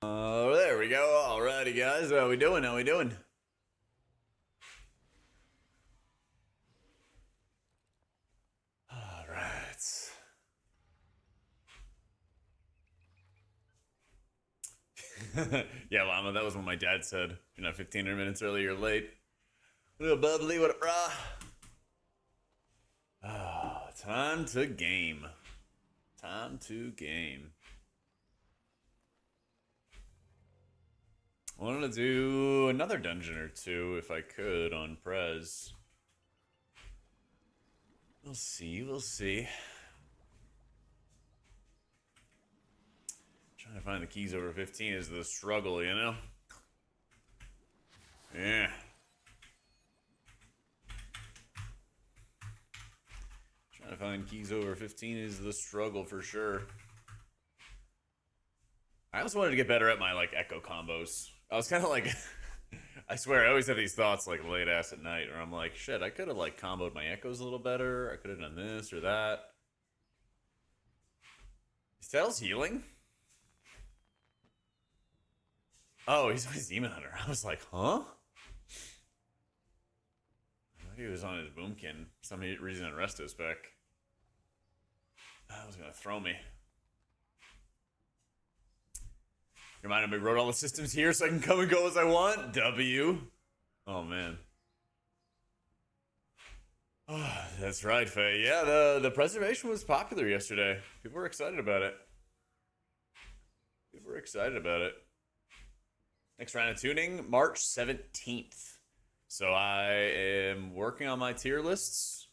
There we go. Alrighty, guys. How we doing? How we doing? Alright. Yeah, Llama, that was what my dad said. You're not 15 minutes early, you're late. What up, bubbly? What up, brah? Time to game. Time to game. I wanted to do another dungeon or two if I could on Prez. We'll see, we'll see. Trying to find the keys over 15 is the struggle, you know? Yeah. Trying to find keys over 15 is the struggle for sure. I also wanted to get better at my, like, echo combos. I was kind of like... I swear, I always have these thoughts, like, late-ass at night, where I'm like, shit, I could have, like, comboed my echoes a little better. I could have done this or that. Is Tails healing? Oh, he's my Demon Hunter. I was like, huh? I thought he was on his Boomkin. For some reason on Resto spec. That was gonna throw me. Reminded me, wrote all the systems here so I can come and go as I want. W. Oh, man. Oh, that's right, Faye. Yeah, the preservation was popular yesterday. People were excited about it. People were excited about it. Next round of tuning, March 17th. So I am working on my tier lists.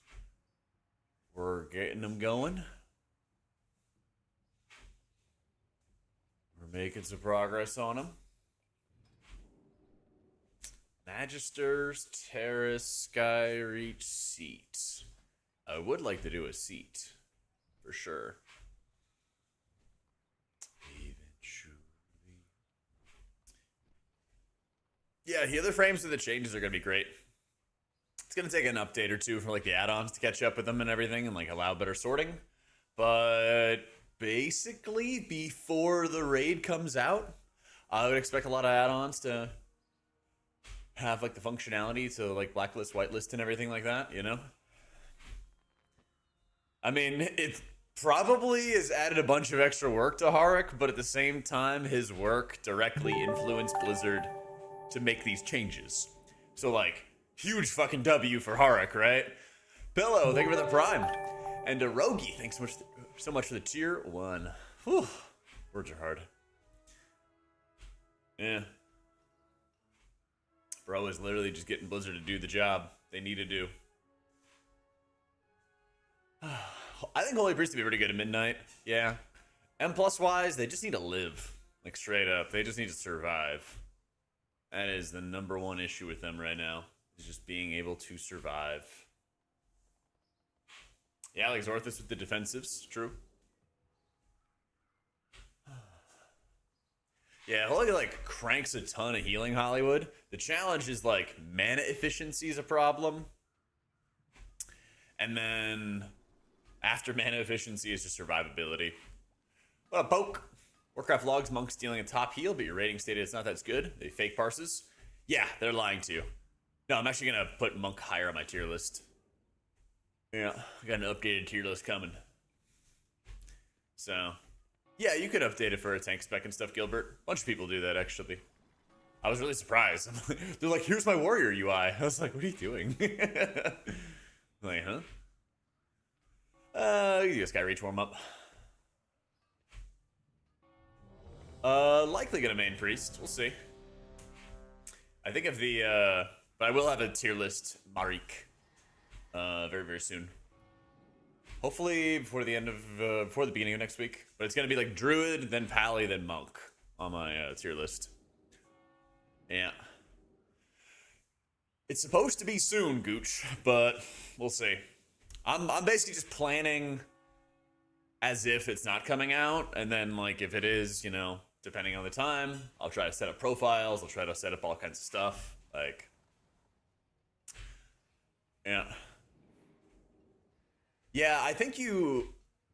We're getting them going. We're making some progress on them. Magisters, Terrace, Skyreach, Seat. I would like to do a Seat, for sure. Yeah, the other frames of the changes are going to be great. It's going to take an update or two for like the add-ons to catch up with them and everything and like allow better sorting. But basically, before the raid comes out, I would expect a lot of add-ons to have like the functionality to like blacklist, whitelist, and everything like that, you know? I mean, it probably has added a bunch of extra work to Harik, but at the same time, his work directly influenced Blizzard to make these changes. So, like, huge fucking W for Harik, right? Pillow, thank you for the prime. And Rogi, thanks so much for the tier 1. Whew. Words are hard. Yeah. Bro is literally just getting Blizzard to do the job they need to do. I think Holy Priest would be pretty good at midnight. Yeah. M plus wise, they just need to live. Like, straight up. They just need to survive. That is the number one issue with them right now. Is just being able to survive. Yeah, like Zorthus with the defensives. True. Yeah, Holy like cranks a ton of healing Hollywood. The challenge is like mana efficiency is a problem. And then after mana efficiency is just survivability. What a poke. Warcraft logs, monks dealing a top heal, but your rating stated it's not that good. They fake parses. Yeah, they're lying to you. No, I'm actually going to put monk higher on my tier list. Yeah, I got an updated tier list coming. So, yeah, you could update it for a tank spec and stuff, Gilbert. A bunch of people do that, actually. I was really surprised. They're like, here's my warrior UI. I was like, what are you doing? Like, huh? You just gotta reach warm up. Likely gonna main priest. We'll see. I think of the, but I will have a tier list Marik, very, very soon. Hopefully before the end of, before the beginning of next week. But it's gonna be like Druid, then Pally, then Monk on my tier list. Yeah. It's supposed to be soon, Gooch, but we'll see. I'm basically just planning as if it's not coming out, and then like if it is, you know, depending on the time, I'll try to set up profiles, I'll try to set up all kinds of stuff. Like, yeah. Yeah, I think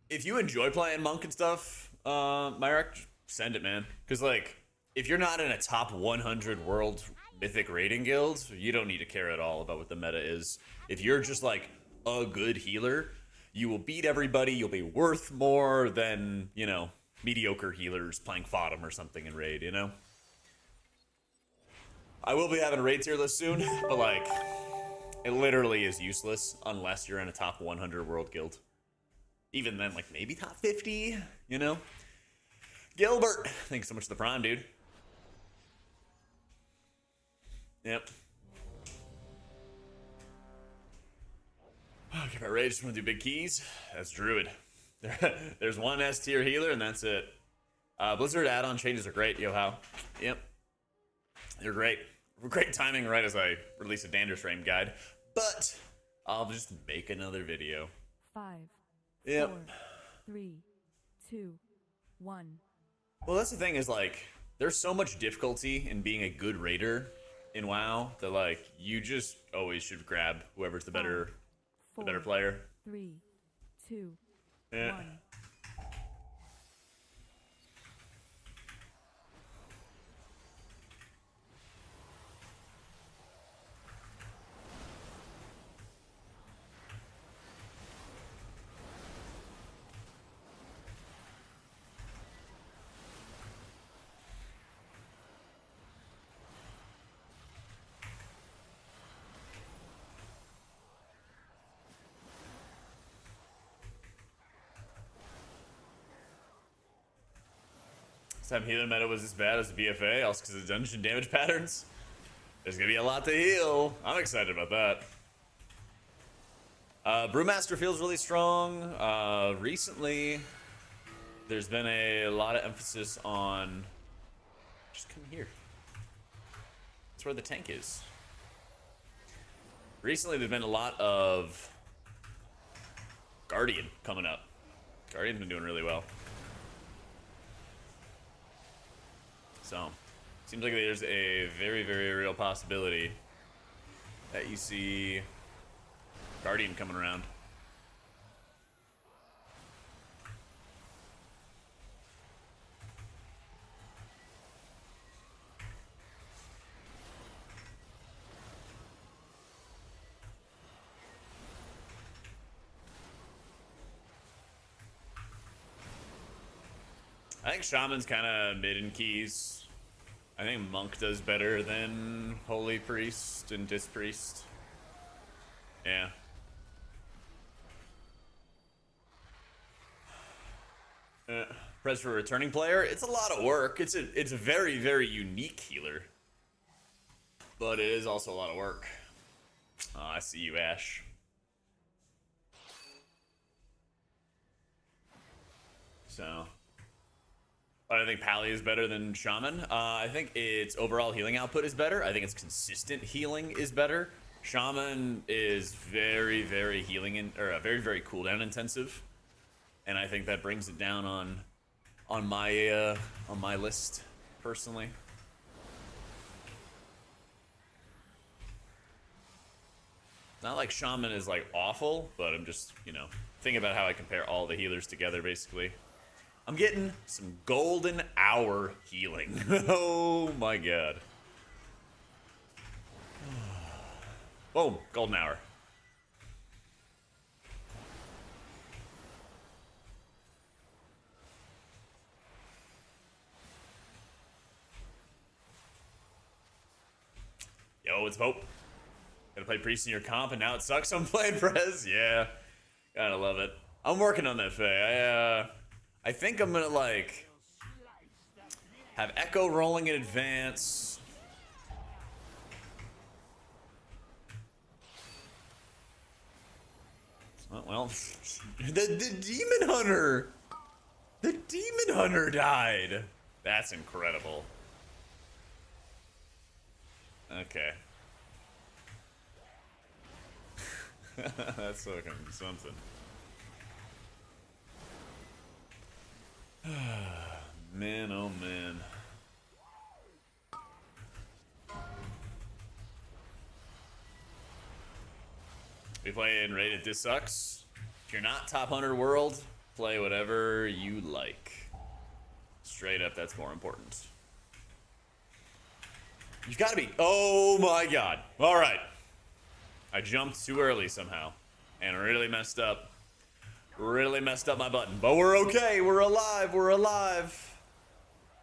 if you enjoy playing Monk and stuff, Myrick, send it, man. Because, like, if you're not in a top 100 world mythic rating guild, you don't need to care at all about what the meta is. If you're just like a good healer, you will beat everybody. You'll be worth more than, you know, mediocre healers playing Fodom or something in raid, you know? I will be having a raid tier list soon, but like, it literally is useless unless you're in a top 100 world guild. Even then, like, maybe top 50, you know? Gilbert, thanks so much for the prime, dude. Yep. Okay, my rage, just want to do big keys. That's Druid. There's one S tier healer, and that's it. Blizzard add-on changes are great, yo how. Yep. They're great. Great timing right as I release a Danders frame guide. But I'll just make another video. 5, yep. 4, 3, 2, 1. Well, that's the thing is, like, there's so much difficulty in being a good raider in WoW that, like, you just always should grab whoever's the better, player. 3, 2, yeah. 1. Time healing meta was as bad as the BFA, also because of the dungeon damage patterns. There's gonna be a lot to heal. I'm excited about that. Brewmaster feels really strong. Recently, there's been a lot of emphasis on just come here. That's where the tank is. Recently, there's been a lot of Guardian coming up. Guardian's been doing really well. So, seems like there's a very, very real possibility that you see Guardian coming around. I think Shaman's kind of mid in keys. I think Monk does better than Holy Priest and Dispriest. Yeah. Press for a returning player. It's a lot of work. It's a very, very unique healer. But it is also a lot of work. Oh, I see you, Ash. So... I think Pally is better than Shaman. I think its overall healing output is better. I think its consistent healing is better. Shaman is very, very healing very, very cooldown intensive, and I think that brings it down on my list personally. Not like Shaman is like awful, but I'm just, you know, thinking about how I compare all the healers together basically. I'm getting some golden hour healing. Oh my god. Boom, golden hour. Yo, it's Pope. Gotta play Priest in your comp and now it sucks I'm playing Prez? Yeah. Gotta love it. I'm working on that, Faye. I think I'm gonna like have Echo rolling in advance. Oh, well, the Demon Hunter! The Demon Hunter died! That's incredible. Okay. That's fucking something. Man, oh man. We play in rated This Sucks. If you're not top 100 world, play whatever you like. Straight up, that's more important. You've got to be. Oh my god. All right. I jumped too early somehow, and really messed up. Really messed up my button, but we're okay. We're alive. We're alive.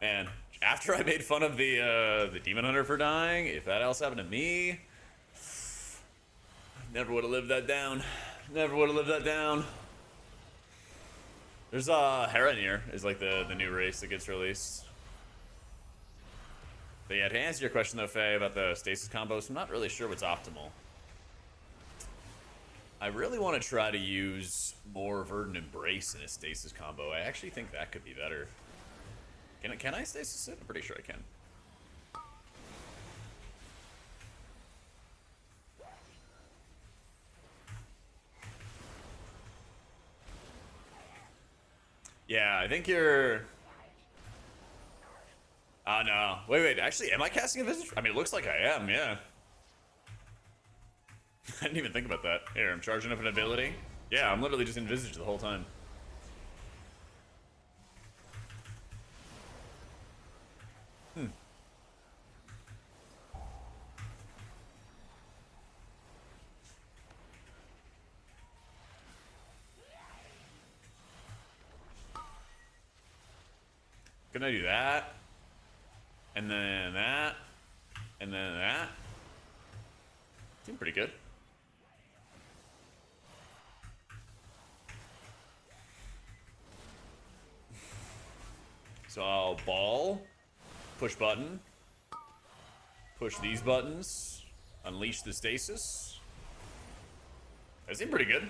Man, after I made fun of the demon hunter for dying, if that else happened to me, never would have lived that down. Never would have lived that down. There's Heronir is like the new race that gets released. But yeah, to answer your question though, Faye, about the stasis combos, I'm not really sure what's optimal. I really want to try to use more Verdant Embrace in a stasis combo. I actually think that could be better. Can I stasis it? I'm pretty sure I can. Yeah, I think you're... Oh, no. Wait. Actually, am I casting a Visage? I mean, it looks like I am, yeah. I didn't even think about that. Here, I'm charging up an ability. Yeah, I'm literally just in Visage the whole time. Gonna do that. And then that. And then that. Seemed pretty good. So I'll ball, push button, push these buttons, unleash the stasis. That seemed pretty good.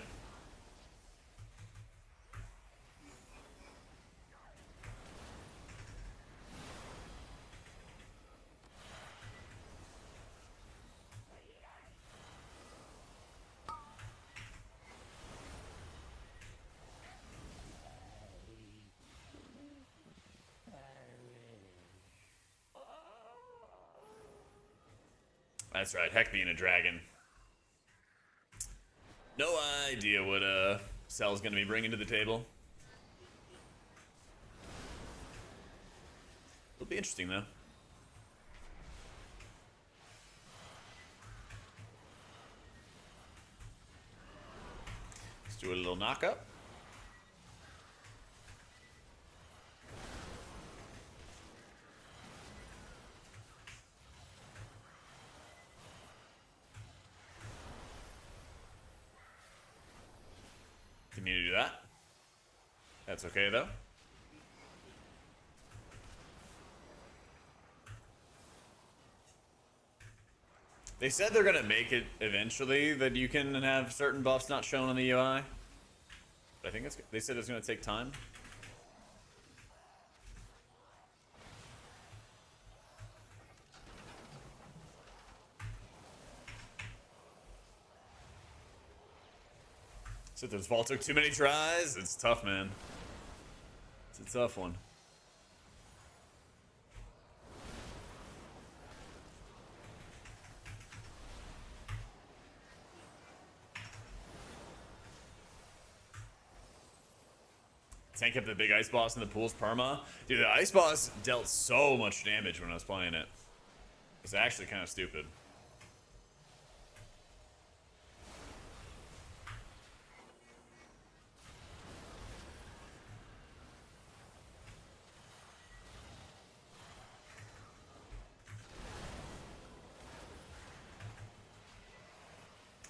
That's right, heck being a dragon. No idea what Cell's gonna be bringing to the table. It'll be interesting though. Let's do a little knock up. Continue to do that. That's okay though. They said they're gonna make it eventually that you can have certain buffs not shown on the UI. But I think they said it's gonna take time. So if this vault took too many tries, it's tough, man. It's a tough one. Tank up the big ice boss in the pool's perma. Dude, the ice boss dealt so much damage when I was playing it. It's actually kind of stupid.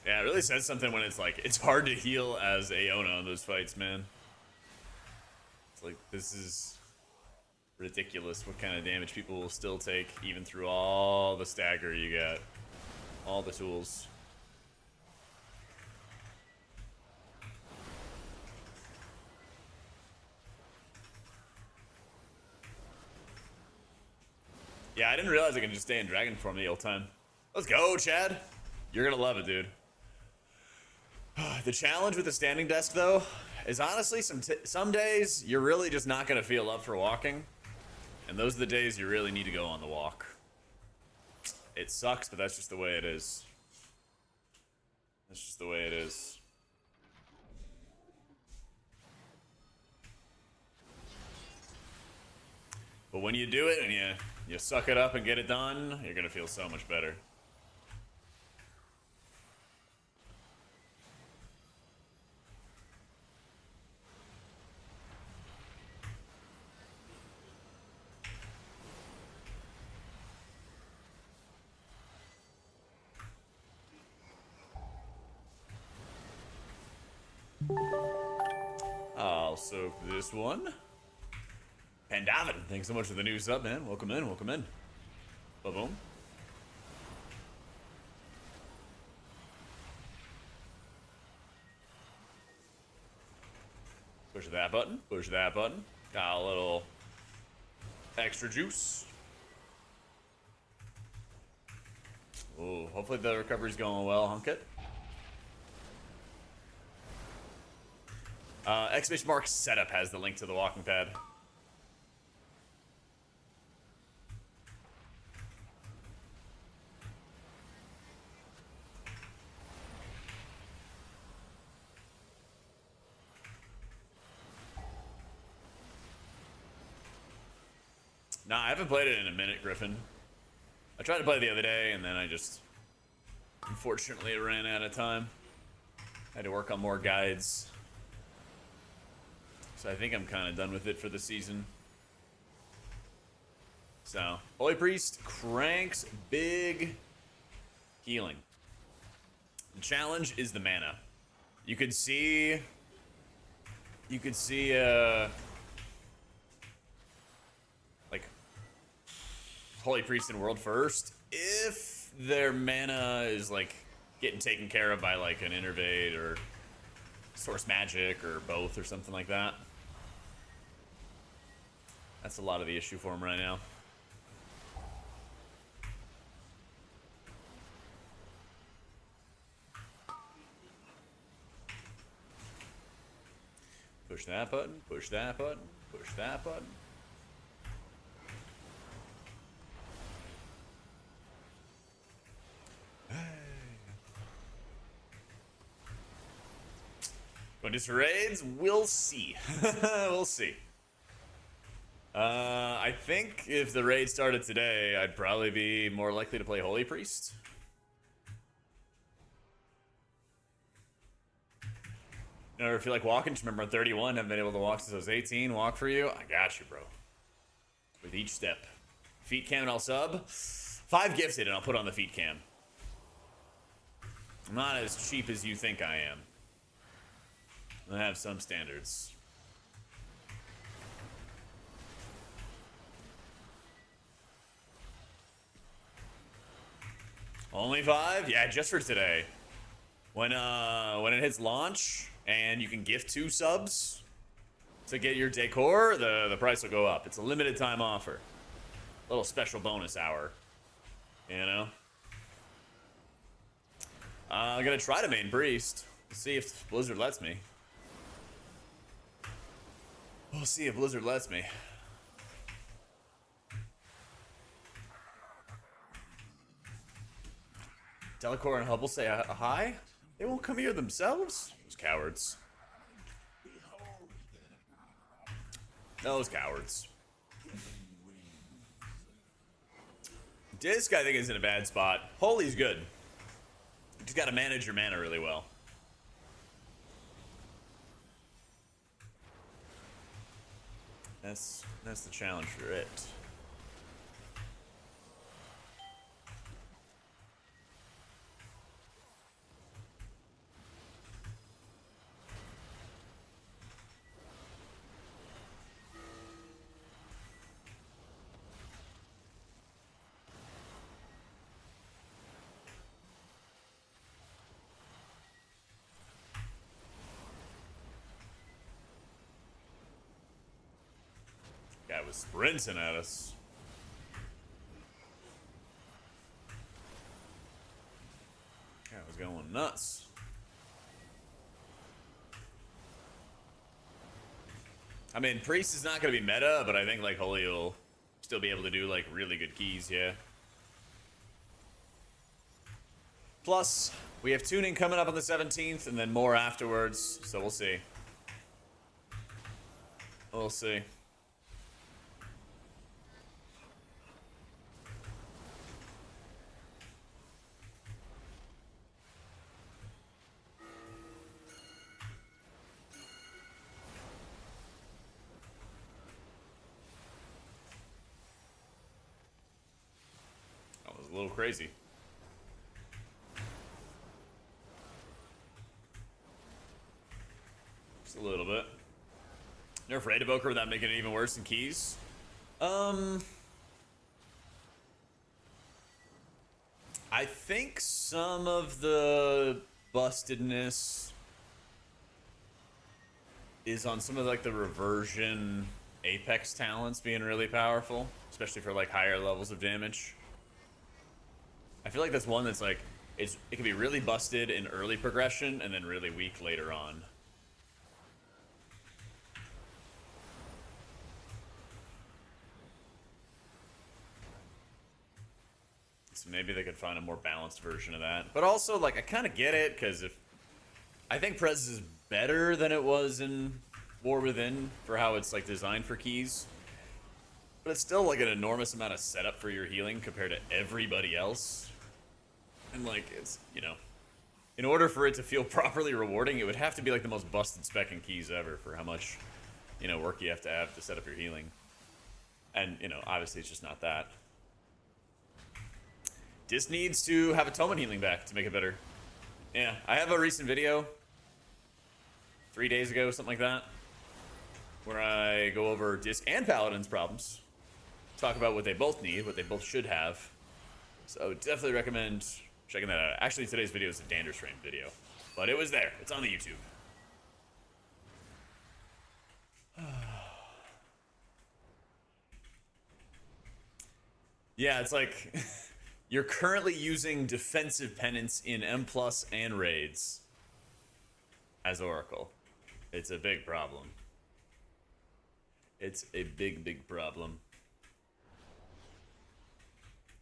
Yeah, it really says something when it's like, it's hard to heal as Aona in those fights, man. It's like, this is ridiculous what kind of damage people will still take, even through all the stagger you got. All the tools. Yeah, I didn't realize I could just stay in dragon form the whole time. Let's go, Chad. You're gonna love it, dude. The challenge with the standing desk, though, is honestly some days you're really just not gonna feel up for walking, and those are the days you really need to go on the walk. It sucks, but that's just the way it is. That's just the way it is. But when you do it and You suck it up and get it done, you're gonna feel so much better. I'll soak this one. Pandavin, thanks so much for the new sub, man. Welcome in, welcome in. Boom. Push that button, push that button. Got a little extra juice. Ooh, hopefully the recovery's going well, Hunkit. Exclamation mark setup has the link to the walking pad. Nah, I haven't played it in a minute, Griffin. I tried to play the other day, and then I just unfortunately ran out of time. I had to work on more guides. So I think I'm kind of done with it for the season. So, Holy Priest cranks big healing. The challenge is the mana. You could see like Holy Priest in World First, if their mana is like getting taken care of by like an Innervate or Source Magic or both or something like that. That's a lot of the issue for him right now. Push that button, push that button, push that button. Going to raids? We'll see. We'll see. I think if the raid started today, I'd probably be more likely to play Holy Priest. You ever feel like walking? Just remember, I'm 31, haven't been able to walk since I was 18. Walk for you? I got you, bro. With each step. Feet cam and I'll sub. 5 gifted and I'll put on the feet cam. I'm not as cheap as you think I am. I have some standards. Only 5? Yeah, just for today. When it hits launch and you can gift 2 subs to get your decor, the price will go up. It's a limited time offer. A little special bonus hour. You know? I'm gonna try to main priest. See if Blizzard lets me. We'll see if Blizzard lets me. Delacour and Hubble say a hi? They won't come here themselves? Those cowards. Those cowards. Disc, I think, is in a bad spot. Holy's good. You just gotta manage your mana really well. That's the challenge for it. Guy was sprinting at us. Guy was going nuts. I mean, Priest is not going to be meta, but I think like Holy will still be able to do like really good keys, yeah. Plus, we have tuning coming up on the 17th and then more afterwards, so we'll see. We'll see. crazy. Just a little bit. Nerf Raid Evoker without making it even worse than keys. I think some of the bustedness is on some of like the reversion Apex talents being really powerful, especially for like higher levels of damage. I feel like that's one that's like it can be really busted in early progression and then really weak later on. So maybe they could find a more balanced version of that. But also, like, I kind of get it, because if I think Prez is better than it was in War Within for how it's, like, designed for keys. But it's still, like, an enormous amount of setup for your healing compared to everybody else. And, like, it's, you know, in order for it to feel properly rewarding, it would have to be, like, the most busted spec in keys ever for how much, you know, work you have to set up your healing. And, you know, obviously it's just not that. Just needs to have atonement healing back to make it better. Yeah, I have a recent video 3 days ago, something like that, where I go over Disc and Paladin's problems, talk about what they both need, what they both should have. So definitely recommend checking that out. Actually, today's video is a Dander's Frame video, but it was there. It's on the YouTube. Yeah, it's like you're currently using defensive penance in M+ and raids as Oracle. It's a big problem. It's a big, big problem.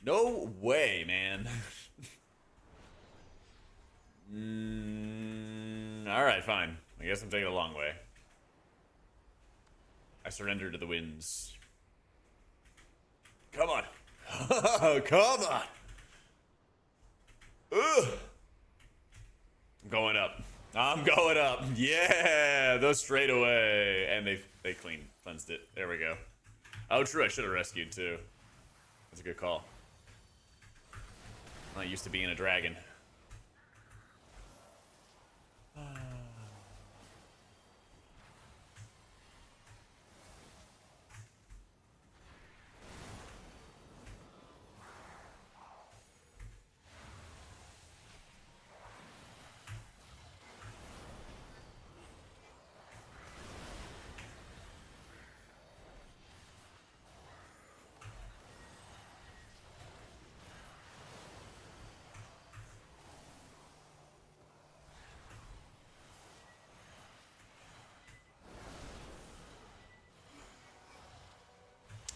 No way, man. Alright, fine. I guess I'm taking a long way. I surrender to the winds. Come on. Come on. Ugh. I'm going up. I'm going up. Yeah, those straight away. And they cleansed it. There we go. Oh, true. I should have rescued too. That's a good call. I'm not used to being a dragon.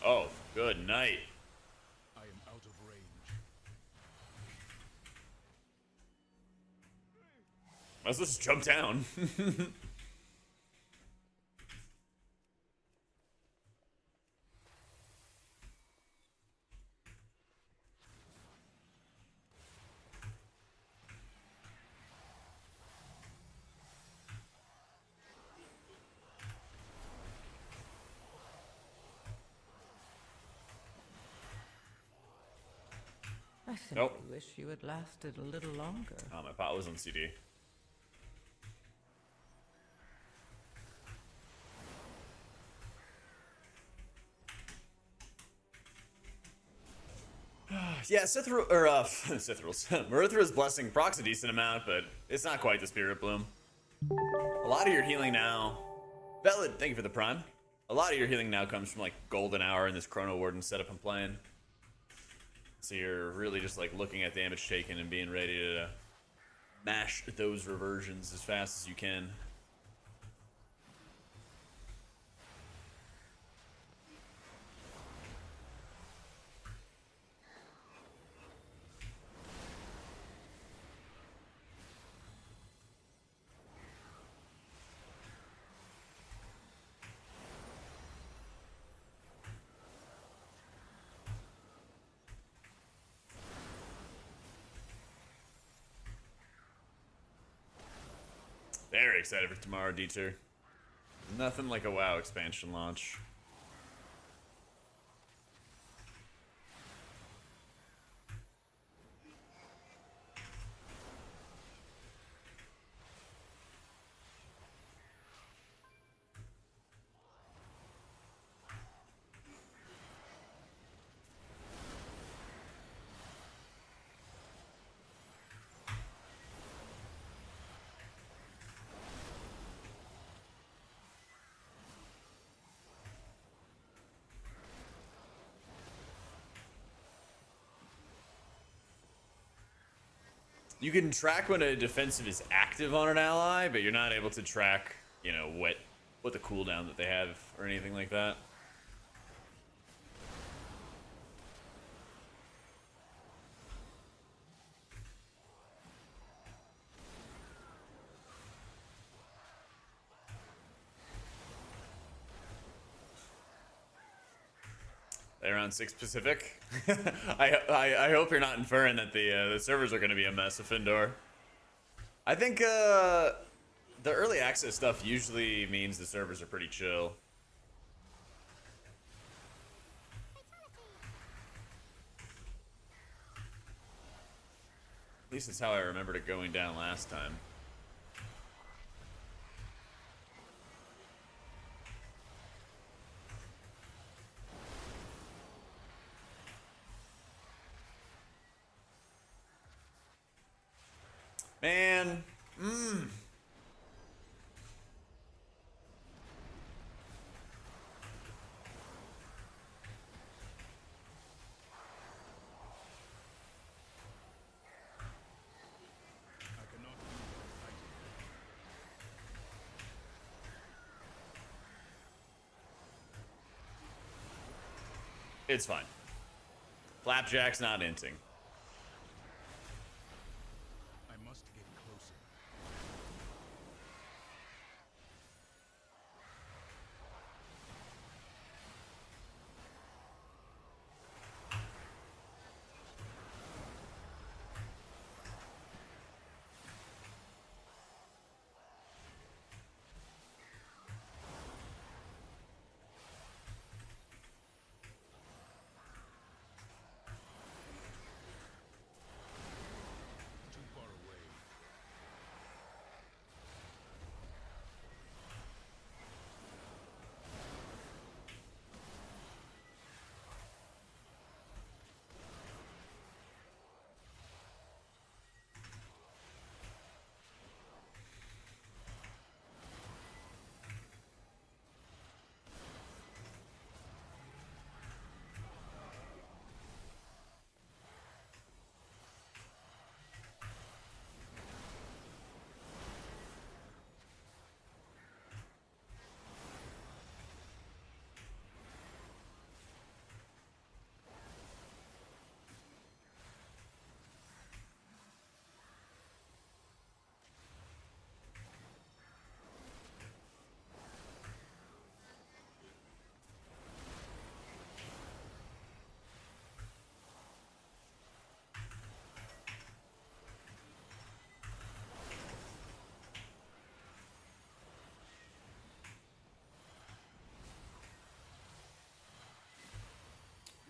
Oh, good night. I am out of range. Might as well just jump down. I simply Nope. wish you had lasted a little longer. Oh, my pot was on CD. Yeah, Sithril's Marithra's blessing procs a decent amount, but it's not quite the Spirit Bloom. A lot of your healing now, Velid, thank you for the prime. A lot of your healing now comes from like Golden Hour and this Chrono Warden setup I'm playing. So you're really just like looking at damage taken and being ready to mash those reversions as fast as you can. Very excited for tomorrow, D2. Nothing like a WoW expansion launch. You can track when a defensive is active on an ally, but you're not able to track, you know, what the cooldown that they have or anything like that. They're around 6 Pacific. I hope you're not inferring that the servers are going to be a mess of Findor. I think the early access stuff usually means the servers are pretty chill. At least it's how I remembered it going down last time. Man, I cannot do what I it's fine. Flapjack's not inting. I must get closer. Too far away.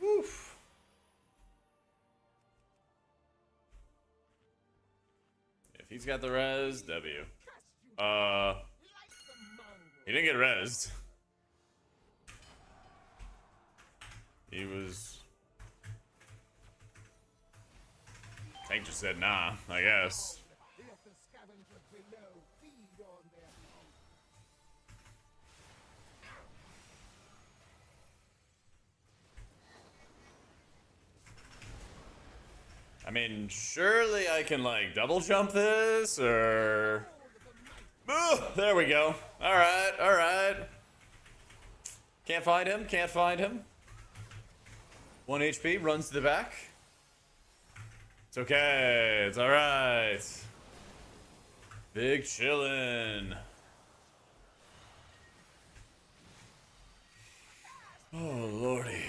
Woof. If he's got the res, W. He didn't get rezzed. He was... Tank just said nah, I guess. I mean, surely I can, like, double jump this, or... Ooh, there we go. Alright, alright. Can't find him, can't find him. 1 HP, runs to the back. It's okay, it's alright. Big chillin'. Oh, lordy.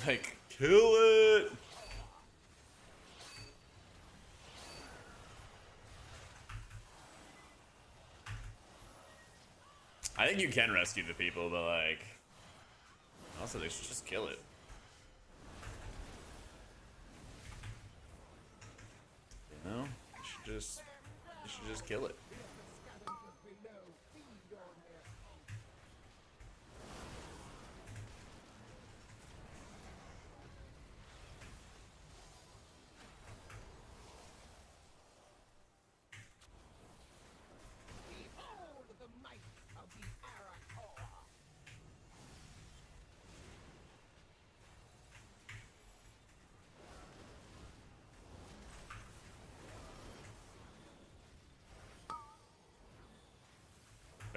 Like, kill it! I think you can rescue the people, but like... Also, they should just kill it. You know? You should just kill it.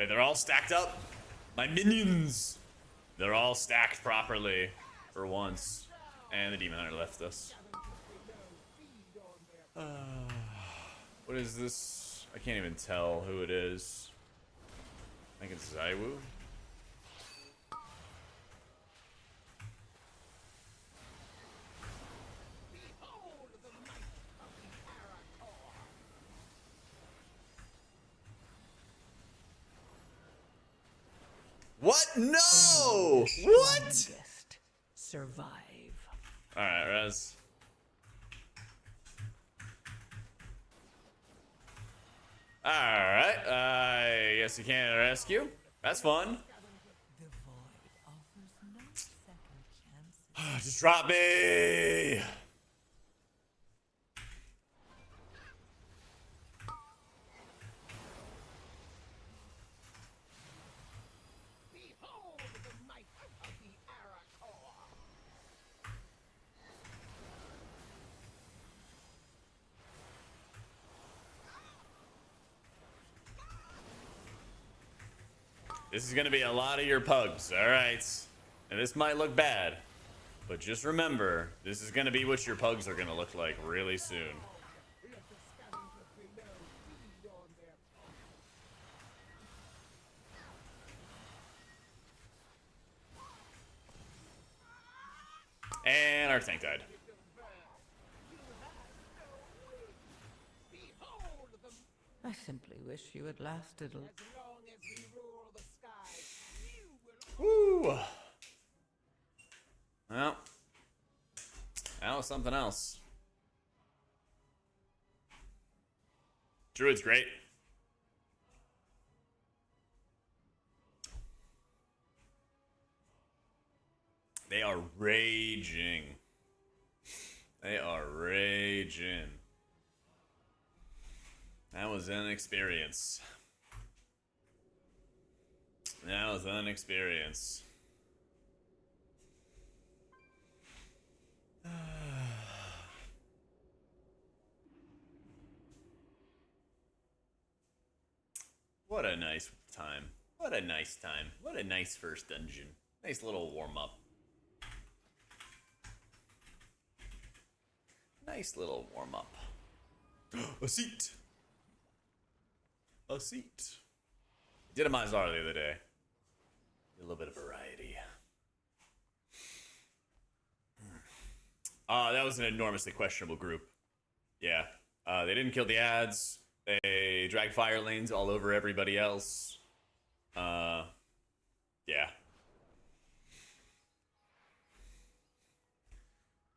Wait, they're all stacked up? My minions! They're all stacked properly for once. And the Demon Hunter left us. What is this? I can't even tell who it is. I think it's Zaiwu. What? No! What? Strongest survive. Alright, Rez. Alright, I guess you can't rescue. That's fun. The void offers no second chances. Just drop me! This is gonna be a lot of your pugs, alright? And this might look bad, but just remember, this is gonna be what your pugs are gonna look like really soon. And our tank died. I simply wish you had lasted a Woo! Well, that was something else. Druid's great. They are raging. They are raging. That was an experience. That was an experience. What a nice time. What a nice time. What a nice first dungeon. Nice little warm-up. Nice little warm-up. A seat. A seat. Did a Mizar the other day. A little bit of variety. That was an enormously questionable group. Yeah. They didn't kill the ads. They dragged fire lanes all over everybody else. Yeah.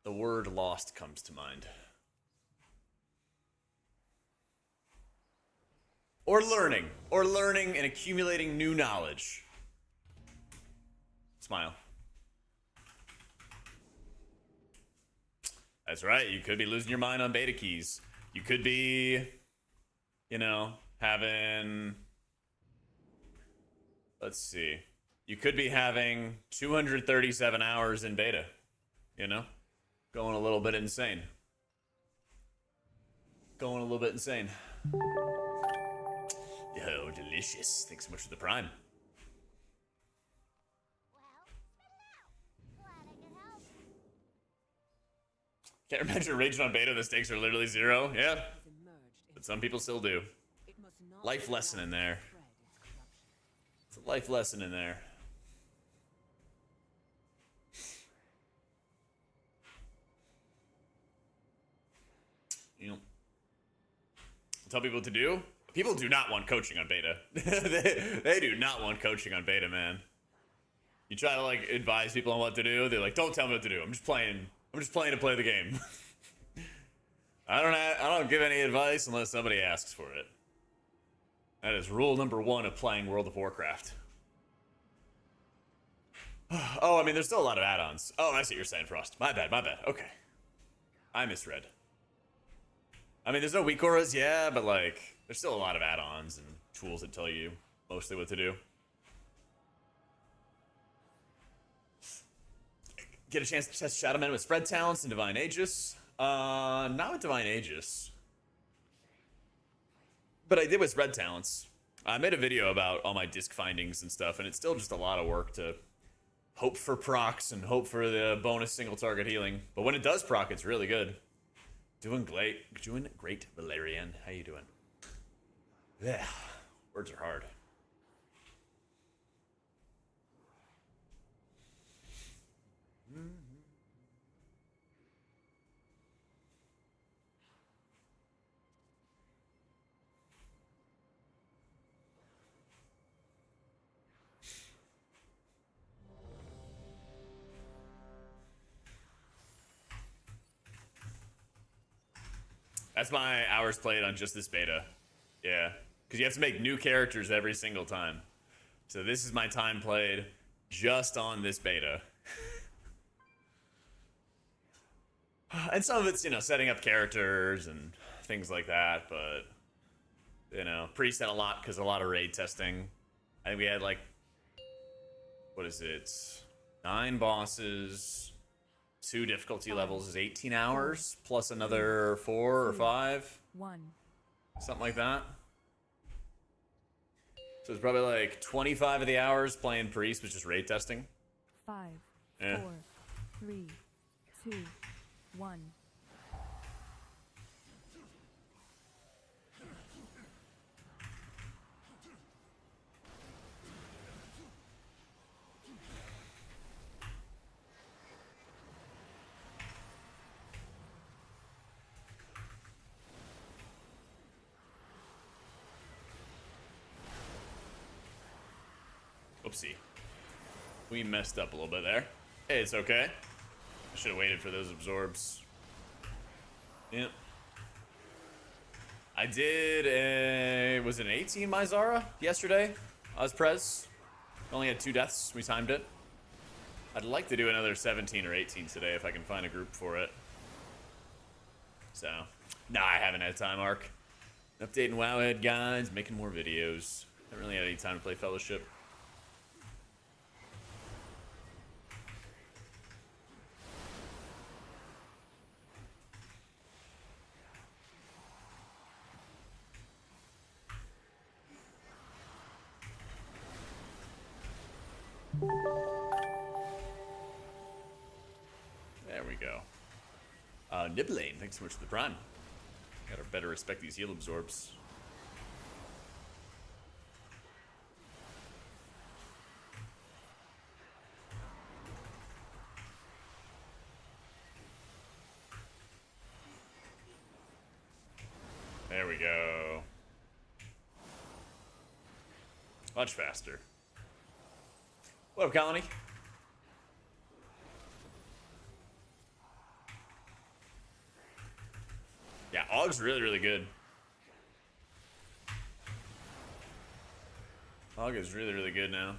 The word lost comes to mind. Or learning and accumulating new knowledge. Smile. That's right, you could be losing your mind on beta keys. You could be, you know, having, let's see. You could be having 237 hours in beta, you know? Going a little bit insane. Going a little bit insane. Oh, delicious. Thanks so much for the prime. Can't imagine raging on beta, the stakes are literally 0. Yeah. But some people still do. Life lesson in there. It's a life lesson in there. You know, tell people what to do. People do not want coaching on beta. they do not want coaching on beta, man. You try to like advise people on what to do, they're like, "Don't tell me what to do. I'm just playing to play the game." I don't give any advice unless somebody asks for it. That is rule number 1 of playing World of Warcraft. Oh, I mean, there's still a lot of add-ons. Oh, I see what you're saying, Frost. My bad. Okay. I misread. I mean, there's no weak auras, yeah, but like, there's still a lot of add-ons and tools that tell you mostly what to do. Get a chance to test Shadowman with spread talents and Divine Aegis. Not with Divine Aegis. But I did with spread talents. I made a video about all my disc findings and stuff, and it's still just a lot of work to hope for procs and hope for the bonus single target healing. But when it does proc, it's really good. Doing great, Valerian. How you doing? Yeah, words are hard. That's my hours played on just this beta. Yeah, because you have to make new characters every single time. So this is my time played just on this beta. And some of it's, you know, setting up characters and things like that, but, you know, preset a lot because a lot of raid testing. I think we had like, what is it? 9 bosses, 2 difficulty levels is 18 hours, plus another 4 or 5. 1. Something like that. So it's probably like 25 of the hours playing Priest, which is raid testing. 5, Yeah. 4, 3, 2, 1. Oopsie. We messed up a little bit there. Hey, it's okay. I should have waited for those absorbs. Yep. I did a... Was it an 18 Mizara yesterday? Ozprez. Only had 2 deaths. We timed it. I'd like to do another 17 or 18 today if I can find a group for it. So, nah, I haven't had time, Ark. Updating Wowhead guides, making more videos. Haven't really had any time to play Fellowship. There we go. Nibbling, thanks so much for the prime. Gotta better respect these heal absorbs. There we go. Much faster. What up, Colony? Yeah, Aug's really, really good. Aug is really, really good now.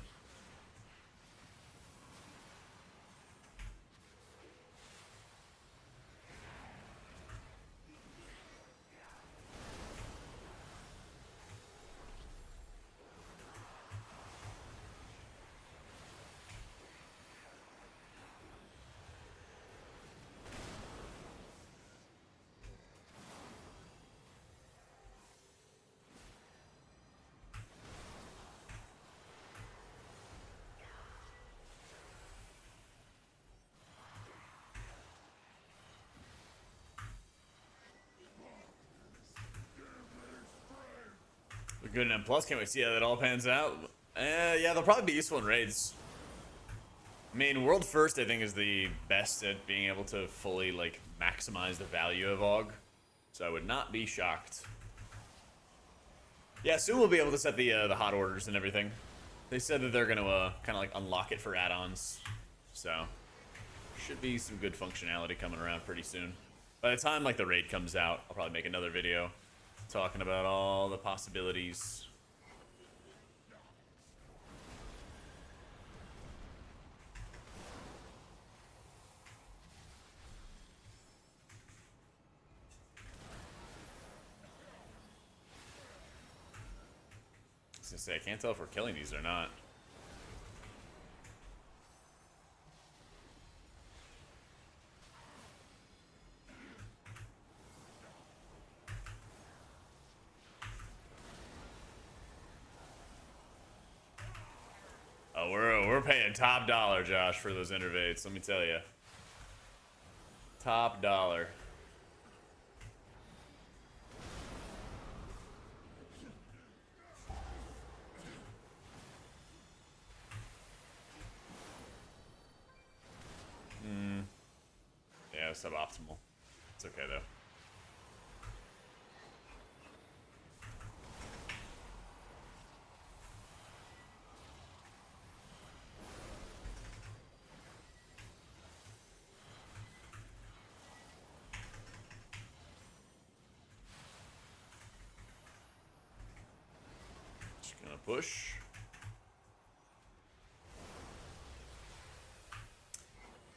Good enough. Plus, can't we see how that all pans out? Yeah, they'll probably be useful in raids. I mean, World First, I think, is the best at being able to fully, like, maximize the value of AUG. So I would not be shocked. Yeah, soon we'll be able to set the hot orders and everything. They said that they're going to kind of, like, unlock it for add-ons. So, should be some good functionality coming around pretty soon. By the time, like, the raid comes out, I'll probably make another video talking about all the possibilities. I was gonna say, I can't tell if we're killing these or not. we're paying top dollar, Josh, for those innervates. Let me tell you, top dollar. Yeah, suboptimal. It's okay though. Just gonna push.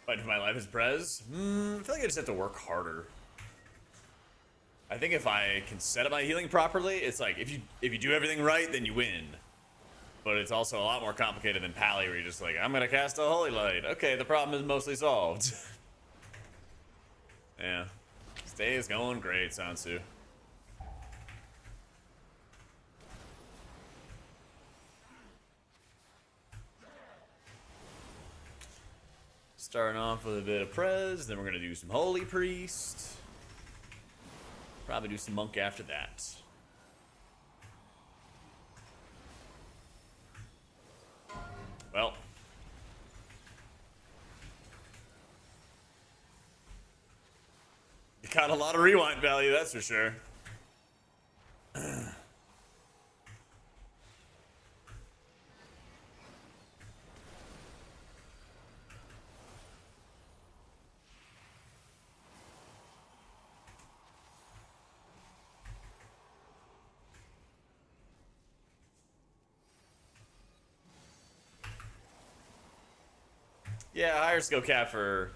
Fighting for my life as Prez. I feel like I just have to work harder. I think if I can set up my healing properly, it's like if you do everything right, then you win. But it's also a lot more complicated than Pally, where you're just like, I'm gonna cast a Holy Light. Okay, the problem is mostly solved. Yeah. Stay is going great, Sansu. Starting off with a bit of Prez, then we're gonna do some Holy Priest. Probably do some Monk after that. Well. You got a lot of rewind value, that's for sure. Yeah, higher skill cap for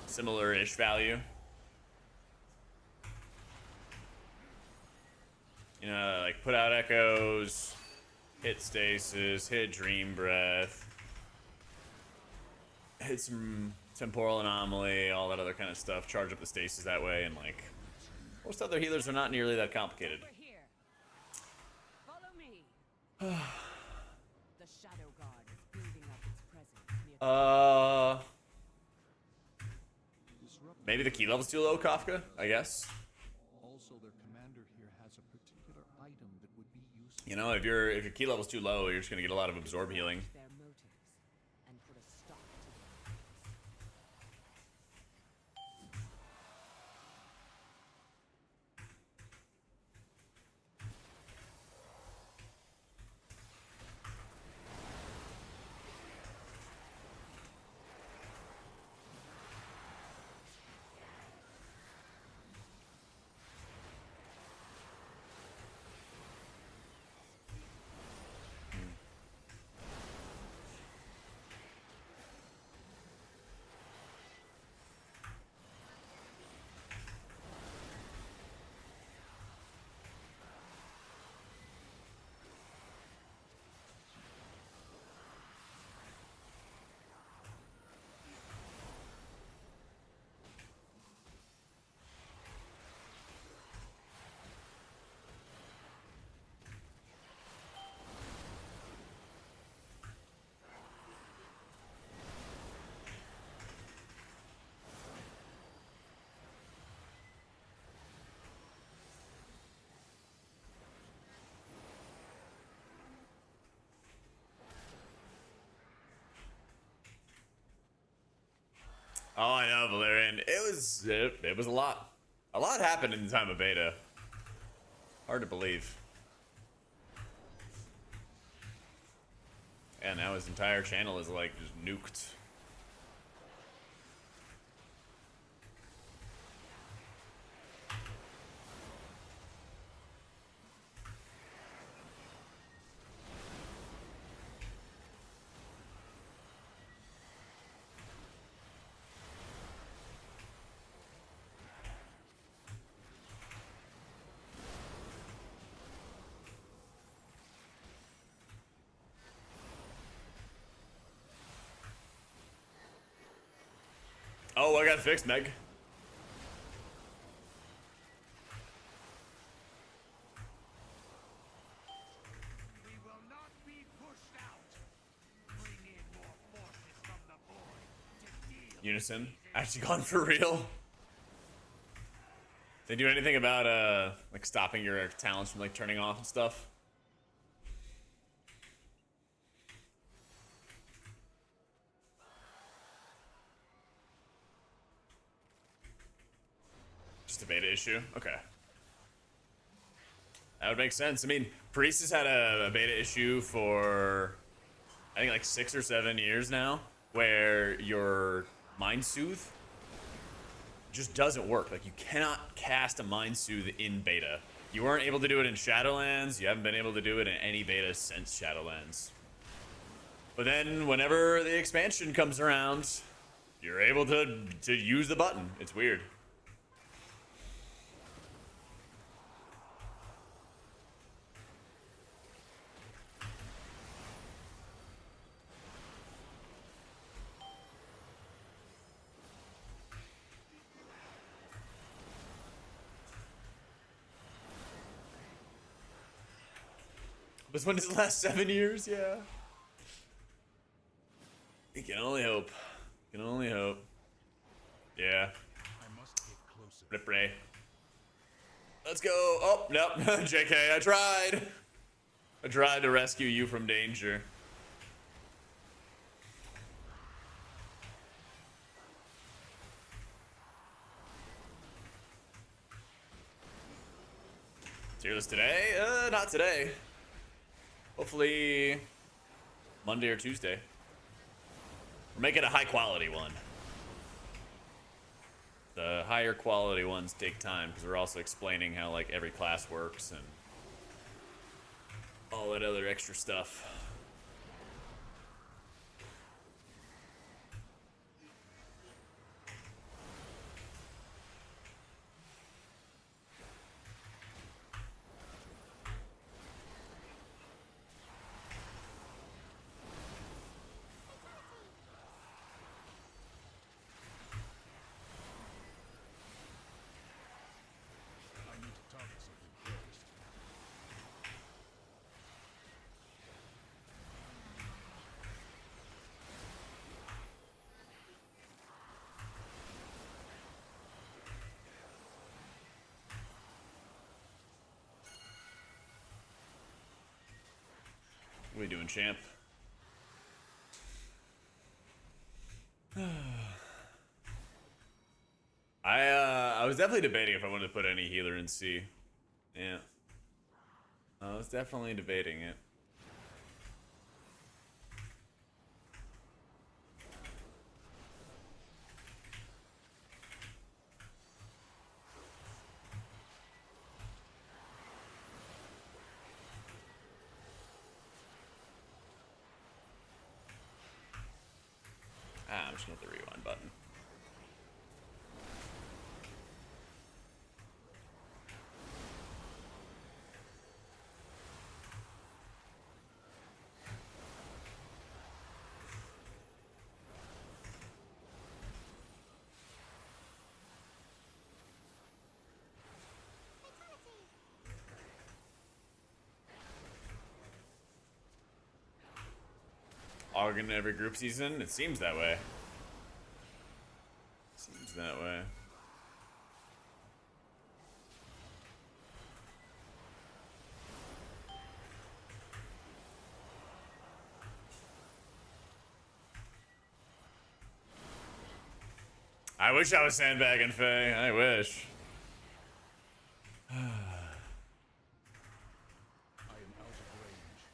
similar-ish value. You know, like put out echoes, hit stasis, hit dream breath, hit some temporal anomaly, all that other kind of stuff. Charge up the stasis that way, and like most other healers are not nearly that complicated. Over here. Follow me. The Shadow Guard is building up its presence near Maybe the key level's too low, Kafka, I guess. Also, their commander here has a particular item that would be useful. You know, if your key level's too low, you're just gonna get a lot of absorb healing. their motives and put a stop to their Oh, I know, Valerian. It was a lot. A lot happened in the time of beta. Hard to believe. And now his entire channel is like just nuked. Oh, I got fixed, Meg. We will not be pushed out. Unison actually gone for real. They do anything about like stopping your talents from like turning off and stuff? Just a beta issue? Okay. That would make sense. I mean, Priest has had a beta issue for, I think, like 6 or 7 years now, where your Mind Soothe just doesn't work. Like, you cannot cast a Mind Soothe in beta. You weren't able to do it in Shadowlands. You haven't been able to do it in any beta since Shadowlands. But then, whenever the expansion comes around, you're able to use the button. It's weird. This one does last 7 years, yeah. You can only hope. You can only hope. Yeah. I must get closer. Rip Ray. Let's go. Oh, nope. JK, I tried. I tried to rescue you from danger. Tearless today? Not today. Hopefully Monday or Tuesday. We're making a high quality one. The higher quality ones take time because we're also explaining how like every class works and all that other extra stuff. I need to target something first. What are we doing, champ? I was definitely debating if I wanted to put any healer in C. Yeah. I was definitely debating it. I'm just gonna hit the rewind button. Augment every group season? It seems that way. Seems that way. I wish I was sandbagging Faye. I wish. I am out of range.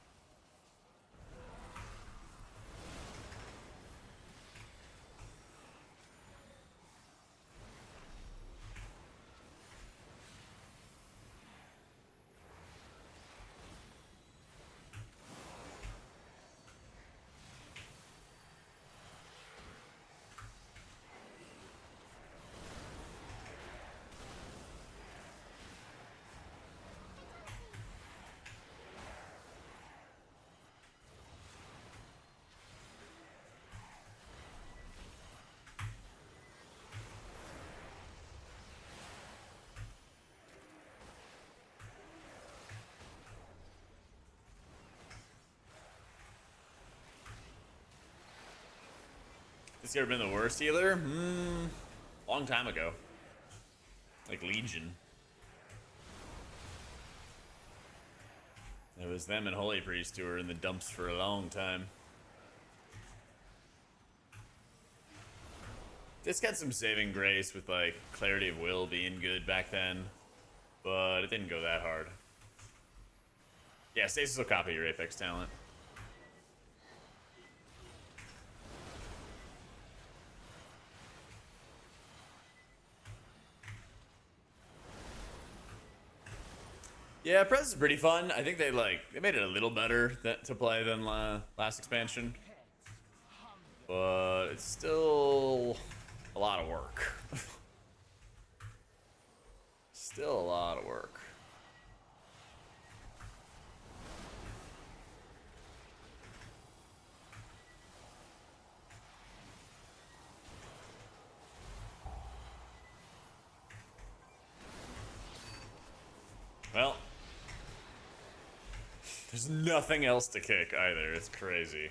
Has he ever been the worst healer? Long time ago. Like Legion. It was them and HPriest who were in the dumps for a long time. This got some saving grace with like Clarity of Will being good back then, but it didn't go that hard. Yeah, Stasis will copy your Apex talent. Yeah, Press is pretty fun. I think they made it a little better to play than last expansion, but it's still a lot of work. Still a lot of work. Well, there's nothing else to kick either. It's crazy.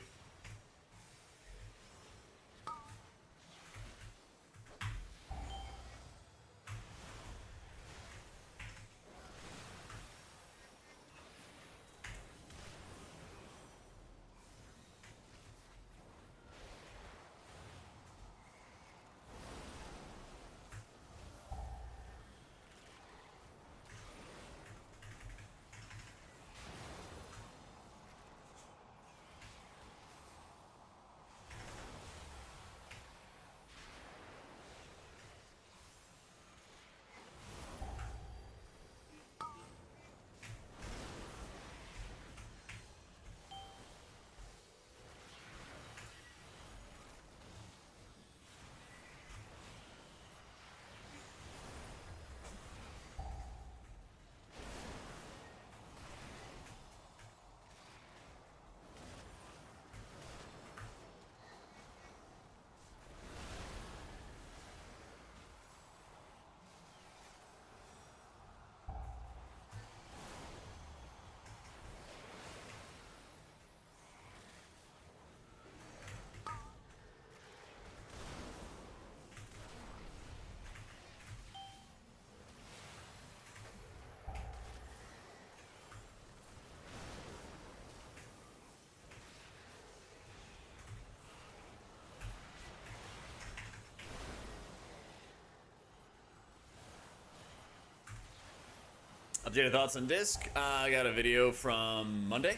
Updated thoughts on disc. I got a video from Monday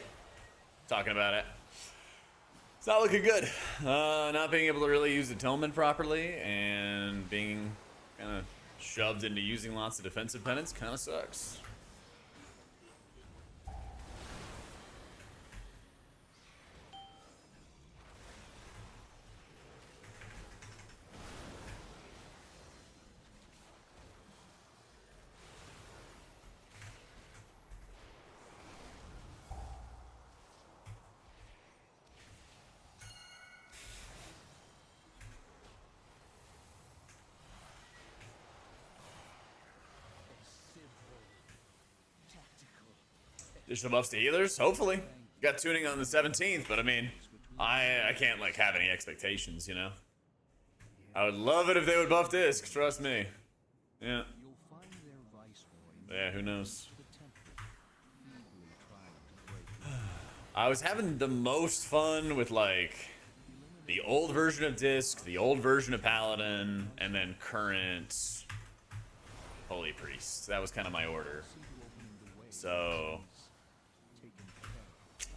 talking about it. It's not looking good. Not being able to really use Atonement properly and being kind of shoved into using lots of defensive penance kind of sucks. Additional buffs to healers, hopefully. Got tuning on the 17th, but I mean, I can't like have any expectations, you know. I would love it if they would buff disc, trust me. Yeah. You'll find their viceroy Yeah, who knows? to the temple, feebly trying to break I was having the most fun with like the old version of disc, the old version of paladin, and then current holy priest. That was kind of my order. So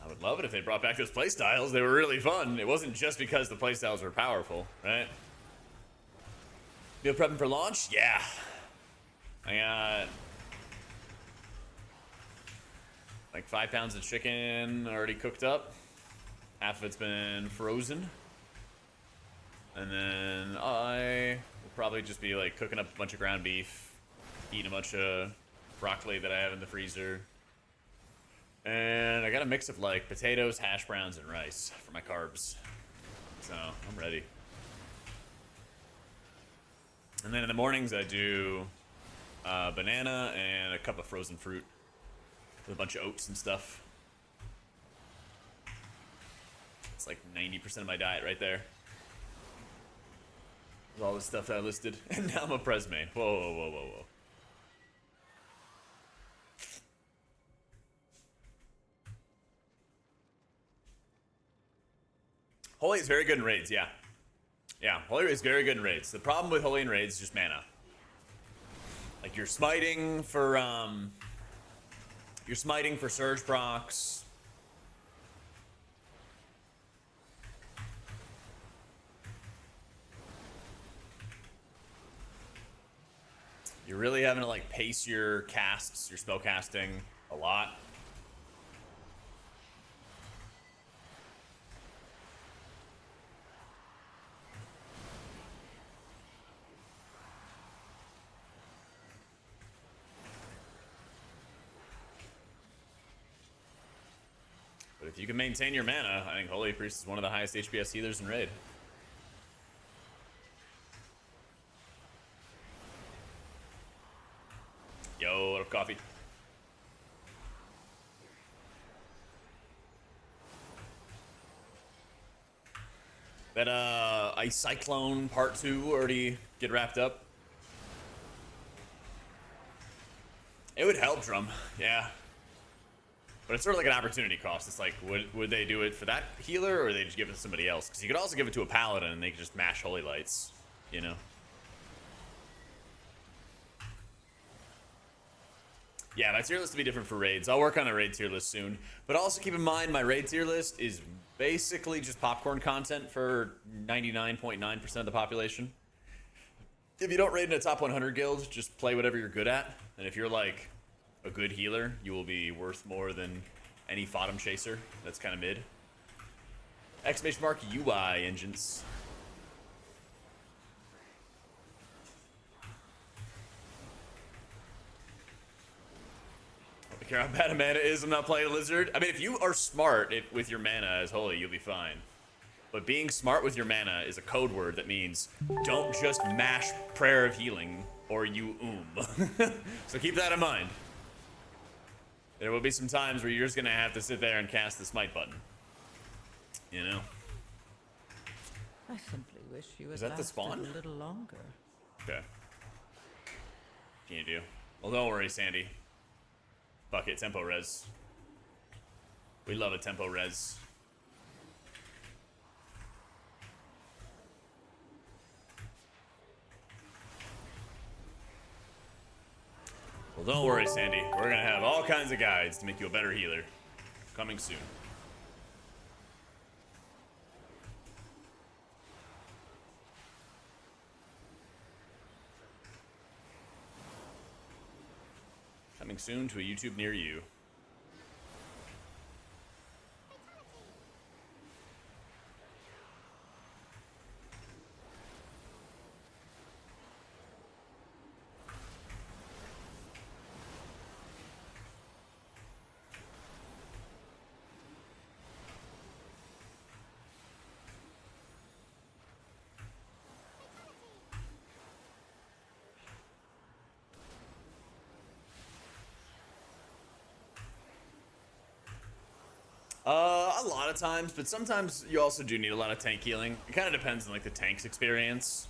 I would love it if they brought back those playstyles. They were really fun. It wasn't just because the playstyles were powerful, right? Meal prepping for launch? Yeah. I got like 5 pounds of chicken already cooked up. Half of it's been frozen. And then I will probably just be like cooking up a bunch of ground beef, eating a bunch of broccoli that I have in the freezer. And I got a mix of like potatoes, hash browns, and rice for my carbs. So I'm ready. And then in the mornings I do banana and a cup of frozen fruit with a bunch of oats and stuff. It's like 90% of my diet right there. With all the stuff that I listed. And now I'm a Pres main. Whoa, whoa, whoa, whoa, whoa. Holy is very good in raids, yeah. Yeah, Holy is very good in raids. The problem with Holy in raids is just mana. Like you're smiting for surge procs. You're really having to like pace your casts, your spell casting a lot. But if you can maintain your mana, I think Holy Priest is one of the highest HPS healers in raid. Yo, what up, coffee? That Ice Cyclone Part 2 already get wrapped up? It would help, Drum. Yeah. But it's sort of like an opportunity cost. It's like, would they do it for that healer, or would they just give it to somebody else? Because you could also give it to a Paladin and they could just mash Holy Lights, you know? Yeah, my tier list will be different for raids. I'll work on a raid tier list soon. But also keep in mind, my raid tier list is basically just popcorn content for 99.9% of the population. If you don't raid in a top 100 guild, just play whatever you're good at. And if you're like a good healer, you will be worth more than any Fodom chaser that's kind of mid. Exclamation mark UI engines. I don't care how bad a mana is, I'm not playing a Lizard. I mean, if you are smart with your mana as Holy, you'll be fine. But being smart with your mana is a code word that means don't just mash Prayer of Healing or you So keep that in mind. There will be some times where you're just gonna have to sit there and cast the smite button. You know? I simply wish you had Is that the lasted spawn? a little longer. Okay. Can you do? Well, don't worry, Sandy. Fuck it, tempo res. We love a tempo res. Well, don't worry, Sandy. We're gonna have all kinds of guides to make you a better healer. Coming soon. Coming soon to a YouTube near you. A lot of times, but sometimes you also do need a lot of tank healing. It kind of depends on like the tank's experience.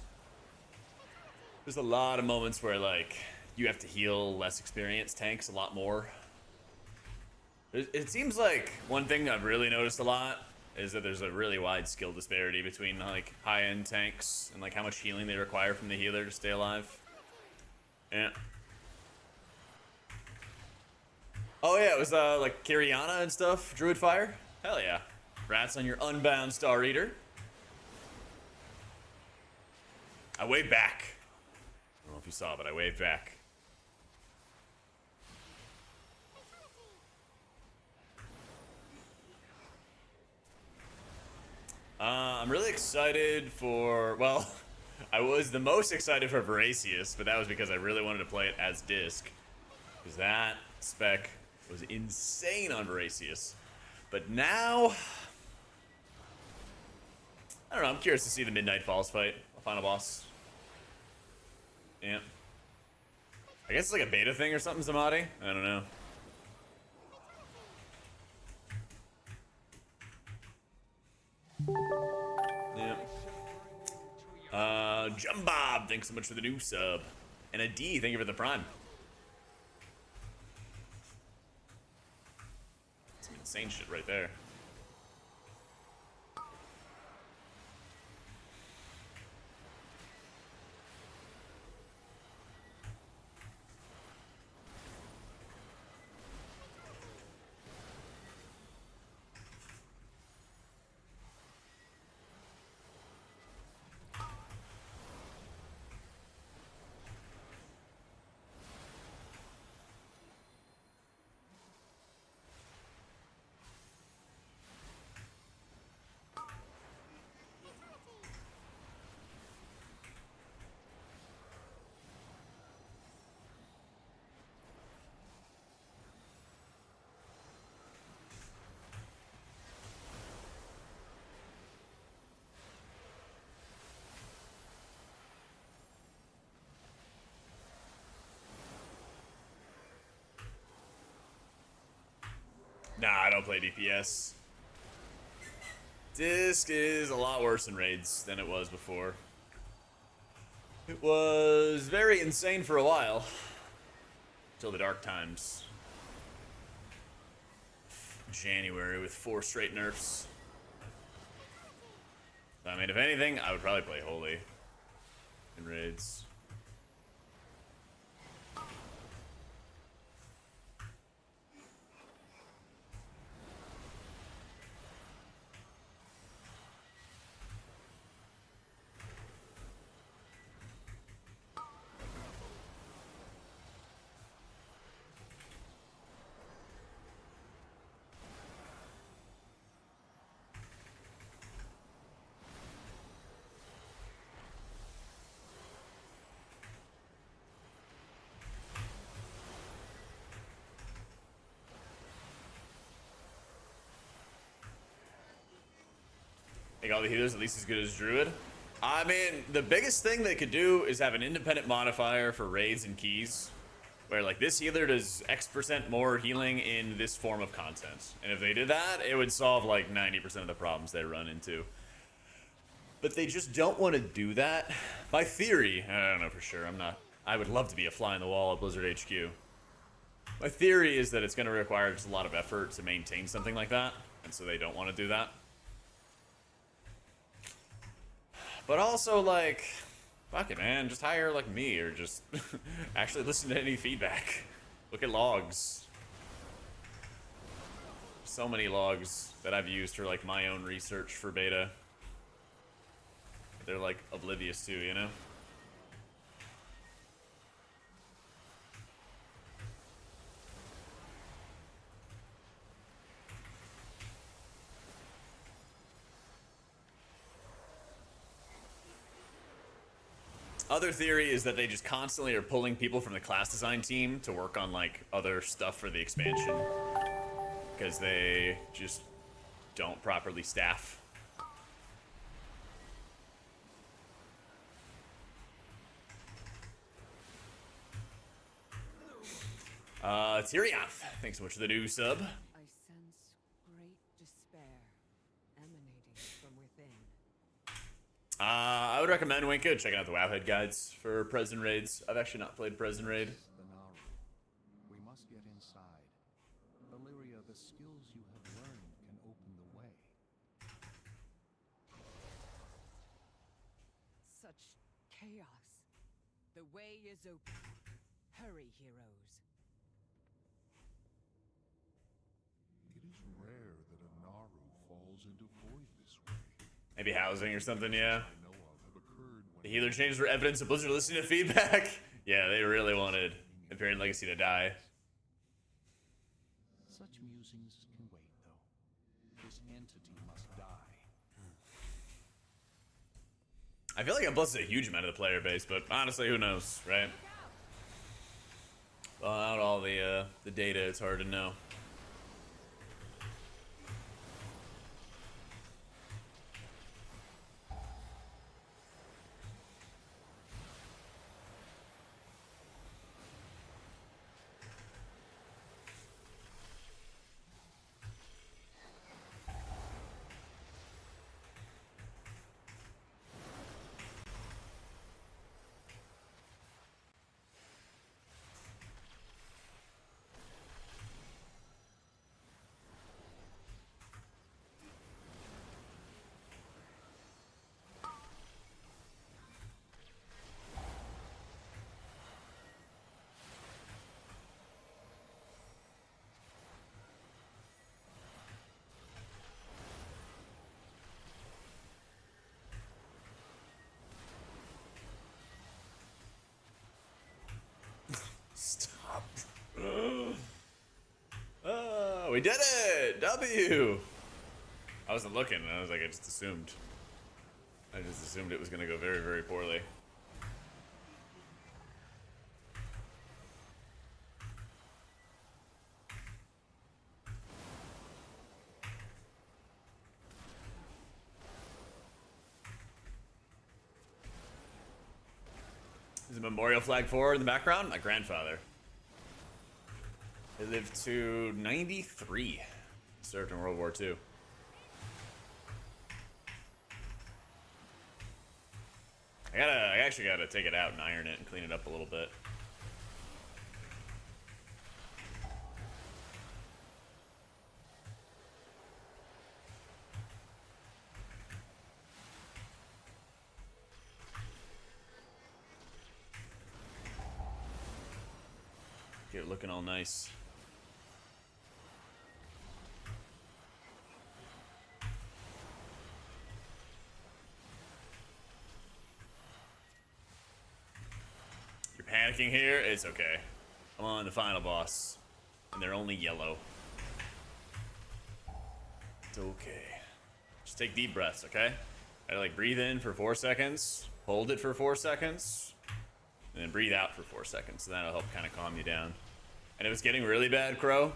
There's a lot of moments where like you have to heal less experienced tanks a lot more. It seems like one thing I've really noticed a lot is that there's a really wide skill disparity between like high-end tanks and like how much healing they require from the healer to stay alive. Yeah. Oh yeah, it was like Kiriana and stuff, Druid Fire. Hell yeah. Rats on your Unbound Star Eater. I waved back. I don't know if you saw, but I waved back. I'm really excited for, well, I was the most excited for Voracious, but that was because I really wanted to play it as disc. Because that spec was insane on Voracious. But now, I don't know, I'm curious to see the Midnight Falls fight, the final boss. Yeah. I guess it's like a beta thing or something, Zamadi? I don't know. Yeah. Jumbob, thanks so much for the new sub. And a D, thank you for the prime. Some insane shit right there. Nah, I don't play DPS. Disc is a lot worse in raids than it was before. It was very insane for a while. Till the dark times. January with 4 straight nerfs. I mean, if anything, I would probably play Holy in raids. Make all the healers at least as good as Druid. I mean, the biggest thing they could do is have an independent modifier for raids and keys, where like this healer does X% more healing in this form of content. And if they did that, it would solve like 90% of the problems they run into. But they just don't want to do that. My theory, I don't know for sure, I would love to be a fly on the wall at Blizzard HQ. My theory is that it's going to require just a lot of effort to maintain something like that, and so they don't want to do that. But also, like, fuck it, man. Just hire, like, me, or just actually listen to any feedback. Look at logs. So many logs that I've used for, like, my own research for beta. They're, like, oblivious to, you know? Other theory is that they just constantly are pulling people from the class design team to work on like other stuff for the expansion because they just don't properly staff. Tyrionth, thanks so much for the new sub. I sense great despair emanating from within. I would recommend Winka checking out the Wowhead guides for President Raids. I've actually not played President Raid. The Naru. We must get inside. Valyria, the skills you have learned can open the way. Such chaos. The way is open. Hurry, heroes. It is rare that a Naru falls into void this way. Maybe housing or something, yeah. I know of have occurred when The healer changes were evidence of Blizzard listening to feedback. Yeah, they really wanted Imperial Legacy to die. such musings can wait, though. This entity must die. I feel like I'm blessed a huge amount of the player base, but honestly, who knows, right? Without all the data, it's hard to know. We did it! W! I wasn't looking. I was like, I just assumed. I just assumed it was going to go very, very poorly. There's a memorial flag for in the background. My grandfather. He lived to 93. Served in World War II. I actually gotta take it out and iron it and clean it up a little bit. Get it looking all nice. You're panicking here? It's okay. I'm on the final boss. And they're only yellow. It's okay. Just take deep breaths, okay? I like breathe in for 4 seconds, hold it for 4 seconds, and then breathe out for 4 seconds. And that'll help kind of calm you down. And if it's getting really bad, Crow,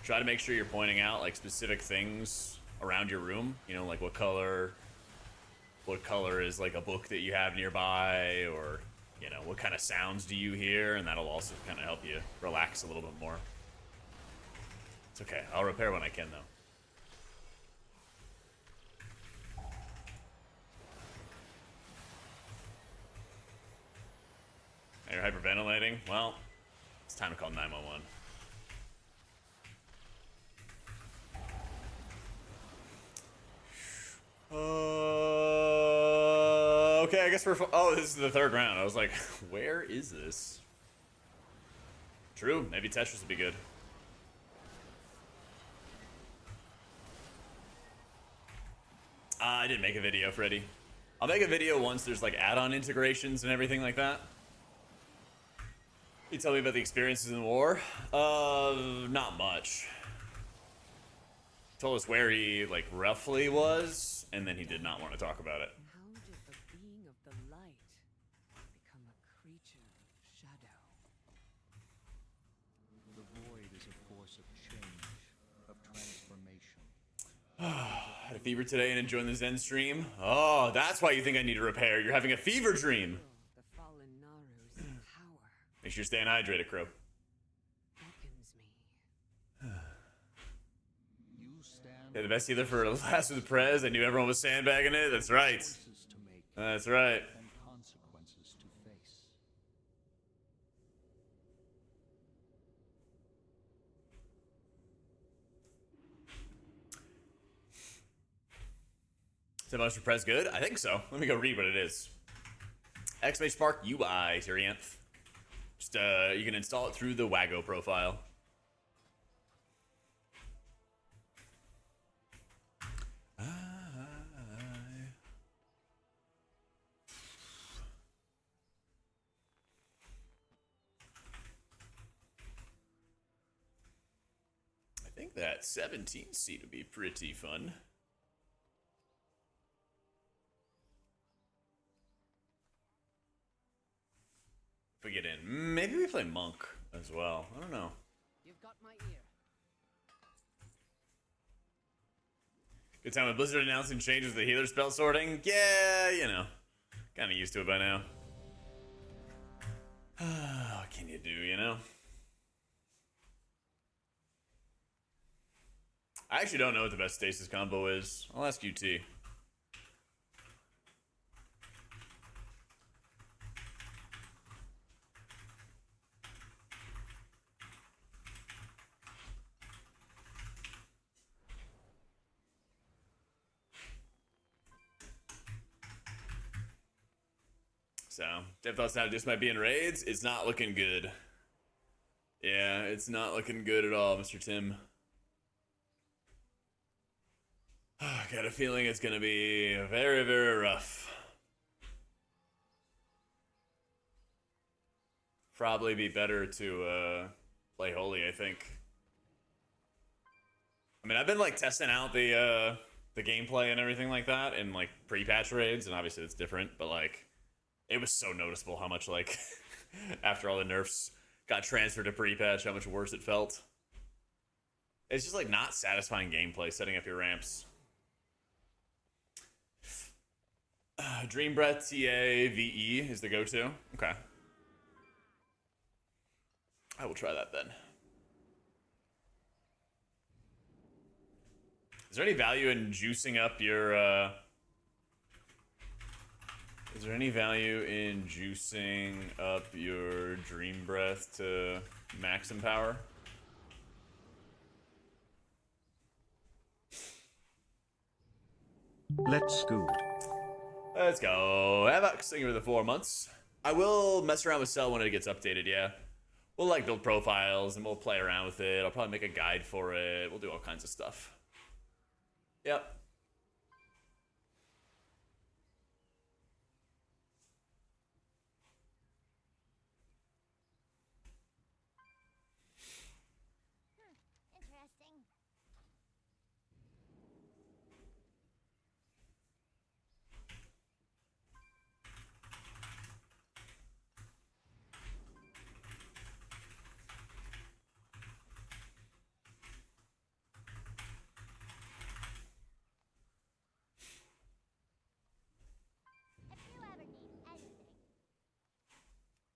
try to make sure you're pointing out like specific things around your room. You know, like what color is like a book that you have nearby, or you know, what kind of sounds do you hear, and that'll also kind of help you relax a little bit more. It's okay. I'll repair when I can, though. You're hyperventilating? Well, it's time to call 911. Okay, I guess we're... Oh, this is the third round. I was like, where is this? True, maybe Tetris would be good. I didn't make a video, Freddy. I'll make a video once there's like add-on integrations and everything like that. You tell me about the experiences in the war? Not much. Told us where he like roughly was, and then he did not want to talk about it. How did the being of the light become a creature of shadow? The void is a force of change, of transformation. Had a fever today and enjoying the Zen stream. Oh, that's why you think I need to repair. You're having a fever dream. The fallen Naru's power Make sure you're staying hydrated, Crow. beckons me. You stand Yeah, the best healer for last was Prez. I knew everyone was sandbagging it. That's right. choices to make That's right. and consequences to face. Is that much for Prez good? I think so. Let me go read what it is. XMA Spark UI, Tyrianth. Just, you can install it through the Wago profile. I think that 17 seat would be pretty fun. If we get in, maybe we play Monk as well. I don't know. You've got my ear. Good time with Blizzard announcing changes to the healer spell sorting. Yeah, you know, kind of used to it by now. What can you do, you know? I actually don't know what the best Stasis combo is. I'll ask UT. So, Dev thoughts now just might be in raids. It's not looking good. Yeah, it's not looking good at all, Mr. Tim. Got a feeling it's gonna be very, very rough. Probably be better to play Holy, I think. I mean, I've been like testing out the gameplay and everything like that in like pre-patch raids, and obviously it's different, but like it was so noticeable how much like after all the nerfs got transferred to pre-patch, how much worse it felt. It's just like not satisfying gameplay setting up your ramps. Dream Breath TA VE is the go-to. Okay. I will try that then. Is there any value in juicing up your is there any value in juicing up your Dream Breath to maximum power? Let's go. Let's go. Avox, thank you for the 4 months. I will mess around with Cell when it gets updated, yeah. We'll like build profiles and we'll play around with it. I'll probably make a guide for it. We'll do all kinds of stuff. Yep. Interesting. If you ever need anything,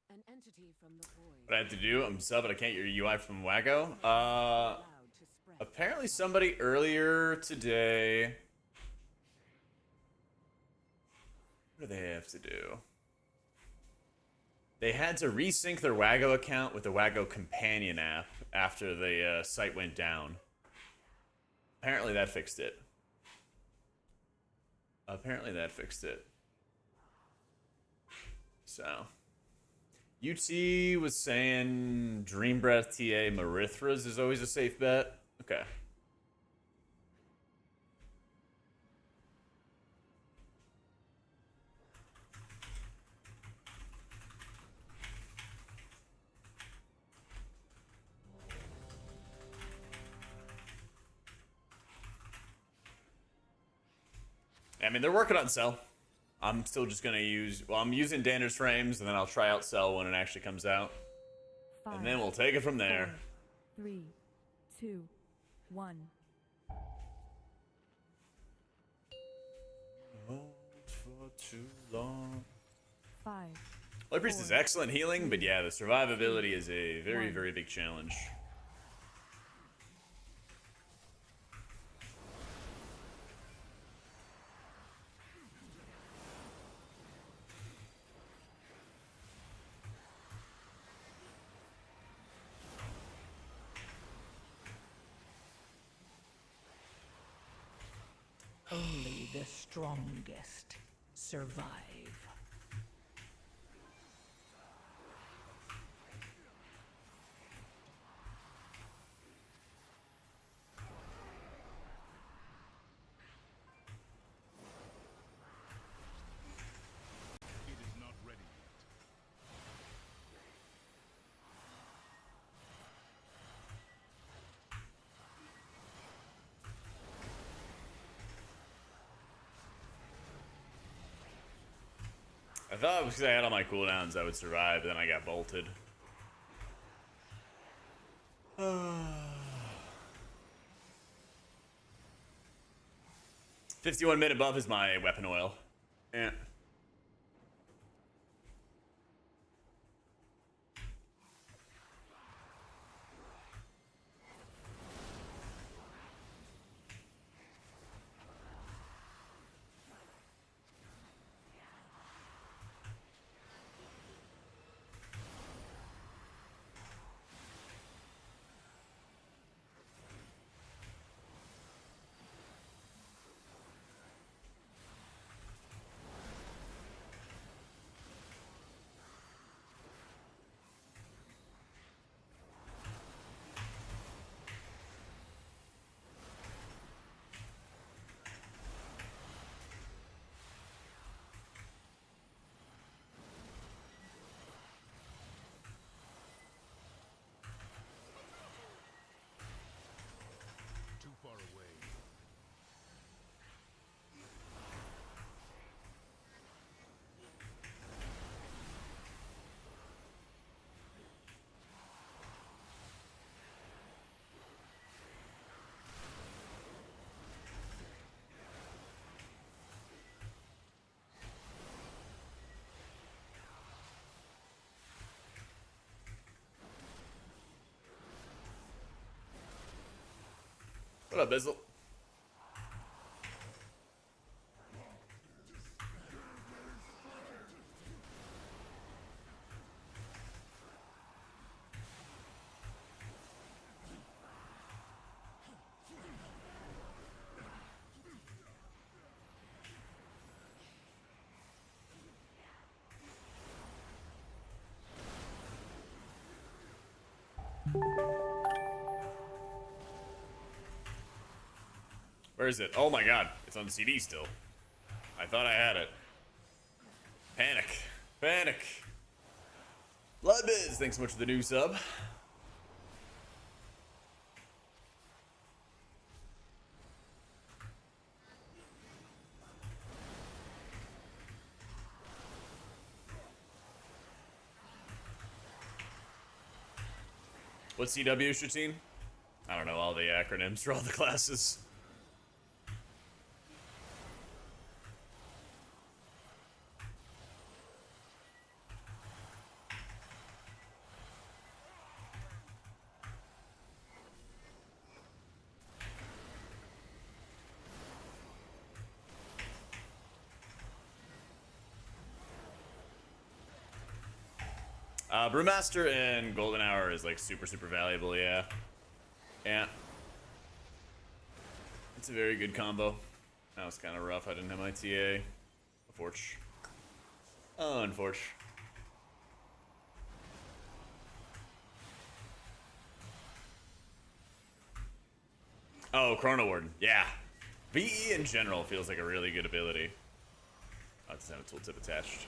An entity from the void. What I have to do, I'm sub, but I can't get your UI from Wacko. Allowed to spread. Apparently somebody earlier today... What do they have to do? They had to resync their Waggo account with the Waggo companion app after the site went down. Apparently that fixed it. So... UT was saying Dream Breath TA Marithras is always a safe bet. Okay. I mean, they're working on Cell. I'm still just gonna use, well, I'm using Dander's frames, and then I'll try out Cell when it actually comes out. 5, And then we'll take it from there. 4, 3, 2, 1. Hold for too long. 5, HPriest is excellent healing, but yeah, the survivability is a very, very big challenge. Only the strongest survive. It is not ready yet. I thought because I had all my cooldowns I would survive, but then I got bolted. 51-minute buff is my weapon oil. Yeah. What up, Bizzle? Where is it? Oh my god, it's on CD still. I thought I had it. Panic. Panic. Bloodbiz, thanks so much for the new sub. What's CW, Shatine? I don't know all the acronyms for all the classes. Brewmaster and Golden Hour is like super valuable, yeah. Yeah. It's a very good combo. That was kind of rough. I didn't have my TA. Unfortunate. Oh, unfortunate. Oh, Chrono Warden. Yeah. VE in general feels like a really good ability. Oh, it doesn't have a tooltip attached.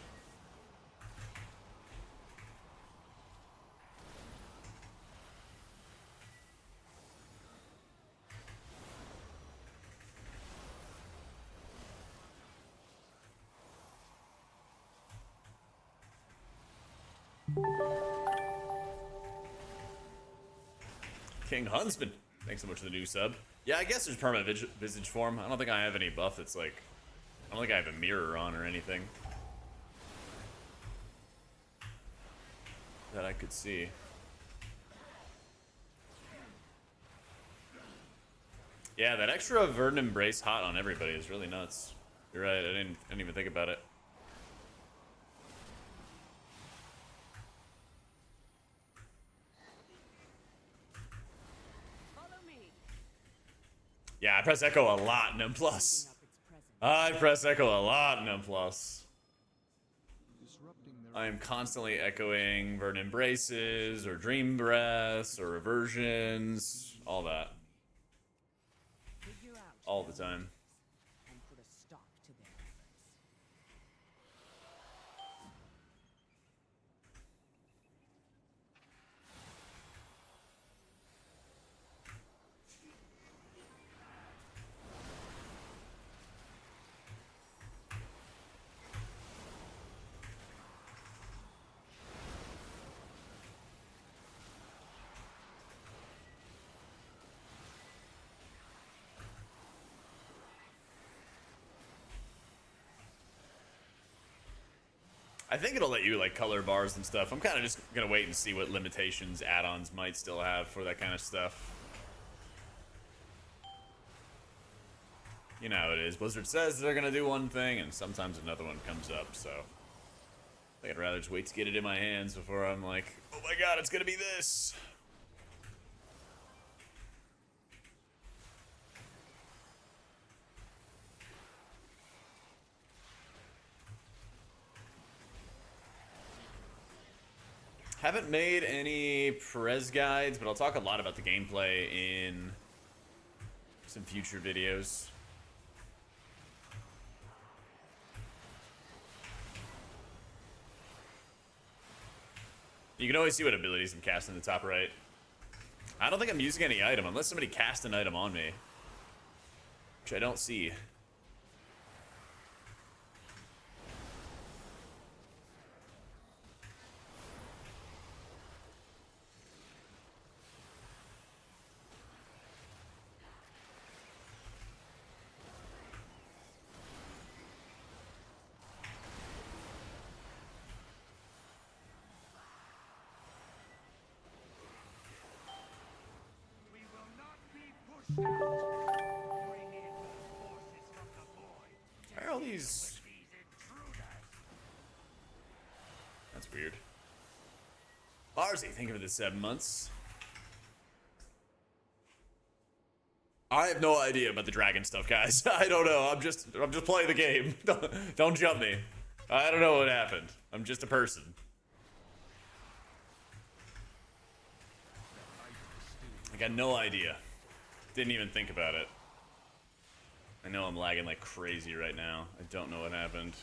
King Huntsman, thanks so much for the new sub. Yeah, I guess there's permanent visage form. I don't think I have any buff that's like... I don't think I have a mirror on or anything that I could see. Yeah, that extra Verdant Embrace hot on everybody is really nuts. You're right, I didn't even think about it. Yeah, I press echo a lot in M+. I press echo a lot in M+. I am constantly echoing Verdant Embraces, or Dream Breaths, or Reversions, all that. All the time. And put a stop to their efforts. I think it'll let you like color bars and stuff. I'm kind of just gonna wait and see what limitations add-ons might still have for that kind of stuff. You know how it is. Blizzard says they're gonna do one thing, and sometimes another one comes up. So I think I'd rather just wait to get it in my hands before I'm like, oh my god, it's gonna be this. Haven't made any Perez guides, but I'll talk a lot about the gameplay in some future videos. You can always see what abilities I'm casting in the top right. I don't think I'm using any item unless somebody cast an item on me, which I don't see. We will not be pushed out. these... That's weird. Barzy, thank you for the 7 months. I have no idea about the dragon stuff, guys. I don't know. I'm just playing the game. Don't jump me. I don't know what happened. I'm just a person. I got no idea. Didn't even think about it. I know I'm lagging like crazy right now. I don't know what happened.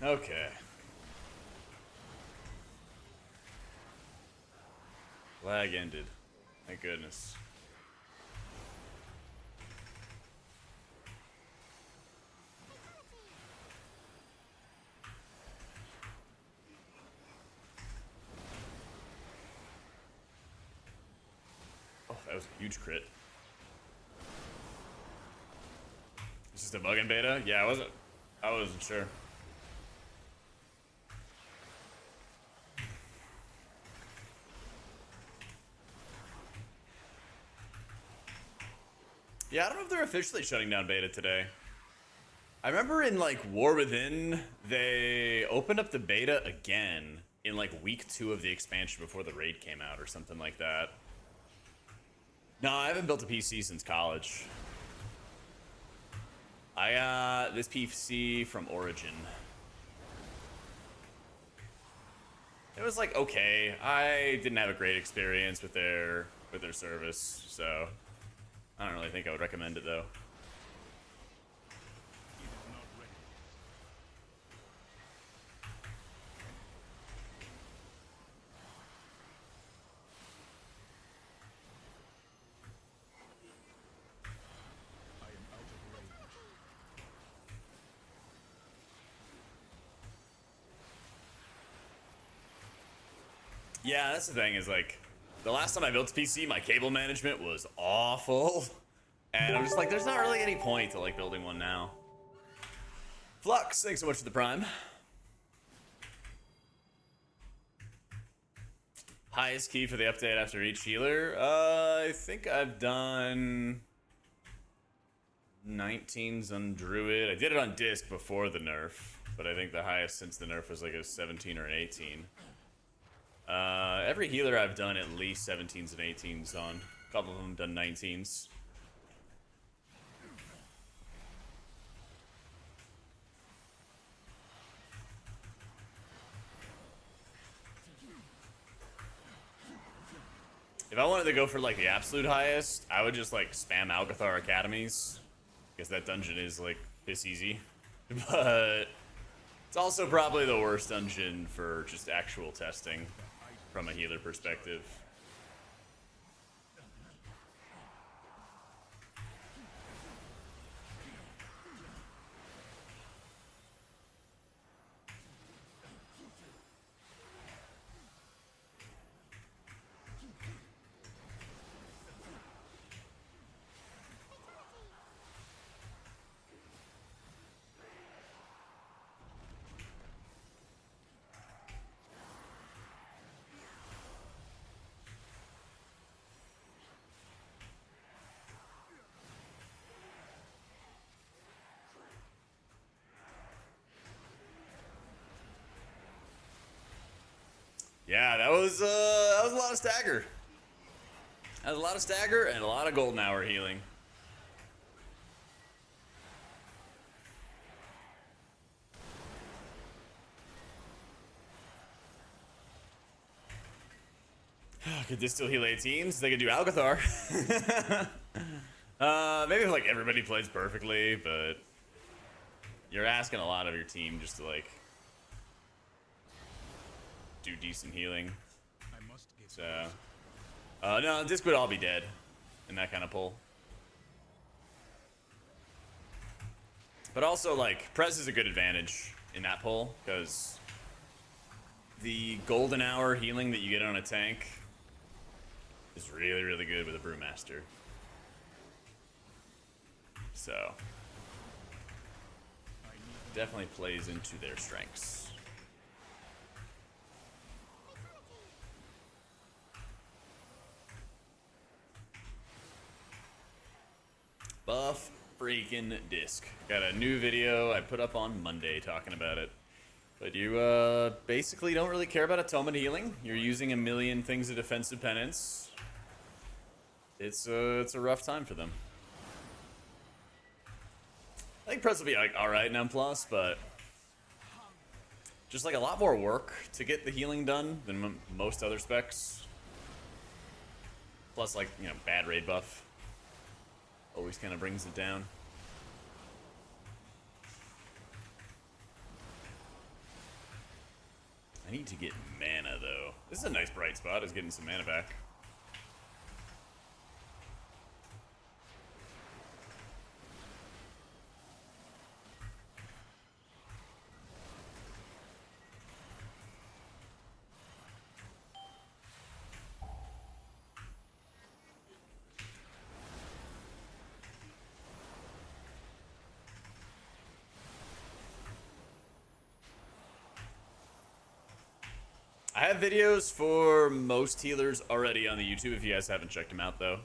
Okay. Lag ended. Thank goodness. Oh, that was a huge crit. Is this a bug in beta? Yeah, I wasn't sure. Yeah, I don't know if they're officially shutting down beta today. I remember in like War Within, they opened up the beta again in like week 2 of the expansion before the raid came out or something like that. No, I haven't built a PC since college. I got this PC from Origin. It was like okay. I didn't have a great experience with their service, so I don't really think I would recommend it though. Yeah, that's the thing is like, the last time I built a PC, my cable management was awful. And I'm just like, there's not really any point to like building one now. Flux, thanks so much for the prime. Highest key for the update after each healer? I think I've done 19s on Druid. I did it on disc before the nerf, but I think the highest since the nerf was like a 17 or an 18. Every healer I've done at least 17s and 18s on. A couple of them done 19s. If I wanted to go for like the absolute highest, I would just like spam Alcathar Academies, because that dungeon is like this easy. But it's also probably the worst dungeon for just actual testing from a healer perspective. Yeah, that was a lot of stagger. That was a lot of stagger and a lot of golden hour healing. Could this still heal 18s? They could do Alcathar. Maybe if like everybody plays perfectly, but you're asking a lot of your team just to like do decent healing. So, no, Disc would all be dead in that kind of pull. But also, like, Prez is a good advantage in that pull, because the golden hour healing that you get on a tank is really, really good with a Brewmaster. So, definitely plays into their strengths. freaking disc. Got a new video I put up on Monday talking about it. But you basically don't really care about Atonement healing. You're using a million things of defensive penance. It's a rough time for them. I think Press will be like alright in M+, but just like a lot more work to get the healing done than most other specs. Plus, like, you know, bad raid buff always kind of brings it down. I need to get mana, though. This is a nice bright spot, is getting some mana back. I have videos for most healers already on the YouTube if you guys haven't checked them out, though.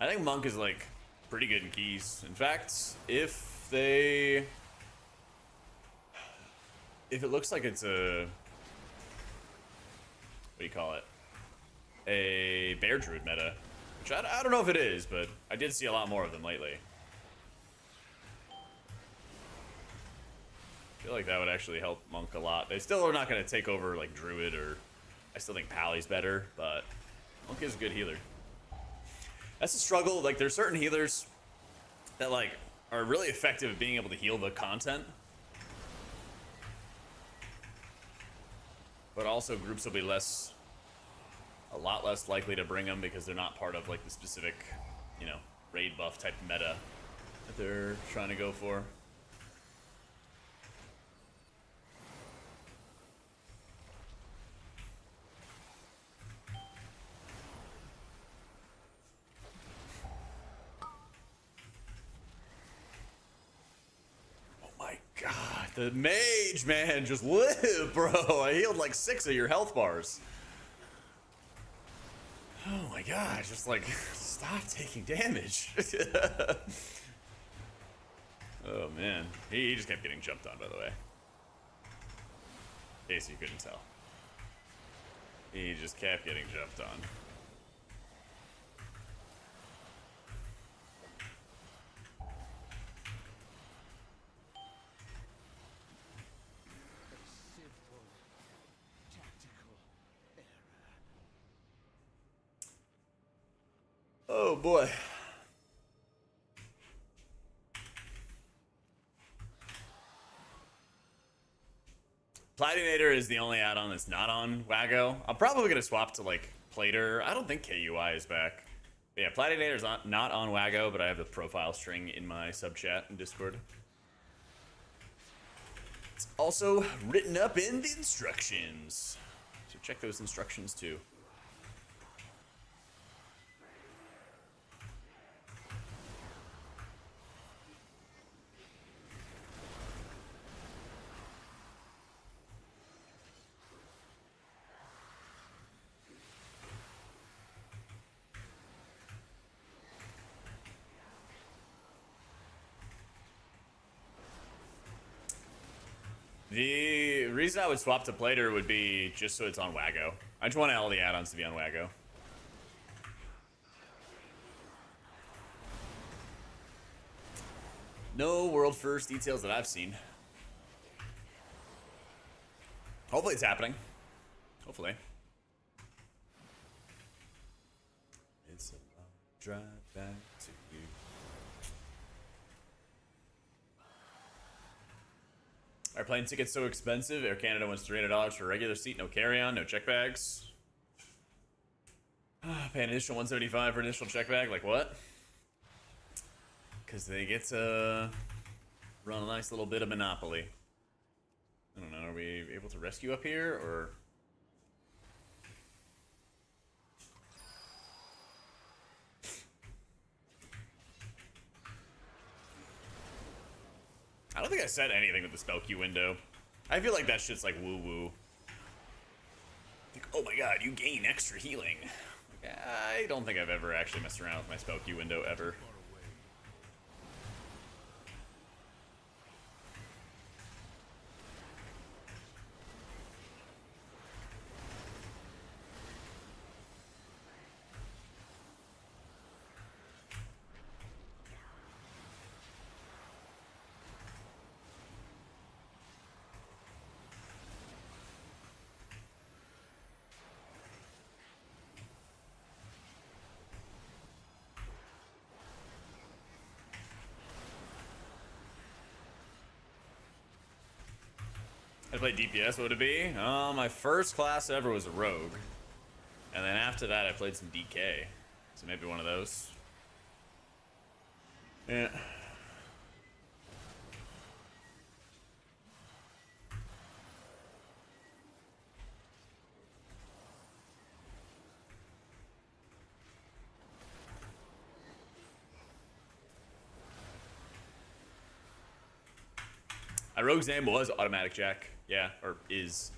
I think Monk is, like, pretty good in keys. In fact, if it looks like it's a... what do you call it? A Bear Druid meta. Which I don't know if it is, but I did see a lot more of them lately. I feel like that would actually help Monk a lot. They still are not going to take over like Druid, or I still think Pally's better, but Monk is a good healer. That's the struggle. Like, there's certain healers that like are really effective at being able to heal the content, but also groups will be a lot less likely to bring them because they're not part of like the specific, you know, raid buff type meta that they're trying to go for. God, the mage, man, just live, bro. I healed like 6 of your health bars. Oh my god, just like, stop taking damage. Oh man, he just kept getting jumped on, by the way. In case you couldn't tell. He just kept getting jumped on. Oh boy. Platinator is the only add-on that's not on Wago. I'm probably gonna swap to like Plater. I don't think KUI is back. But yeah, Platinator's not on Wago, but I have the profile string in my sub chat in Discord. It's also written up in the instructions, so check those instructions too. The reason I would swap to Plater would be just so it's on Wago. I just want all the add-ons to be on Wago. No world first details that I've seen. Hopefully it's happening. Hopefully. It's a long drive back to you. Are plane tickets so expensive? Air Canada wants $300 for a regular seat, no carry-on, no check bags. Pay an additional $175 for an initial check bag, like what? Because they get to run a nice little bit of Monopoly. I don't know, are we able to rescue up here, or... I don't think I said anything with the spell queue window. I feel like that shit's like woo-woo. Like, oh my god, you gain extra healing. Like, I don't think I've ever actually messed around with my spell queue window ever. I played DPS, what would it be? My first class ever was a rogue. And then after that, I played some DK. So maybe one of those. Yeah. My rogue's name was AutomaticJak. Yeah, or is.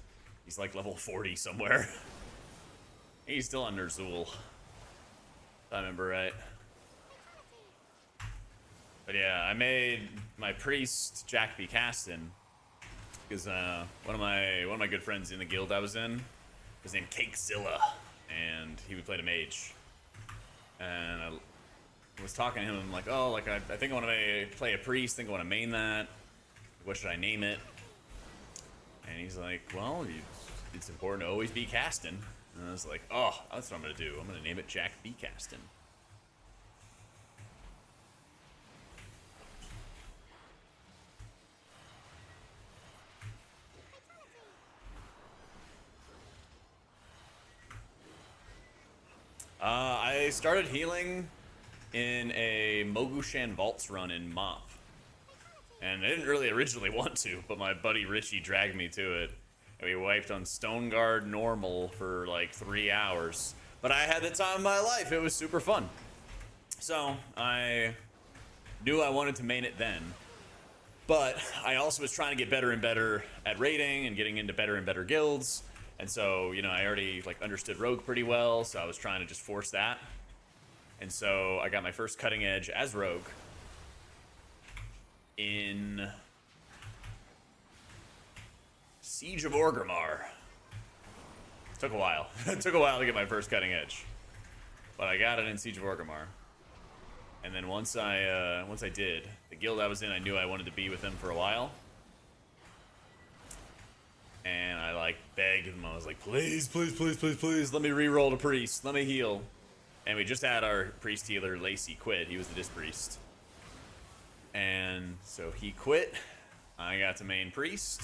He's like level 40 somewhere. He's still under Zool. If I remember right. But yeah, I made my priest Jack be Caston because one of my good friends in the guild I was in was named Cakezilla, and he played a mage. And I was talking to him. I'm like, oh, like I think I want to play a priest. I think I want to main that. What should I name it? And he's like, well, it's important to always be Caston. And I was like, oh, that's what I'm gonna do. I'm gonna name it Jack B. Caston. I started healing in a Mogushan Vaults run in MOP. And I didn't really originally want to, but my buddy Richie dragged me to it. And we wiped on Stone Guard normal for like 3 hours. But I had the time of my life. It was super fun. So I knew I wanted to main it then. But I also was trying to get better and better at raiding and getting into better and better guilds. And so, you know, I already like understood Rogue pretty well, so I was trying to just force that. And so I got my first cutting edge as Rogue in Siege of Orgrimmar. Took a while. It took a while to get my first cutting edge, but I got it in Siege of Orgrimmar. And then once I did, the guild I was in, I knew I wanted to be with them for a while. And I like begged them. I was like, please, please, please, please, please, let me reroll to priest. Let me heal. And we just had our priest healer Lacey quit. He was the disc priest. And so he quit. I got to main priest.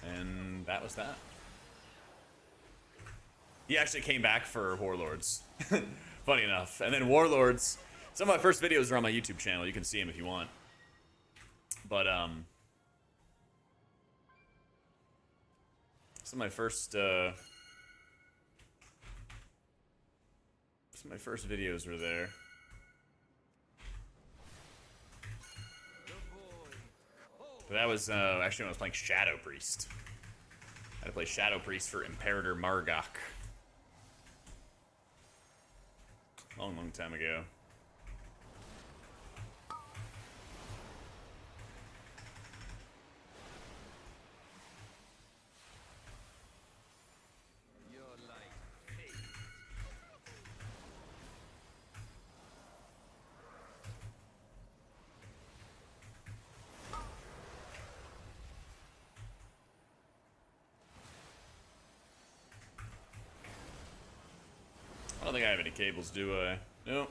And that was that. He actually came back for Warlords. Funny enough. And then Warlords, some of my first videos are on my YouTube channel. You can see them if you want. But some of my first videos were there. But that was actually when I was playing Shadow Priest. I had to play Shadow Priest for Imperator Margok. Long, long time ago. I don't think I have any cables, do I? No.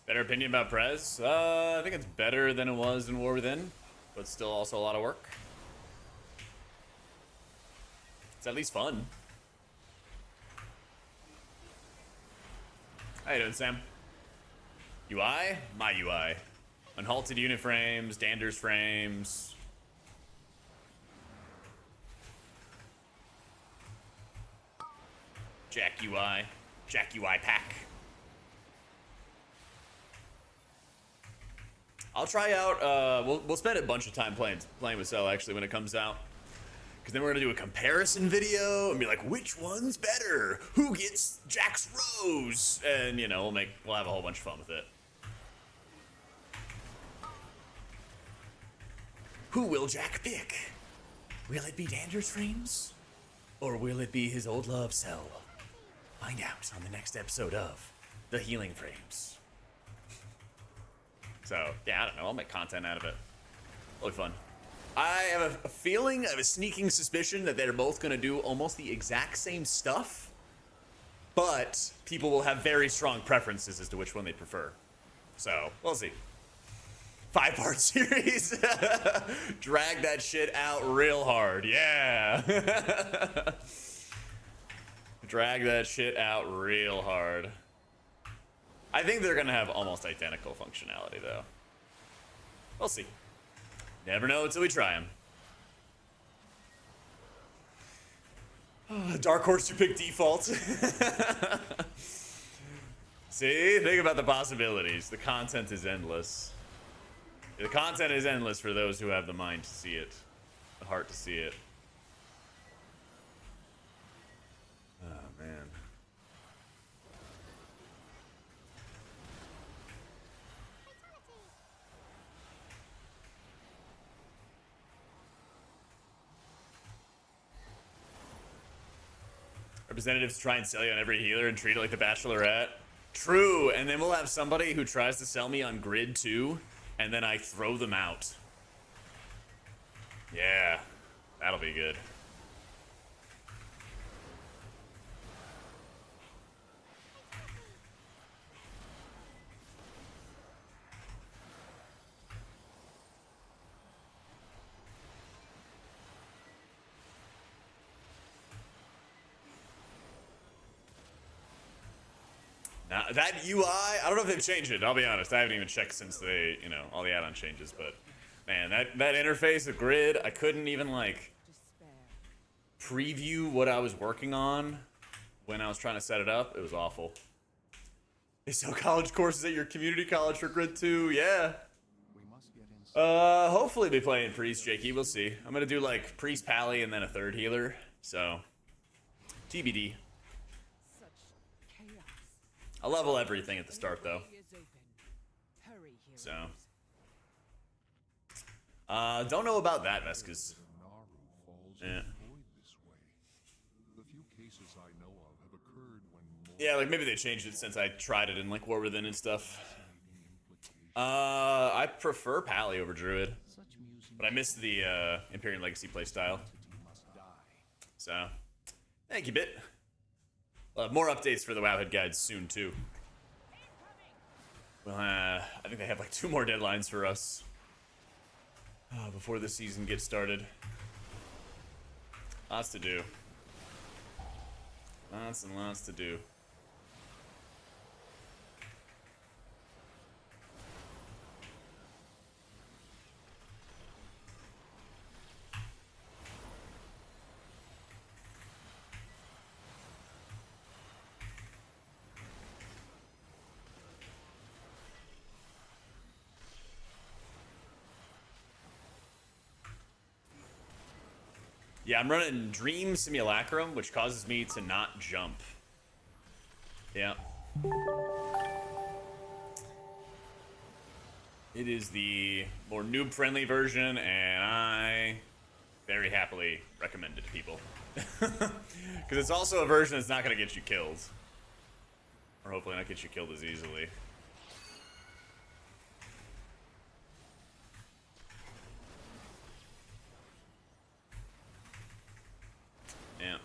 Better opinion about Prez? I think it's better than it was in War Within, but still also a lot of work. It's at least fun. How you doing, Sam? UI? My UI. Unhalted unit frames, Dander's frames. Jak UI. Jak UI pack. I'll try out, we'll spend a bunch of time playing with Cell actually when it comes out. Because then we're going to do a comparison video and be like, which one's better? Who gets Jak's Rose? And, you know, we'll have a whole bunch of fun with it. Who will Jak pick? Will it be Dander's frames? Or will it be his old love Cell? Find out on the next episode of The Healing Frames. So, yeah, I don't know. I'll make content out of it. Really fun. I have a feeling, I have a sneaking suspicion that they're both going to do almost the exact same stuff, but people will have very strong preferences as to which one they prefer. So, we'll see. 5-part series. Drag that shit out real hard. Yeah. Drag that shit out real hard. I think they're going to have almost identical functionality, though. We'll see. Never know until we try them. Dark Horse, you pick default. See? Think about the possibilities. The content is endless. The content is endless for those who have the mind to see it. The heart to see it. Oh, man. Representatives try and sell you on every healer and treat it like the Bachelorette. True, and then we'll have somebody who tries to sell me on grid too, and then I throw them out. Yeah, that'll be good. Now, that UI, I don't know if they've changed it. I'll be honest. I haven't even checked since they, all the add-on changes. But, man, that interface, the grid, I couldn't even, preview what I was working on when I was trying to set it up. It was awful. They sell college courses at your community college for grid 2. Yeah. Hopefully be playing Priest, Jakey. We'll see. I'm going to do, Priest, Pally, and then a third healer. So, TBD. I'll level everything at the start, though. So. Don't know about that, Vescas. Yeah. Yeah, maybe they changed it since I tried it in, War Within and stuff. I prefer Pally over Druid. But I missed the, Imperial Legacy playstyle. So. Thank you, Bit. We'll have more updates for the Wowhead guides soon, too. Well, I think they have, 2 more deadlines for us. Before the season gets started. Lots to do. Lots and lots to do. Yeah, I'm running Dream Simulacrum, which causes me to not jump. Yeah. It is the more noob-friendly version, and I very happily recommend it to people. Because it's also a version that's not going to get you killed. Or hopefully not get you killed as easily. Yeah.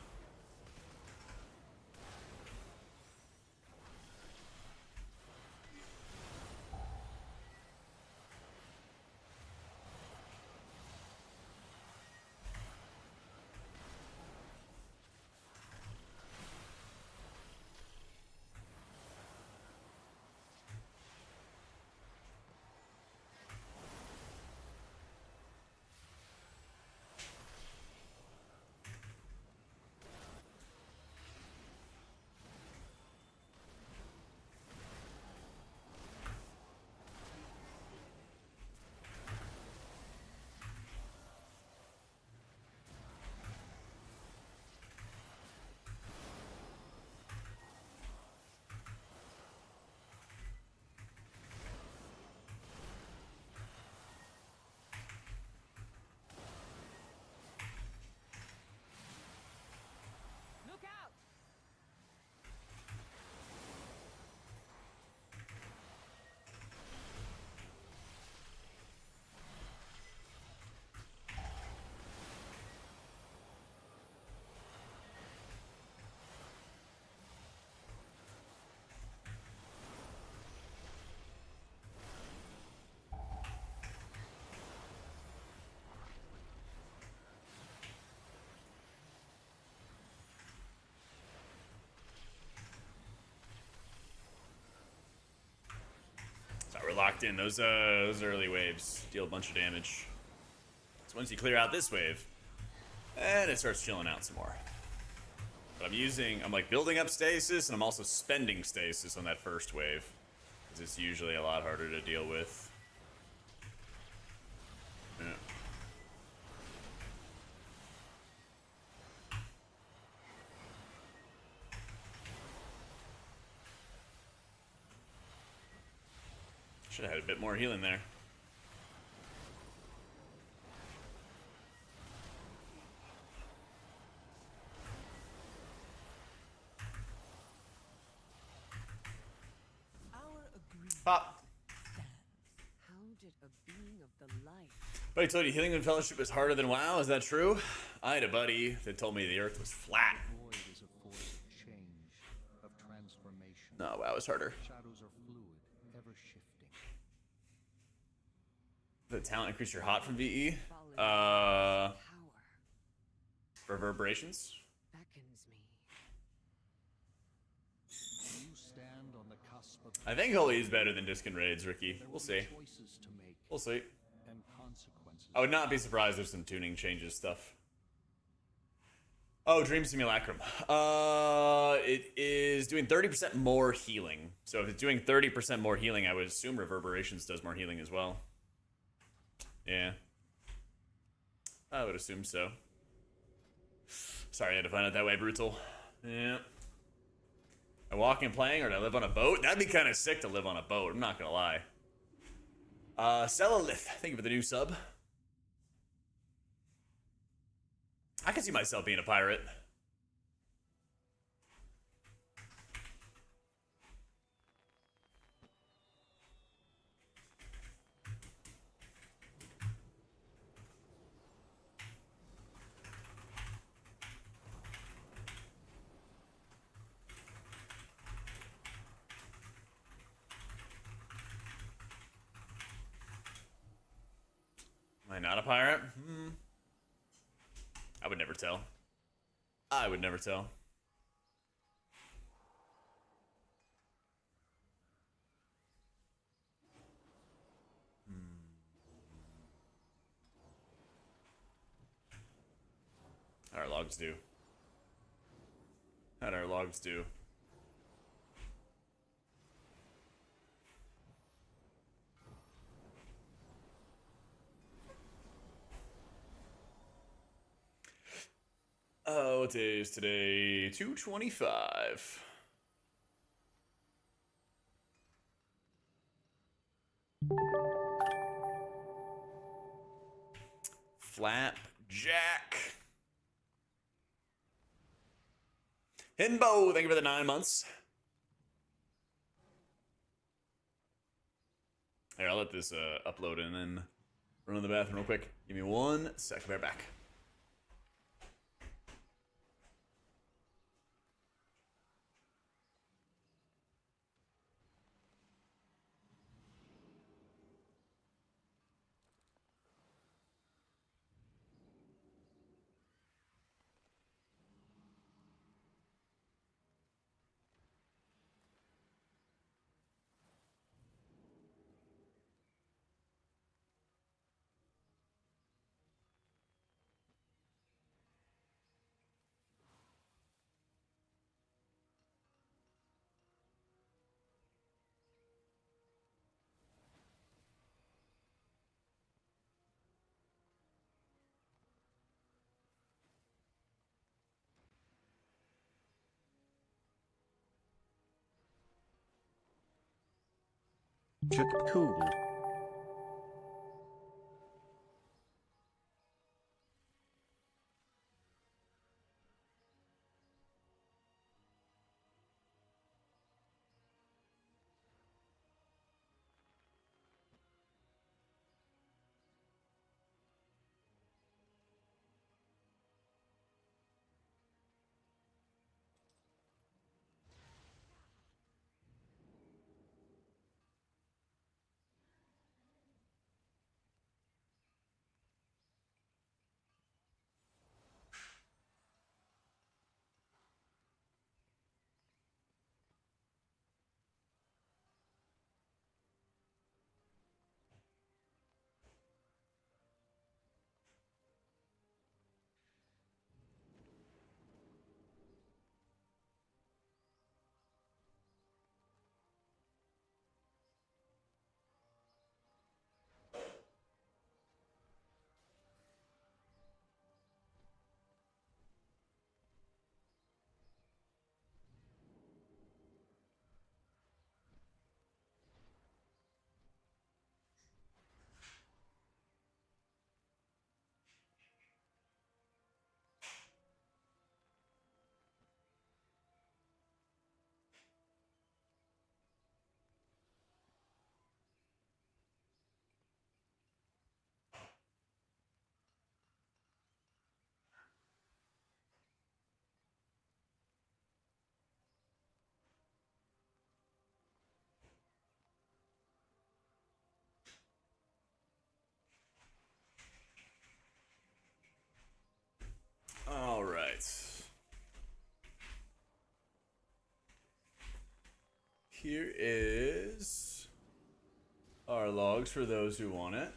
locked in. Those early waves deal a bunch of damage. So once you clear out this wave, and it starts chilling out some more. But I'm like building up stasis, and I'm also spending stasis on that first wave, because it's usually a lot harder to deal with. Yeah. Should have had a bit more healing there. Our agreement Pop. stands. How did a being of the light Buddy told you healing in Fellowship is harder than WoW. Is that true? I had a buddy that told me the Earth was flat. Void is a force of change, of transformation. No, WoW is harder. Shadows are fluid, ever shifting. The talent increase your hot from VE. power Reverberations. beckons me? You stand on the cusp of I think Holy is better than Disc and Raids, Ricky. there will We'll be see. choices to make We'll see. and consequences. I would not be surprised if some tuning changes stuff. Oh, Dream Simulacrum. It is doing 30% more healing. So if it's doing 30% more healing, I would assume Reverberations does more healing as well. Yeah. I would assume so. Sorry I had to find out that way, Brutal. Yeah. I walk in playing, or do I live on a boat? That'd be kind of sick to live on a boat, I'm not gonna lie. Cellalith, thank you for the new sub. I can see myself being a pirate. Am I not a pirate? I would never tell. I would never tell. How'd our logs do? How'd our logs do? Oh, what day is today? 225. Flapjack. Hinbo, thank you for the 9 months. Here, I'll let this upload and then run to the bathroom real quick. Give me 1 sec. Bear back. Cool. Here is our logs for those who want it.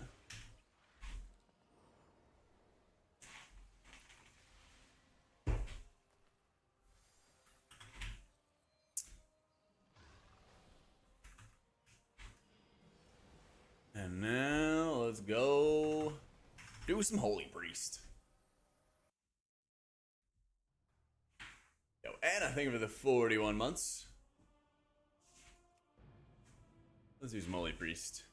And now let's go do some Holy Priest. Yo, and I think for the 41 months. Let's do some Holy Priest.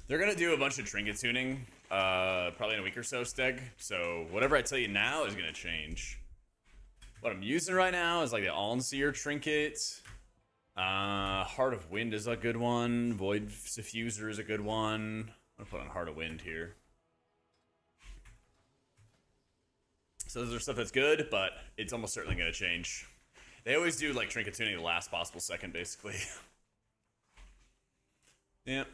They're gonna do a bunch of trinket tuning, probably in a week or so, Steg. So whatever I tell you now is gonna change. What I'm using right now is like the Alnseer trinket. Heart of Wind is a good one. Void Suffuser is a good one. I'm gonna put on Heart of Wind here. So those are stuff that's good, but it's almost certainly gonna change. They always do like trinket tuning the last possible second, basically. Yep.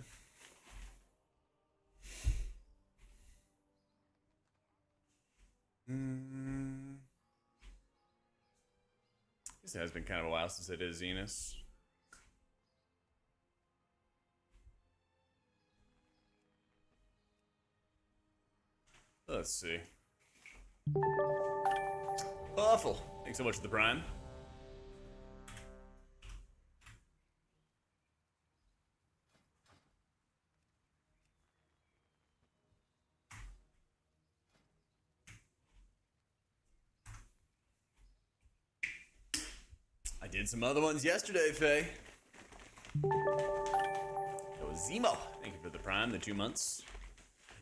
This has been kind of a while since I did Zenus. Let's see. Awful. Thanks so much for the prime. I did some other ones yesterday, Faye. It was Zemo. Thank you for the prime, the 2 months.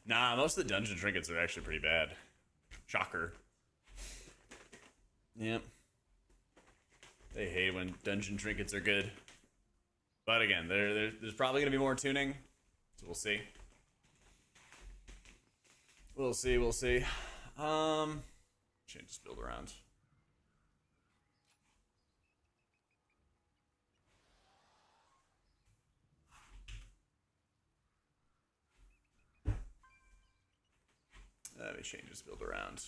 Nah, most of the dungeon trinkets are actually pretty bad. Shocker. Yep. They hate when dungeon trinkets are good. But again, there's probably going to be more tuning. So we'll see. We'll see, we'll see. Change this build around. Let me change this build around.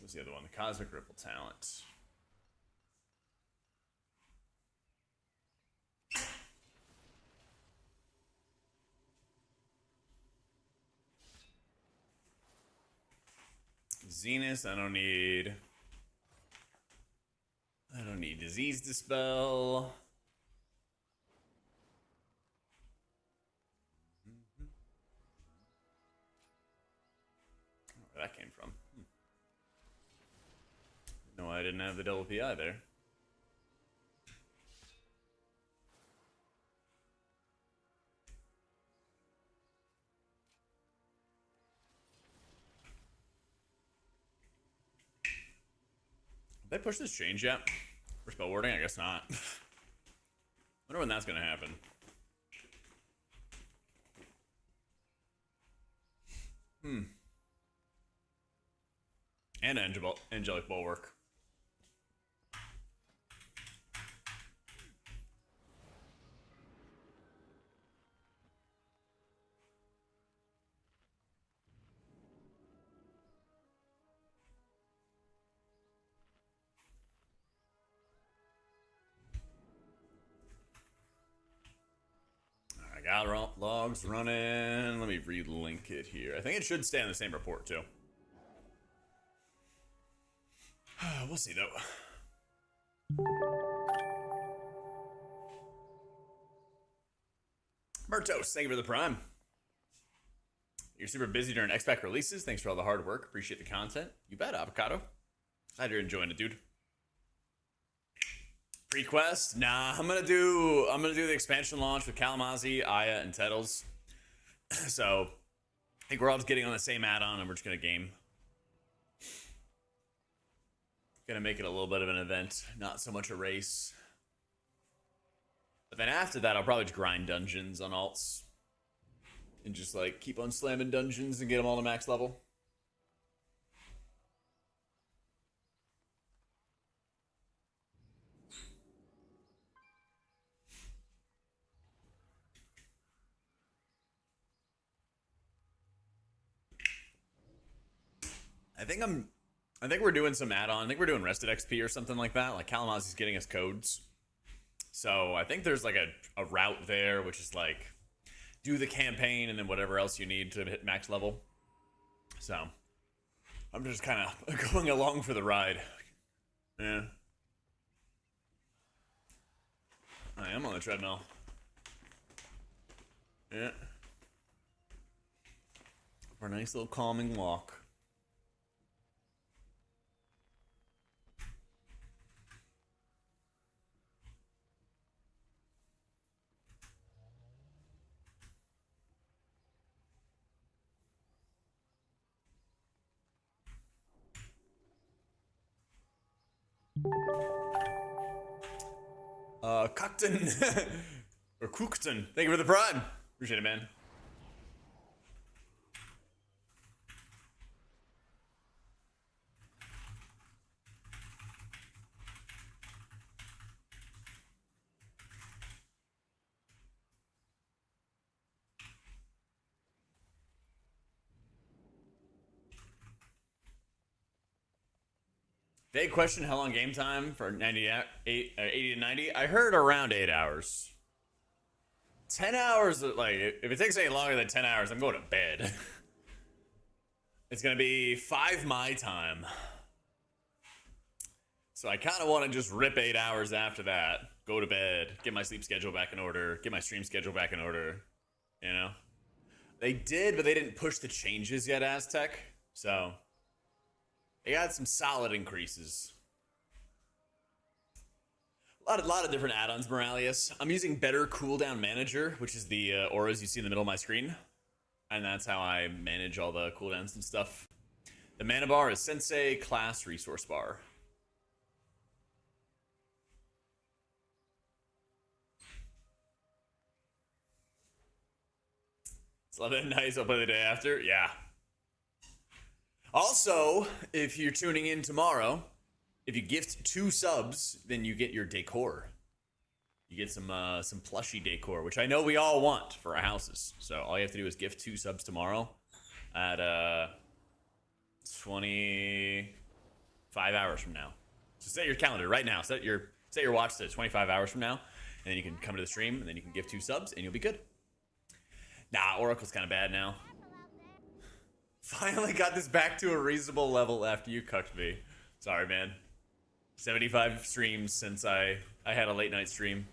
What's the other one? The Cosmic Ripple Talent. Zenus, I don't need Disease Dispel. Where that came from. No, I didn't have the double PI there. Did they push this change yet? For spell warding? I guess not. Wonder when that's gonna happen. And Angelic Bulwark. I got logs running. Let me relink it here. I think it should stay on the same report too. We'll see though. Murtos, thank you for the prime. You're super busy during X-Pack releases. Thanks for all the hard work. Appreciate the content. You bet, Avocado. Glad you're enjoying it, dude. Pre-quest? Nah, I'm gonna do the expansion launch with Kalamazoo, Aya, and Tettles. So I think we're all just getting on the same add-on and we're just gonna game. Gonna make it a little bit of an event, not so much a race. But then after that, I'll probably just grind dungeons on alts. And just like keep on slamming dungeons and get them all to max level. I think we're doing some add-on. I think we're doing Rested XP or something like that. Like Kalamazi's getting us codes. So I think there's like a route there, which is like do the campaign and then whatever else you need to hit max level. So I'm just kind of going along for the ride. Yeah. I am on the treadmill. Yeah. For a nice little calming walk. Cockton or Cookton, thank you for the prime. Appreciate it, man. Big question, how long game time for 80 to 90? I heard around 8 hours. 10 hours, like, if it takes any longer than 10 hours, I'm going to bed. It's going to be 5 my time. So I kind of want to just rip 8 hours after that, go to bed, get my sleep schedule back in order, get my stream schedule back in order, you know? They did, but they didn't push the changes yet, Aztec, so they got some solid increases. A lot of different add-ons, Moralius. I'm using Better Cooldown Manager, which is the auras you see in the middle of my screen. And that's how I manage all the cooldowns and stuff. The mana bar is Sensei Class Resource Bar. It's 11 nice, I'll play the day after. Yeah. Also, if you're tuning in tomorrow, if you gift 2 subs, then you get your decor. You get some plushy decor, which I know we all want for our houses. So all you have to do is gift 2 subs tomorrow at 25 hours from now. So set your calendar right now. Set your watch to 25 hours from now, and then you can come to the stream, and then you can give 2 subs, and you'll be good. Nah, Oracle's kind of bad now. Finally got this back to a reasonable level after you cucked me. Sorry, man. 75 streams since I had a late night stream.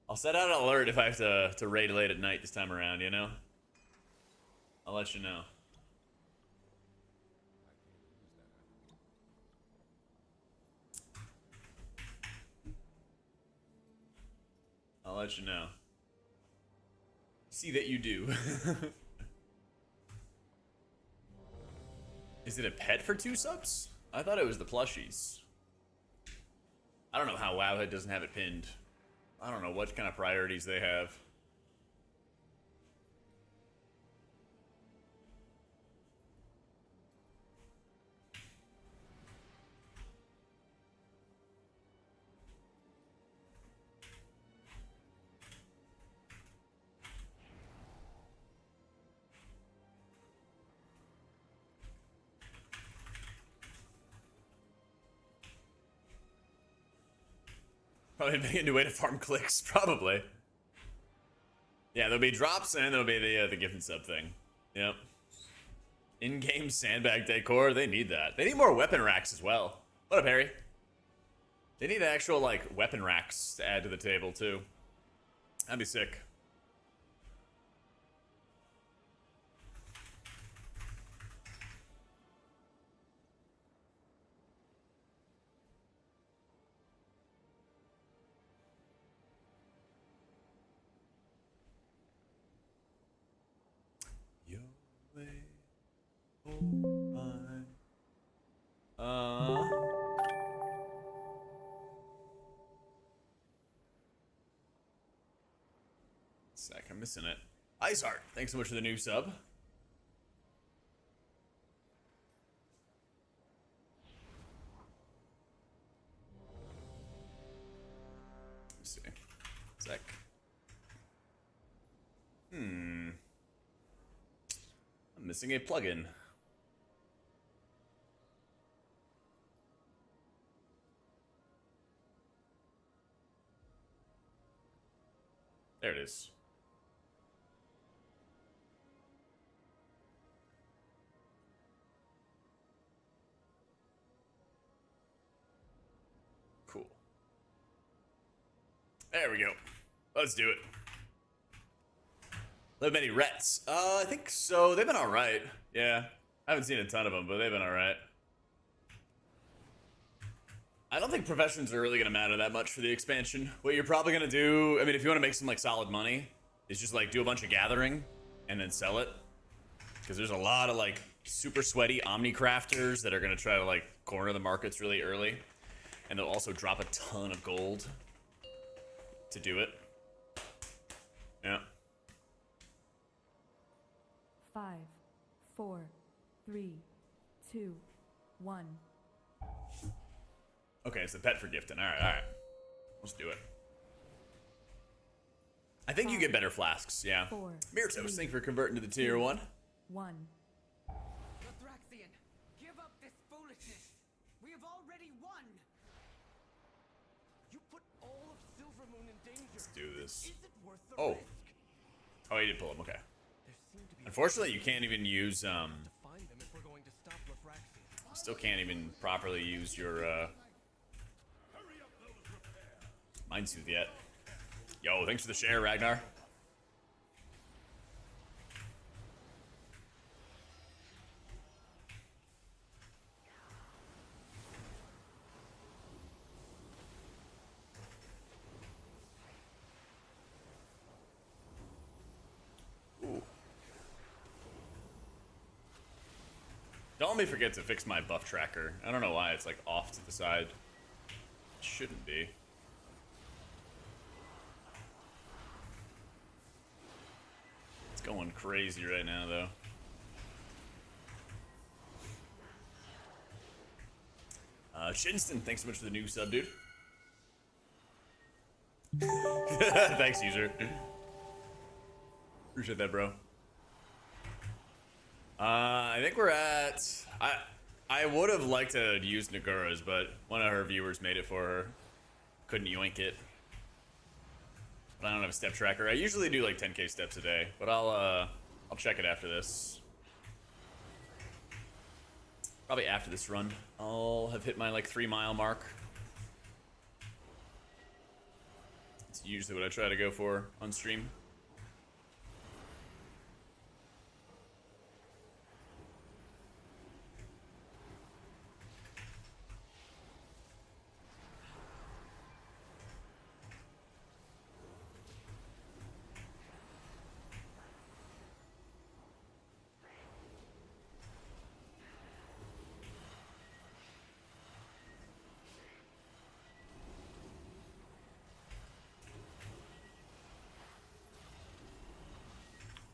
I'll set out an alert if I have to raid late at night this time around, you know? I'll let you know. I'll let you know. See that you do. Is it a pet for 2 subs? I thought it was the plushies. I don't know how Wowhead doesn't have it pinned. I don't know what kind of priorities they have. Probably be a new way to farm clicks, probably. Yeah, there'll be drops and there'll be the gift and sub thing. Yep. In-game sandbag decor, they need that. They need more weapon racks as well. What up, Harry? They need actual, like, weapon racks to add to the table, too. That'd be sick. Sec, I'm missing it. Iceheart, thanks so much for the new sub. Let's see. Sec. I'm missing a plugin. There it is. Cool. There we go. Let's do it. Live many rets. I think so. They've been all right. Yeah, I haven't seen a ton of them, but they've been all right. I don't think professions are really gonna matter that much for the expansion. What you're probably gonna do, I mean, if you want to make some like solid money, is just like do a bunch of gathering and then sell it, because there's a lot of like super sweaty omni crafters that are gonna try to like corner the markets really early, and they'll also drop a ton of gold to do it. Yeah. 5, 4, 3, 2, 1. Okay, it's the pet for gifting. All right. Let's do it. I think you get better flasks, yeah. 4, Mirtos, 3, thank you for converting to the tier 1. 1. Dothraxian, give up this foolishness. We have already won. You put all of Silvermoon in danger. Let's do this. Is it worth the Oh. risk? Oh, you did pull him, okay. There seem to be Unfortunately, you can't even use, to find them if we're going to stop Dothraxian. still can't even properly use your, Mind Soothe yet. Yo, thanks for the share, Ragnar. Ooh. Don't let me forget to fix my buff tracker. I don't know why it's like off to the side. It shouldn't be. It's going crazy right now, though. Shinston, thanks so much for the new sub, dude. Thanks, user. Appreciate that, bro. I think we're at... I would have liked to use Nagura's, but one of her viewers made it for her. Couldn't yoink it. But I don't have a step tracker. I usually do like 10k steps a day, but I'll check it after this. Probably after this run, I'll have hit my like 3-mile mark. It's usually what I try to go for on stream.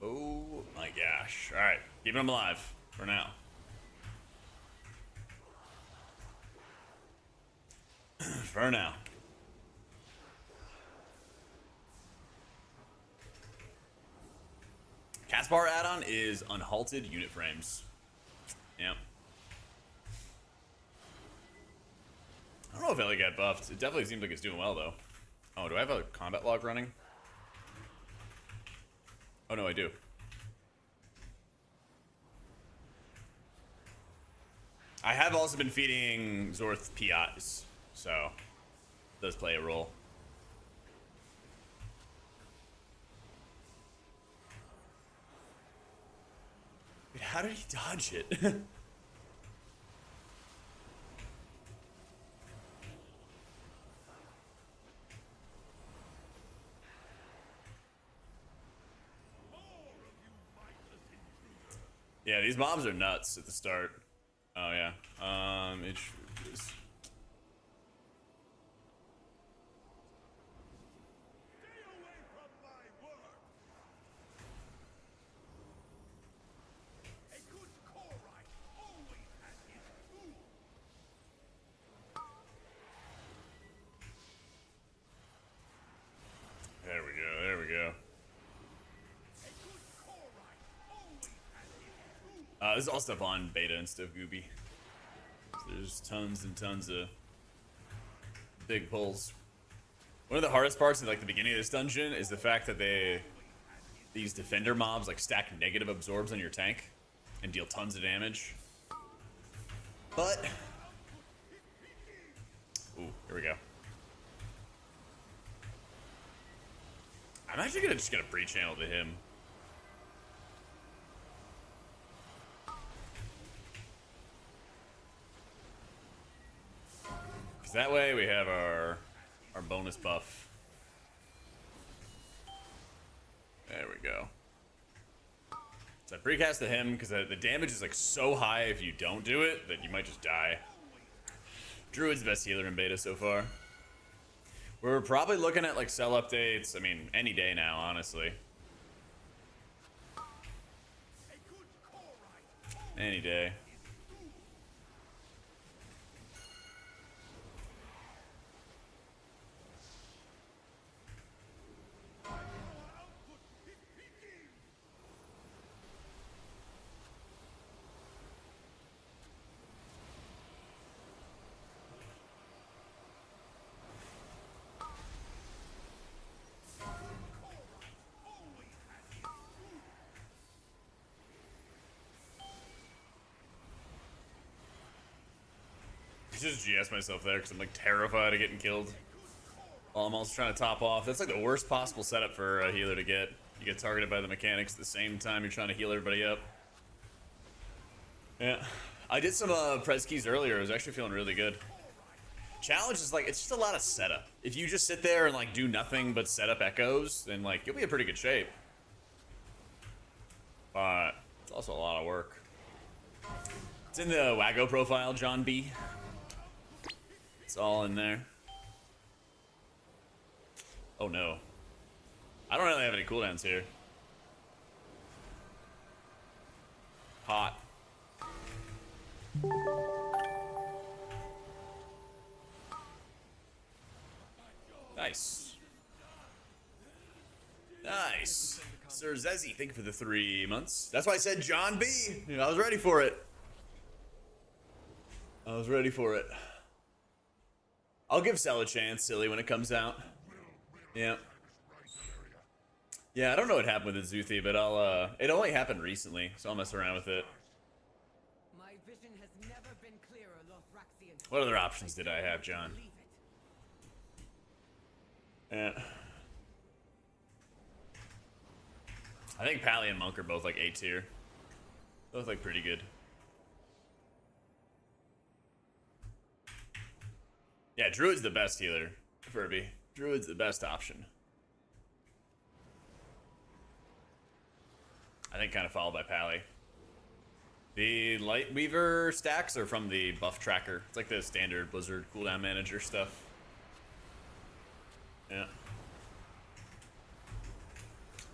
Oh my gosh. Alright, keeping them alive for now. For now. Castbar add-on is unhalted unit frames. Yep. I don't know if Ellie got buffed. It definitely seems like it's doing well, though. Oh, do I have a combat log running? Oh, no, I do. I have also been feeding Zorth PIs, so it does play a role. Wait, how did he dodge it? Yeah, these mobs are nuts at the start. Oh yeah. It is. There we go. There we go. This is all stuff on beta and stuff, Gooby. There's tons and tons of big pulls. One of the hardest parts in like the beginning of this dungeon is the fact that these defender mobs like stack negative absorbs on your tank and deal tons of damage. But ooh, here we go. I'm actually just gonna pre-channel to him. Cause that way we have our bonus buff. There we go. So I precast to him because the damage is like so high if you don't do it that you might just die. Druid's the best healer in beta so far. We're probably looking at like cell updates, I mean, any day now, honestly. Any day. Just GS myself there because I'm like terrified of getting killed while I'm also trying to top off. That's like the worst possible setup for a healer to get. You get targeted by the mechanics at the same time you're trying to heal everybody up. Yeah, I did some pres keys earlier. I was actually feeling really good. Challenge is like, it's just a lot of setup. If you just sit there and like do nothing but set up echoes, then like you'll be in pretty good shape. But it's also a lot of work. It's in the Wago profile, John B. It's all in there. Oh no. I don't really have any cooldowns here. Hot. Nice. Nice. Sir Zezzy, thank you for the 3 months. That's why I said John B. You know, I was ready for it. I was ready for it. I'll give Cell a chance, silly, when it comes out. Yeah. Yeah, I don't know what happened with the Zuthi, but I'll, it only happened recently, so I'll mess around with it. My vision has never been clearer, Lothraxian. What other options did I have, John? Believe it. Yeah. I think Pally and Monk are both like A tier. Both like pretty good. Yeah, Druid's the best healer, Furby. Druid's the best option. I think kind of followed by Pally. The Light Weaver stacks are from the buff tracker. It's like the standard Blizzard cooldown manager stuff. Yeah.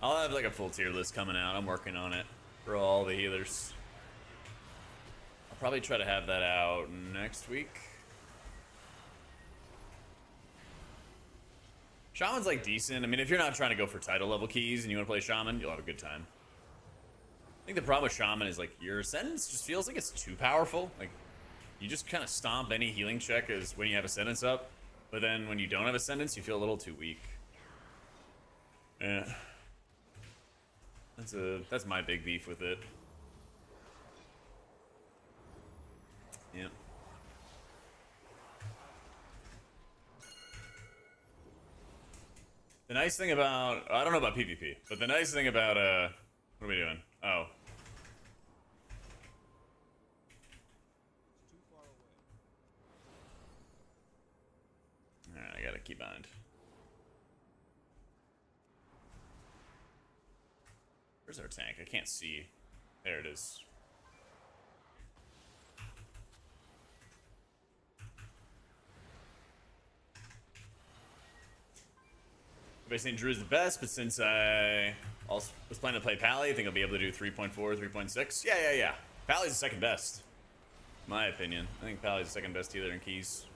I'll have like a full tier list coming out. I'm working on it for all the healers. I'll probably try to have that out next week. Shaman's like decent. I mean, if you're not trying to go for title level keys and you want to play Shaman, you'll have a good time. I think the problem with Shaman is like your Ascendance just feels like it's too powerful. Like you just kind of stomp any healing check as when you have Ascendance up, but then when you don't have Ascendance, you feel a little too weak. Yeah. That's my big beef with it. Yeah. The nice thing about, I don't know about PvP, but the nice thing about, what are we doing? Oh. Alright, I gotta keep behind. Where's our tank? I can't see. There it is. Everybody's saying Drew's the best, but since I also was planning to play Pally, I think I'll be able to do 3.4, 3.6. Yeah. Pally's the second best. In my opinion. I think Pally's the second best healer in keys.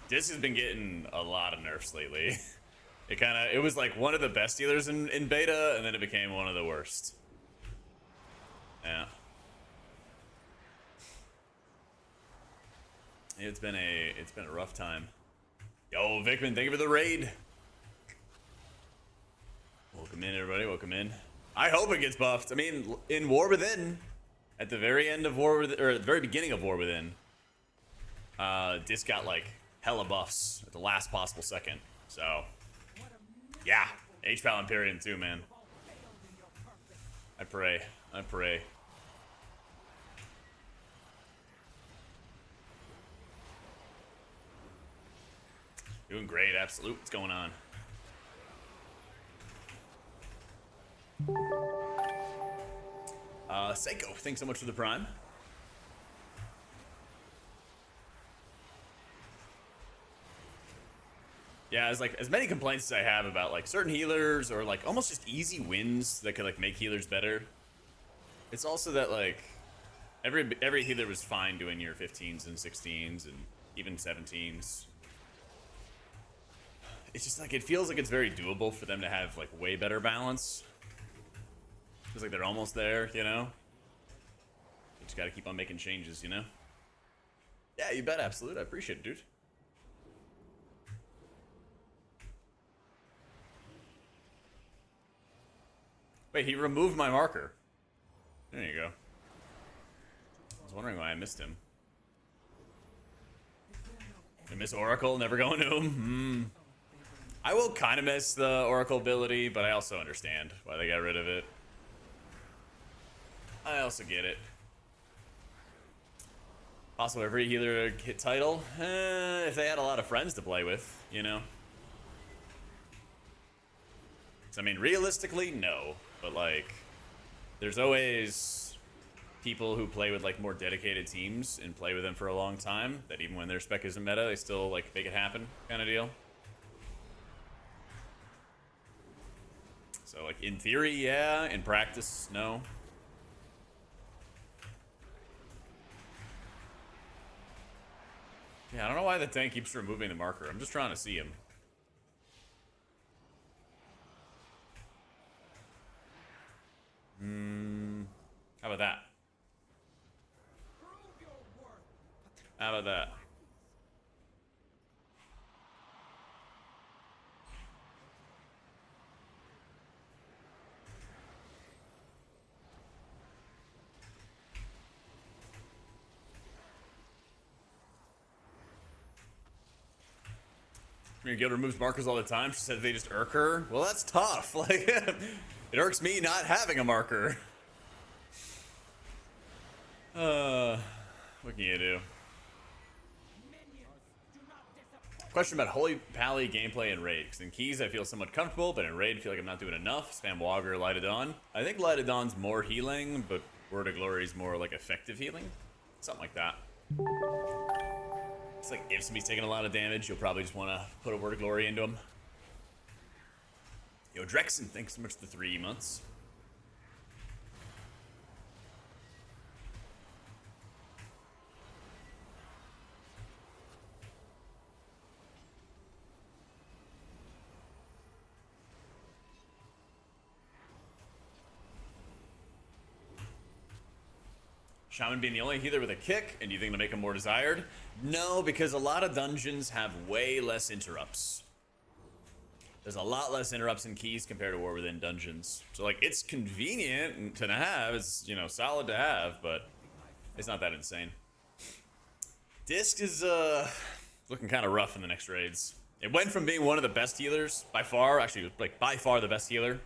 Dis has been getting a lot of nerfs lately. It was like one of the best healers in beta, and then it became one of the worst. Yeah. It's been a rough time. Yo, Vickman, thank you for the raid. Welcome in, everybody. Welcome in. I hope it gets buffed. I mean, in War Within, at the very end of War Within, or at the very beginning of War Within, Disc got like hella buffs at the last possible second. So, yeah, HPal Imperium too, man. I pray. I pray. Doing great, absolute. What's going on? Seiko, thanks so much for the prime. Yeah, as many complaints as I have about like certain healers or like almost just easy wins that could like make healers better. It's also that like every healer was fine doing your 15s and 16s and even 17s. It's just like it feels like it's very doable for them to have like way better balance. Feels like they're almost there, you know? You just gotta keep on making changes, you know? Yeah, you bet, absolute. I appreciate it, dude. Wait, he removed my marker. There you go. I was wondering why I missed him. I miss Oracle, never going to him. I will kind of miss the Oracle ability, but I also understand why they got rid of it. I also get it. Also, every healer hit title, if they had a lot of friends to play with, you know? So, I mean, realistically, no. But, like, there's always people who play with, like, more dedicated teams and play with them for a long time, that even when their spec isn't meta, they still, like, make it happen kind of deal. So, like, in theory, yeah. In practice, no. Yeah, I don't know why the tank keeps removing the marker. I'm just trying to see him. How about that? How about that? Your guild removes markers all the time. She said they just irk her. Well, that's tough. Like, it irks me not having a marker. What can you do? Question about Holy Pally gameplay and raid. Because in keys, I feel somewhat comfortable, but in raid, I feel like I'm not doing enough. Spam Wogger, Light of Dawn. I think Light of Dawn's more healing, but Word of Glory is more like effective healing. Something like that. It's like if somebody's taking a lot of damage, you'll probably just want to put a Word of Glory into them. Yo, Drexen, thanks so much for the 3 months. Shaman being the only healer with a kick, and do you think it'll make him more desired? No, because a lot of dungeons have way less interrupts. There's a lot less interrupts in keys compared to War Within dungeons. So, like, it's convenient to have. It's, you know, solid to have, but it's not that insane. Disc is, looking kind of rough in the next raids. It went from being one of the best healers, by far, actually, like, by far the best healer,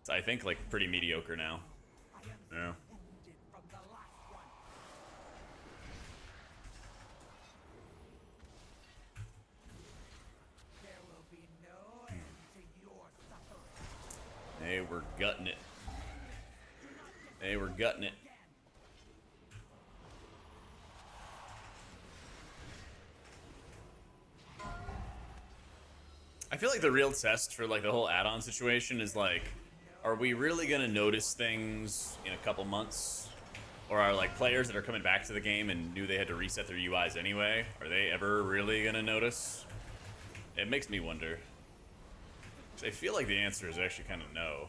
to, I think, like, pretty mediocre now. Yeah. They were gutting it. They were gutting it. I feel like the real test for like the whole add-on situation is like, are we really gonna notice things in a couple months? Or are like players that are coming back to the game and knew they had to reset their UIs anyway, are they ever really gonna notice? It makes me wonder. I feel like the answer is actually kind of no.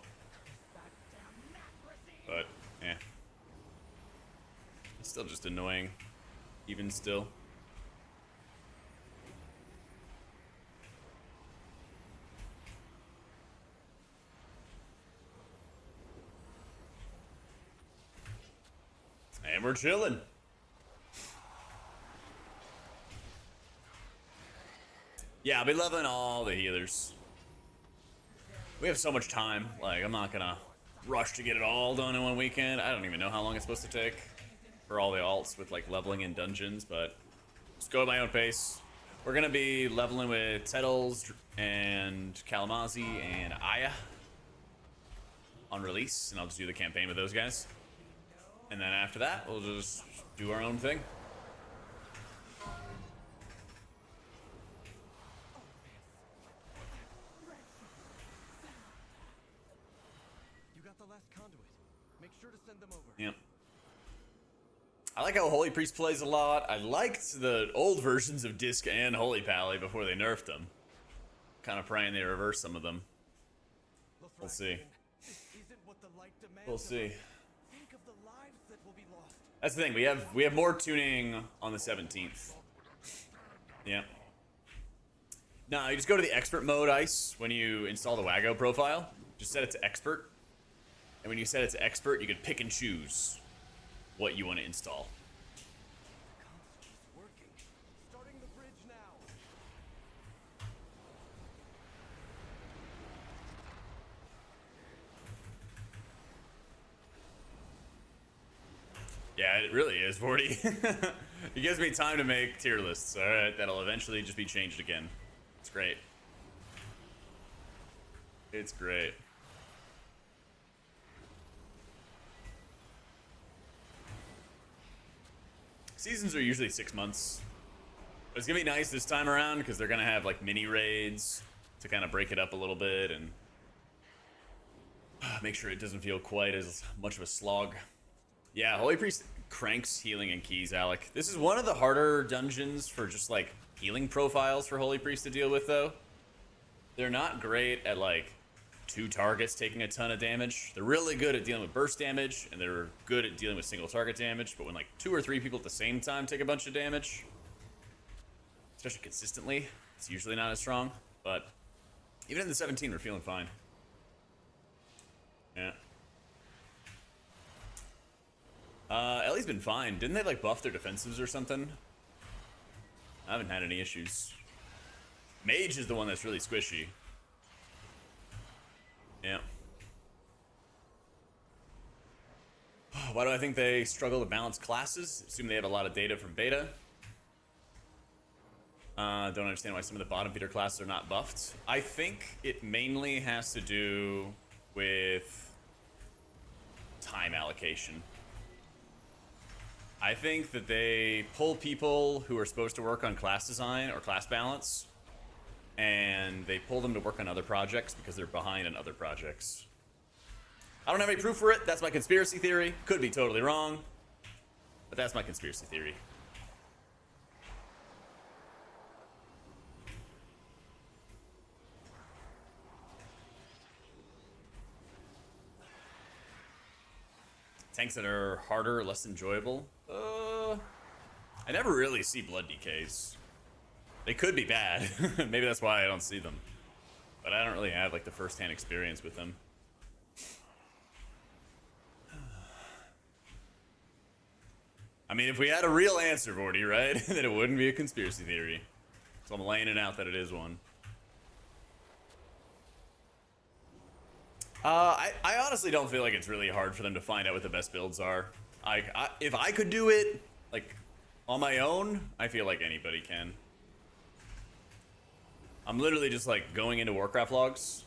But, eh. It's still just annoying. Even still. we're chilling. Yeah, I'll be loving all the healers. We have so much time. Like, I'm not gonna rush to get it all done in one weekend. I don't even know how long it's supposed to take for all the alts with like leveling in dungeons, but just go at my own pace. We're gonna be leveling with Tettles and Kalamazi and Aya on release, and I'll just do the campaign with those guys. And then after that, we'll just do our own thing. You got the last conduit. Make sure to send them over. Yep. I like how Holy Priest plays a lot. I liked the old versions of Disc and Holy Pally before they nerfed them. Kind of praying they reverse some of them. We'll see. We'll see. Think of the lives that will be lost. That's the thing. We have more tuning on the 17th. Yeah. No, you just go to the expert mode, Ice, when you install the Wago profile. Just set it to expert. And when you set it to expert, you can pick and choose what you want to install. It's working. Starting the bridge now. Yeah, it really is, 40. It gives me time to make tier lists. Alright, that'll eventually just be changed again. It's great. It's great. Seasons are usually 6 months. But it's gonna be nice this time around because they're gonna have like mini raids to kind of break it up a little bit and make sure it doesn't feel quite as much of a slog. Yeah, Holy Priest cranks healing and keys, Alec. This is one of the harder dungeons for just like healing profiles for Holy Priest to deal with, though. They're not great at like 2 targets taking a ton of damage. They're really good at dealing with burst damage, and they're good at dealing with single target damage, but when like 2 or 3 people at the same time take a bunch of damage, especially consistently, it's usually not as strong. But even in the 17, we're feeling fine. Yeah. Ellie's been fine. Didn't they like buff their defensives or something? I haven't had any issues. Mage is the one that's really squishy. Yeah. Why do I think they struggle to balance classes? Assume they have a lot of data from beta. Don't understand why some of the bottom feeder classes are not buffed. I think it mainly has to do with time allocation. I think that they pull people who are supposed to work on class design or class balance, and they pull them to work on other projects because they're behind on other projects. I don't have any proof for it. That's my conspiracy theory. Could be totally wrong, but that's my conspiracy theory. Tanks that are harder, less enjoyable. I never really see blood decays. They could be bad. Maybe that's why I don't see them. But I don't really have like the first-hand experience with them. I mean, if we had a real answer, Vorty, right? Then it wouldn't be a conspiracy theory. So I'm laying it out that it is one. I honestly don't feel like it's really hard for them to find out what the best builds are. If I could do it, like, on my own, I feel like anybody can. I'm literally just, like, going into Warcraft logs,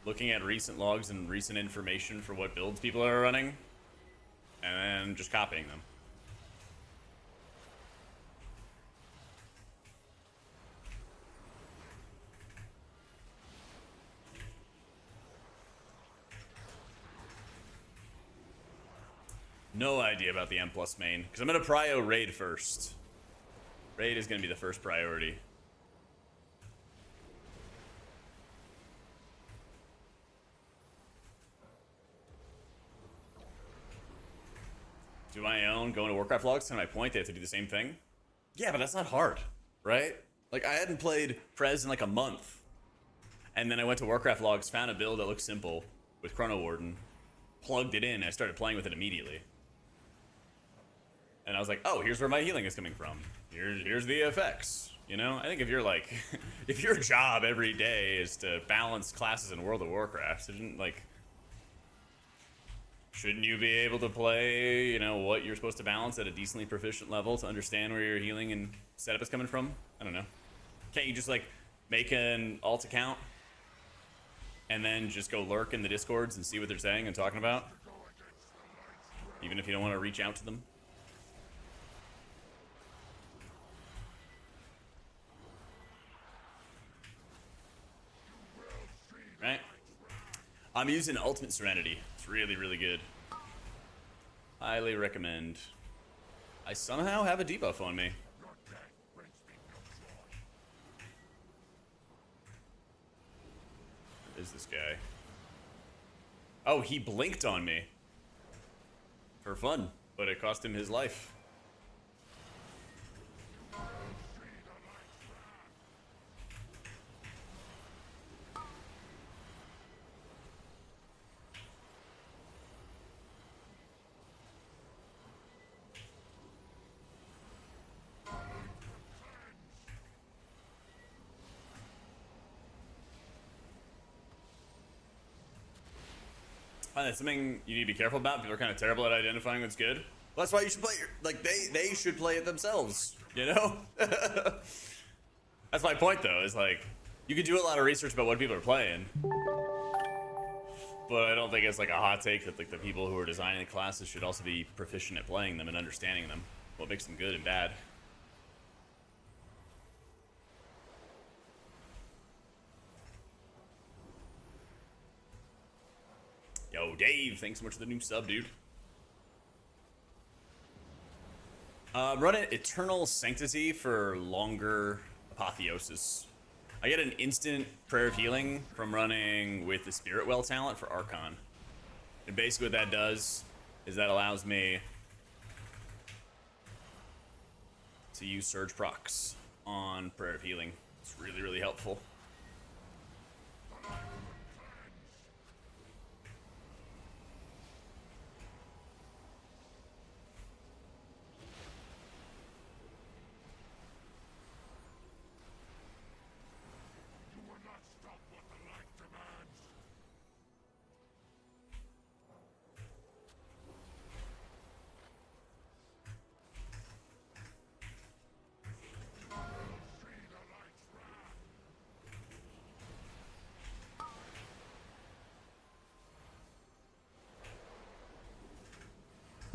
looking at recent logs and recent information for what builds people are running, and then just copying them. No idea about the M+ main, because I'm going to prio raid first. Raid is going to be the first priority. Do my own, go into Warcraft logs, to my point, they have to do the same thing? Yeah, but that's not hard, right? Like, I hadn't played Prez in like a month. And then I went to Warcraft logs, found a build that looked simple with Chrono Warden, plugged it in, and I started playing with it immediately. And I was like, oh, here's where my healing is coming from. Here's the effects. You know, I think if you're like, if your job every day is to balance classes in World of Warcraft, shouldn't you be able to play, you know, what you're supposed to balance at a decently proficient level to understand where your healing and setup is coming from? I don't know. Can't you just like make an alt account and then just go lurk in the discords and see what they're saying and talking about, even if you don't want to reach out to them? Right? I'm using Ultimate Serenity. It's really, really good. Highly recommend. I somehow have a debuff on me. Who is this guy? Oh, he blinked on me. For fun, but it cost him his life. That's something you need to be careful about. People are kind of terrible at identifying what's good. Well, that's why you should play they should play it themselves, you know? That's my point though, is like you can do a lot of research about what people are playing. But I don't think it's like a hot take that like the people who are designing the classes should also be proficient at playing them and understanding them. What makes them good and bad. Yo, Dave, thanks so much for the new sub, dude. Running Eternal Sanctity for longer Apotheosis. I get an instant Prayer of Healing from running with the Spirit Well talent for Archon. And basically what that does is that allows me to use Surge procs on Prayer of Healing. It's really, really helpful.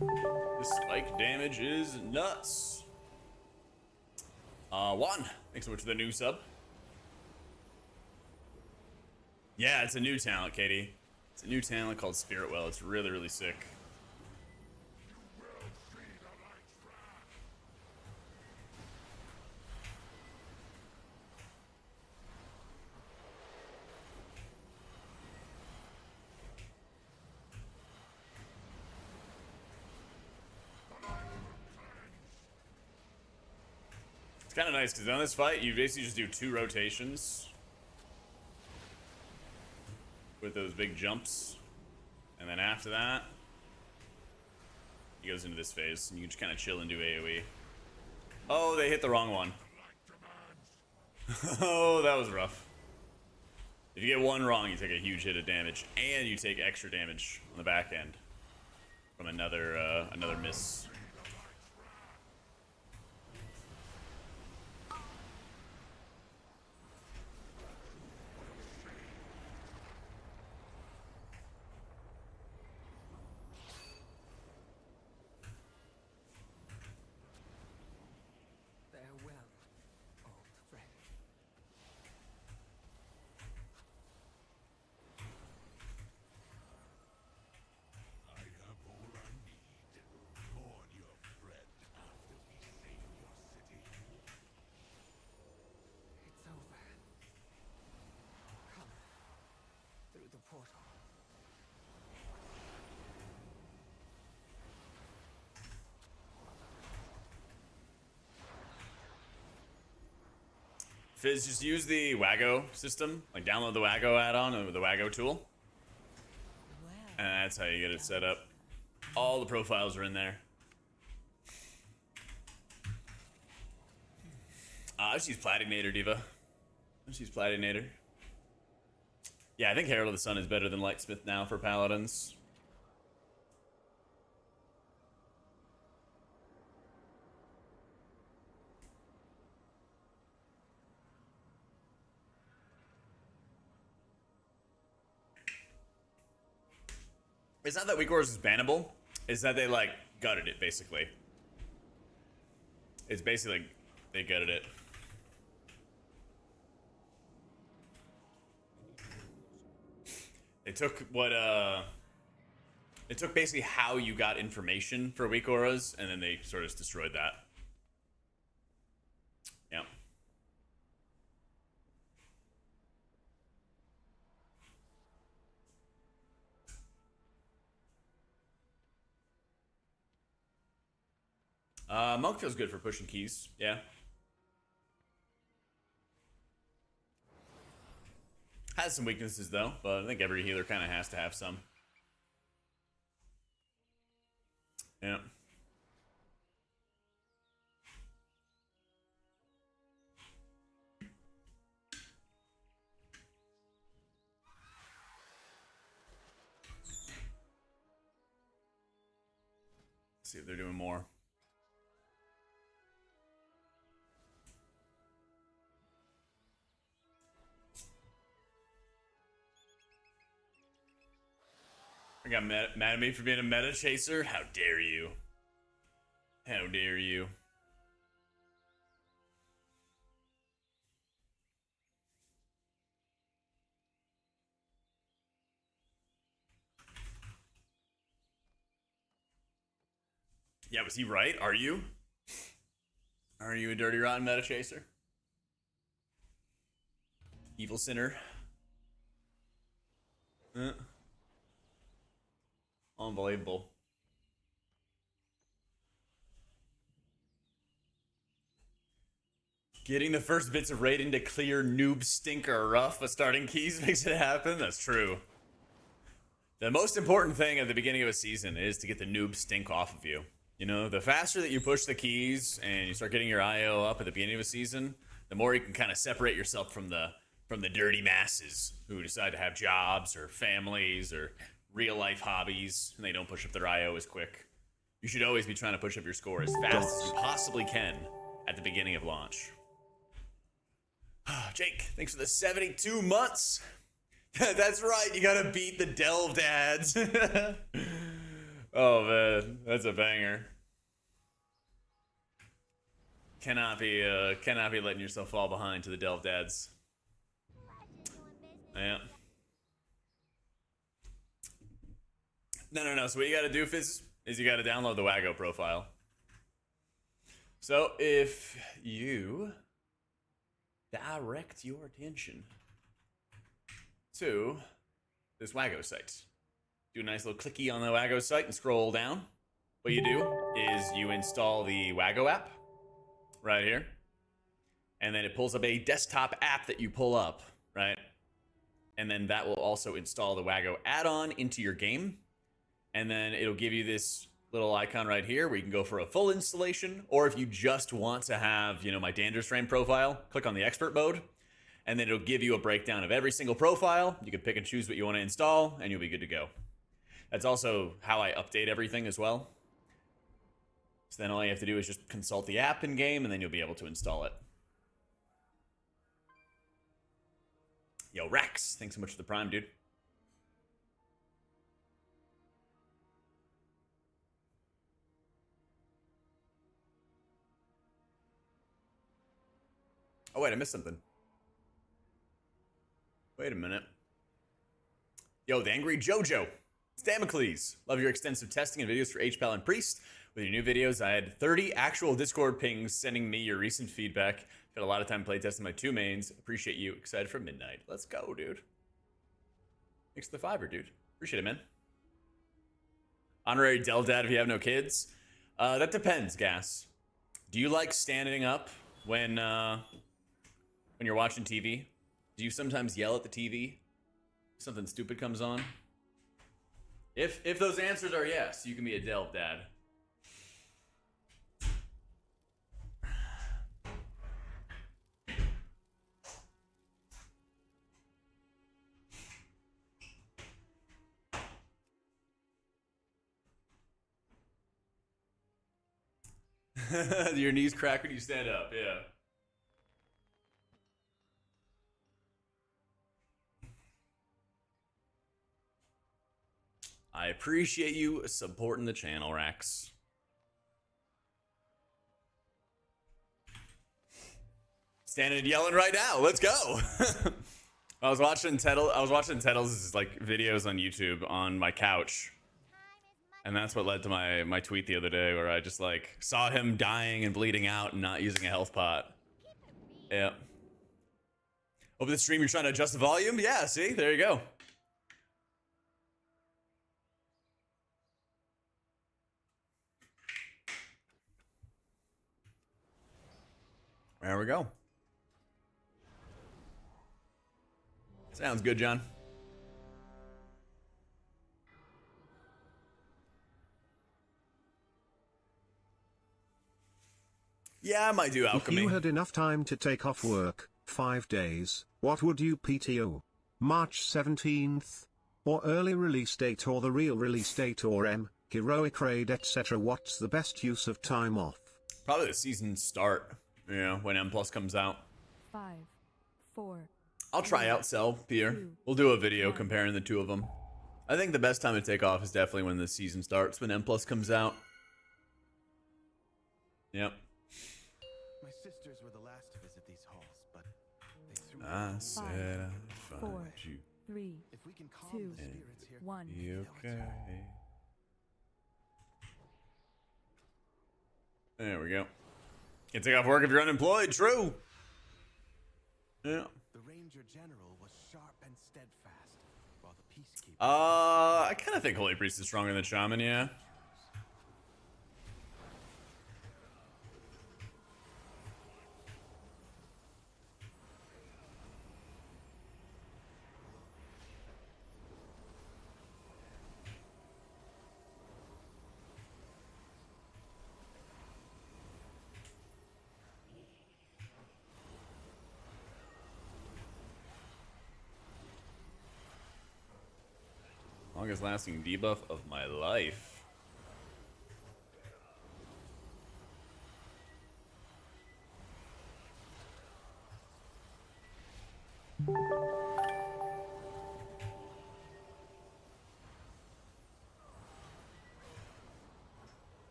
The spike damage is nuts. Juan, thanks so much for the new sub. Yeah, it's a new talent, Katie. It's a new talent called Spirit Well. It's really, really sick. It's kind of nice because on this fight, you basically just do 2 rotations with those big jumps, and then after that, he goes into this phase, and you can just kind of chill and do AoE. Oh, they hit the wrong one. Oh, that was rough. If you get one wrong, you take a huge hit of damage, and you take extra damage on the back end from another miss. Farewell, old friend. I have all I need. Mourn your friend after we save your city. It's over. Come through the portal. Fizz, just use the Wago system. Like, download the Wago add-on or the Wago tool. And that's how you get it set up. All the profiles are in there. I just use Platinator, Diva. I just use Platinator. Yeah, I think Herald of the Sun is better than Lightsmith now for Paladins. It's not that Weak Wars is bannable. It's that they, like, gutted it, basically. It's basically, like, they gutted it. It took what, it took basically how you got information for Weak Auras, and then they sort of just destroyed that. Yep. Monk feels good for pushing keys, yeah. Has some weaknesses though, but I think every healer kind of has to have some. Yeah. Let's see if they're doing more. I got mad at me for being a meta chaser? How dare you? How dare you? Yeah, was he right? Are you? Are you a dirty rotten meta chaser? Evil sinner. Unbelievable. Getting the first bits of raiding to clear noob stinker rough with starting keys makes it happen. That's true. The most important thing at the beginning of a season is to get the noob stink off of you. You know, the faster that you push the keys and you start getting your IO up at the beginning of a season, the more you can kind of separate yourself from the dirty masses who decide to have jobs or families or real life hobbies, and they don't push up their IO as quick. You should always be trying to push up your score as fast as you possibly can at the beginning of launch. Jake, thanks for the 72 months. That's right, you gotta beat the delved ads. Oh man, that's a banger. Cannot be letting yourself fall behind to the delved ads. Yeah. No. So what you gotta do, Fizz, is you gotta download the Wago profile. So if you direct your attention to this Wago site, do a nice little clicky on the Wago site and scroll down. What you do is you install the Wago app right here, and then it pulls up a desktop app that you pull up, right? And then that will also install the Wago add-on into your game, and then it'll give you this little icon right here where you can go for a full installation, or if you just want to have, you know, my Dangerous Frame profile, click on the expert mode, and then it'll give you a breakdown of every single profile. You can pick and choose what you want to install, and you'll be good to go. That's also how I update everything as well. So then all you have to do is just consult the app in game, and then you'll be able to install it. Yo, Rex, thanks so much for the Prime, dude. Oh, wait, I missed something. Wait a minute. Yo, the Angry Jojo. It's Damocles. Love your extensive testing and videos for HPriest. With your new videos, I had 30 actual Discord pings sending me your recent feedback. Got a lot of time playtesting my two mains. Appreciate you. Excited for midnight. Let's go, dude. Thanks for the $5, dude. Appreciate it, man. Honorary Del Dad if you have no kids. That depends, Gas. Do you like standing up when you're watching TV? Do you sometimes yell at the TV? Something stupid comes on? If those answers are yes, you can be a Delve Dad. Your knees crack when you stand up. Yeah. I appreciate you supporting the channel, Rax. Standing and yelling right now. Let's go. I was watching Teddles' like videos on YouTube on my couch. And that's what led to my tweet the other day where I just like saw him dying and bleeding out and not using a health pot. Yeah. Over the stream you're trying to adjust the volume? Yeah, see? There you go. There we go. Sounds good, John. Yeah, I might do alchemy. If you had enough time to take off work, 5 days, what would you PTO? March 17th? Or early release date or the real release date or heroic raid etc. What's the best use of time off? Probably the season start, you know, when M Plus comes out. 5, 4. I'll try out Cell, Pierre. We'll do a video comparing the two of them. I think the best time to take off is definitely when the season starts, when M Plus comes out. Yep. My sisters were the last to visit these halls, but they threw I said I'd 4, find you. 3, If we can calm 2, the spirits here, 1. You okay? There we go. Can't take off work if you're unemployed. True. Yeah. the Ranger General was sharp and steadfast, while the Peacekeeper I kind of think Holy Priest is stronger than Shaman, yeah. Longest lasting debuff of my life.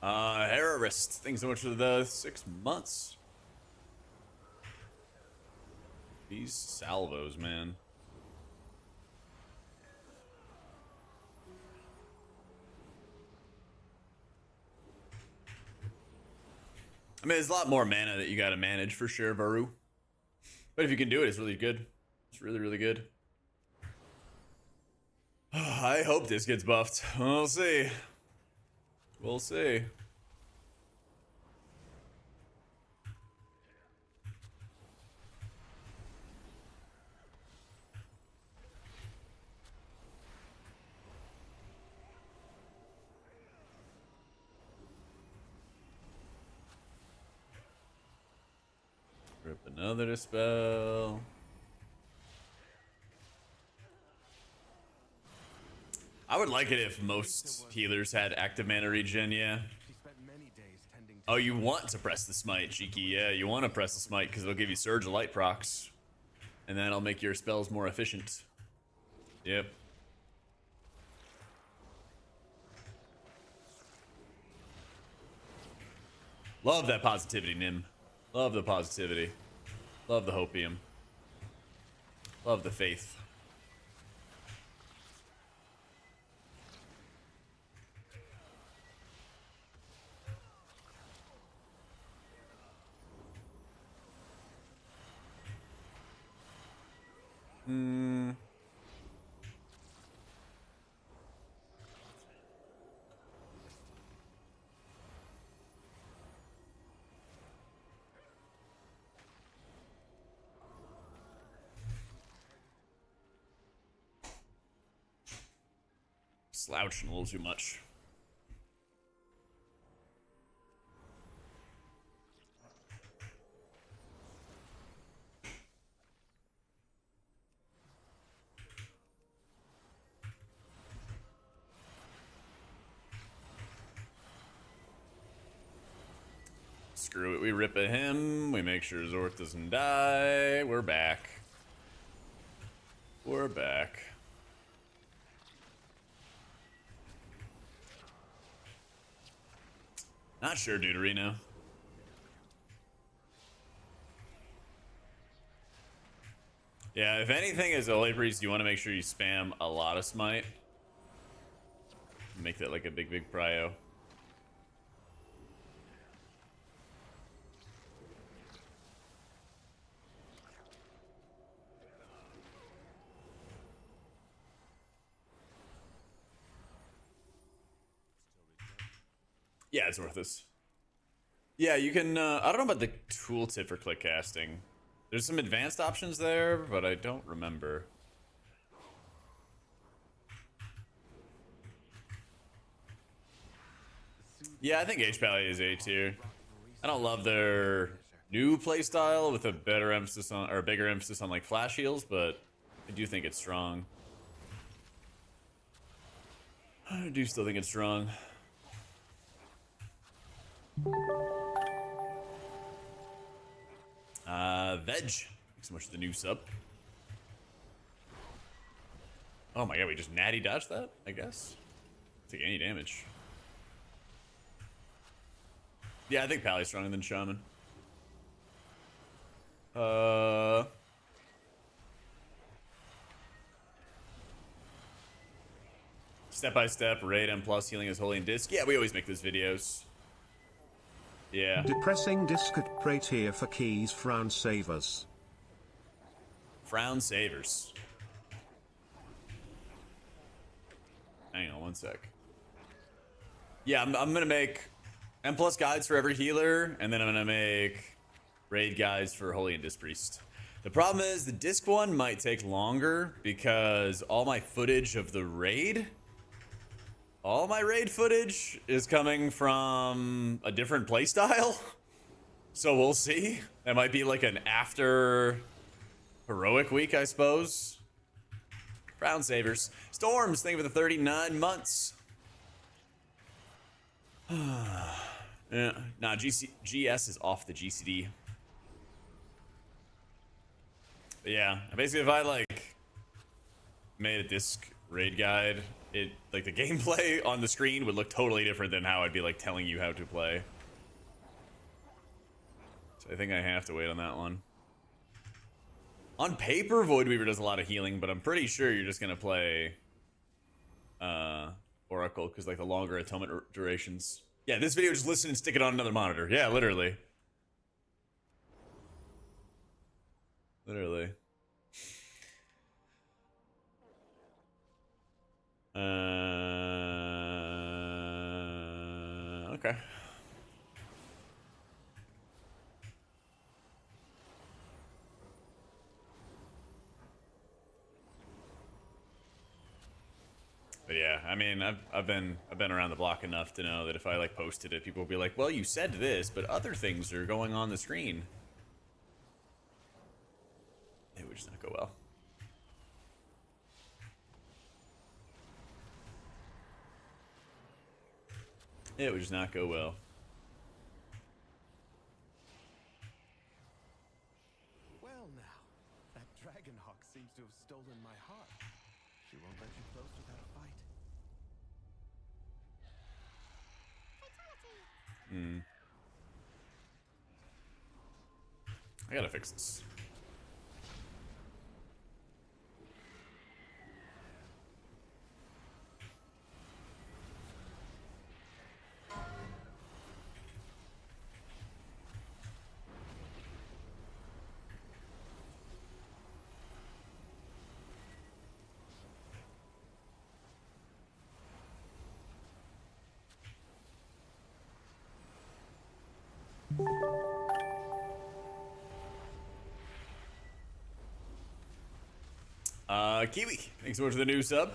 Harrowist. Thanks so much for the 6 months. These salvos, man. I mean, there's a lot more mana that you gotta manage for sure, Baru. But if you can do it, it's really good. It's really, really good. I hope this gets buffed. We'll see. We'll see. Rip another dispel. I would like it if most healers had active mana regen, yeah. she spent many days tending to Oh, you want to press the smite, Cheeky. Yeah, you want to press the smite because it'll give you Surge of Light procs. And that'll make your spells more efficient. Yep. Love that positivity, Nim. Love the positivity. Love the hopium. Love the faith. Slouching a little too much. Screw it. We rip at him. We make sure Zorth doesn't die. We're back. We're back. Not sure, Deuterino. Yeah, if anything, as a HPriest, you want to make sure you spam a lot of smite. Make that like a big prio. Yeah, it's worth this. Yeah, you can, I don't know about the tooltip for click casting. There's some advanced options there, but I don't remember. Yeah, I think HPriest is A tier. I don't love their new playstyle with a better emphasis on, or a bigger emphasis on like flash heals, but I do think it's strong. I do still think it's strong. Veg. Thanks so much for the new sub. Oh my god, we just natty dodged that, I guess. Take any damage. Yeah, I think Pally's stronger than Shaman. Step by step, raid M plus healing as holy and disc. Yeah, we always make those videos. Yeah. Depressing discot pray tier for keys frown savers. Frown savers. Hang on one sec. Yeah, I'm gonna make M plus guides for every healer, and then I'm gonna make raid guides for holy and disc priest. The problem is the disc one might take longer because all my footage of the raid, all my raid footage is coming from a different playstyle. So we'll see. That might be like an after heroic week, I suppose. Frown savers. Storms, thank you for the 39 months. Yeah, nah, GS is off the GCD. But yeah, basically if I like made a disc raid guide, it like the gameplay on the screen would look totally different than how I'd be like telling you how to play. So I think I have to wait on that one. On paper, Voidweaver does a lot of healing, but I'm pretty sure you're just gonna play Oracle because like the longer atonement durations. Yeah, this video just listen and stick it on another monitor. Yeah, literally. Literally. Okay. But yeah, I mean, I've been around the block enough to know that if I like posted it, people will be like, "Well, you said this, but other things are going on the screen." It would just not go well. It would just not go well. Well now, that Dragonhawk seems to have stolen my heart. She won't let you close without a fight. I gotta fix this. Kiwi, thanks so much for the new sub.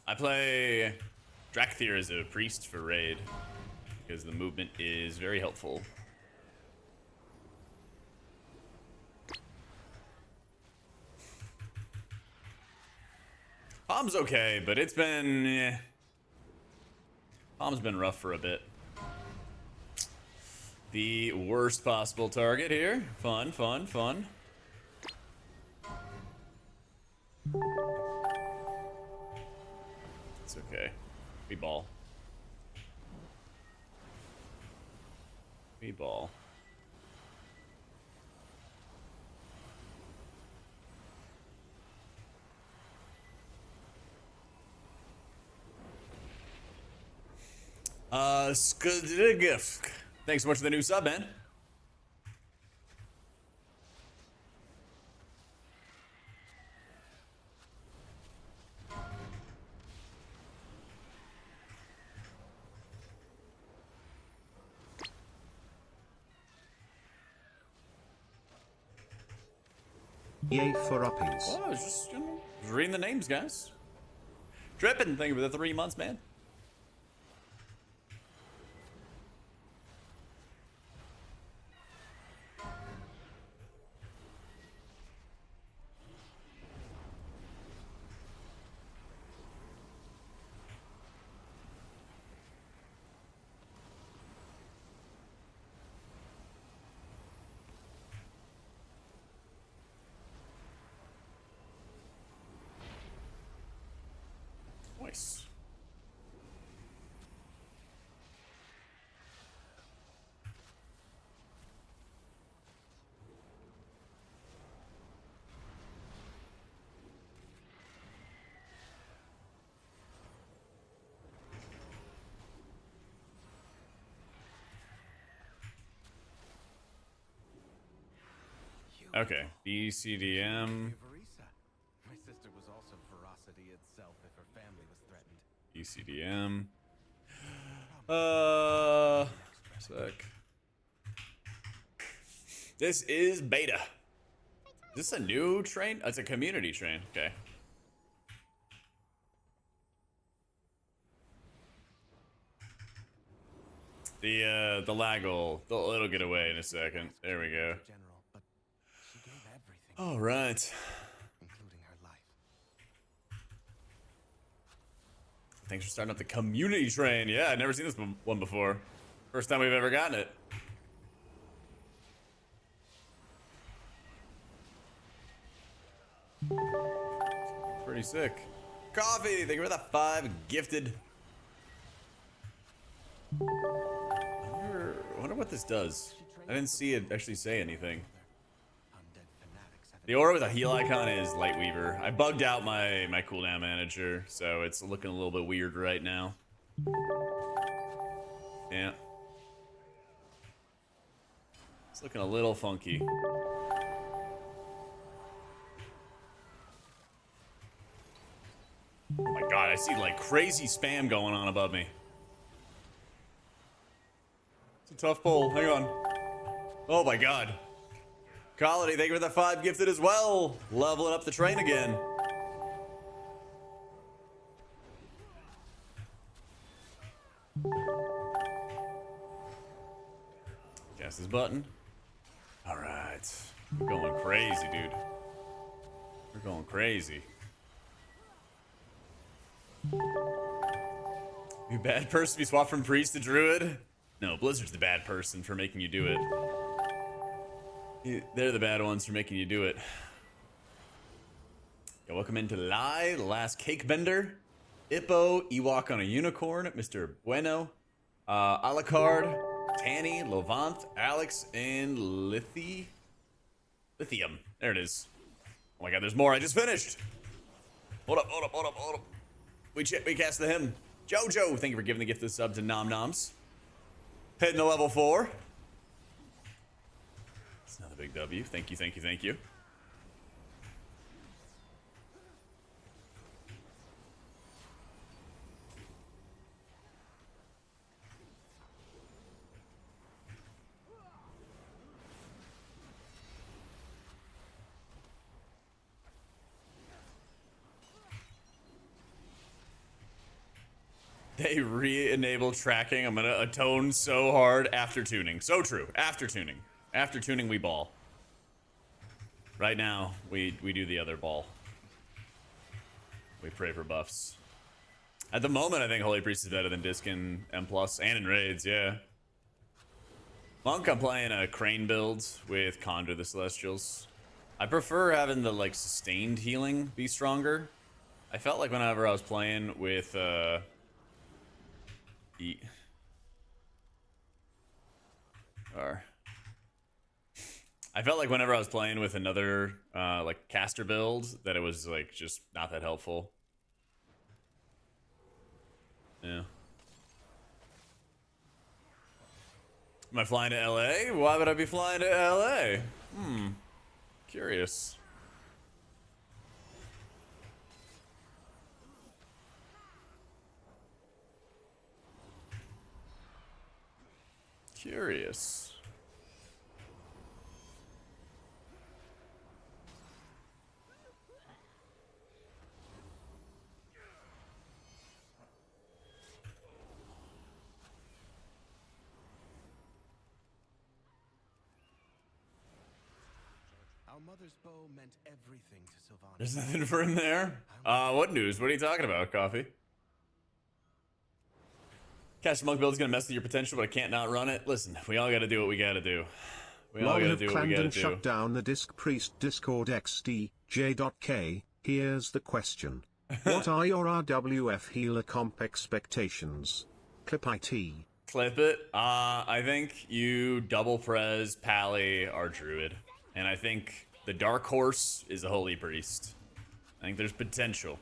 I play Drakthir as a priest for raid because the movement is very helpful. Palm's okay, but it's been Bomb's been rough for a bit. The worst possible target here. Fun, fun, fun. It's okay. We ball. We ball. Skudgif. Thanks so much for the new sub, man. Yay for uppies. Well, I was just, you know, just reading the names, guys. Drippin', thank you for the 3 months, man. Nice. Okay, BCDM. Verisa. My sister was also ferocity itself if her family was threatened. BCDM. Sec. This is beta. Is this a new train? Oh, it's a community train. Okay. The lag it'll get away in a second. There we go. General, but she gave everything, All right. including her life. Thanks for starting up the community train. Yeah, I've never seen this one before. First time we've ever gotten it. Pretty sick. Coffee, thank you for that 5 gifted. I wonder what this does. I didn't see it actually say anything. Undead fanatics have The aura with a heal icon is Lightweaver. I bugged out my cooldown manager, so it's looking a little bit weird right now. Yeah. It's looking a little funky. Oh my god, I see like crazy spam going on above me. It's a tough pull. Hang on. Oh my god. Colony, thank you for the 5 gifted as well. Leveling up the train again. Guess this button. Alright. We're going crazy, dude. We're going crazy. You bad person if you swap from priest to druid? No, Blizzard's the bad person for making you do it. They're the bad ones for making you do it. Yeah, welcome into Lai, the last cake bender. Ippo, Ewok on a unicorn, Mr. Bueno, Alucard, Tanny, Lovant, Alex, and Lithium. There it is. Oh my god, there's more. I just finished. Hold up. We cast the hymn. Jojo, thank you for giving the gift of the sub to Nom Noms. Heading to level 4. It's another big W. Thank you. They re-enable tracking. I'm gonna atone so hard after tuning. So true. After tuning. After tuning, we ball. Right now, we do the other ball. We pray for buffs. At the moment, I think Holy Priest is better than Disc in M+, and in Raids, yeah. Monk, I'm playing a Crane build with Conjure the Celestials. I prefer having the, like, sustained healing be stronger. I felt like whenever I was playing with, I felt like whenever I was playing with another, like, caster build, that it was, like, just not that helpful. Yeah. Am I flying to LA? Why would I be flying to LA? Curious. Curious. Our mother's bow meant everything to Sylvanas. There's nothing for him there? What news? What are you talking about, Coffee? Cash Monk build's gonna mess with your potential, but I can't not run it. Listen, we all gotta do what we gotta do. We all gotta do what we gotta do. Shut down the HPriest Discord XD, J.K. Here's the question. What are your RWF healer comp expectations? Clip IT. Clip it. I think you double prez Pally or Druid. And I think the Dark Horse is a Holy Priest. I think there's potential.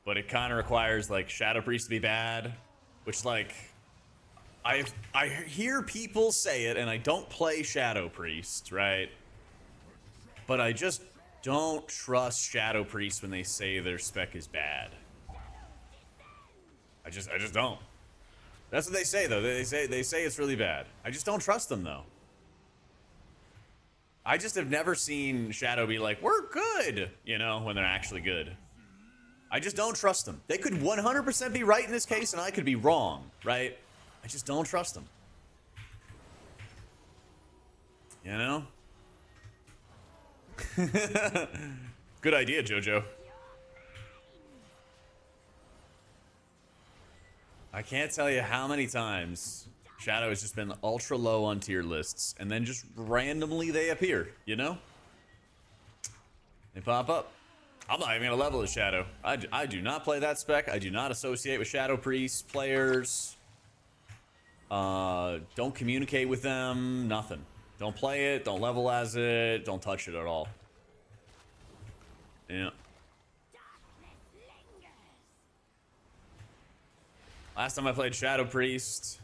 But it kind of requires, like, Shadow Priest to be bad. Which, like, I hear people say it, and I don't play Shadow Priest, right? But I just don't trust Shadow Priest when they say their spec is bad. I just don't. That's what they say, though. They say it's really bad. I just don't trust them, though. I just have never seen Shadow be like, we're good, you know, when they're actually good. I just don't trust them. They could 100% be right in this case, and I could be wrong, right? I just don't trust them. You know? Good idea, Jojo. I can't tell you how many times Shadow has just been ultra low on tier lists, and then just randomly they appear, you know? They pop up. I'm not even gonna level as Shadow. I do not play that spec. I do not associate with Shadow Priest players. Don't communicate with them. Nothing. Don't play it. Don't level as it. Don't touch it at all. Yeah. Last time I played Shadow Priest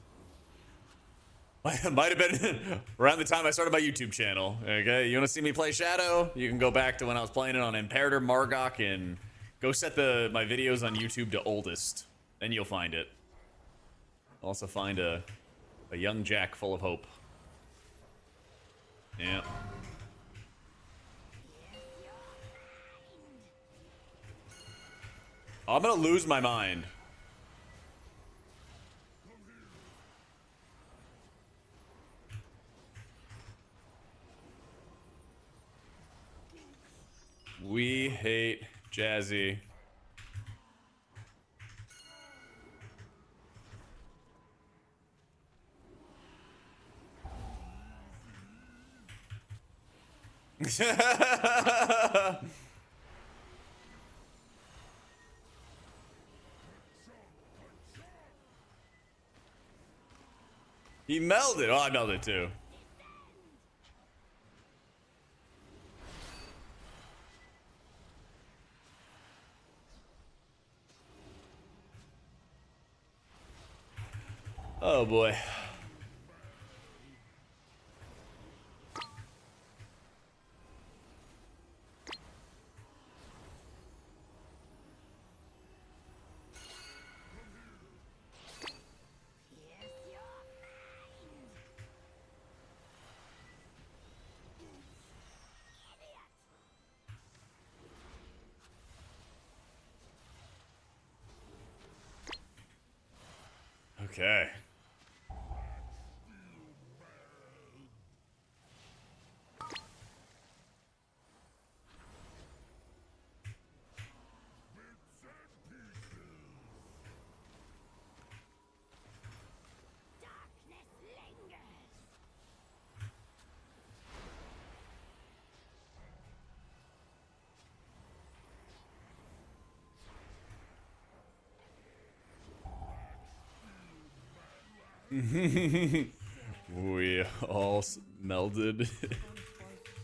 might have been around the time I started my YouTube channel. Okay, you want to see me play Shadow? You can go back to when I was playing it on Imperator Margok and go set my videos on YouTube to oldest. Then you'll find it. Also find a young Jack full of hope. Yeah. I'm gonna lose my mind. We hate Jazzy. He melded. Oh, I melded too. Oh boy. Okay. We all melded. Was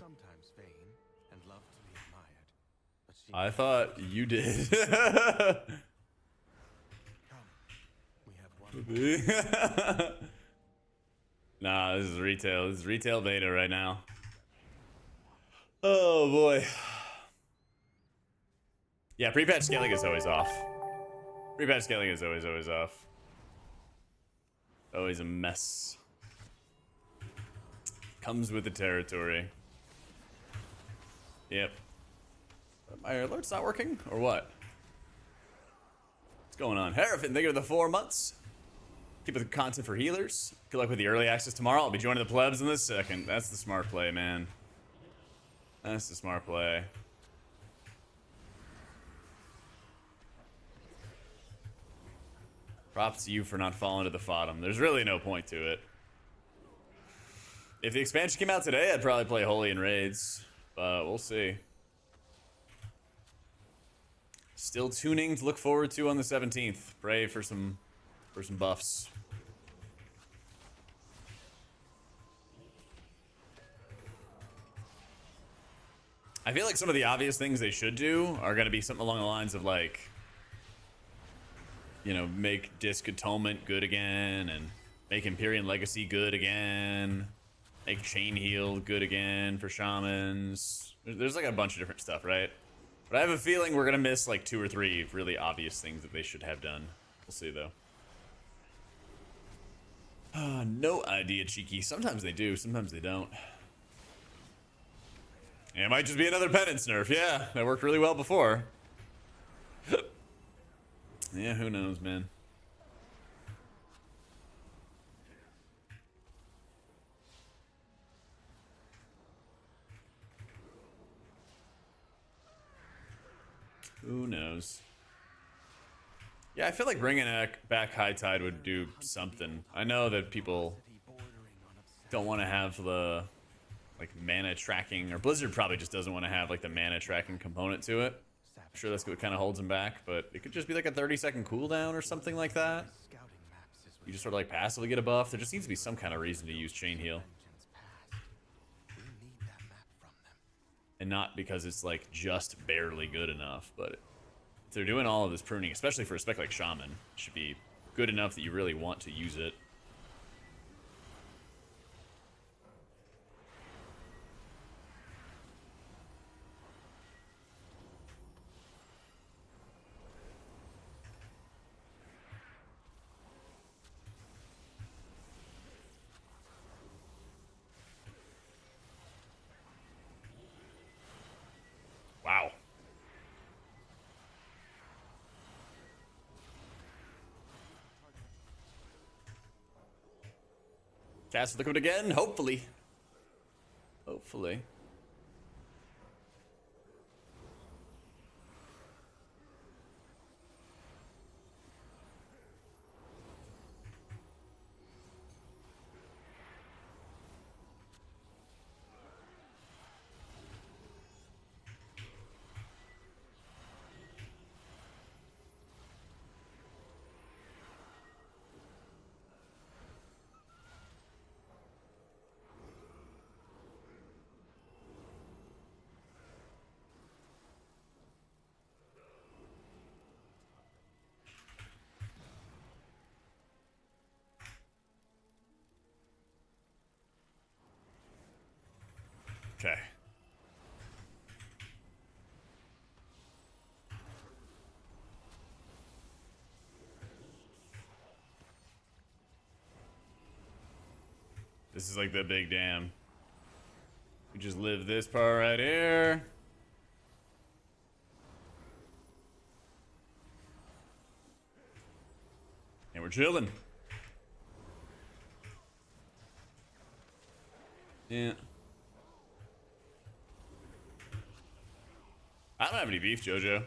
sometimes vain and loved to be admired, but she I thought you did. come. We have one. Nah, this is retail. This is retail beta right now. Oh boy. Yeah, pre-patch scaling is always off. Pre-patch scaling is always off. Always a mess. Comes with the territory. Yep. My alert's not working? Or what? What's going on? Herafin, thank you for the 4 months. Keep up the content for healers. Good luck with the early access tomorrow. I'll be joining the plebs in this second. That's the smart play, man. That's the smart play. Props to you for not falling to the bottom. There's really no point to it. If the expansion came out today, I'd probably play Holy and Raids. But we'll see. Still tuning to look forward to on the 17th. Pray for some buffs. I feel like some of the obvious things they should do are going to be something along the lines of like, you know, make Disc Atonement good again, and make Empyrean Legacy good again, make Chain Heal good again for Shamans. There's like a bunch of different stuff, right? But I have a feeling we're going to miss like 2 or 3 really obvious things that they should have done. We'll see though. No idea, Cheeky. Sometimes they do, sometimes they don't. Yeah, it might just be another penance nerf. Yeah, that worked really well before. Yeah, who knows, man. Who knows? Yeah, I feel like bringing back High Tide would do something. I know that people don't want to have the like mana tracking, or Blizzard probably just doesn't want to have like the mana tracking component to it. I'm sure that's what kind of holds them back, but it could just be like a 30-second cooldown or something like that. You just sort of like passively get a buff. There just needs to be some kind of reason to use Chain Heal. And not because it's like just barely good enough, but if they're doing all of this pruning, especially for a spec like Shaman, it should be good enough that you really want to use it. Wow. Cast Liquid again? Hopefully. Hopefully. Okay. This is like the big dam. We just live this part right here. And we're chilling. Yeah. I don't have any beef, Jojo.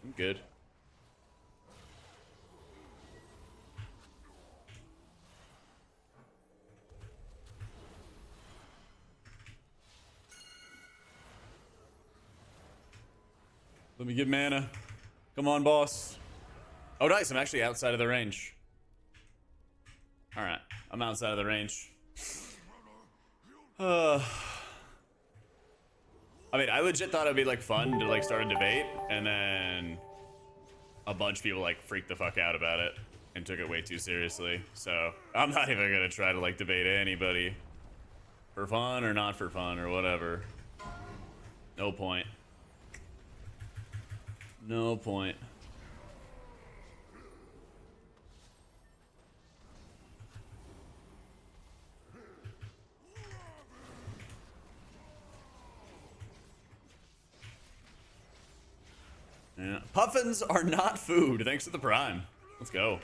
I'm good. Let me get mana. Come on, boss. Oh, nice. I'm actually outside of the range. All right. I'm outside of the range. I mean, I legit thought it'd be like fun to like start a debate, and then a bunch of people like freaked the fuck out about it and took it way too seriously. So I'm not even gonna try to like debate anybody for fun or not for fun or whatever. No point. No point. Yeah. Puffins are not food, thanks to the Prime. Let's go.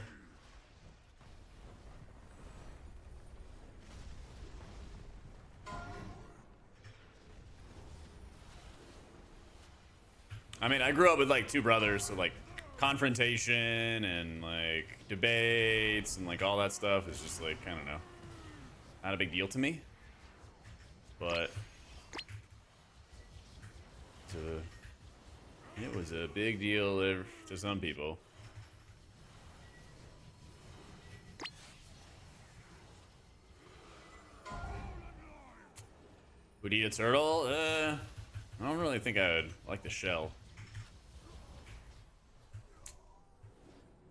I mean, I grew up with like two brothers, so like confrontation and like debates and like all that stuff is just like, I don't know, not a big deal to me. But it was a big deal to some people. Would eat a turtle? I don't really think I would like the shell.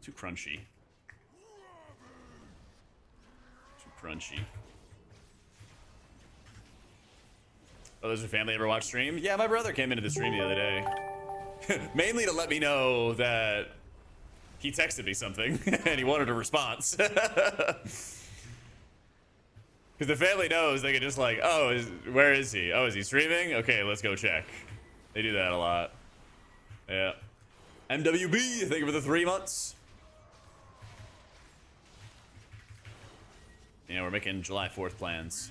Too crunchy. Too crunchy. Oh, does your family ever watch stream? Yeah, my brother came into the stream the other day. Mainly to let me know that he texted me something and he wanted a response. Because the family knows they can just like, oh, where is he? Oh, is he streaming? Okay, let's go check. They do that a lot. Yeah. MWB, thank you for the 3 months. Yeah, we're making July 4th plans.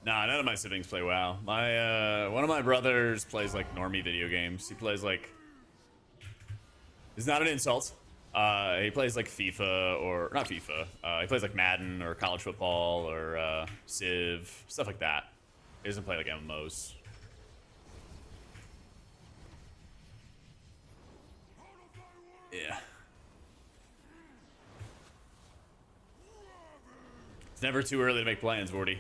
Nah, none of my siblings play WoW. My one of my brothers plays like normie video games. He plays like, it's not an insult. He plays like FIFA or not FIFA. He plays like Madden or college football or Civ, stuff like that. He doesn't play like MMOs. Yeah. It's never too early to make plans, Vorty.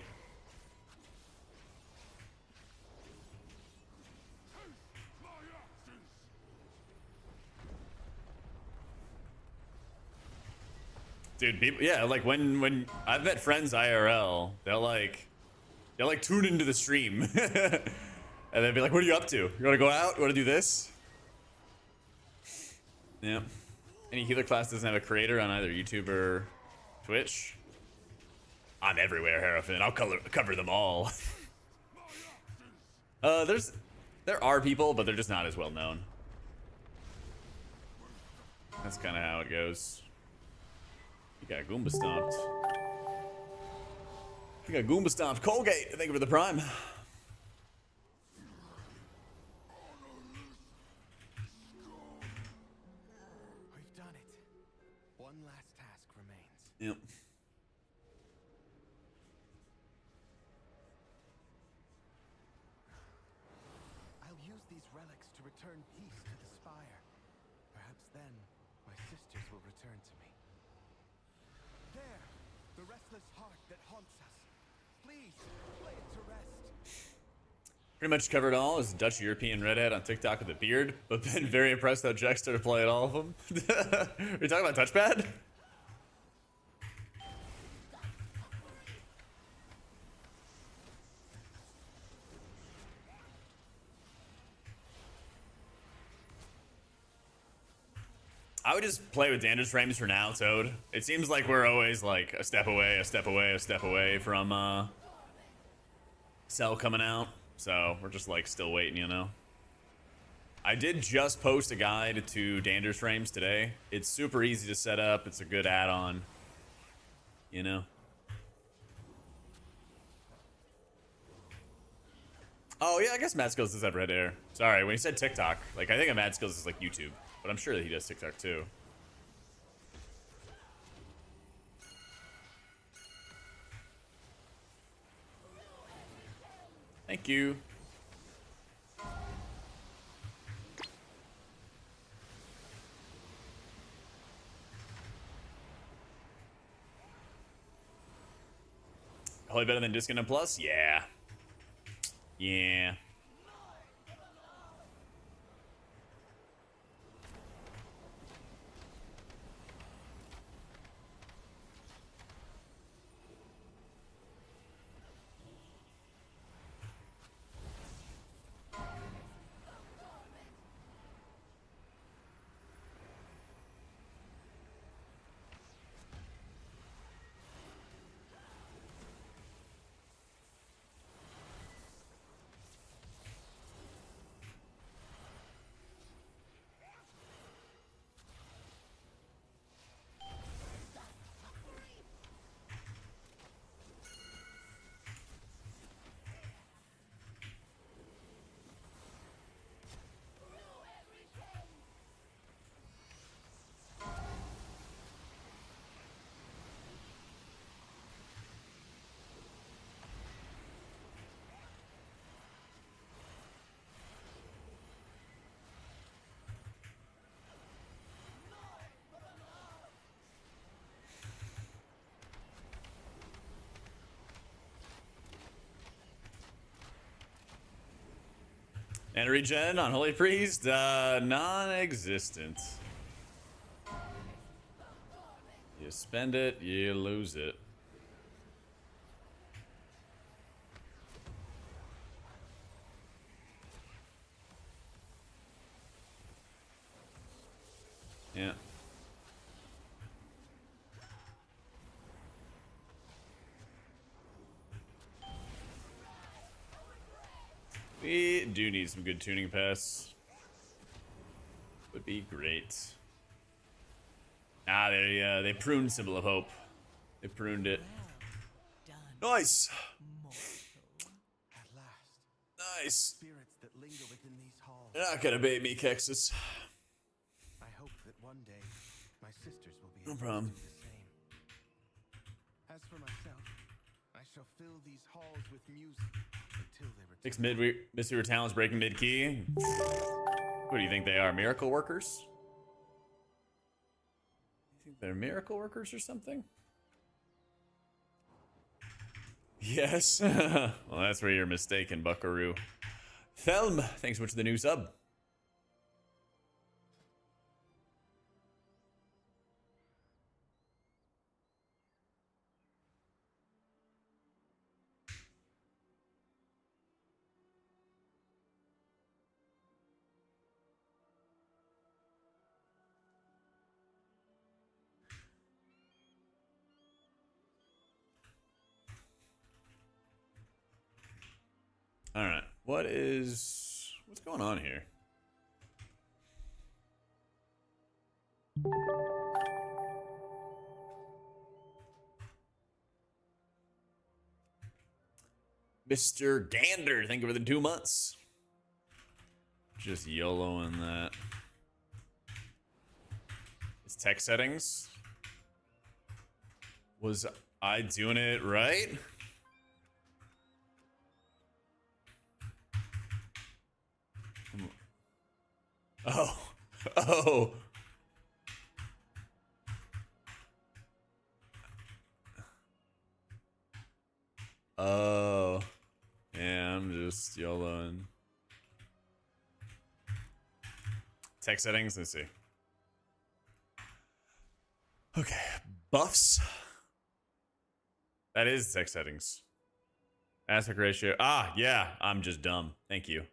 Dude, people, yeah, like when I've met friends IRL, they'll like tune into the stream and they'll be like, what are you up to? You wanna go out? You wanna do this? Yeah. Any healer class doesn't have a creator on either YouTube or Twitch? I'm everywhere, Harrowfin. I'll cover them all. There are people, but they're just not as well known. That's kind of how it goes. You got Goomba stomped. You got Goomba stomped. Colgate, thank you for the Prime. We've done it. One last task remains. Yep. I'll use these relics to return peace to the Spire. Perhaps then my sisters will return to me. There, the restless heart that haunts us. Please, lay it to rest. Pretty much covered all as Dutch European redhead on TikTok with a beard, but been very impressed how Jack started playing all of them. Are you talking about touchpad? I would just play with Dander's frames for now, Toad. It seems like we're always like a step away, a step away, a step away from Cell coming out. So we're just like still waiting, you know. I did just post a guide to Dander's frames today. It's super easy to set up. It's a good add-on, you know. Oh yeah, I guess Mad Skills does have red hair. Sorry, when he said TikTok, like I think of Mad Skills is like YouTube, but I'm sure that he does TikTok too. Thank you. Probably better than Disconnect Plus? Yeah. Yeah. And regen on Holy Priest, non-existent. You spend it, you lose it. Yeah. We do need some good tuning pests. Would be great. Ah, they pruned Symbol of Hope. They pruned it. Nice. At last, Nice. spirits that linger within these halls. You're not gonna bait me, Kexus. I hope that one day my sisters will be No able problem. to do the same. As for myself, I shall fill these halls with music until they return. Six Mystery Talents breaking mid key. What do you think they are? Miracle workers? You think they're miracle workers or something? Yes. Well, that's where you're mistaken, Buckaroo. Thelm, thanks so much for the new sub. All right, what's going on here? Mr. Gander, thank you for the 2 months. Just YOLOing that. It's tech settings. Was I doing it right? Oh. Oh. Oh. Yeah, I'm just YOLOing. Tech settings, let's see. Okay, buffs. That is tech settings. Aspect ratio. Ah, yeah, I'm just dumb. Thank you.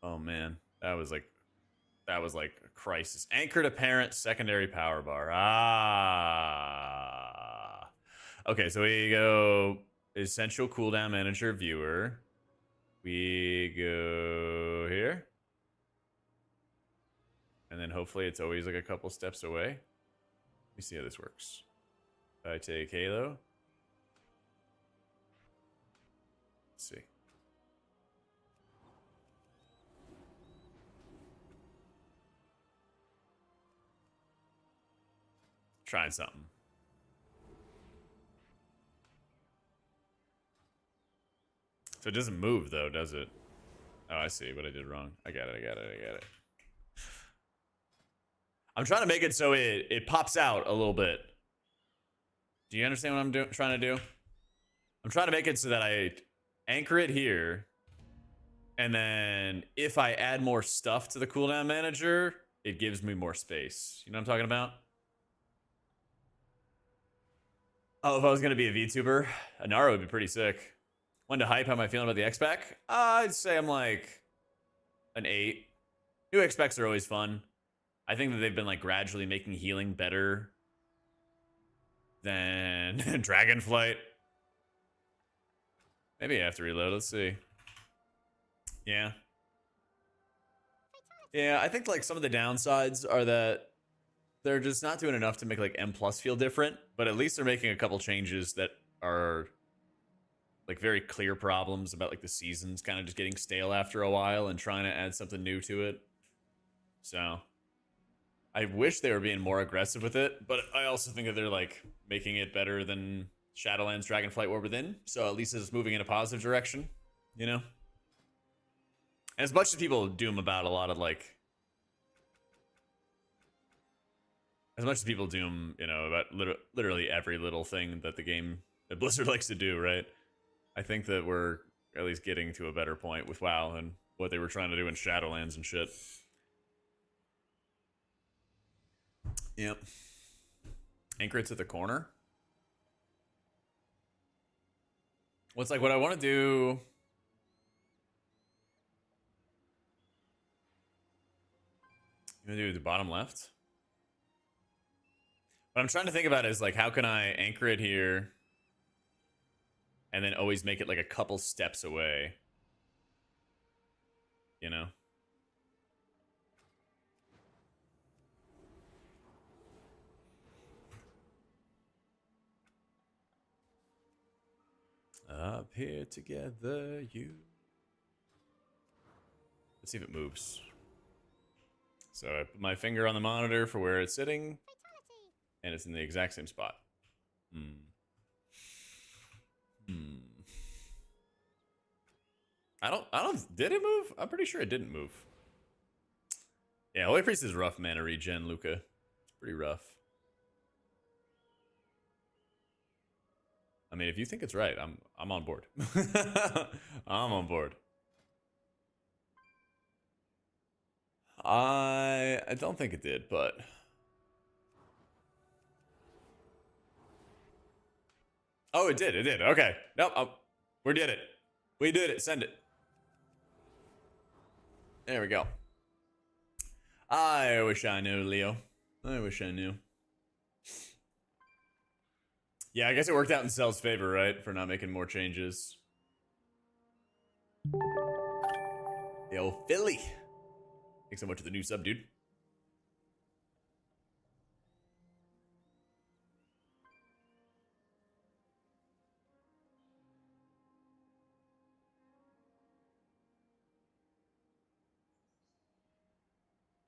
Oh man, that was like a crisis. Anchored apparent secondary power bar. Ah. Okay, so we go essential cooldown manager viewer. We go here. And then hopefully it's always like a couple steps away. Let me see how this works. I take Halo. Let's see. Trying something. So it doesn't move though, does it? Oh, I see what I did wrong. I got it. I'm trying to make it so it pops out a little bit. Do you understand what I'm trying to do? I'm trying to make it so that I anchor it here, and then if I add more stuff to the cooldown manager, it gives me more space. You know what I'm talking about? Oh, if I was gonna be a VTuber, a Nara would be pretty sick. When to hype, how am I feeling about the X-Pack? I'd say I'm like an 8. New X-Packs are always fun. I think that they've been like gradually making healing better than Dragonflight. Maybe I have to reload. Let's see. Yeah. Yeah, I think like some of the downsides are that they're just not doing enough to make like M+ feel different, but at least they're making a couple changes that are like very clear problems about like the seasons kind of just getting stale after a while and trying to add something new to it. So I wish they were being more aggressive with it, but I also think that they're like making it better than Shadowlands Dragonflight War Within. So at least it's moving in a positive direction, you know? And as much as people doom about a lot of like, as much as people doom, you know, about literally every little thing that the game that Blizzard likes to do, right? I think that we're at least getting to a better point with WoW and what they were trying to do in Shadowlands and shit. Yep. Anchor it to the corner. What's like what I want to do? You want to do the bottom left? What I'm trying to think about is like, how can I anchor it here and then always make it like a couple steps away? You know? Up here together, you. Let's see if it moves. So I put my finger on the monitor for where it's sitting, and it's in the exact same spot. Did it move? I'm pretty sure it didn't move. Yeah, Holy Priest is rough mana regen, Luca. It's pretty rough. I mean, if you think it's right, I'm on board. I'm on board. I don't think it did, but oh, it did. It did. Okay. Nope. We did it. We did it. Send it. There we go. I wish I knew, Leo. I wish I knew. Yeah, I guess it worked out in Cell's favor, right? For not making more changes. Yo, Philly. Thanks so much for the new sub, dude.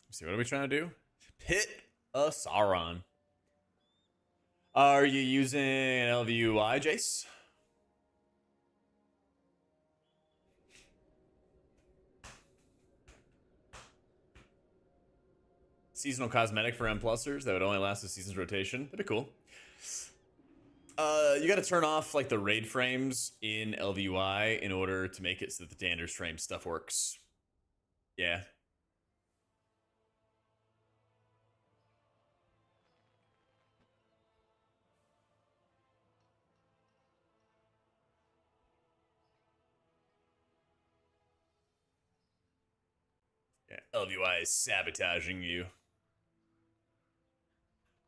Let's see, what are we trying to do? Pit a Sauron. Are you using LVUI, Jace? Seasonal cosmetic for M+ers that would only last a season's rotation. That'd be cool. You got to turn off like the raid frames in LVUI in order to make it so that the Dander's frame stuff works. Yeah. Yeah, LVUI is sabotaging you.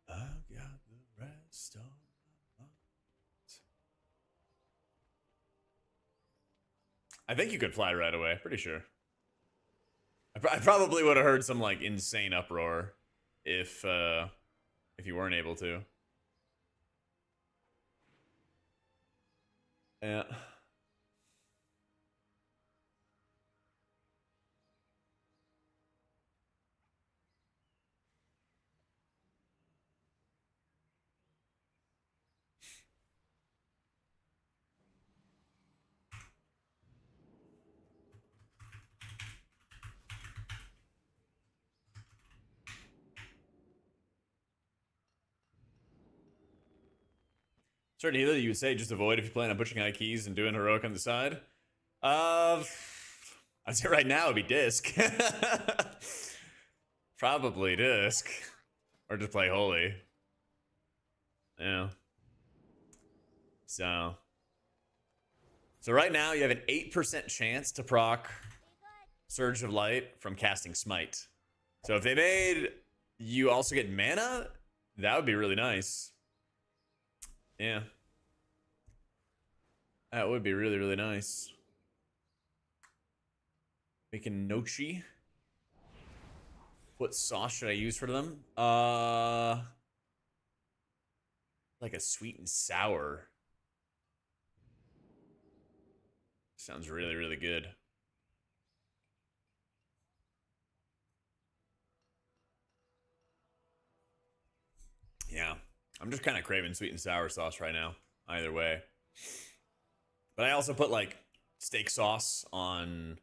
I got the rest on my mind. I think you could fly right away. Pretty sure. I probably would have heard some like insane uproar if you weren't able to. Yeah. Certain healer you would say just avoid if you plan on pushing high keys and doing heroic on the side. I'd say right now it'd be disc. Probably disc. Or just play holy. Yeah. So right now you have an 8% chance to proc Surge of Light from casting Smite. So if they made you also get mana, that would be really nice. Yeah. That would be really, really nice. Making Nochi. What sauce should I use for them? Like a sweet and sour. Sounds really, really good. Yeah. I'm just kind of craving sweet and sour sauce right now. Either way. But I also put like steak sauce on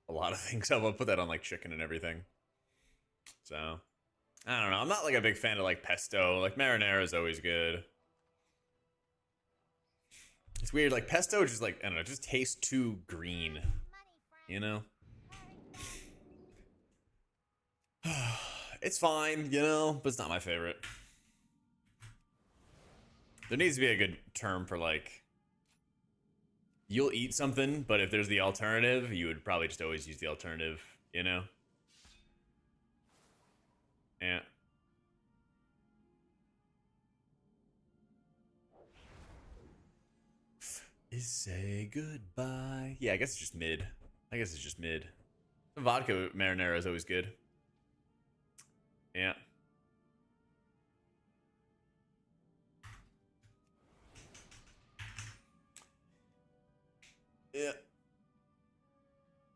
a lot of things. I'll put that on like chicken and everything. So, I don't know. I'm not like a big fan of like pesto. Like marinara is always good. It's weird. Like pesto just like, I don't know, it just tastes too green. You know? It's fine, you know, but it's not my favorite. There needs to be a good term for like, you'll eat something, but if there's the alternative, you would probably just always use the alternative, you know? Yeah. Is say goodbye. Yeah, I guess it's just mid. The vodka marinara is always good. Yeah. Yeah.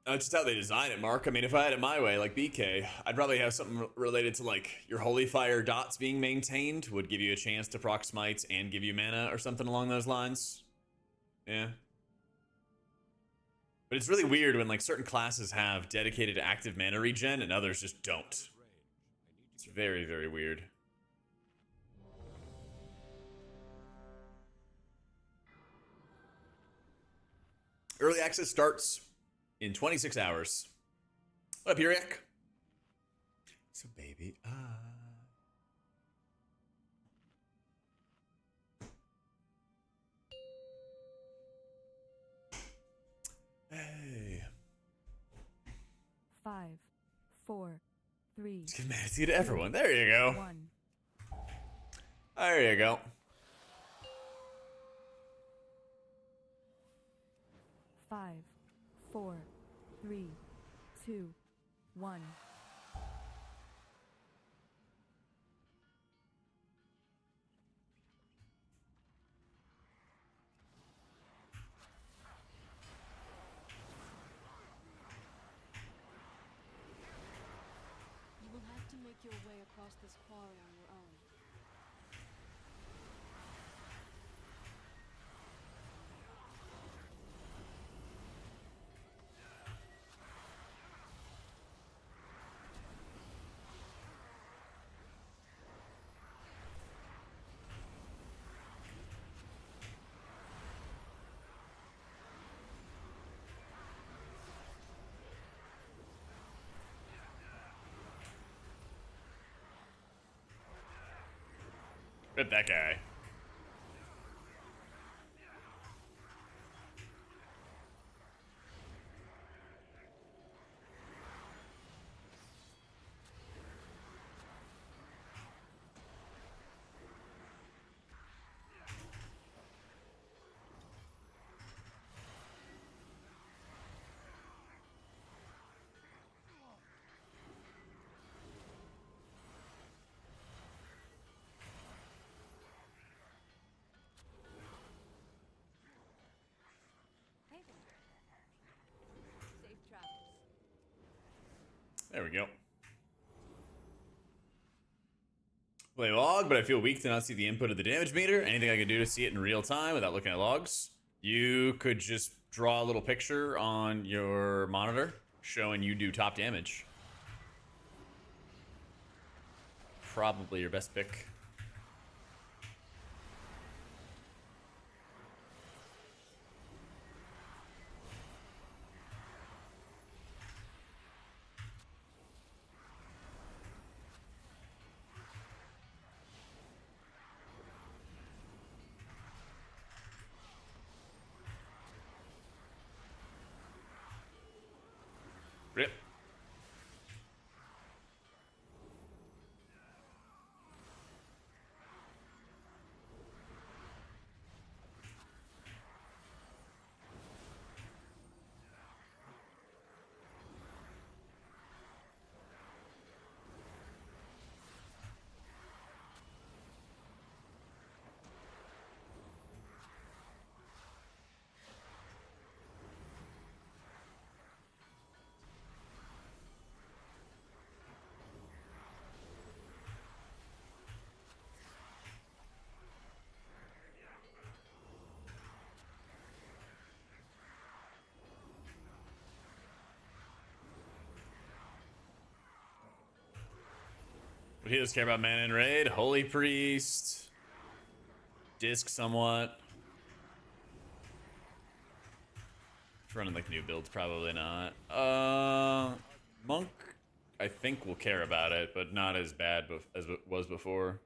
That's just how they design it, Mark. I mean, if I had it my way, like BK, I'd probably have something related to like your holy fire dots being maintained would give you a chance to proc smites and give you mana or something along those lines. Yeah. But it's really weird when like certain classes have dedicated active mana regen and others just don't. It's very, very weird. Early access starts in 26 hours. What up, Yuriak? So, baby, Hey. 5, 4, 3. Just give Manatee to everyone. There you go. 1. There you go. 5, 4, 3, 2, 1. You will have to make your way across this quarry on your own. Rip that guy. Hey there. Safe travels. There we go. Play log, but I feel weak to not see the input of the damage meter. Anything I can do to see it in real time without looking at logs? You could just draw a little picture on your monitor showing you do top damage. Probably your best pick. Rip. What healers care about mana and raid? Holy Priest. Disc somewhat. Running like new builds, probably not. Monk, I think will care about it, but not as bad as it was before.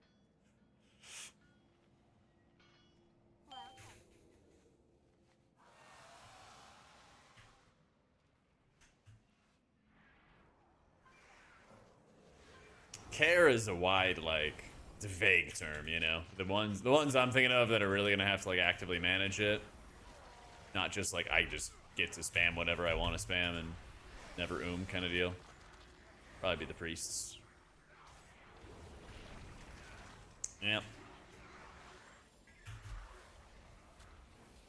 Care is a wide, like, it's a vague term, you know. The ones I'm thinking of that are really gonna have to like actively manage it, not just like I just get to spam whatever I want to spam and never kind of deal. Probably be the priests. Yep.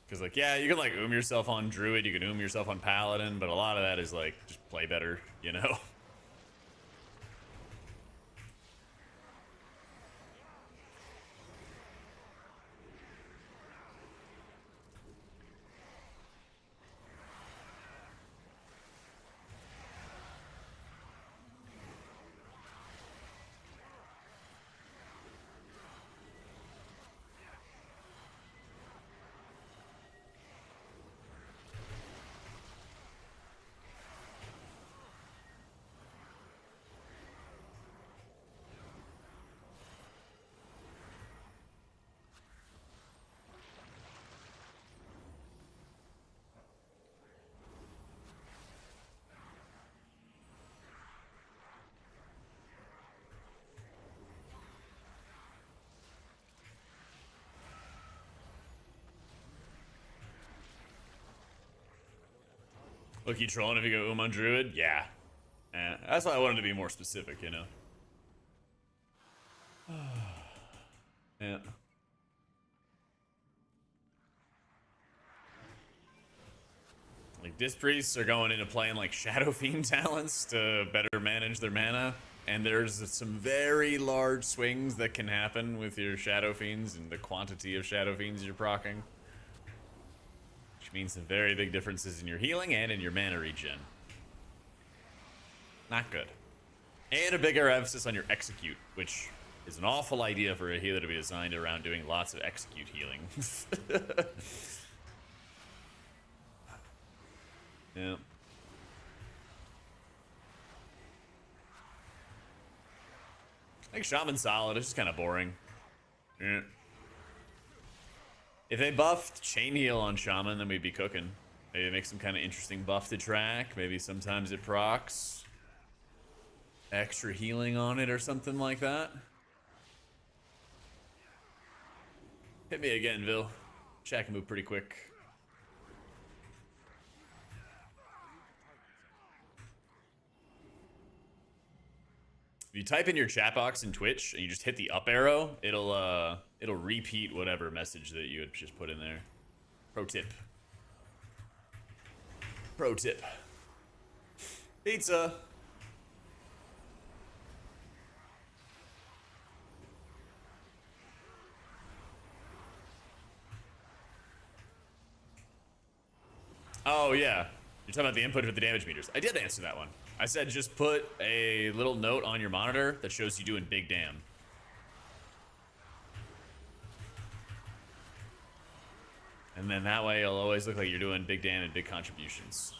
Because like, yeah, you can like yourself on druid, you can yourself on paladin, but a lot of that is like just play better, you know. Look, you trolling if you go on druid? Yeah. That's why I wanted to be more specific, you know. Yeah. Like, disc priests are going into playing like Shadow Fiend talents to better manage their mana. And there's some very large swings that can happen with your Shadow Fiends and the quantity of Shadow Fiends you're proccing. Which means some very big differences in your healing and in your mana regen. Not good. And a bigger emphasis on your execute, which is an awful idea for a healer to be designed around doing lots of execute healing. Yeah. I think Shaman's solid, it's just kind of boring. Yeah. If they buffed Chain Heal on Shaman, then we'd be cooking. Maybe make some kind of interesting buff to track. Maybe sometimes it procs extra healing on it or something like that. Hit me again, Vil. Jack can move pretty quick. If you type in your chat box in Twitch and you just hit the up arrow, it'll repeat whatever message that you had just put in there. Pro tip. Pro tip. Pizza. Oh yeah. You're talking about the input for the damage meters. I did answer that one. I said just put a little note on your monitor that shows you doing big damn. And then that way it'll always look like you're doing big damn and big contributions.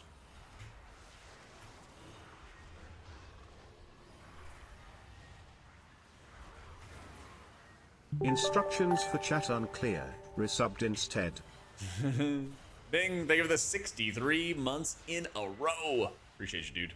Instructions for chat unclear. Resubbed instead. Bing, thank you for the 63 months in a row. Appreciate you, dude.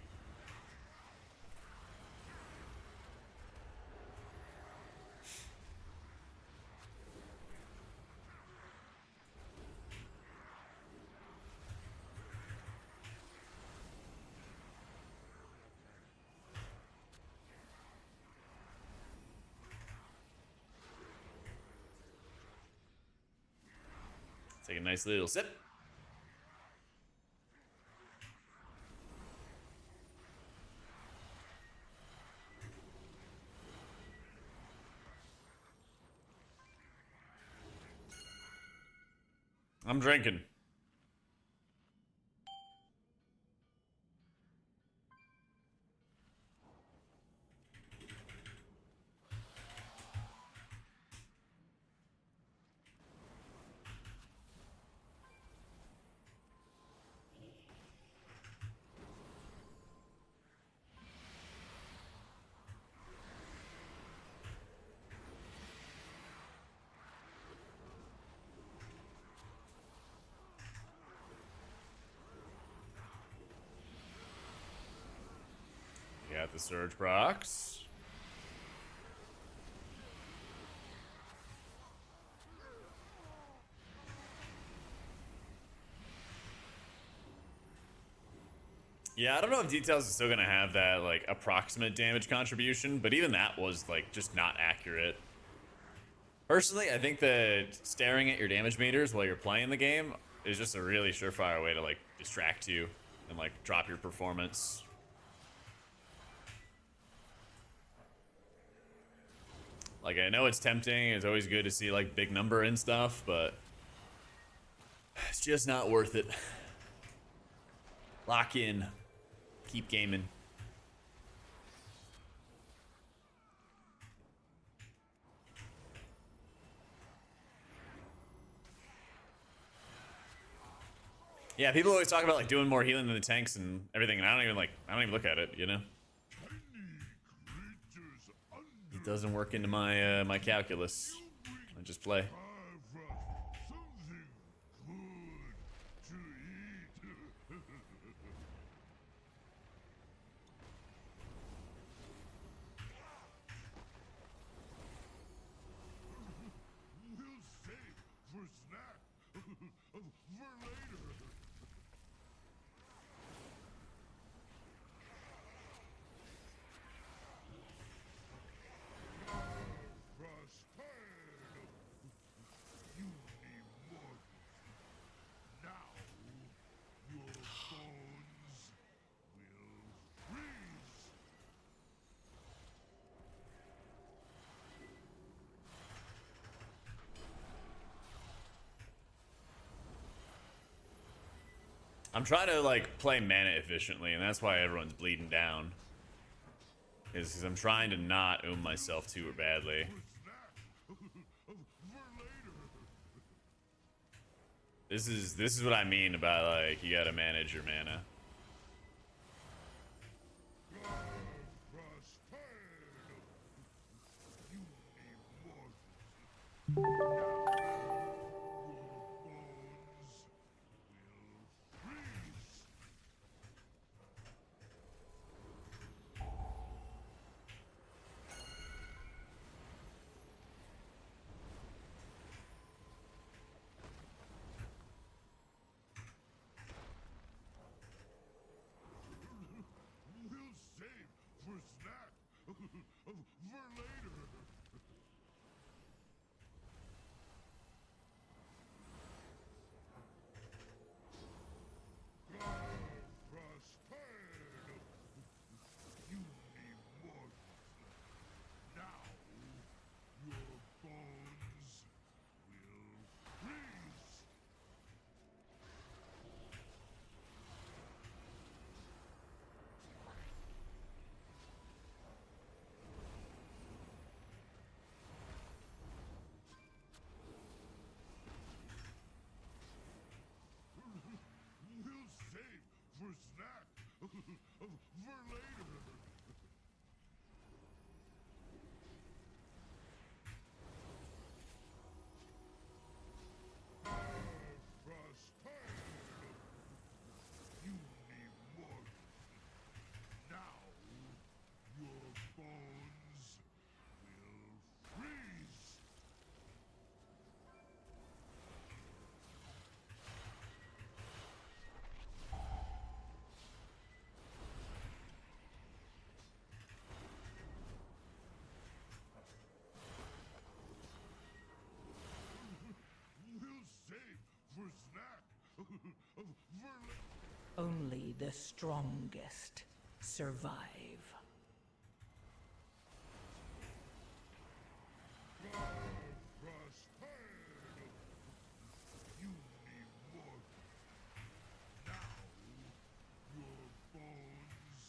Take a nice little sip. I'm drinking. Got the surge procs. Yeah, I don't know if Details is still gonna have that like approximate damage contribution, but even that was like just not accurate. Personally, I think that staring at your damage meters while you're playing the game is just a really surefire way to like distract you and like drop your performance. Like, I know it's tempting, it's always good to see like big number and stuff, but it's just not worth it. Lock in. Keep gaming. Yeah, people always talk about like doing more healing than the tanks and everything, and I don't even look at it, you know? It doesn't work into my my calculus. I just play. I'm trying to like play mana efficiently, and that's why everyone's bleeding down. Is because I'm trying to not myself too badly. This is what I mean about like you gotta manage your mana. strongest survive. You need more. Now, your bones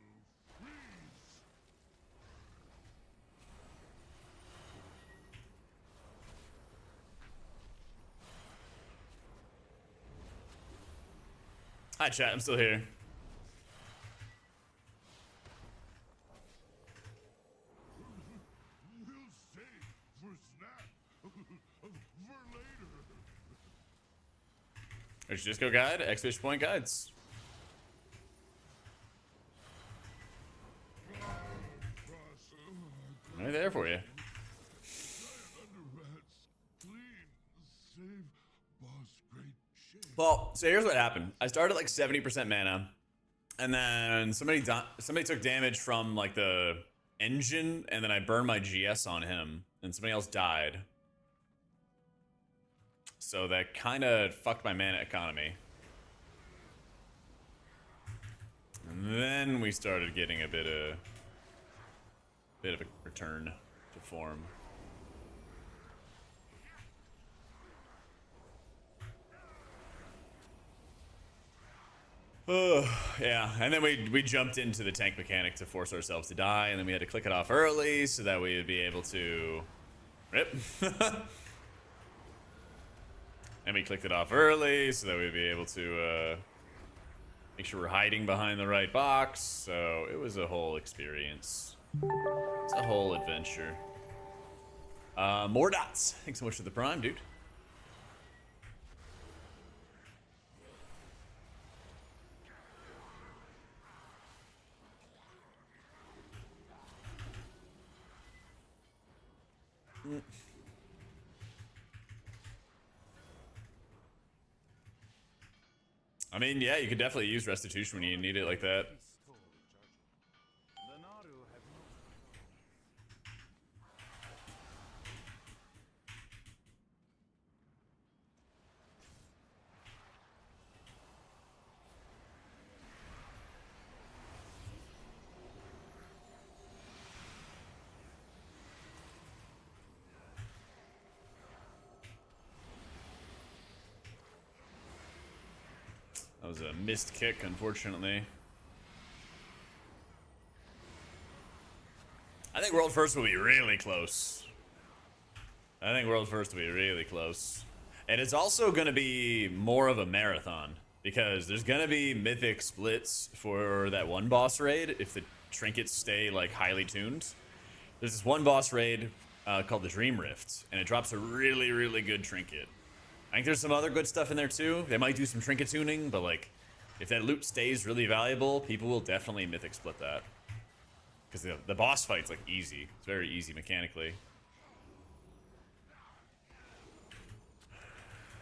will freeze. Hi, chat. I'm still here. We'll save for snack. For later. Or just go guide. Exclamation point guides. Right there for you. Well, so here's what happened. I started like 70% mana, and then somebody took damage from like the engine, and then I burned my GS on him, and somebody else died. So that kind of fucked my mana economy. And then we started getting a bit of a return to form. Oh, yeah, and then we jumped into the tank mechanic to force ourselves to die, and then we had to click it off early so that we would be able to rip. And we clicked it off early so that we'd be able to make sure we're hiding behind the right box. So it was a whole experience. It's a whole adventure. More dots. Thanks so much for the prime, dude. I mean, yeah, you could definitely use restitution when you need it like that. That was a missed kick, unfortunately. I think World First will be really close. I think World First will be really close. And it's also going to be more of a marathon, because there's going to be mythic splits for that one boss raid if the trinkets stay like highly tuned. There's this one boss raid called the Dream Rift, and it drops a really, really good trinket. I think there's some other good stuff in there too. They might do some trinket tuning, but like, if that loot stays really valuable, people will definitely mythic split that. Because the boss fight's like easy. It's very easy mechanically.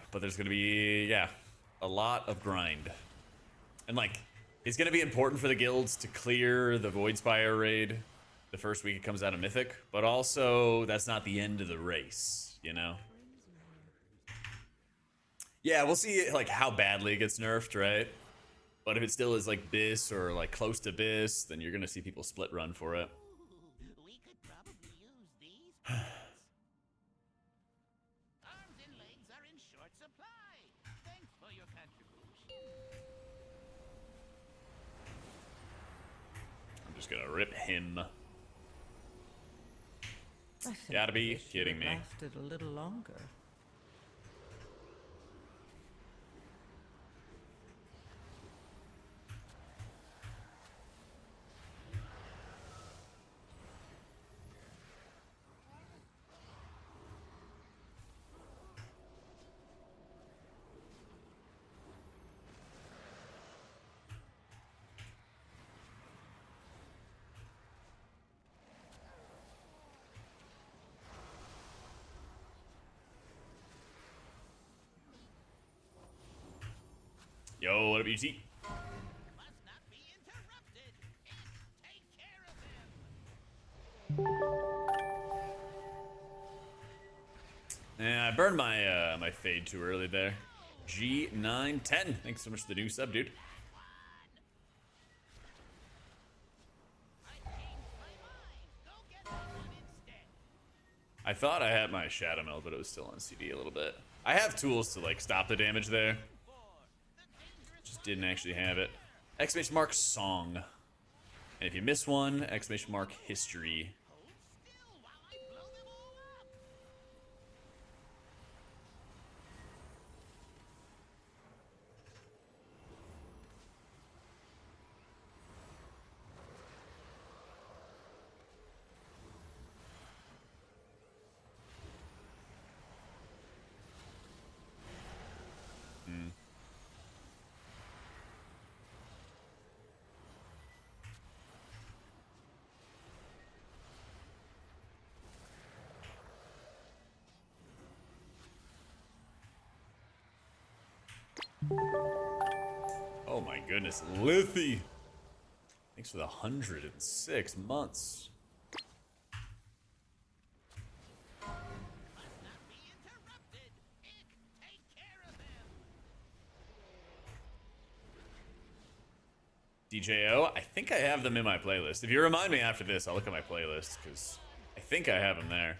But there's gonna be, yeah, a lot of grind. And like, it's gonna be important for the guilds to clear the Voidspire raid the first week it comes out of Mythic, but also that's not the end of the race, you know? Yeah, we'll see like how badly it gets nerfed, right? But if it still is like Biss or like close to Biss, then you're gonna see people split run for it. We could probably use these parts. Arms and legs are in short supply. Thanks for your contribution. I'm just gonna rip him. I simply Gotta be wish you kidding had me. lasted a little longer. Yo, what up, UT? Must not be interrupted. Take care of them. Yeah, I burned my my fade too early there. G910. Thanks so much for the new sub, dude. I thought I had my Shadow Meld, but it was still on CD a little bit. I have tools to like stop the damage there. Just didn't actually have it. Exclamation mark song. And if you miss one, exclamation mark history. Oh my goodness, Lithy! Thanks for the 106 months. DJO, I think I have them in my playlist. If you remind me after this, I'll look at my playlist, because I think I have them there.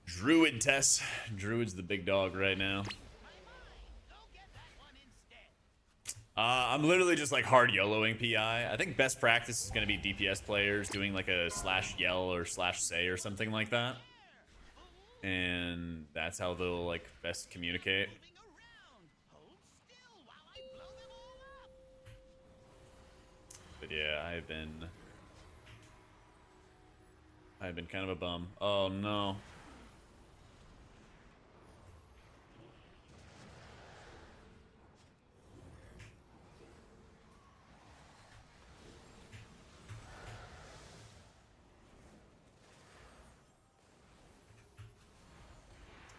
Druid Tess. Druid's the big dog right now. I'm literally just like hard YOLOing PI. I think best practice is going to be DPS players doing like a /yell or /say or something like that. And that's how they'll like best communicate. But yeah, I've been kind of a bum. Oh no.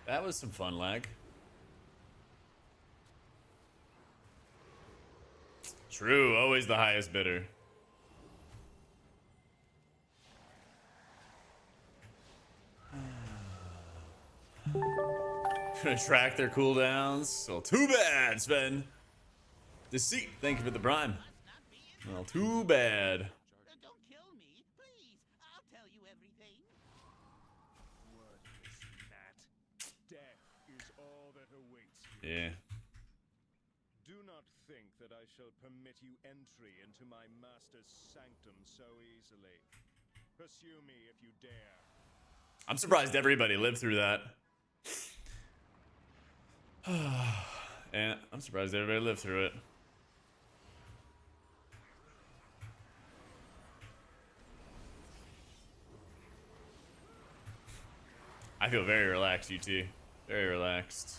That was some fun lag. True, always the highest bidder. Gonna track their cooldowns. Well, too bad, Sven. Deceit, thank you for the prime. Well, too bad. Don't kill me, please. I'll tell you everything. Worthless gnat. Death is all that awaits you. Yeah. Do not think that I shall permit you entry into my master's sanctum so easily. Pursue me if you dare. I'm surprised everybody lived through that. And I'm surprised everybody lived through it. I feel very relaxed, UT. Very relaxed.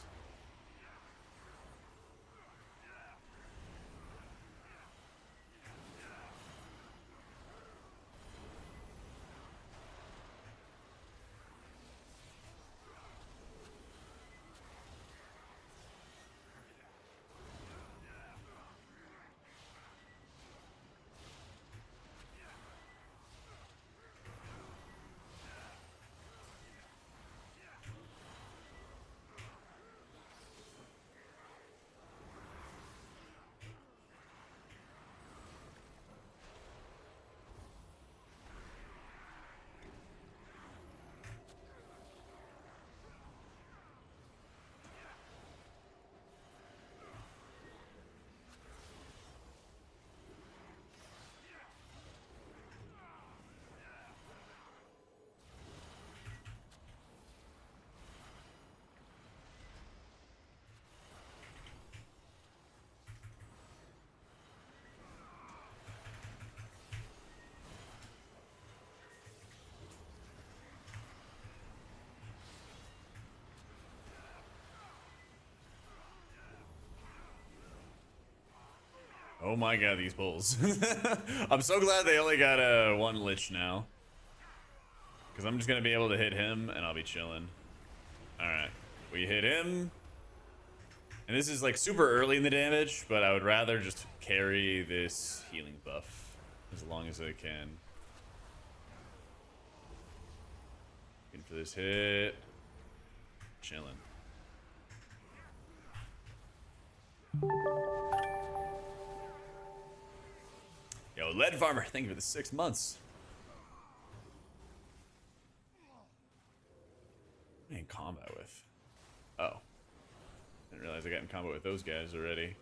Oh my god, these bulls. I'm so glad they only got one Lich now. Because I'm just going to be able to hit him and I'll be chilling. Alright, we hit him. And this is like super early in the damage, but I would rather just carry this healing buff as long as I can. Looking for this hit. Chilling. Yo, Lead Farmer, thank you for the 6 months. Didn't realize I got in combo with those guys already.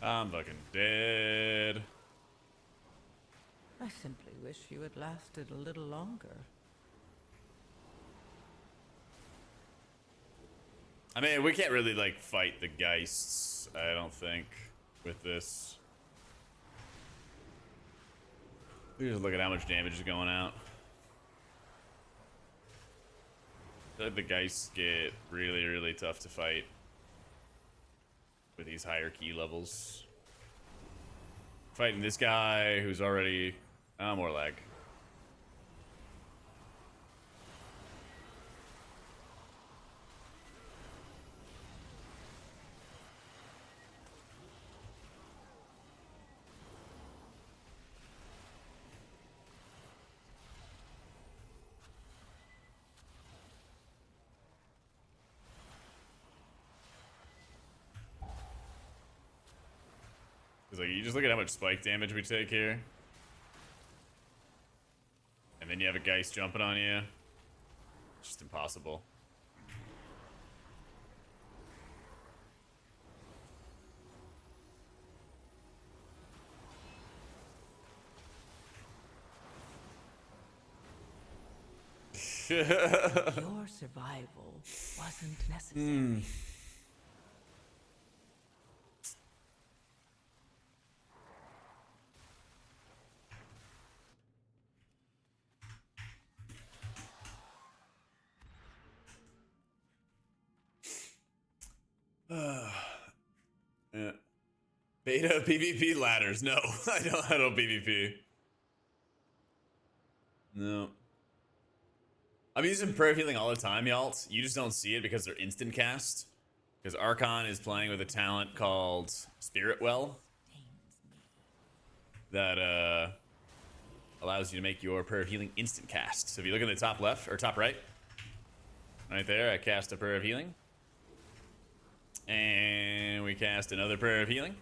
I'm fucking dead. I simply wish you had lasted a little longer. I mean, we can't really, like, fight the Geists, I don't think, with this. We just look at how much damage is going out. I feel like the Geists get really, really tough to fight with these higher key levels. Fighting this guy who's already... more lag. Like, you just look at how much spike damage we take here. And then you have a Geist jumping on you. It's just impossible. Your survival wasn't necessary. Yeah. Beta PvP ladders. No, I don't PvP. No. I'm using prayer healing all the time, y'all. You just don't see it because they're instant cast. Because Archon is playing with a talent called Spirit Well that allows you to make your prayer of healing instant cast. So if you look in the top left or top right, right there, I cast a prayer of healing. And we cast another prayer of healing.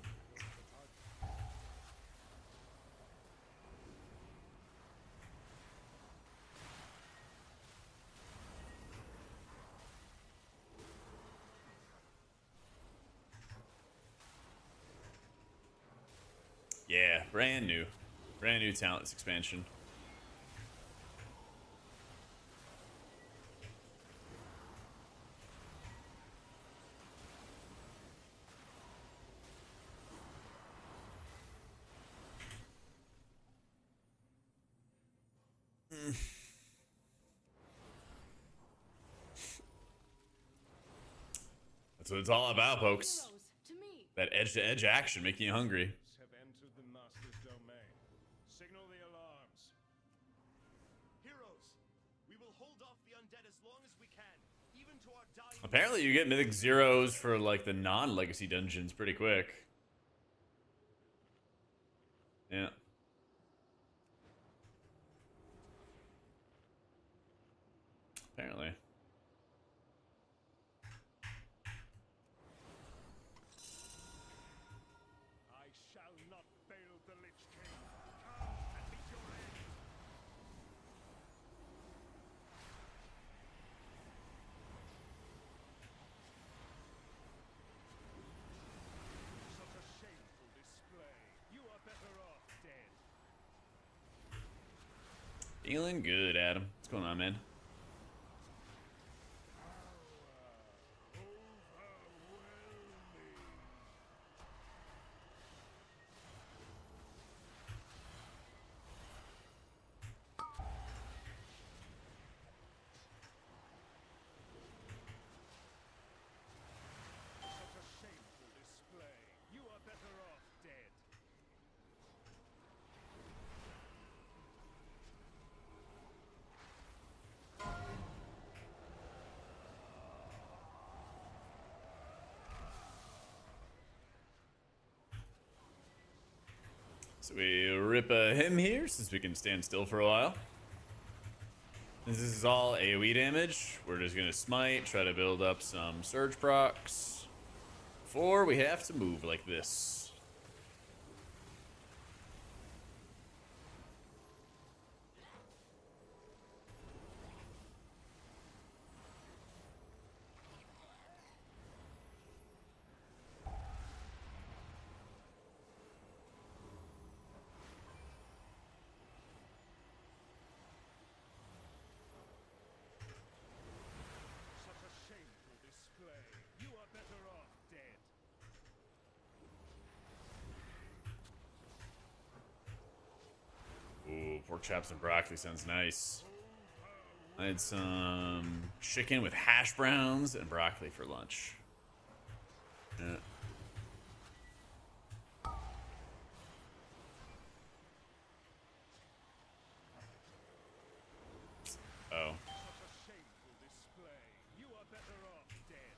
Yeah, brand new talents expansion. That's what it's all about, folks. To me. That edge-to-edge action making you hungry. Have entered the Master's domain. Signal the alarms. Heroes, we will hold off the undead as long as we can, even to our dying. Apparently you get mythic zeros for like the non-legacy dungeons pretty quick. Yeah. Apparently. I shall not fail the Lich King. Come and meet your end. Feeling good, Adam. What's going on, man? Such a shameful display. You are better off dead. So we rip him here since we can stand still for a while. This is all AoE damage. We're just gonna smite, try to build up some surge procs before we have to move like this. Such a shameful display. You are better off dead. Ooh, pork chops and broccoli sounds nice. I had some chicken with hash browns and broccoli for lunch. Yeah. Oh. Such a shameful display. You are better off dead.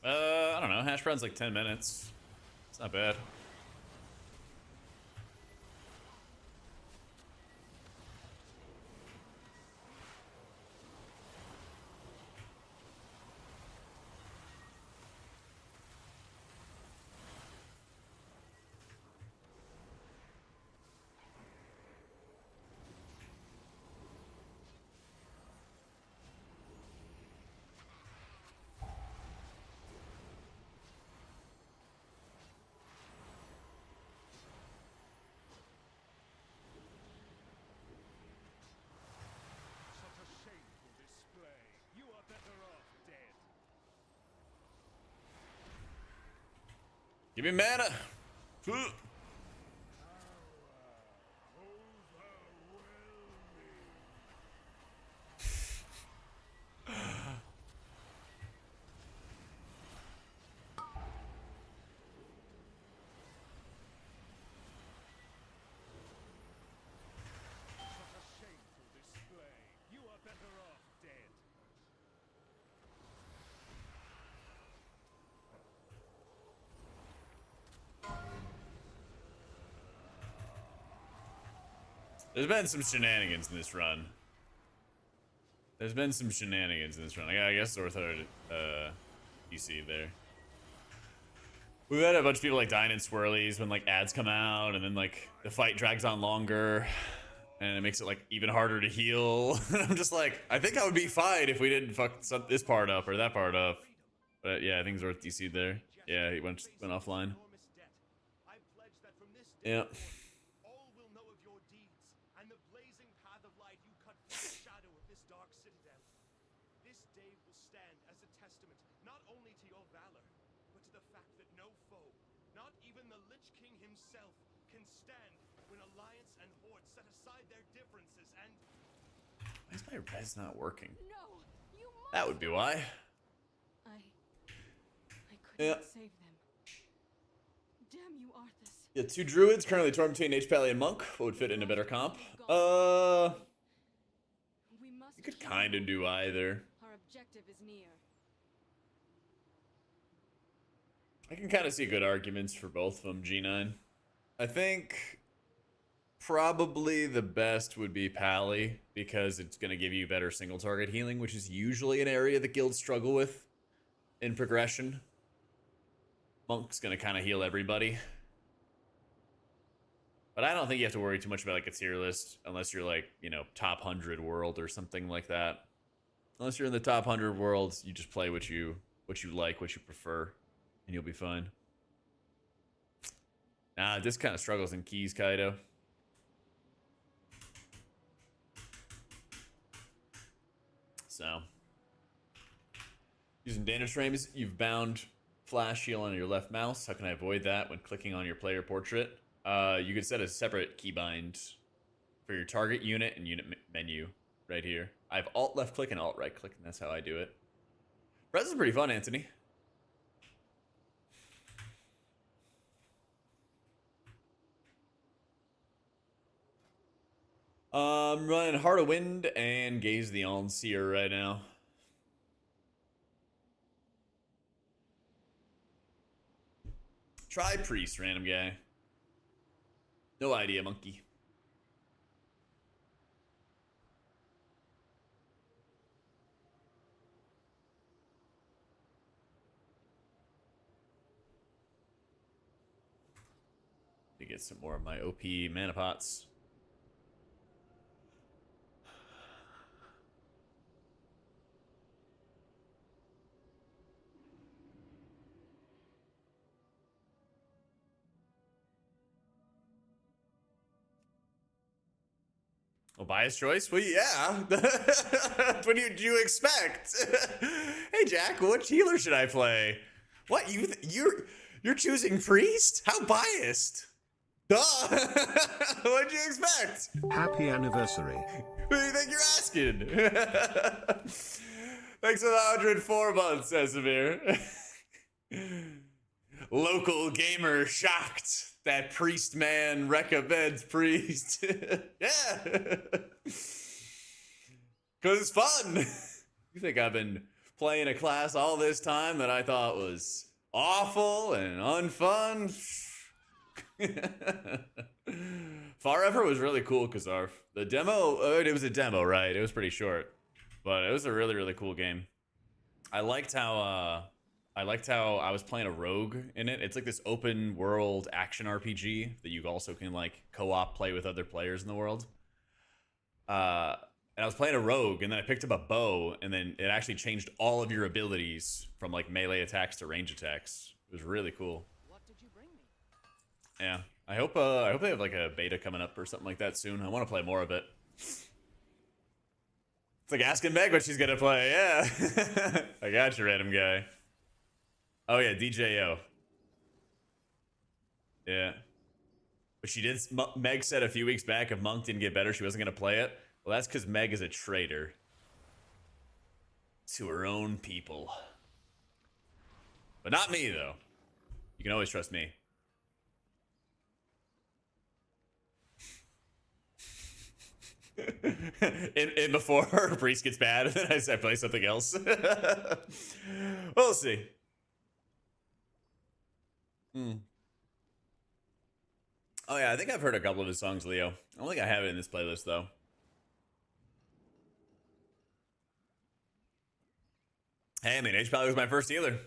I don't know. Hash brown's like 10 minutes. It's not bad. Such a shameful display. You are better off dead. Give me mana. Huh. Such a shameful display. You are better off dead. There's been some shenanigans in this run. There's been some shenanigans in this run. I guess it's worth DC there. We've had a bunch of people like dying in swirlies when like ads come out, and then like the fight drags on longer, and it makes it like even harder to heal. And I'm just like, I think I would be fine if we didn't fuck this part up or that part up. But yeah, I think it's worth DC there. Yeah, he went offline. I pledge that from this day Yeah. forth, all will know of your deeds and the blazing path of light you cut through the shadow of this dark citadel. This day will stand as a testament not only to your valor, but to the fact that no foe, not even the Lich King himself, can stand when Alliance and Horde set aside their differences and... Why is my res not working? No, you must. That would be why. I could Yeah. not save them. Damn you, Arthas. Yeah, 2 druids currently torn between HPriest and Monk. What would fit in a better comp? We must You could kill kind of them. do either. Our objective is near. I can kind of see good arguments for both of them, G9. I think probably the best would be Pally, because it's going to give you better single target healing, which is usually an area that guilds struggle with in progression. Monk's going to kind of heal everybody. But I don't think you have to worry too much about like a tier list unless you're like, you know, top 100 world or something like that. Unless you're in the top 100 worlds, you just play what you like, what you prefer, and you'll be fine. Nah, this kind of struggles in keys, Kaido. So, using data frames, you've bound flash shield on your left mouse. How can I avoid that when clicking on your player portrait? You could set a separate keybind for your target unit and unit menu right here. I have alt left click and alt right click, and that's how I do it. Press is pretty fun, Anthony. I'm running Heart of Wind and Gaze the All-Seer right now. Try Priest, random guy. No idea, monkey. To get some more of my OP mana pots. Well, bias choice? Well, yeah. What do you expect? Hey, Jack, what healer should I play? What you're choosing Priest? How biased? Duh! What'd you expect? Happy anniversary. What do you think you're asking? Thanks for the 104 months, Esamir. Local gamer shocked that Priest man recommends Priest. Yeah. Because it's fun. You think I've been playing a class all this time that I thought was awful and unfun? Far Effort was really cool, Kazarf. The demo, it was a demo, right? It was pretty short, but it was a really, really cool game. I liked how I was playing a rogue in it. It's like this open world action RPG that you also can like co-op play with other players in the world. And I was playing a rogue, and then I picked up a bow, and then it actually changed all of your abilities from like melee attacks to range attacks. It was really cool. What did you bring me? Yeah, I hope they have like a beta coming up or something like that soon. I want to play more of it. It's like asking Meg what she's gonna play. Yeah, I got you, random guy. Oh yeah, DJO. Yeah, but she did. Meg said a few weeks back if Monk didn't get better, she wasn't gonna play it. Well, that's because Meg is a traitor to her own people. But not me, though. You can always trust me. in before her priest gets bad, and then I play something else. We'll see. Oh yeah, I think I've heard a couple of his songs, Leo. I don't think I have it in this playlist, though. Hey, I mean, HPriest was my first healer.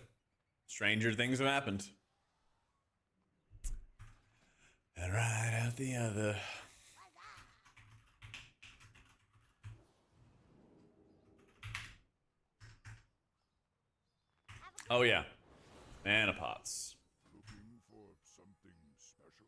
Stranger things have happened. And right out the other. Oh yeah, mana pots. Looking for something special?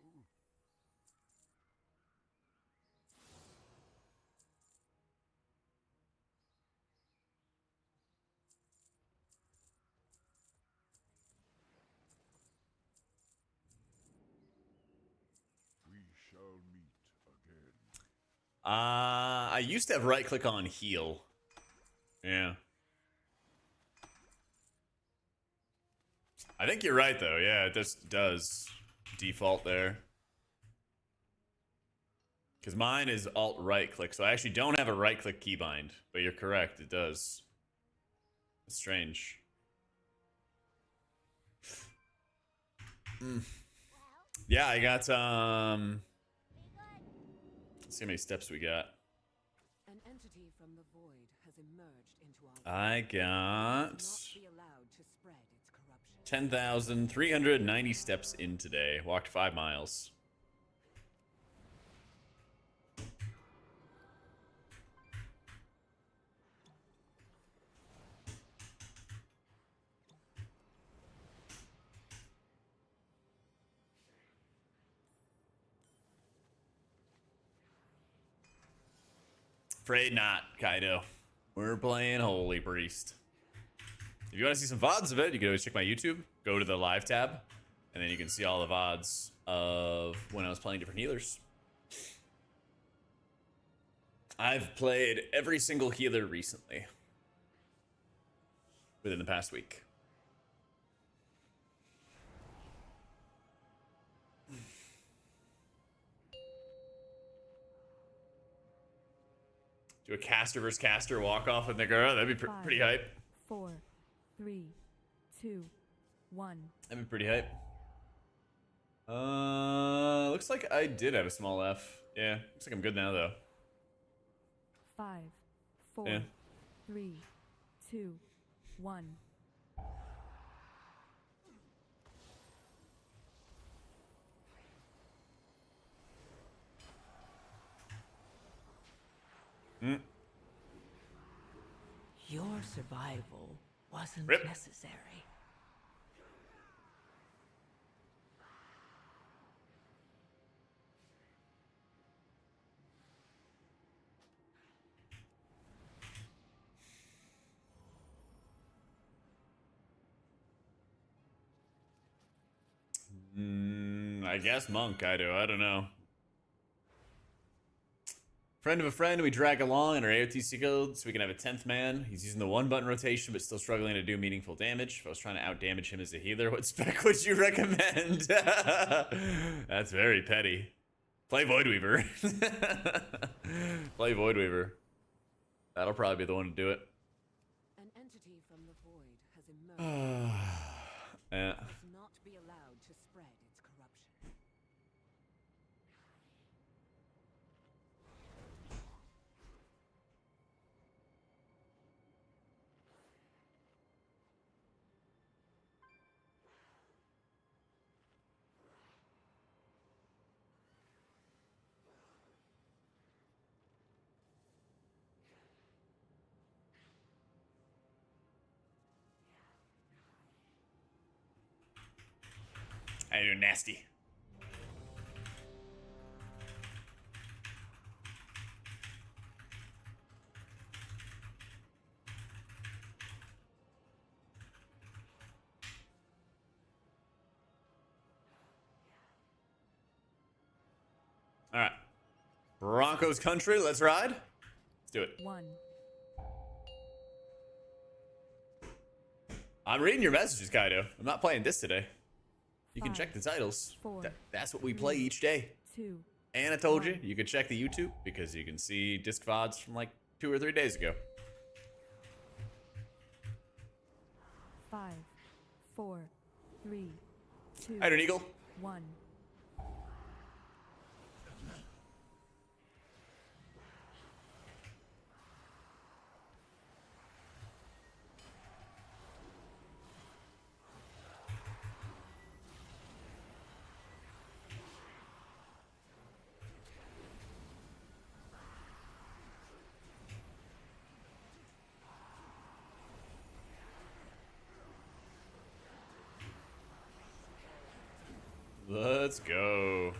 We shall meet again. I used to have right click on heal. Yeah. I think you're right, though. Yeah, it just does default there. Because mine is alt right click, so I actually don't have a right click keybind. But you're correct, it does. It's strange. Yeah, I got, let's see how many steps we got. An entity from the void has emerged into our I got not be allowed to spread its corruption. 10,390 steps in today. Walked 5 miles. Afraid not, Kaido. We're playing Holy Priest. If you want to see some VODs of it, you can always check my YouTube. Go to the live tab, and then you can see all the VODs of when I was playing different healers. I've played every single healer recently. Within the past week. Do a caster versus caster walk off with Nagara. That'd be pretty hype. 4, 3, 2, 1. That'd be pretty hype. Looks like I did have a small F. Yeah, looks like I'm good now though. 5, 4, Yeah. 3, 2, 1. Your survival wasn't Rip. necessary. I guess monk, I do. I don't know. Friend of a friend we drag along in our AOTC code so we can have a 10th man. He's using the 1-button rotation but still struggling to do meaningful damage. If I was trying to out-damage him as a healer, what spec would you recommend? That's very petty. Play Voidweaver. Play Voidweaver. That'll probably be the one to do it. An entity from the void has emerged. Yeah. It must not be allowed to spread its corruption. How you doing, nasty? All right. Broncos country, let's ride. Let's do it. 1. I'm reading your messages, Kaido. I'm not playing this today. You can 5, check the titles. 4, That's what we play each day. 2. And I told you, you could check the YouTube because you can see disc VODs from like 2 or 3 days ago. 5, 4, 3, 2, Iron Eagle. 1. Let's go.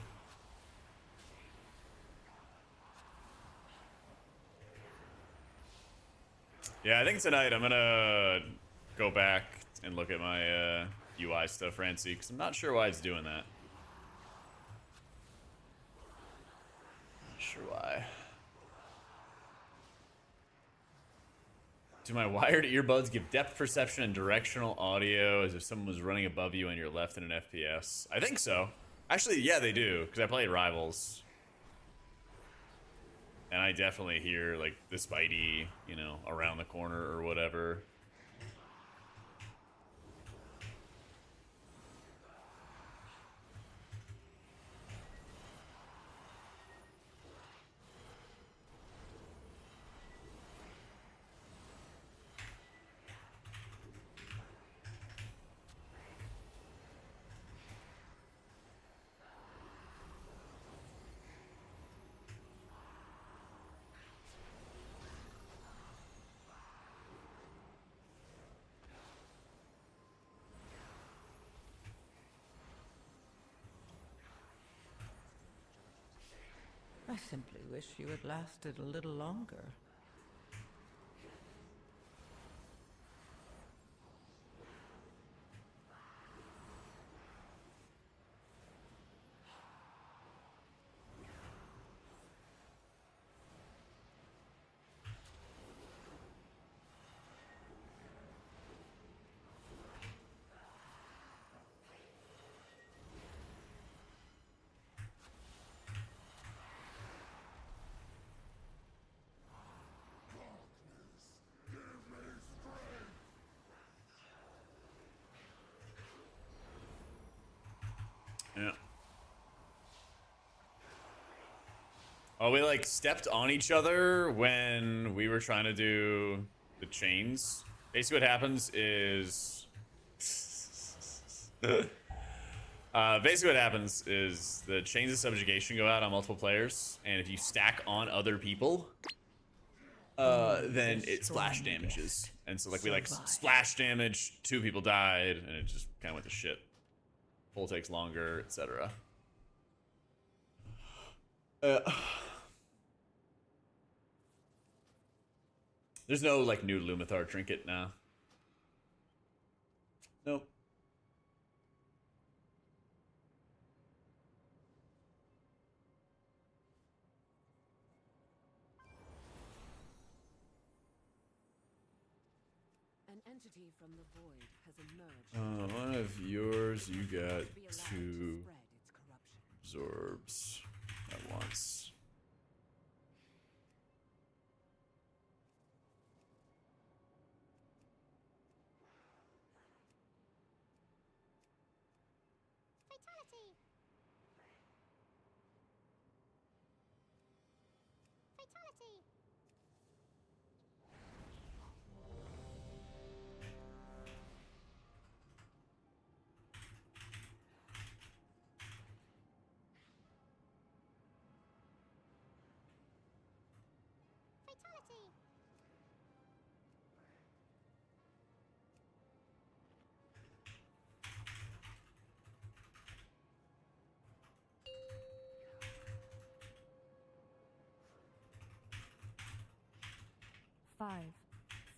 Yeah, I think tonight I'm gonna go back and look at my UI stuff, Rancy, because I'm not sure why it's doing that. Not sure why. Do my wired earbuds give depth perception and directional audio as if someone was running above you on your left in an FPS? I think so. Actually, yeah, they do, because I played Rivals. And I definitely hear, like, the Spidey, you know, around the corner or whatever. I simply wish you had lasted a little longer. Yeah. Oh, we like stepped on each other when we were trying to do the chains. Basically what happens is basically what happens is the chains of subjugation go out on multiple players, and if you stack on other people, then it splash damages. And so like we like splash damage, 2 people died, and it just kind of went to shit. Pull takes longer, etc. There's no like new Lumathar trinket now. Nope. An entity from the void has emerged. One of yours, you got To be allowed to 2 spread its corruption. absorbs at once. Fatality! Fatality! Fatality! 5,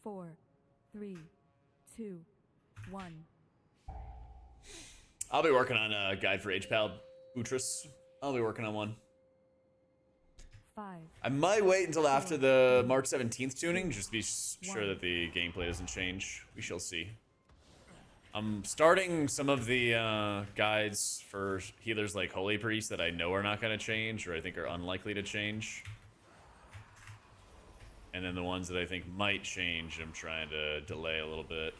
4, 3, 2, 1. I'll be working on a guide for HPal Utris. I'll be working on one. 5. I might wait until after the March 17th tuning, just to be sure that the gameplay doesn't change. We shall see. I'm starting some of the guides for healers like Holy Priest that I know are not going to change, or I think are unlikely to change. And then the ones that I think might change, I'm trying to delay a little bit.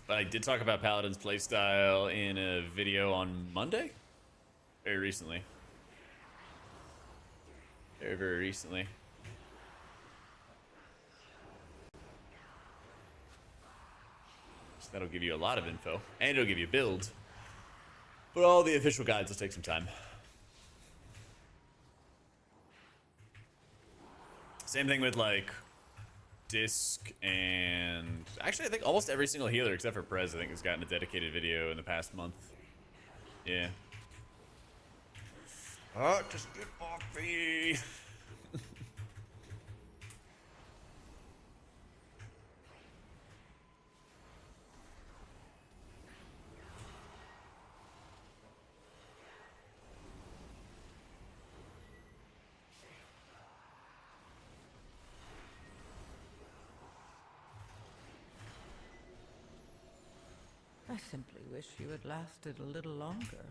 But I did talk about Paladin's playstyle in a video on Monday? Very recently. Very, very recently. So that'll give you a lot of info. And it'll give you a build. But all the official guides will take some time. Same thing with like Disc and actually I think almost every single healer except for Prez I think has gotten a dedicated video in the past month. Yeah. Oh, just get off me. I simply wish you had lasted a little longer.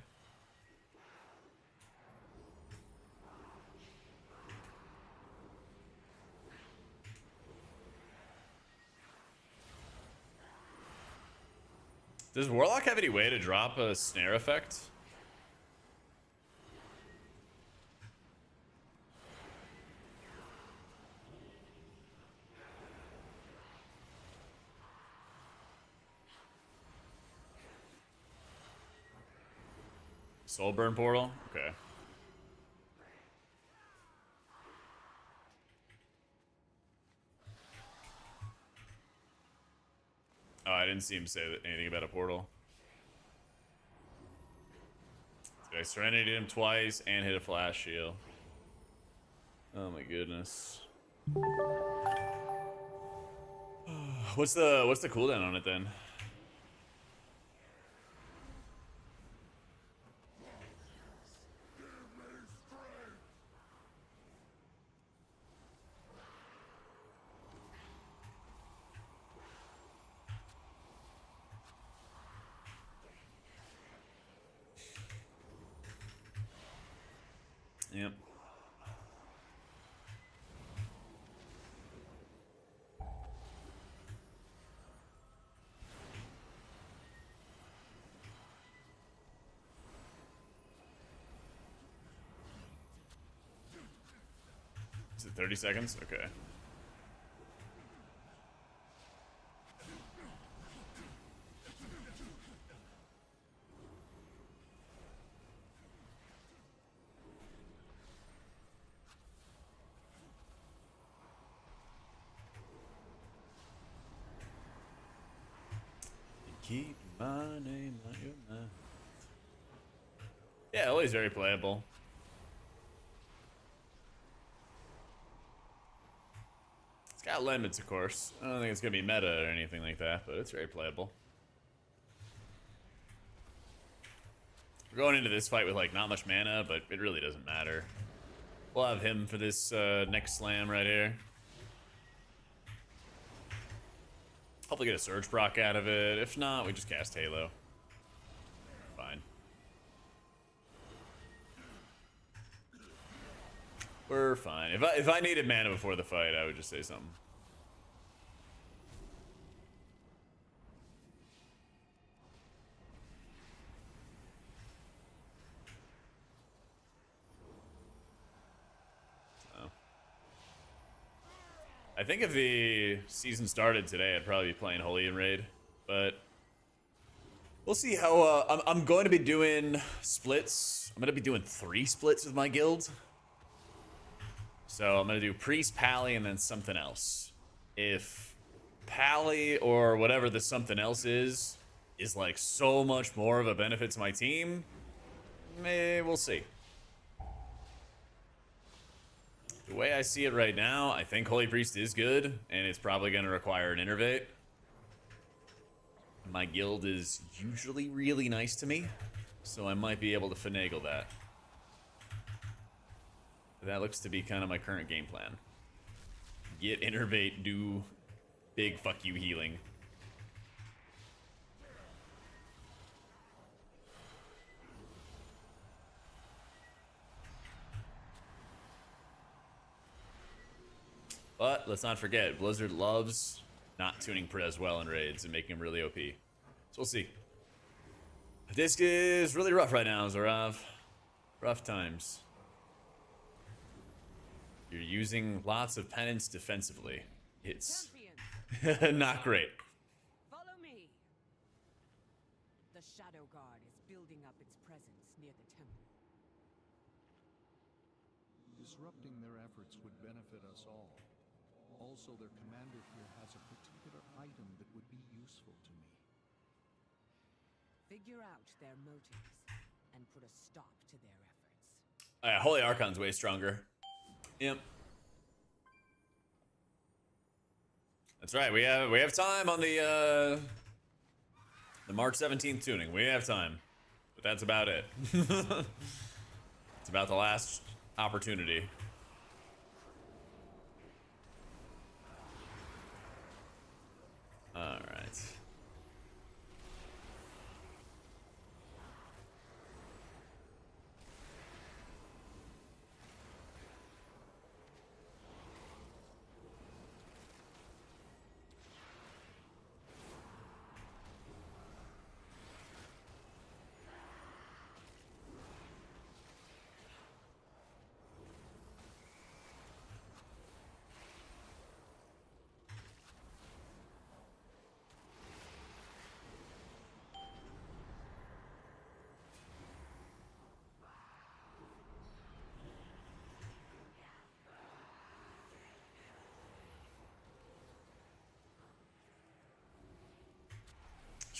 Does Warlock have any way to drop a snare effect? Soulburn portal? Okay. didn't see him say anything about a portal. I serenaded him twice and hit a flash shield. Oh my goodness. What's the cooldown on it then? Yep. Is it 30 seconds? Okay. Keep my name on your mind. Yeah, Ellie's very playable. It's got limits, of course. I don't think it's gonna be meta or anything like that, but it's very playable. We're going into this fight with like not much mana, but it really doesn't matter. We'll have him for this next slam right here. Hopefully get a Surge proc out of it. If not, we just cast Halo. Fine. We're fine. If I needed mana before the fight, I would just say something. I think if the season started today, I'd probably be playing Holy and Raid, but we'll see how. I'm going to be doing splits. I'm going to be doing 3 splits with my guild. So I'm going to do Priest, Pally, and then something else. If Pally or whatever the something else is like so much more of a benefit to my team, we'll see. The way I see it right now, I think Holy Priest is good, and it's probably going to require an Innervate. My guild is usually really nice to me, so I might be able to finagle that. That looks to be kind of my current game plan. Get Innervate, do big fuck you healing. But let's not forget, Blizzard loves not tuning Prez well in raids and making him really OP. So we'll see. This is really rough right now, Zorav. Rough times. You're using lots of penance defensively. It's not great. Follow me. The Shadow Guard is building up its presence near the temple. Disrupting their efforts would benefit us all. Also, their commander here has a particular item that would be useful to me. Figure out their motives and put a stop to their efforts. Oh, yeah, Holy Archon's way stronger. Yep. That's right. We have time on the March 17th tuning. We have time, but that's about it. It's about the last opportunity. All right.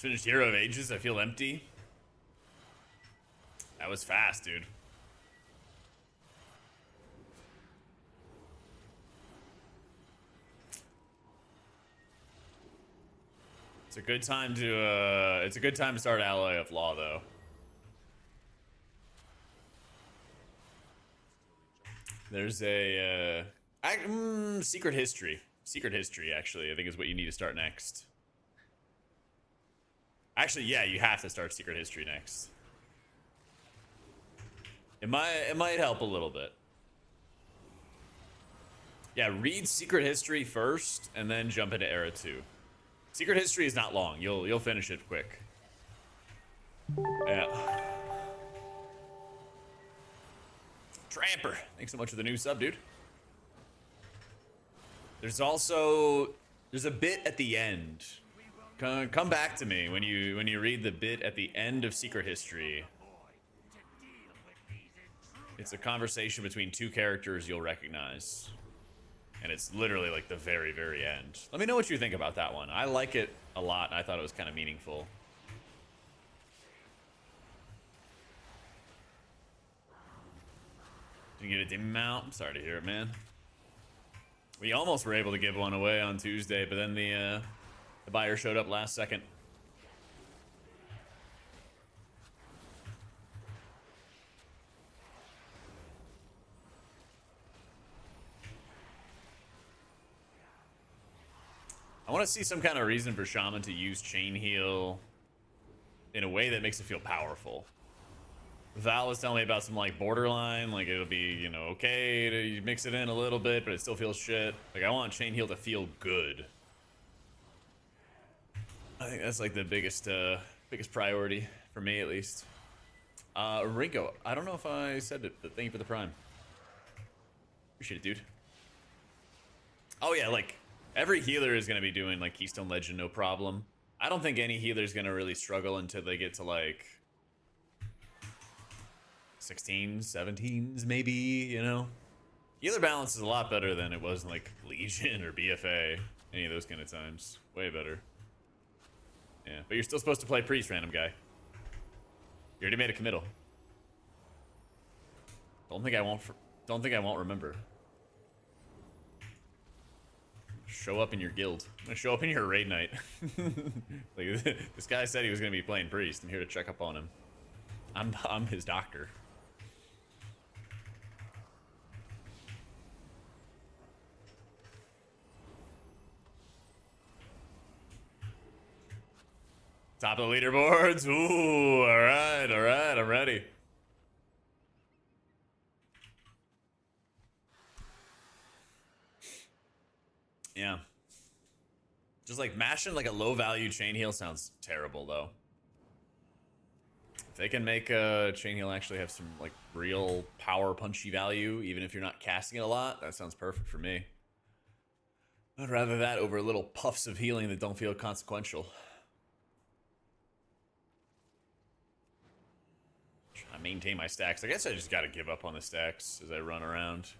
finished Hero of Ages. I feel empty. That was fast, dude. It's a good time to start Alloy of Law, though. There's a Secret History. Secret History, actually, I think is what you need to start next. Actually, yeah, you have to start Secret History next. It might help a little bit. Yeah, read Secret History first, and then jump into Era 2. Secret History is not long. You'll finish it quick. Yeah. Tramper, thanks so much for the new sub, dude. There's a bit at the end. Come back to me when you read the bit at the end of Secret History. It's a conversation between two characters you'll recognize. And it's literally like the very, very end. Let me know what you think about that one. I like it a lot, and I thought it was kind of meaningful. Did you get a dim mount? I'm sorry to hear it, man. We almost were able to give one away on Tuesday, but then the buyer showed up last second. I want to see some kind of reason for Shaman to use Chain Heal in a way that makes it feel powerful. Val was telling me about some like borderline, like it'll be, you know, okay to mix it in a little bit, but it still feels shit. Like I want Chain Heal to feel good. I think that's like the biggest priority for me, at least. Ringo, I don't know if I said it, but thank you for the prime. Appreciate it, dude. Oh yeah, like every healer is gonna be doing like Keystone Legend, no problem. I don't think any healer is gonna really struggle until they get to like 16s, 17s, maybe, you know? Healer balance is a lot better than it was in like Legion or BFA, any of those kind of times. Way better. Yeah, but you're still supposed to play Priest, random guy. You already made a committal. Don't think I won't remember. Show up in your guild. I'm gonna show up in your raid night. Like, this guy said he was gonna be playing Priest. I'm here to check up on him. I'm his doctor. Top of the leaderboards. Ooh, all right, I'm ready. Yeah. Just like mashing like a low value chain heal sounds terrible though. If they can make a chain heal actually have some like real power punchy value, even if you're not casting it a lot, that sounds perfect for me. I'd rather that over little puffs of healing that don't feel consequential. Trying to maintain my stacks. I guess I just gotta give up on the stacks as I run around.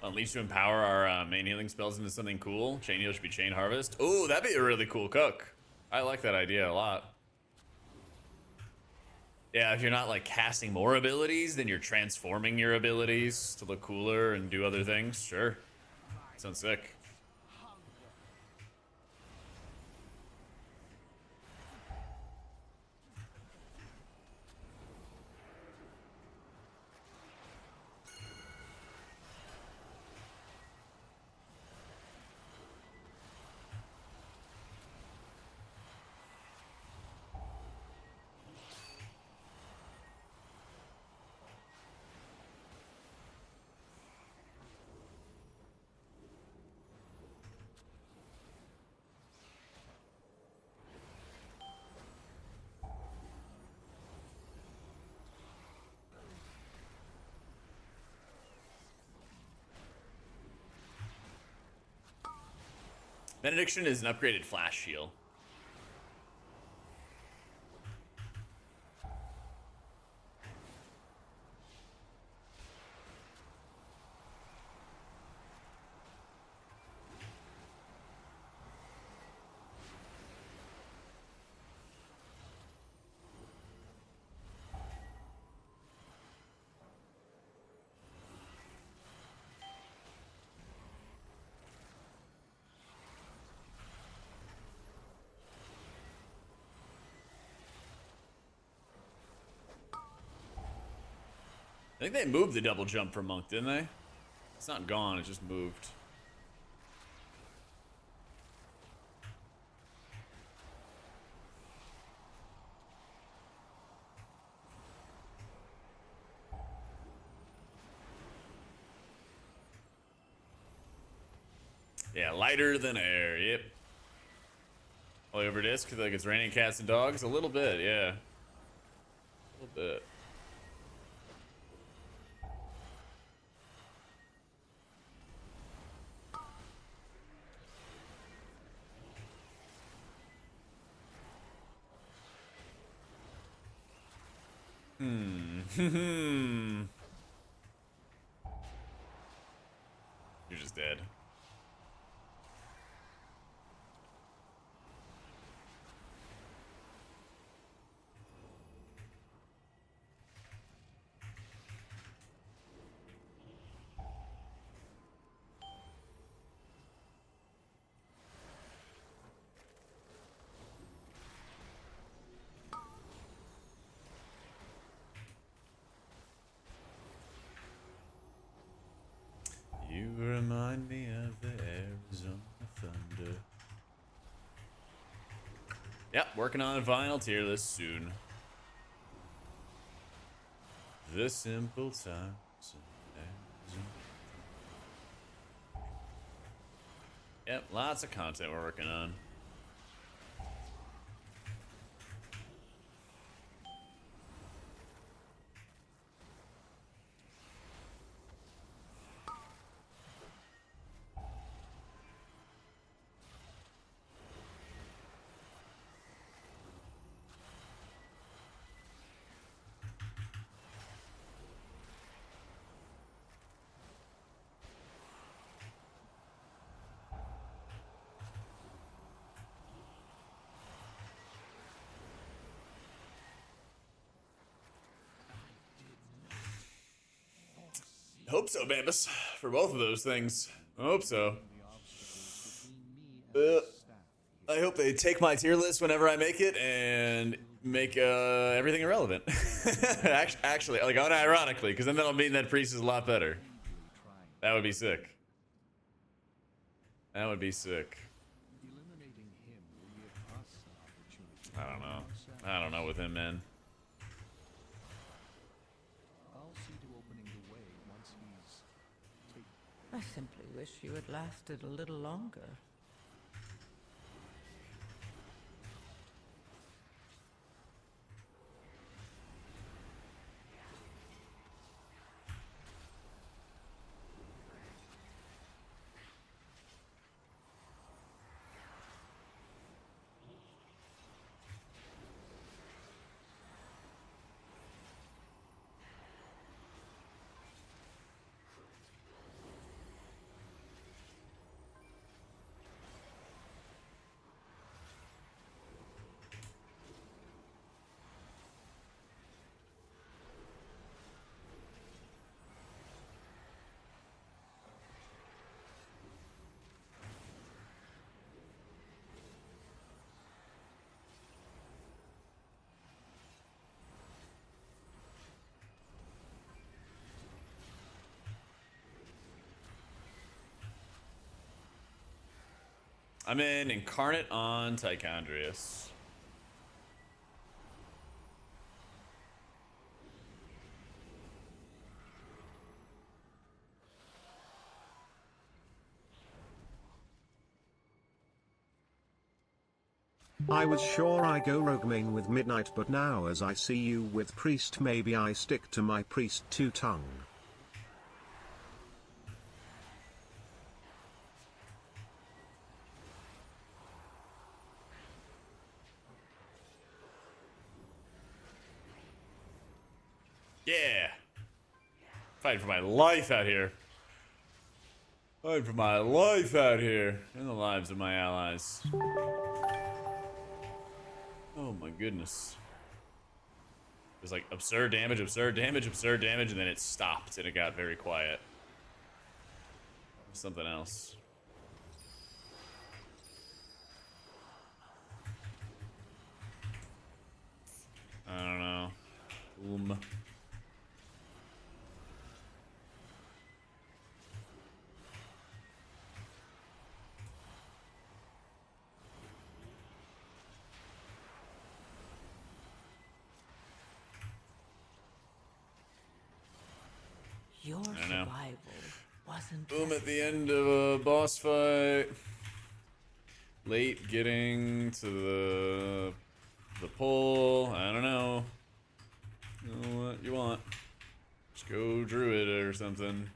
Unleash to empower our main healing spells into something cool. Chain heal should be Chain Harvest. Oh, that'd be a really cool cook. I like that idea a lot. Yeah, if you're not like casting more abilities, then you're transforming your abilities to look cooler and do other things. Sure. Sounds sick. Benediction is an upgraded flash heal. I think they moved the double jump for Monk, didn't they? It's not gone, it just moved. Yeah, lighter than air, yep. All over disc, like it's raining cats and dogs? A little bit, yeah. A little bit. You're just dead. You remind me of the Arizona Thunder. Yep, working on a vinyl tier list soon. The simple times of Arizona. Yep, lots of content we're working on. Hope so, Bambus. For both of those things. I hope so. I hope they take my tier list whenever I make it and make everything irrelevant. Actually, like unironically, because then that'll mean that Priest is a lot better. That would be sick. That would be sick. I don't know. I don't know with him, man. I simply wish you had lasted a little longer. I'm in Incarnate on Tichondrius. I was sure I go rogue main with Midnight, but now as I see you with Priest, maybe I stick to my Priest two-tongue. Fighting for my life out here. Fighting for my life out here. And the lives of my allies. Oh my goodness. It was like absurd damage, absurd damage, absurd damage, and then it stopped and it got very quiet. Something else. I don't know. Your survival wasn't Boom at the end of a boss fight. Late getting to the pole. I don't know. You know what you want. Just go druid or something.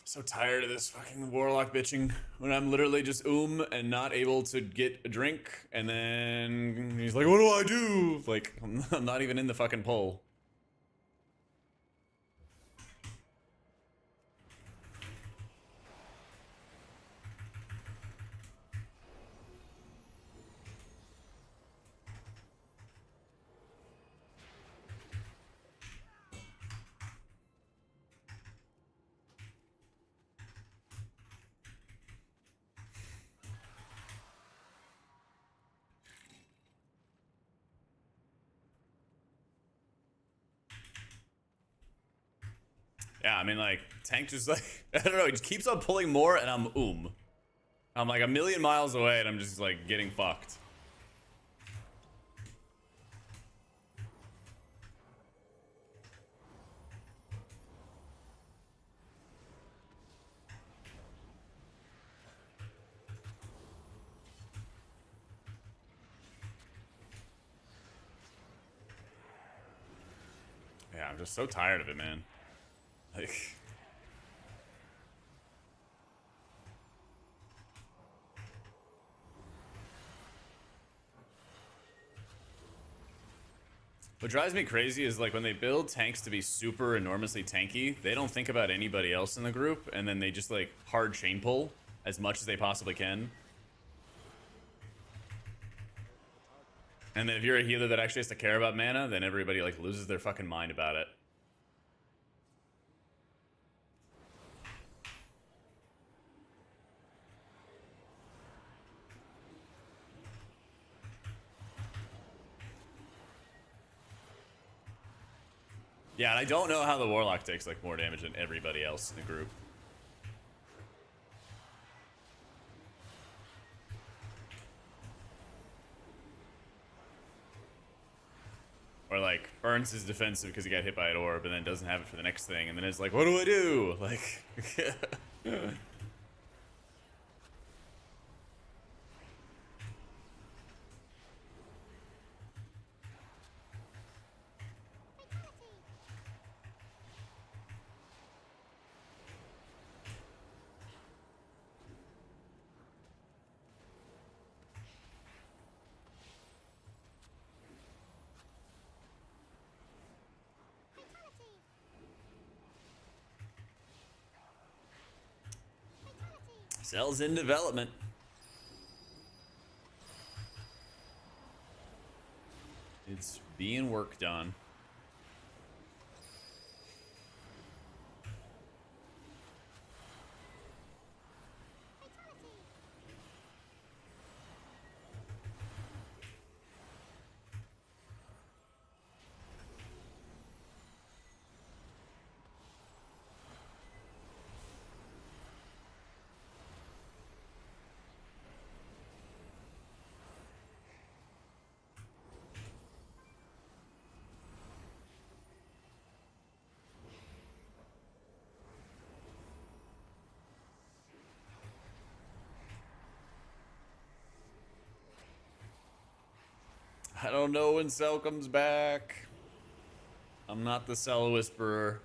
So tired of this fucking warlock bitching when I'm literally just and not able to get a drink, and then he's like, what do I do? Like, I'm not even in the fucking pole. Yeah, I mean, like, tank just like, I don't know, he just keeps on pulling more, and I'm like a million miles away, and I'm just like getting fucked. Yeah, I'm just so tired of it, man. Like, what drives me crazy is like when they build tanks to be super enormously tanky, they don't think about anybody else in the group, and then they just like hard chain pull as much as they possibly can. And then if you're a healer that actually has to care about mana, then everybody like loses their fucking mind about it. Yeah, and I don't know how the Warlock takes like more damage than everybody else in the group. Or like burns his defensive because he got hit by an orb and then doesn't have it for the next thing, and then it's like, what do I do? Like cells in development. It's being worked on. I don't know when Cell comes back. I'm not the Cell Whisperer.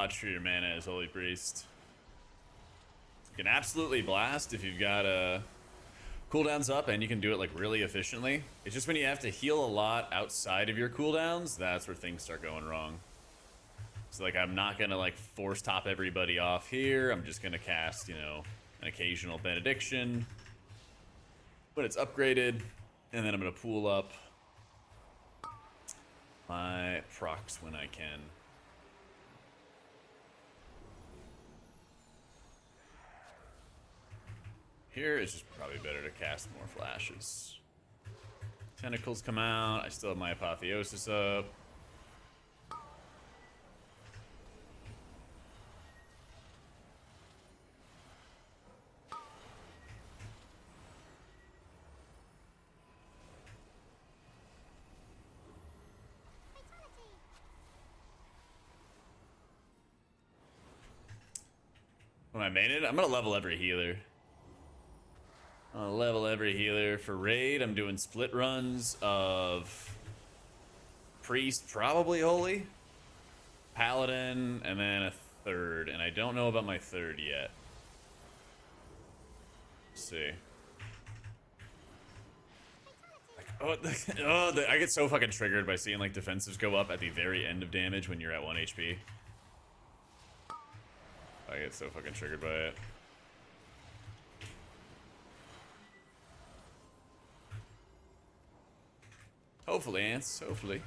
watch for your mana as Holy Priest. You can absolutely blast if you've got cooldowns up, and you can do it like really efficiently. It's just when you have to heal a lot outside of your cooldowns, that's where things start going wrong. So like I'm not gonna like force top everybody off here. I'm just gonna cast, you know, an occasional benediction when it's upgraded, and then I'm gonna pool up my procs when I can. Here it's just probably better to cast more flashes. Tentacles come out. I still have my Apotheosis up. When I main it, I'm gonna level every healer. I'll level every healer. For raid, I'm doing split runs of Priest, probably Holy, Paladin, and then a third. And I don't know about my third yet. Let's see. Like, I get so fucking triggered by seeing like defensives go up at the very end of damage when you're at 1 HP. I get so fucking triggered by it. Hopefully, Ants. Hopefully.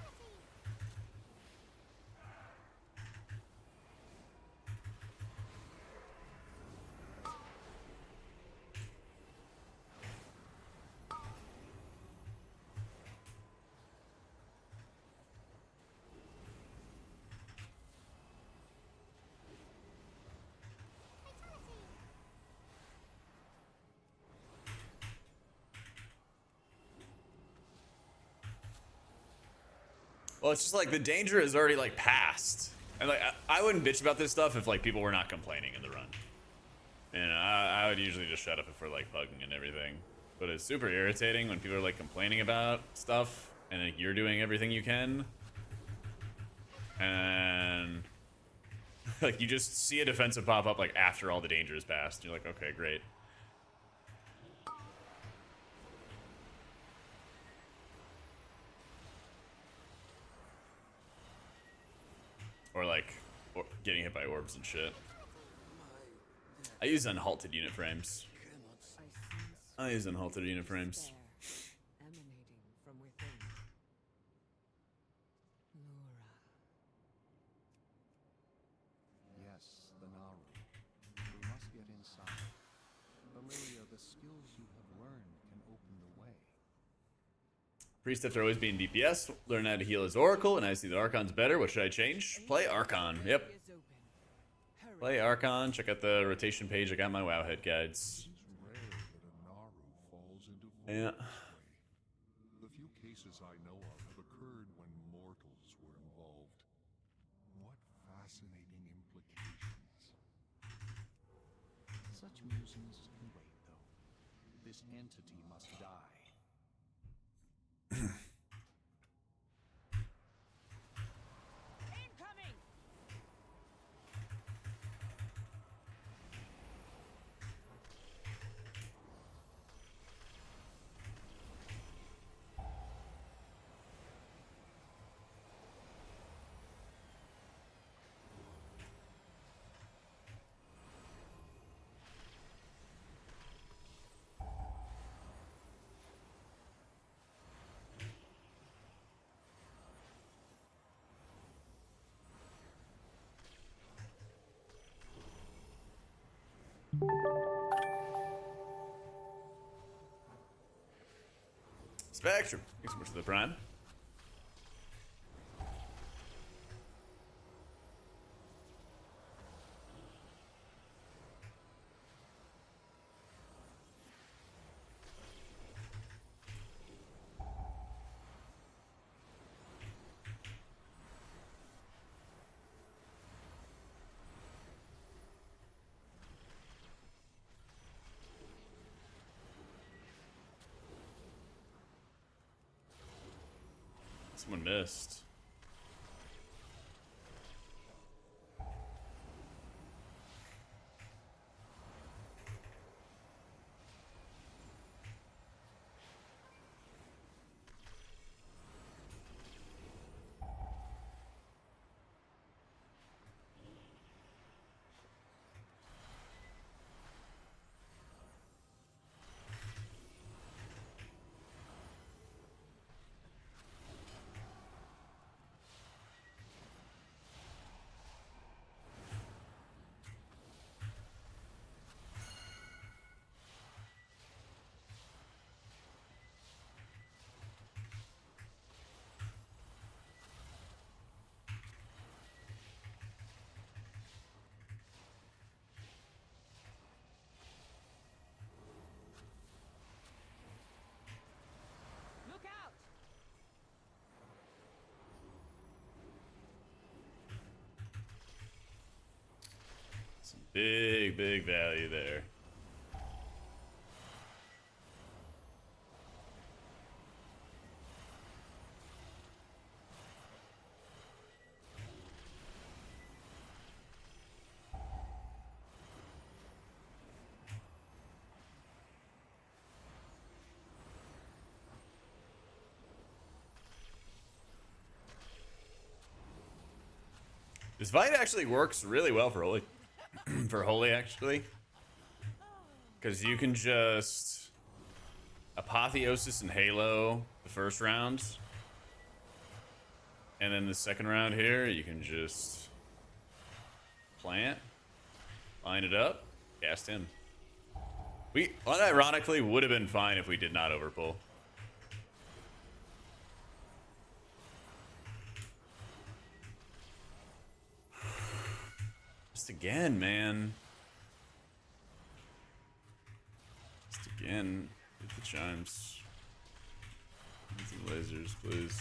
Well, it's just like the danger is already like past, and like I wouldn't bitch about this stuff if like people were not complaining in the run. You know, I would usually just shut up if we're like bugging and everything. But it's super irritating when people are like complaining about stuff and like, you're doing everything you can, and like you just see a defensive pop up like after all the danger is passed. You're like, okay, great. Or like getting hit by orbs and shit. I use unhalted unit frames. I use unhalted unit frames. Emanating from within. Lura. Yes, the Naru. We must get inside. Valeria, the skills you have learned can open the way. Priest after always being DPS. Learn how to heal his Oracle, and I see the Archon's better. What should I change? Play Archon. Yep. Play Archon. Check out the rotation page. I got my Wowhead guides. It's rare that a Naru falls into Yeah. The few cases I know of have occurred when mortals were involved. What fascinating implications. Such musings can wait, though. This entity must die. Incoming! Spectrum. Thanks so much for the prime. Someone missed. Big value there. This fight actually works really well for Holy. For Holy, actually. Because you can just Apotheosis and Halo the first round. And then the second round here, you can just plant, line it up, cast in. We unironically would have been fine if we did not overpull. Just again, man. Just again. Hit the chimes. Hit the lasers, please.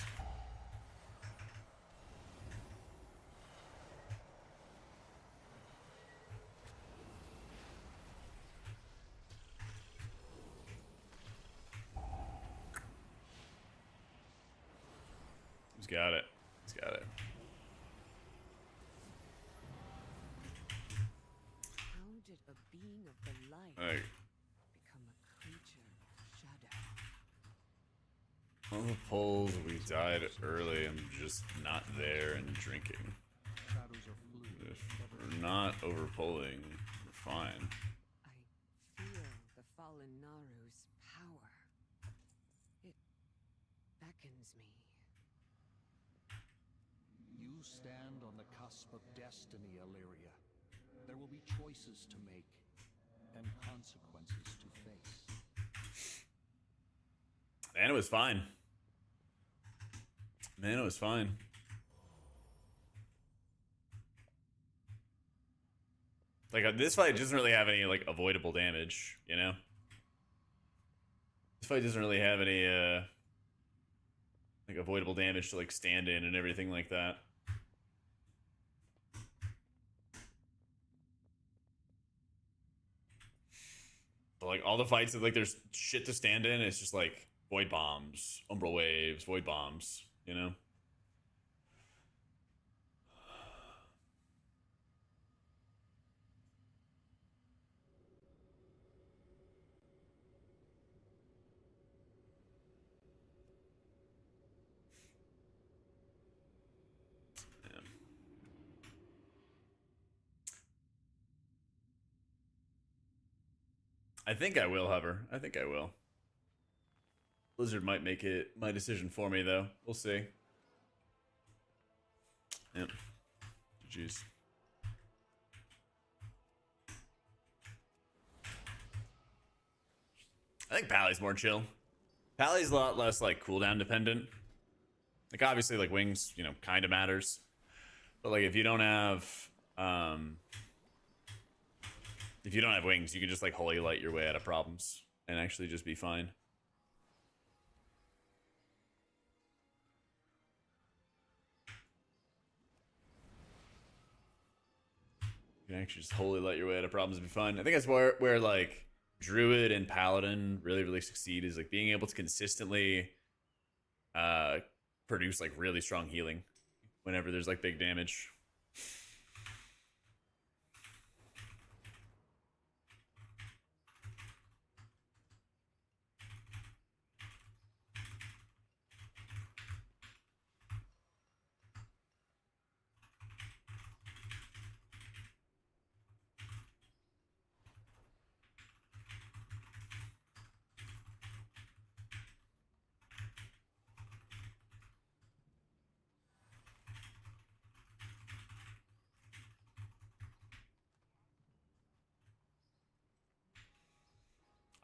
He's got it. He's got it. How did a being of the light Like, become a creature of shadow? all the polls, we died early. I'm just not there and drinking. Shadows are fluid. If we're not overpulling, we're fine. I feel the fallen Naru's power. It beckons me. You stand on the cusp of destiny, Illyria. There will be choices to make and consequences to face. And it was fine. Man, it was fine. Like, this fight doesn't really have any, like, avoidable damage, you know? This fight doesn't really have any, like, avoidable damage to, like, stand in and everything like that. But, like, all the fights that, like, there's shit to stand in, it's just, like, void bombs, umbral waves, void bombs, you know? Yeah. I think I will hover. I think I will. Blizzard might make it my decision for me, though. We'll see. Yep. Jeez. I think Pally's more chill. Pally's a lot less, like, cooldown dependent. Like, obviously, like, wings, you know, kind of matters. But, like, if you don't have... if you don't have wings, you can just, like, holy light your way out of problems. And actually just be fine. You can actually just holy light your way out of problems and be fine. I think that's where like, Druid and Paladin really succeed, is, like, being able to consistently produce, like, really strong healing whenever there's, like, big damage.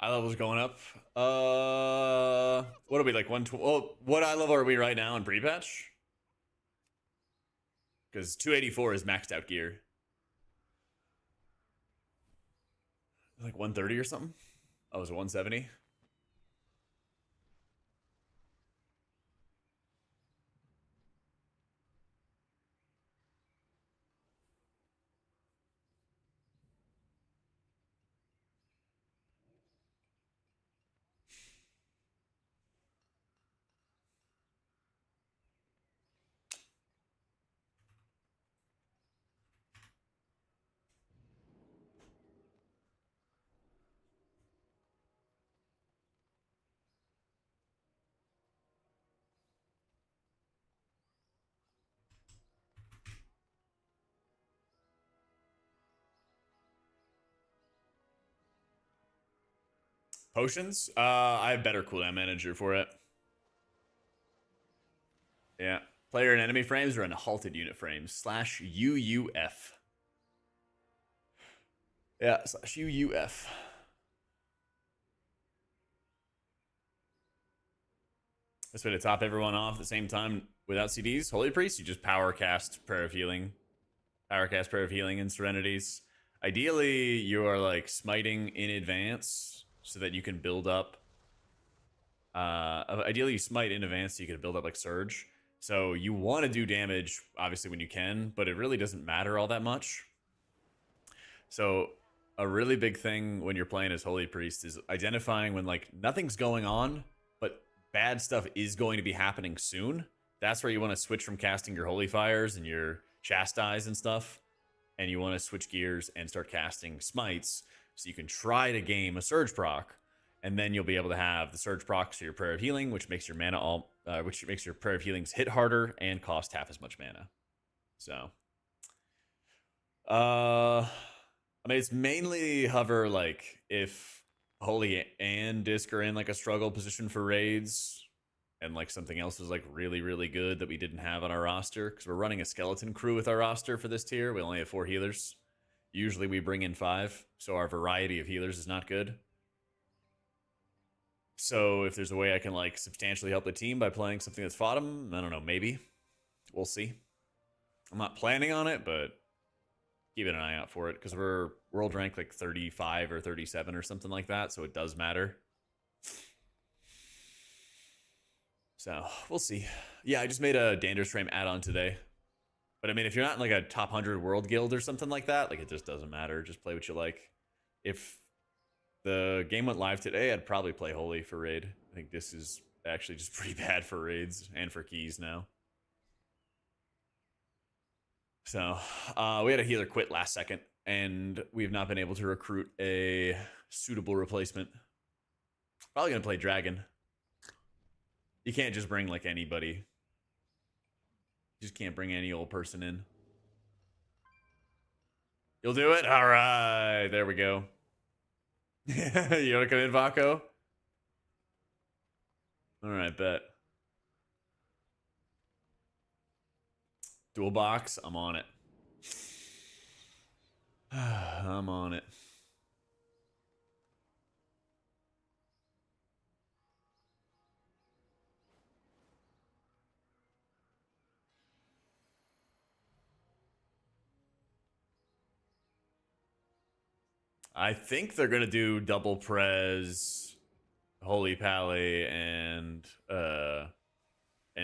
Eye level's going up. What are we, like, 120? Oh, what eye level are we right now in pre-patch? Because 284 is maxed out gear. Like 130 or something? Oh, was it 170? Potions? I have better cooldown manager for it. Yeah. Player and enemy frames are in halted unit frames. /UUF. Yeah, /UUF. This way to top everyone off at the same time without CDs. Holy Priest, you just power cast Prayer of Healing. Power cast Prayer of Healing and Serenities. Ideally, you are like smiting in advance so that you can build up. Ideally, you smite in advance so you can build up like Surge. So you want to do damage, obviously, when you can, but it really doesn't matter all that much. So a really big thing when you're playing as Holy Priest is identifying when like nothing's going on, but bad stuff is going to be happening soon. That's where you want to switch from casting your Holy Fires and your Chastise and stuff. And you want to switch gears and start casting Smites so you can try to game a Surge proc. And then you'll be able to have the Surge procs to your Prayer of Healing, which makes your mana which makes your Prayer of Healings hit harder and cost half as much mana. So, I mean, it's mainly hover like if Holy and Disc are in like a struggle position for raids, and like something else is like really, really good that we didn't have on our roster because we're running a skeleton crew with our roster for this tier. We only have 4 healers. Usually we bring in 5, so our variety of healers is not good. So if there's a way I can like substantially help the team by playing something that's fought them, I don't know, maybe. We'll see. I'm not planning on it, but keeping an eye out for it because we're world rank like 35 or 37 or something like that, so it does matter. So we'll see. Yeah, I just made a Dander's Frame add-on today. But I mean, if you're not in like a top 100 world guild or something like that, like it just doesn't matter. Just play what you like. If the game went live today, I'd probably play Holy for raid. I think this is actually just pretty bad for raids and for keys now. So we had a healer quit last second, and we've not been able to recruit a suitable replacement. Probably gonna play Dragon. You can't just bring like anybody. You just can't bring any old person in. You'll do it? All right, there we go. You want to come in, Vaco? All right, bet. Dual box, I'm on it. I'm on it. I think they're gonna do double Prez, Holy Pally, and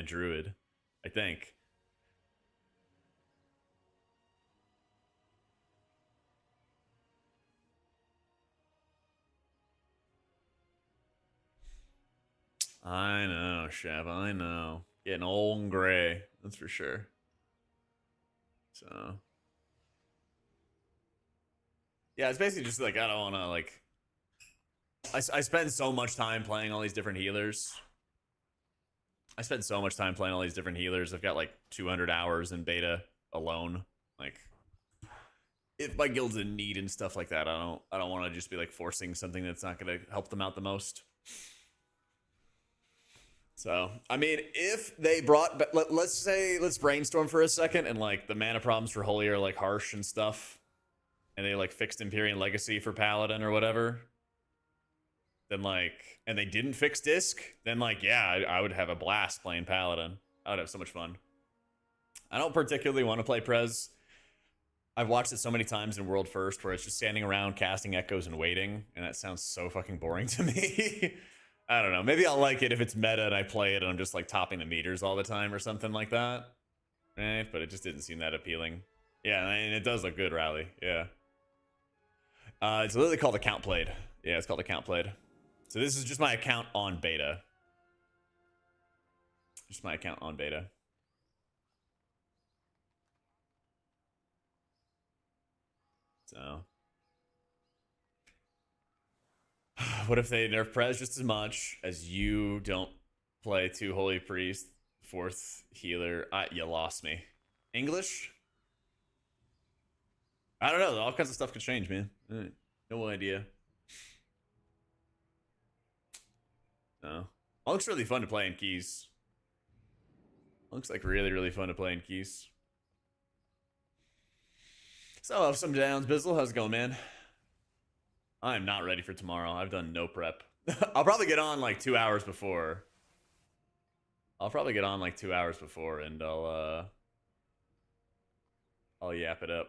Druid. I think. I know, Chef. I know. Getting old and gray. That's for sure. So. Yeah, it's basically just like, I don't want to, like... I spend so much time playing all these different healers. I've got, like, 200 hours in beta alone. Like, if my guild's in need and stuff like that, I don't want to just be, like, forcing something that's not going to help them out the most. So, I mean, if they brought... Let's brainstorm for a second, and, like, the mana problems for Holy are, like, harsh and stuff. And they like fixed Empyrean Legacy for Paladin or whatever, then like, and they didn't fix Disc, then like, yeah, I would have a blast playing Paladin. I would have so much fun. I don't particularly want to play Prez. I've watched it so many times in World First where it's just standing around casting echoes and waiting, and that sounds so fucking boring to me. I don't know. Maybe I'll like it if it's meta and I play it and I'm just like topping the meters all the time or something like that. Right? But it just didn't seem that appealing. Yeah, and it does look good, Rally. Yeah. It's literally called Account Played. Yeah, it's called Account Played. So this is just my account on beta. Just my account on beta. So. What if they nerf Prez just as much as you don't play 2 Holy Priest, 4th healer? You lost me. English? I don't know. All kinds of stuff could change, man. No idea. No. It looks really fun to play in keys. Looks like really, really fun to play in keys. So, I'll have some downs, Bizzle. How's it going, man? I am not ready for tomorrow. I've done no prep. I'll probably get on like 2 hours before. And I'll yap it up.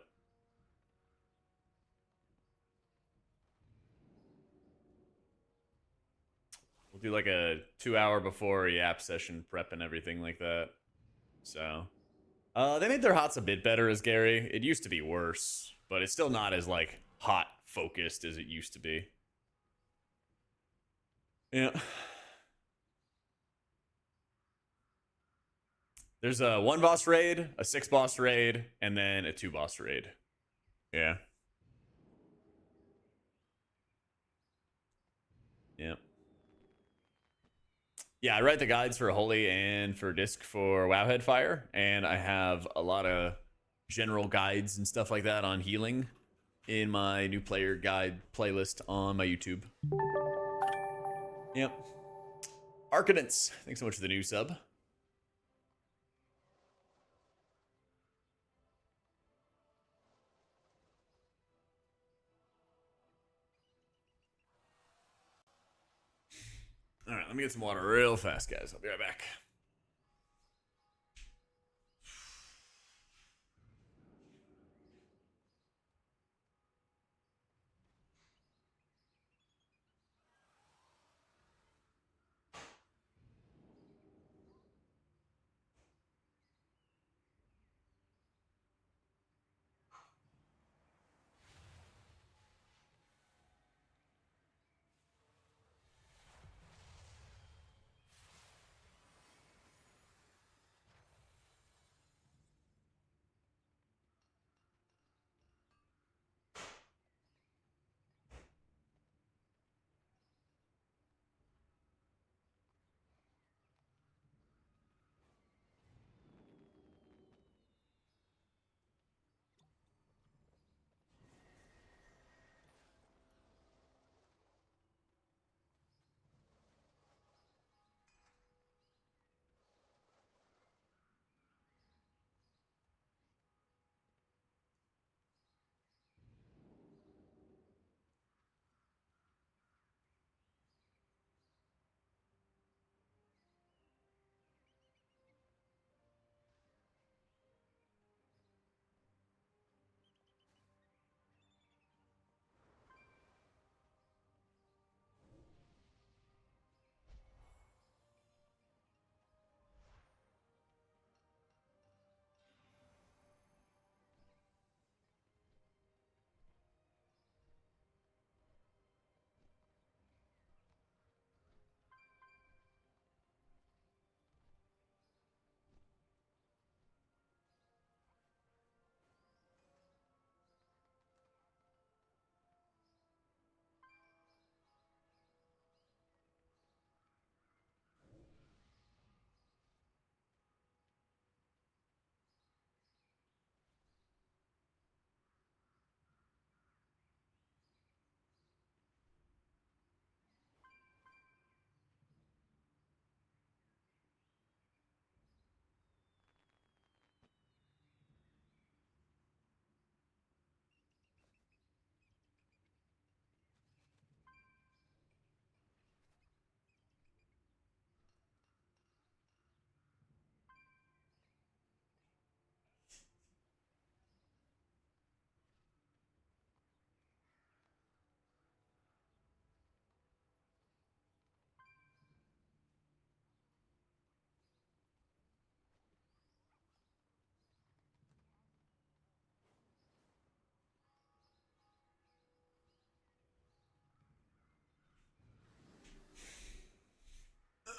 We'll do like a 2 hour before yap session prep and everything like that. So, they made their HOTS a bit better as Gary. It used to be worse, but it's still not as like hot focused as it used to be. Yeah. There's a 1 boss raid, a 6 boss raid, and then a 2 boss raid. Yeah. Yep. Yeah, I write the guides for Holy and for Disc for Wowhead Fire, and I have a lot of general guides and stuff like that on healing in my new player guide playlist on my YouTube. Yep. Arcanance, thanks so much for the new sub. All right, let me get some water real fast, guys. I'll be right back.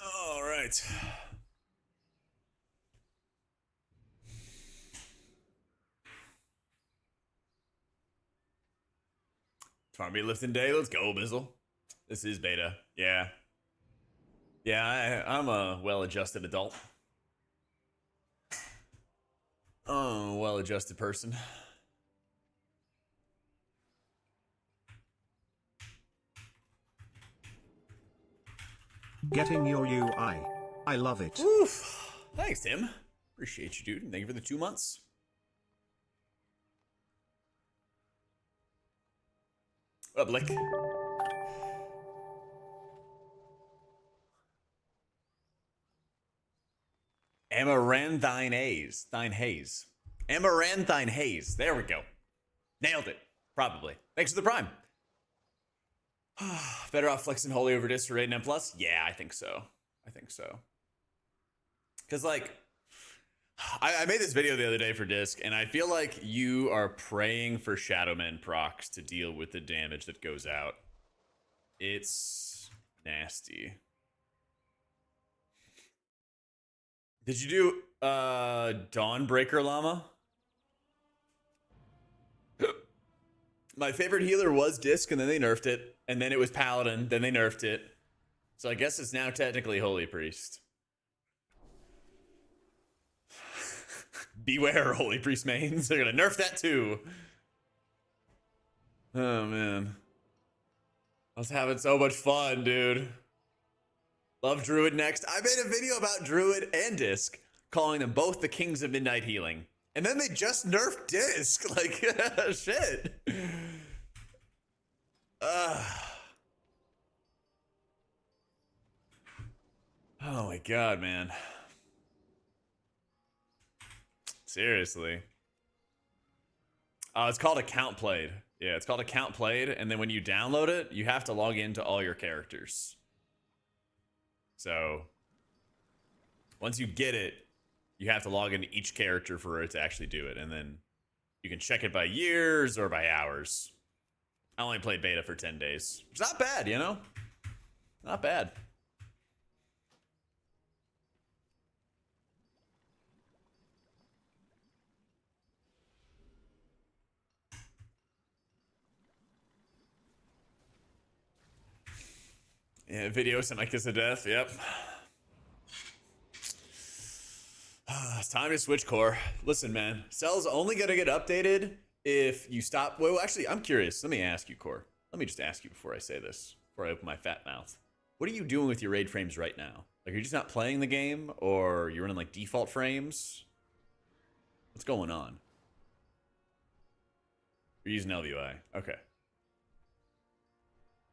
All right. Tomorrow be lifting day. Let's go, Bizzle. This is beta. Yeah. Yeah, I'm a well-adjusted adult. Oh, well-adjusted person. Getting your UI. I love it. Oof. Thanks, Tim. Appreciate you, dude. And thank you for the 2 months. What up, Lick? Amaranthine Haze. Thine Haze. Amaranthine Haze. There we go. Nailed it. Probably. Thanks for the prime. Better off flexing Holy over Disc for raid and M+? Yeah, I think so. I think so. Because, like, I made this video the other day for Disc, and I feel like you are praying for Shadowmen procs to deal with the damage that goes out. It's nasty. Did you do Dawnbreaker Llama? My favorite healer was Disc, and then they nerfed it. And then it was Paladin, then they nerfed it. So I guess it's now technically Holy Priest. Beware, Holy Priest mains. They're gonna nerf that too. Oh, man. I was having so much fun, dude. Love Druid next. I made a video about Druid and Disc, calling them both the kings of midnight healing. And then they just nerfed Disc. Like, shit. Oh my god, man. Seriously. It's called Account Played. Yeah, it's called Account Played, and then when you download it, you have to log into all your characters. So, once you get it, you have to log into each character for it to actually do it, and then you can check it by years or by hours. I only played beta for 10 days. It's not bad, you know? Not bad. Yeah, video semi-kiss of death, yep. It's time to switch core. Listen, man, Cell's only gonna get updated if you stop. Well, actually, I'm curious. Let me ask you, Core. Let me just ask you before I say this, before I open my fat mouth. What are you doing with your raid frames right now? Like, are you just not playing the game, or you're running like default frames? What's going on? You're using LVI. Okay.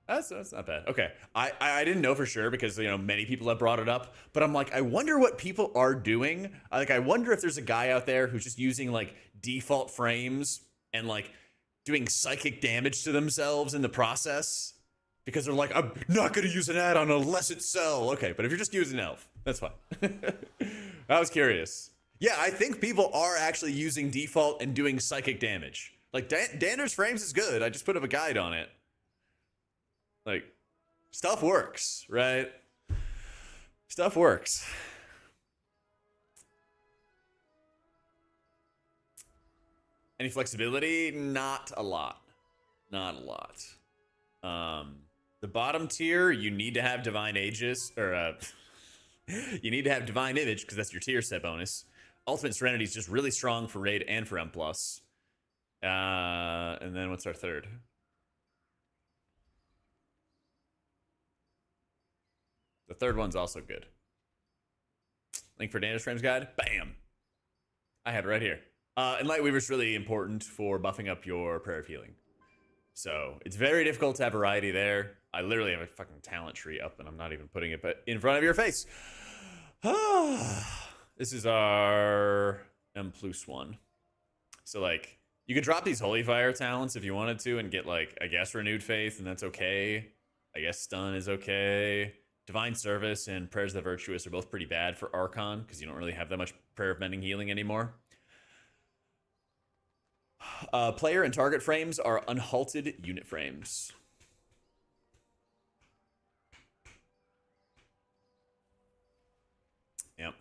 That's not bad. Okay. I didn't know for sure because, you know, many people have brought it up, but I'm like, I wonder what people are doing. Like, I wonder if there's a guy out there who's just using like default frames and like doing psychic damage to themselves in the process because they're like, I'm not going to use an add-on unless it's Cell. Okay. But if you're just using Elf, that's fine. I was curious. Yeah. I think people are actually using default and doing psychic damage. Like Dander's frames is good. I just put up a guide on it. Like, stuff works, right? Stuff works. Any flexibility? Not a lot. Not a lot. The bottom tier, you need to have Divine Aegis, or you need to have Divine Image, because that's your tier set bonus. Ultimate Serenity is just really strong for Raid and for M+. And then what's our third? The third one's also good. Link for Dander's Frames Guide. Bam! I have it right here. And Lightweaver's really important for buffing up your Prayer of Healing. So, it's very difficult to have variety there. I literally have a fucking talent tree up, and I'm not even putting it in front of your face. This is our M+1. So, like, you could drop these Holy Fire talents if you wanted to and get, like, I guess Renewed Faith, and that's okay. I guess Stun is okay. Divine Service and Prayers of the Virtuous are both pretty bad for Archon because you don't really have that much Prayer of Mending Healing anymore. Player and target frames are unhalted unit frames. Yep.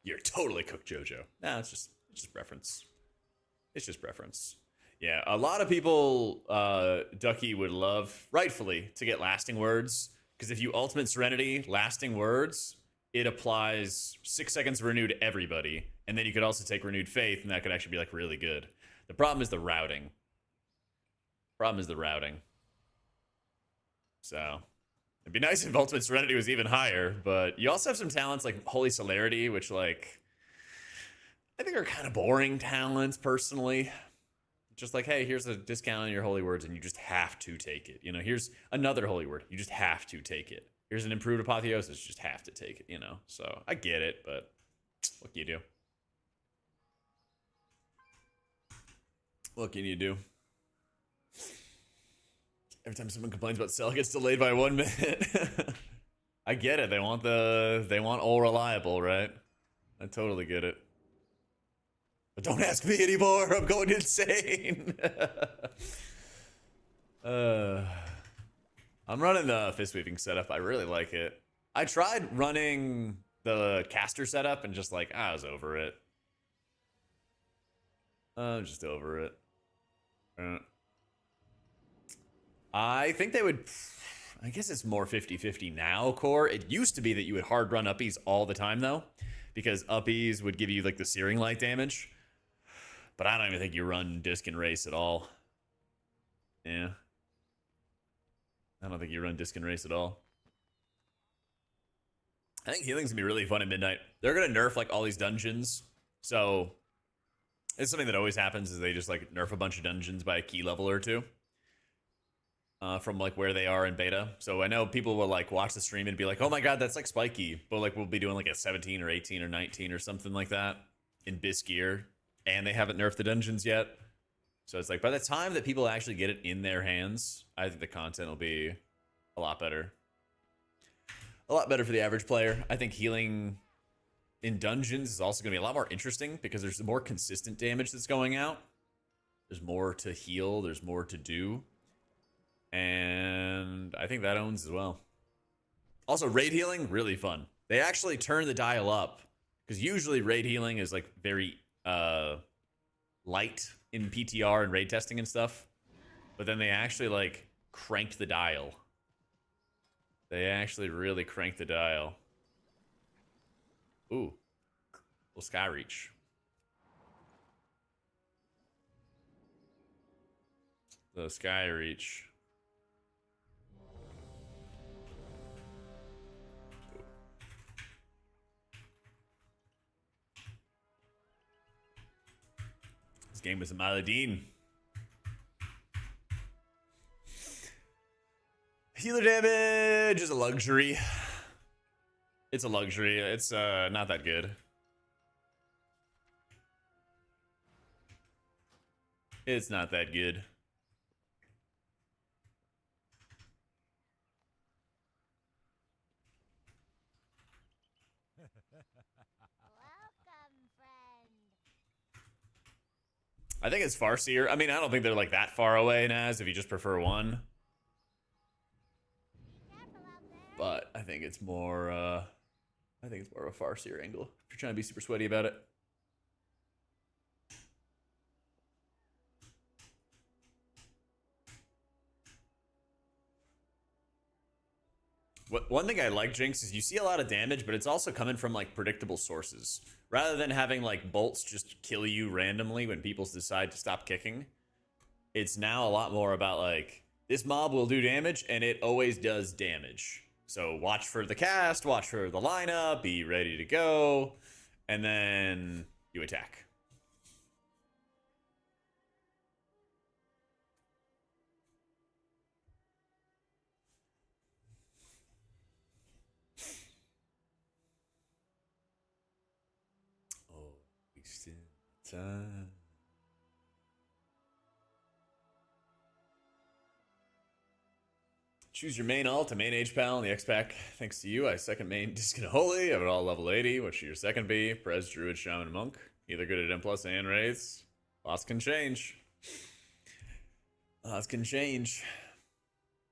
You're totally cooked, JoJo. Nah, it's just preference. It's just preference. Yeah, a lot of people, Ducky would love, rightfully, to get Lasting Words. Because if you Ultimate Serenity Lasting Words, it applies 6 seconds of Renew to everybody. And then you could also take Renewed Faith, and that could actually be, like, really good. The problem is the routing. So, It'd be nice if Ultimate Serenity was even higher, but you also have some talents like Holy Celerity, which like I think are kind of boring talents personally. Just like, hey, here's a discount on your holy words, and you just have to take it. You know, here's another holy word, you just have to take it. Here's an improved apotheosis, you just have to take it. You know, so I get it, but what can you do? What can you do? Every time someone complains about cell, it gets delayed by 1 minute. I get it. They want all reliable, right? I totally get it. But don't ask me anymore. I'm going insane. I'm running the fist weaving setup. I really like it. I tried running the caster setup and just like, I was over it. I'm just over it. I think they would, I guess it's more 50-50 now, Core. It used to be that you would hard run uppies all the time though, because uppies would give you like the searing light damage. But I don't even think you run disc and race at all. Yeah. I don't think you run disc and race at all. I think healing's gonna be really fun at midnight. They're gonna nerf like all these dungeons. So it's something that always happens is they just like nerf a bunch of dungeons by a key level or two. From like where they are in beta. So I know people will like watch the stream and be like, oh my god, that's like spiky. But like we'll be doing like a 17 or 18 or 19 or something like that in Bis gear. And they haven't nerfed the dungeons yet. So it's like by the time that people actually get it in their hands, I think the content will be a lot better. A lot better for the average player. I think healing in dungeons is also going to be a lot more interesting because there's more consistent damage that's going out. There's more to heal. There's more to do. And I think that owns as well. Also, raid healing, really fun. They actually turn the dial up because usually raid healing is like very light in PTR and raid testing and stuff. But then they actually like cranked the dial. They actually really cranked the dial. Ooh, little sky reach. The sky reach. This game was a Maladin. Healer damage is a luxury. It's a luxury. It's not that good. It's not that good. I think it's Farseer. I mean, I don't think they're like that far away, Naz, if you just prefer one. But I think it's more of a Farseer angle if you're trying to be super sweaty about it. One thing I like, Jinx, is you see a lot of damage, but it's also coming from like predictable sources. Rather than having like bolts just kill you randomly when people decide to stop kicking, it's now a lot more about like, this mob will do damage and it always does damage. So watch for the cast, watch for the lineup, be ready to go, and then you attack. Oh, wasting time. Choose your main alt, a main HPal, and the X-Pack. Thanks to you, I second main Disc and Holy. I have it all level 80. What should your second be? Prez, Druid, Shaman, Monk. Either good at M+ and Wraiths. Lots can change. Lots can change.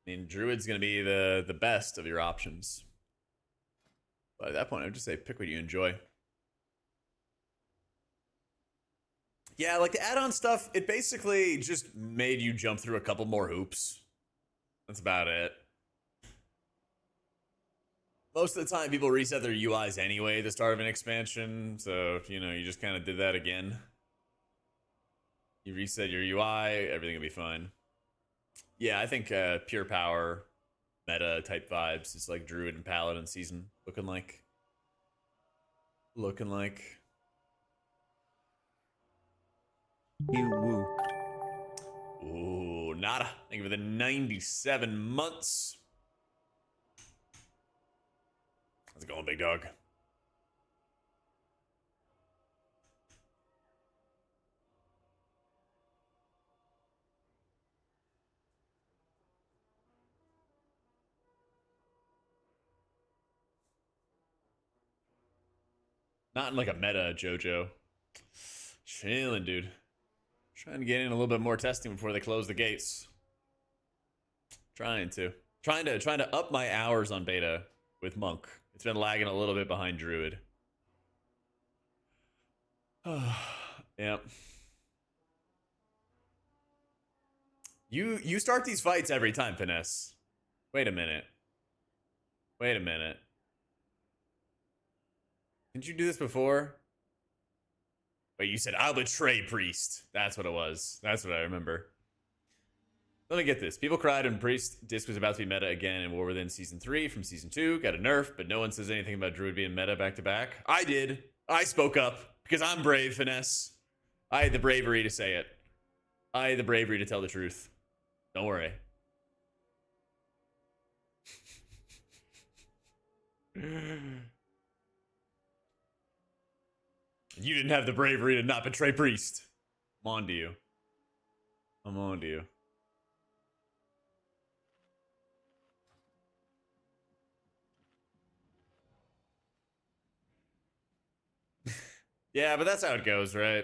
I mean, Druid's going to be the best of your options. But at that point, I would just say pick what you enjoy. Yeah, like the add-on stuff, it basically just made you jump through a couple more hoops. That's about it. Most of the time, people reset their UIs anyway at the start of an expansion, so, you know, you just kind of did that again. You reset your UI, everything will be fine. Yeah, I think Pure Power meta type vibes. It's like Druid and Paladin season looking like. Looking like. You woo. Ooh, nada. Thank you for the 97 months. How's it going, big dog? Not in like a meta, Jojo. Chilling, dude. Trying to get in a little bit more testing before they close the gates. Trying to up my hours on beta with Monk. It's been lagging a little bit behind Druid. Yep. You start these fights every time, Finesse. Wait a minute. Wait a minute. Didn't you do this before? Wait, you said, I'll betray Priest. That's what it was. That's what I remember. Let me get this. People cried when Priest disc was about to be meta again in War Within Season 3 from Season 2. Got a nerf, but no one says anything about Druid being meta back to back. I did. I spoke up because I'm brave, Finesse. I had the bravery to say it. I had the bravery to tell the truth. Don't worry. You didn't have the bravery to not betray Priest. I'm on to you. I'm on to you. Yeah, but that's how it goes, right?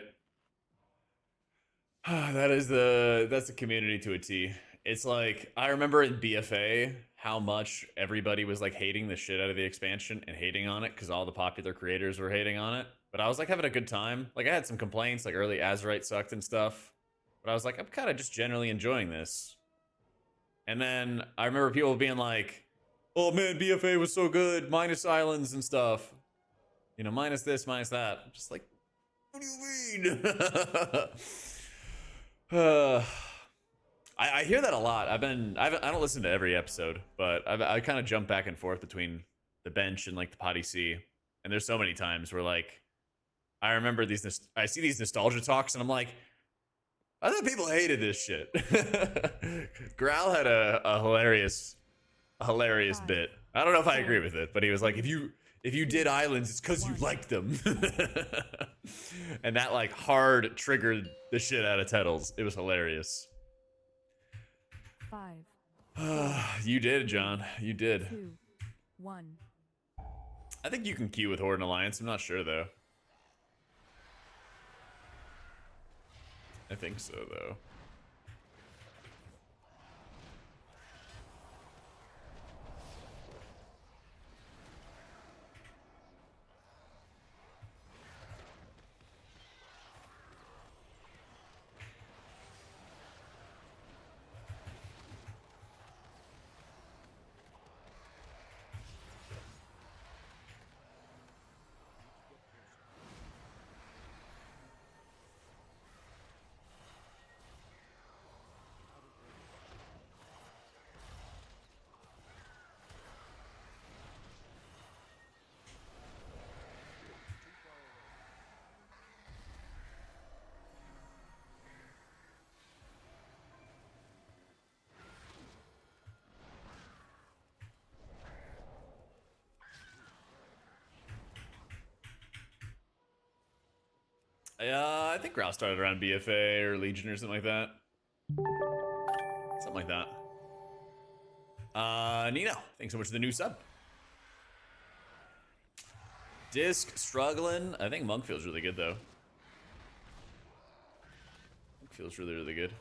That's the community to a T. It's like, I remember in BFA how much everybody was like hating the shit out of the expansion and hating on it because all the popular creators were hating on it. But I was like having a good time. Like I had some complaints, like early Azerite sucked and stuff. But I was like, I'm kind of just generally enjoying this. And then I remember people being like, oh man, BFA was so good, minus islands and stuff. You know, minus this, minus that. I'm just like, what do you mean? I hear that a lot. I don't listen to every episode, but I kind of jump back and forth between the bench and like the potty C. And there's so many times where like, I remember I see these nostalgia talks and I'm like, I thought people hated this shit. Growl had a hilarious bit. I don't know if I agree with it, but he was like, if you did islands, it's because you liked them. And that like hard triggered the shit out of Tettles. It was hilarious. 5. You did, John. You did. 2. 1. I think you can queue with Horde and Alliance. I'm not sure though. I think so though. I think Growl started around BFA or Legion or something like that. Something like that. Nino, thanks so much for the new sub. Disc struggling. I think Monk feels really good though. Monk feels really, really good.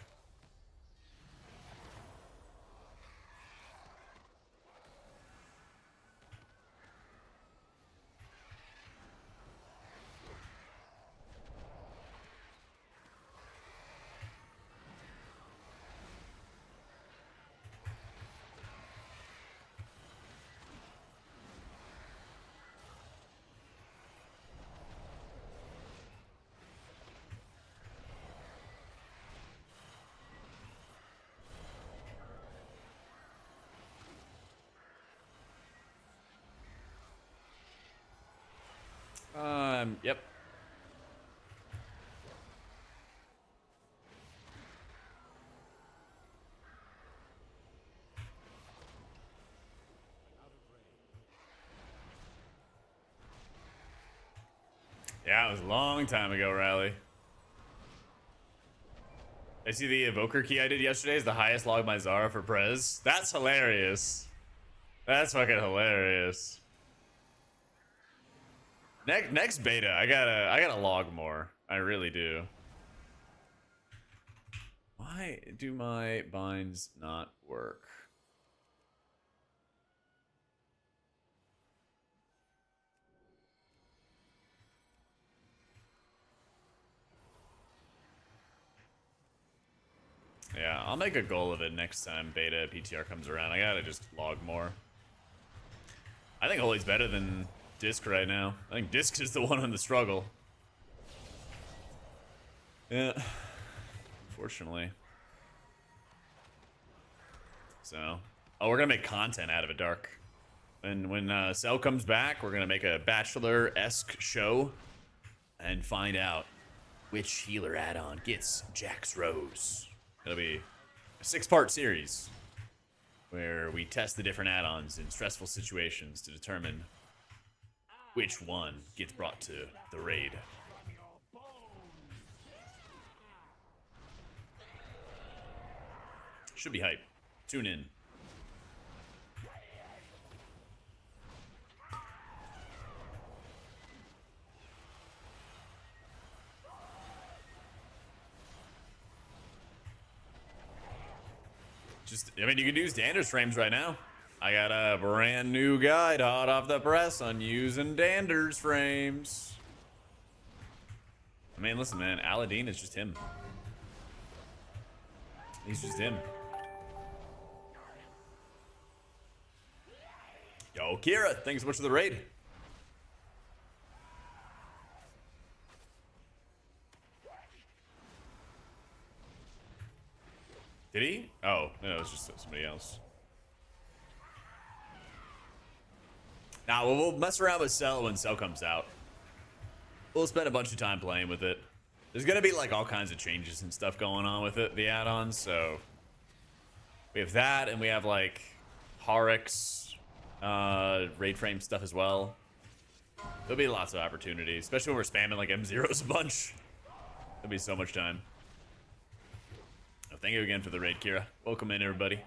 Yep. Yeah, it was a long time ago, Riley. I see the evoker key I did yesterday is the highest log my Zara for Prez. That's hilarious. That's fucking hilarious. Next beta, I gotta log more. I really do. Why do my binds not work? Yeah, I'll make a goal of it next time beta PTR comes around. I gotta just log more. I think Holy's better than Disc right now. I think Disc is the one in the struggle. Yeah, unfortunately. So, oh, we're gonna make content out of it, Dark. And when Cell comes back, we're gonna make a Bachelor-esque show and find out which healer add-on gets Jack's Rose. It'll be a 6-part series where we test the different add-ons in stressful situations to determine which one gets brought to the raid. Should be hype. Tune in. I mean, you can use Dander's frames right now. I got a brand new guide hot off the press on using Dander's frames. I mean, listen, man, Aladdin is just him. He's just him. Yo, Kira, thanks so much for the raid. Did he? Oh, no, it was just somebody else. Nah, well, we'll mess around with Cell when Cell comes out. We'll spend a bunch of time playing with it. There's gonna be like all kinds of changes and stuff going on with it, the add-ons, so we have that, and we have like Harix, raid frame stuff as well. There'll be lots of opportunities, especially when we're spamming like M0s a bunch. There'll be so much time. Oh, thank you again for the raid, Kira. Welcome in, everybody.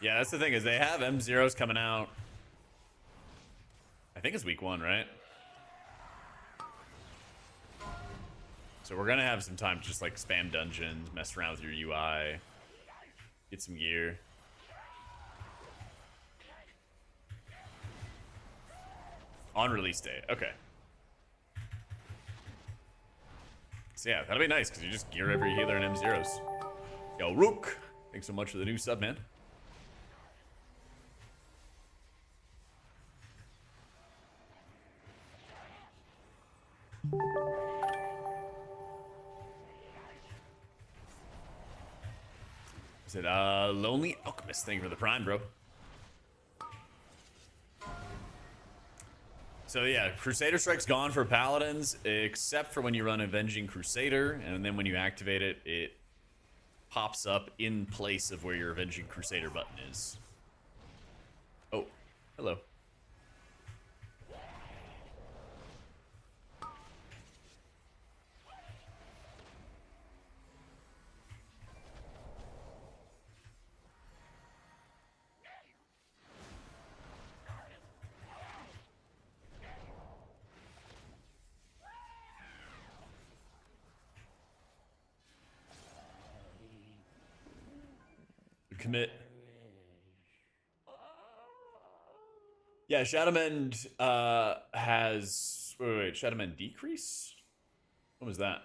Yeah, that's the thing, is they have M0s coming out. I think it's week 1, right? So we're gonna have some time to just like spam dungeons, mess around with your UI, get some gear. On release day, okay. So yeah, that'll be nice because you just gear every healer in M0s. Yo, Rook, thanks so much for the new sub, man. Is it Lonely Alchemist? Thank you for the prime, bro. So yeah, Crusader Strike's gone for Paladins, except for when you run Avenging Crusader, and then when you activate it, it pops up in place of where your Avenging Crusader button is. Oh, hello. Commit. Yeah, Shadowmend has... Wait, Shadowmend decrease? What was that?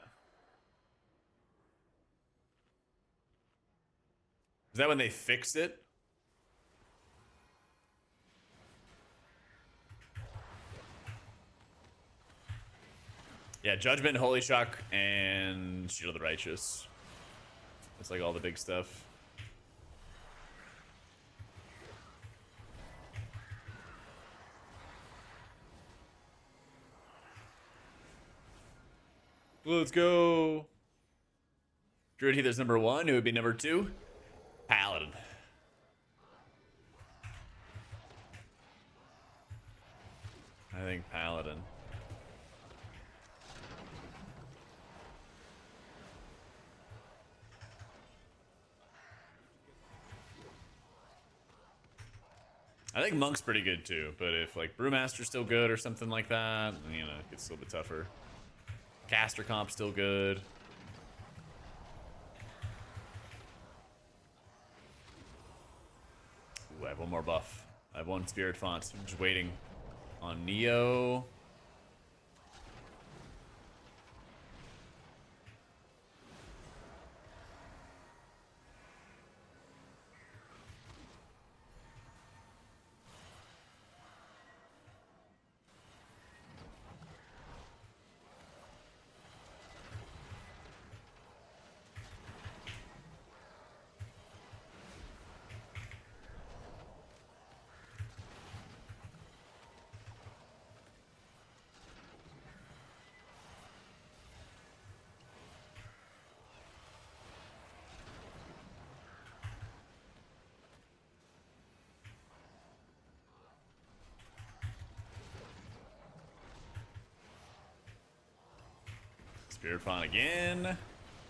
Is that when they fixed it? Yeah, Judgment, Holy Shock, and Shield of the Righteous. It's like all the big stuff. Let's go. Druid Healer's number 1. Who would be number 2? Paladin. I think Paladin. I think Monk's pretty good too, but if like Brewmaster's still good or something like that, then, you know, it gets a little bit tougher. Caster comp's still good. Ooh, I have one more buff. I have one Spirit Font. I'm just waiting on Neo. Spirit Font again.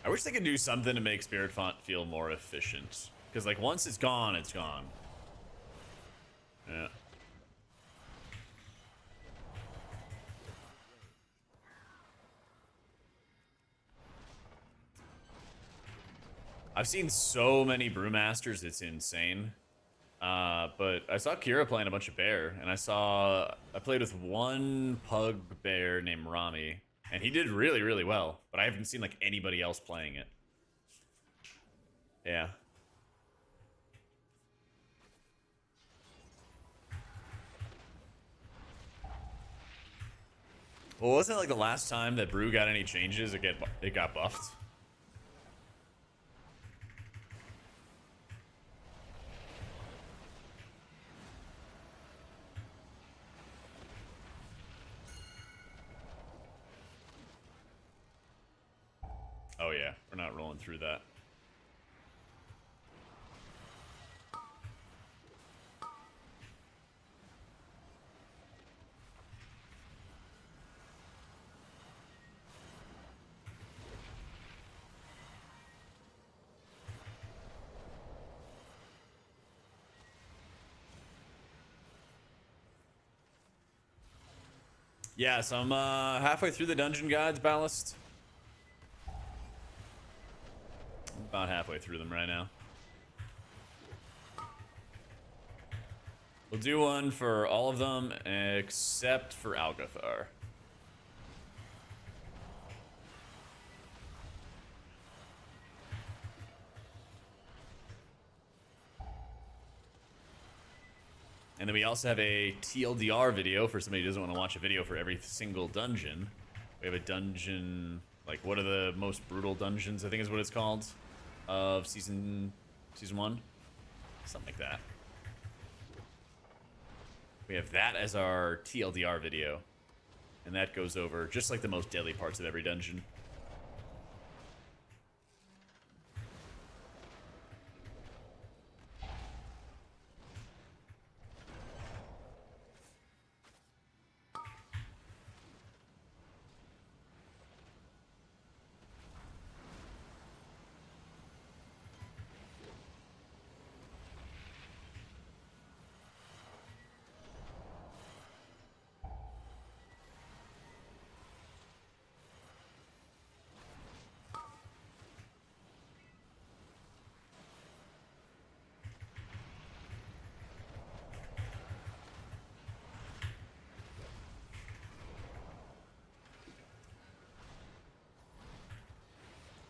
I wish they could do something to make Spirit Font feel more efficient. Because, like, once it's gone, it's gone. Yeah. I've seen so many Brewmasters, it's insane. But I saw Kira playing a bunch of bear, and I played with one pug bear named Rami, and he did really, really well, but I haven't seen like anybody else playing it. Yeah. Well, wasn't it like the last time that Brew got any changes, it got buffed? Oh yeah, we're not rolling through that. Yeah, so I'm halfway through the Dungeon Gods Ballast. About halfway through them right now. We'll do one for all of them except for Algathar. And then we also have a TLDR video for somebody who doesn't want to watch a video for every single dungeon. We have a dungeon, like what are the most brutal dungeons, I think is what it's called, of season 1, something like that. We have that as our TLDR video, and that goes over just like the most deadly parts of every dungeon.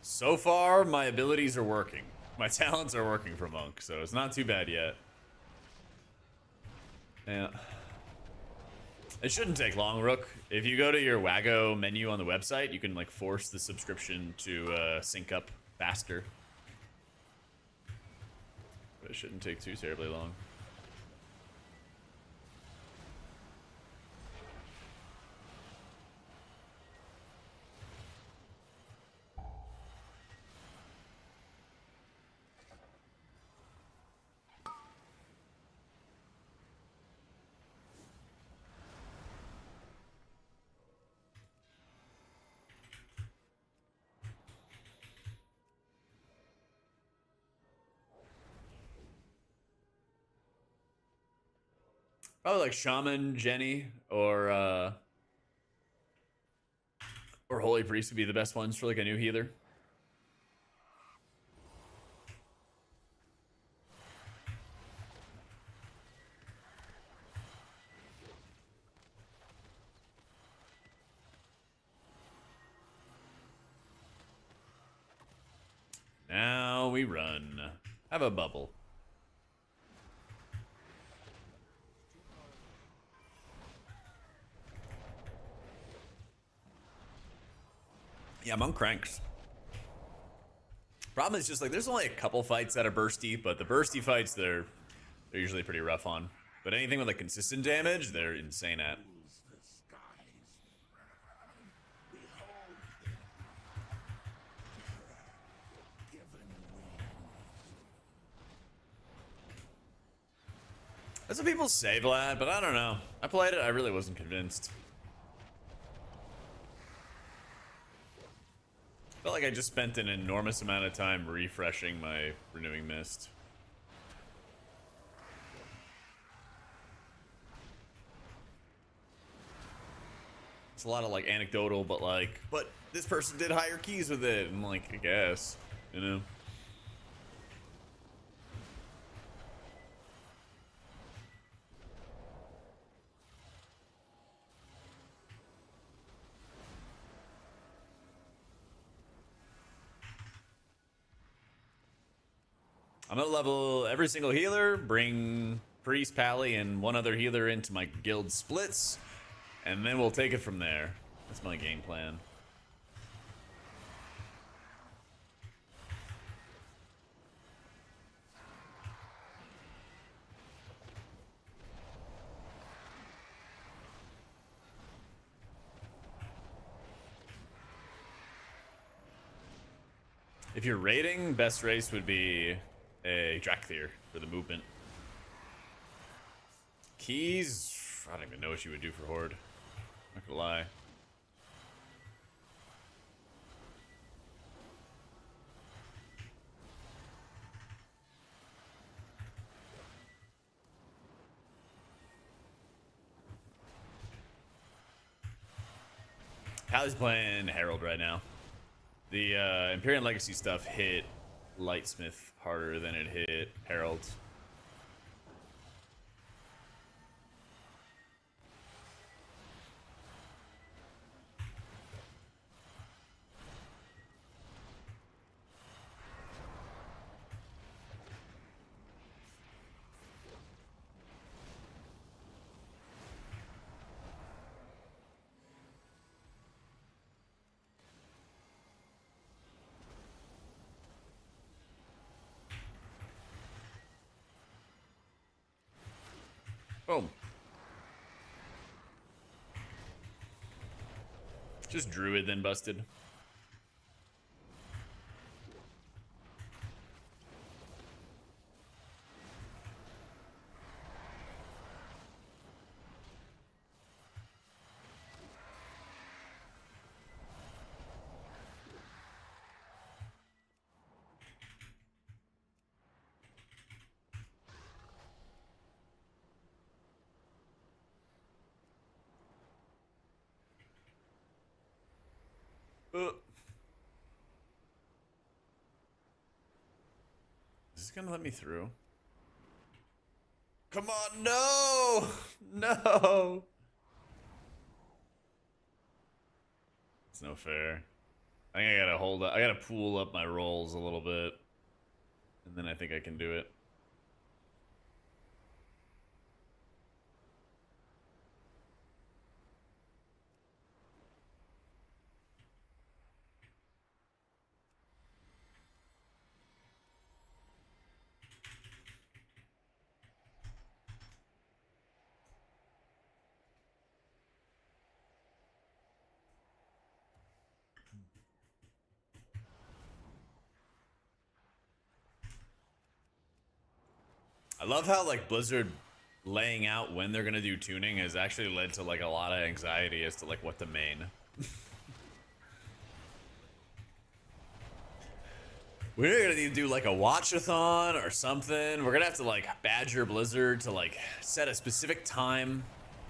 So far, my abilities are working. My talents are working for Monk, so it's not too bad yet. Yeah. It shouldn't take long, Rook. If you go to your Wago menu on the website, you can like force the subscription to sync up faster. But it shouldn't take too terribly long. Probably like Shaman, Jenny, or Holy Priest would be the best ones for like a new healer. Now we run. Have a bubble. Yeah, I'm on cranks. Problem is just like there's only a couple fights that are bursty, but the bursty fights they're usually pretty rough on. But anything with like consistent damage, they're insane at. That's what people say, Vlad, but I don't know. I played it, I really wasn't convinced. Felt like I just spent an enormous amount of time refreshing my Renewing Mist. It's a lot of like anecdotal, but like, but this person did higher keys with it. I'm like, I guess, you know. I'm gonna level every single healer, bring Priest, Pally, and one other healer into my guild splits, and then we'll take it from there. That's my game plan. If you're raiding, best race would be a Drakthir for the movement. Keys, I don't even know what you would do for Horde. Not gonna lie. Pally's playing Herald right now. The Imperial Legacy stuff hit Lightsmith harder than it hit Herald. Boom. Just Druid then busted. Is this gonna let me through? Come on, no! No! It's no fair. I think I gotta hold up. I gotta pool up my rolls a little bit. And then I think I can do it. I love how like Blizzard laying out when they're gonna do tuning has actually led to like a lot of anxiety as to like what to main. We're gonna need to do like a watch-a-thon or something. We're gonna have to like badger Blizzard to like set a specific time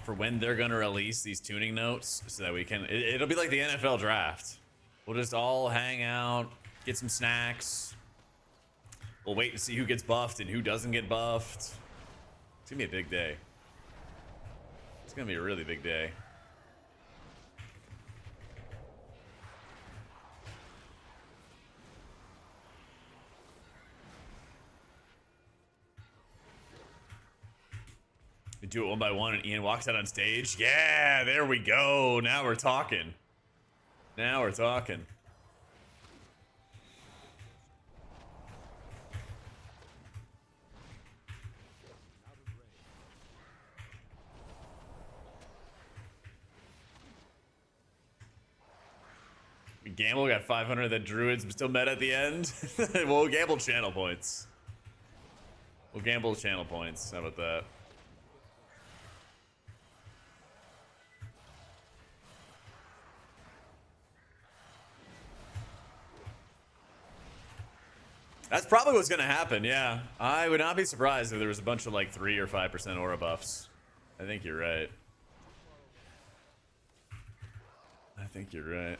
for when they're gonna release these tuning notes so that we can, it'll be like the NFL draft. We'll just all hang out, get some snacks. We'll wait and see who gets buffed and who doesn't get buffed. It's gonna be a big day. It's gonna be a really big day. We do it one by one and Ian walks out on stage. Yeah, there we go. Now we're talking. Now we're talking. Gamble got 500 that Druids still met at the end. We'll gamble channel points. We'll gamble channel points. How about that? That's probably what's gonna happen, yeah. I would not be surprised if there was a bunch of like 3 or 5% aura buffs. I think you're right. I think you're right.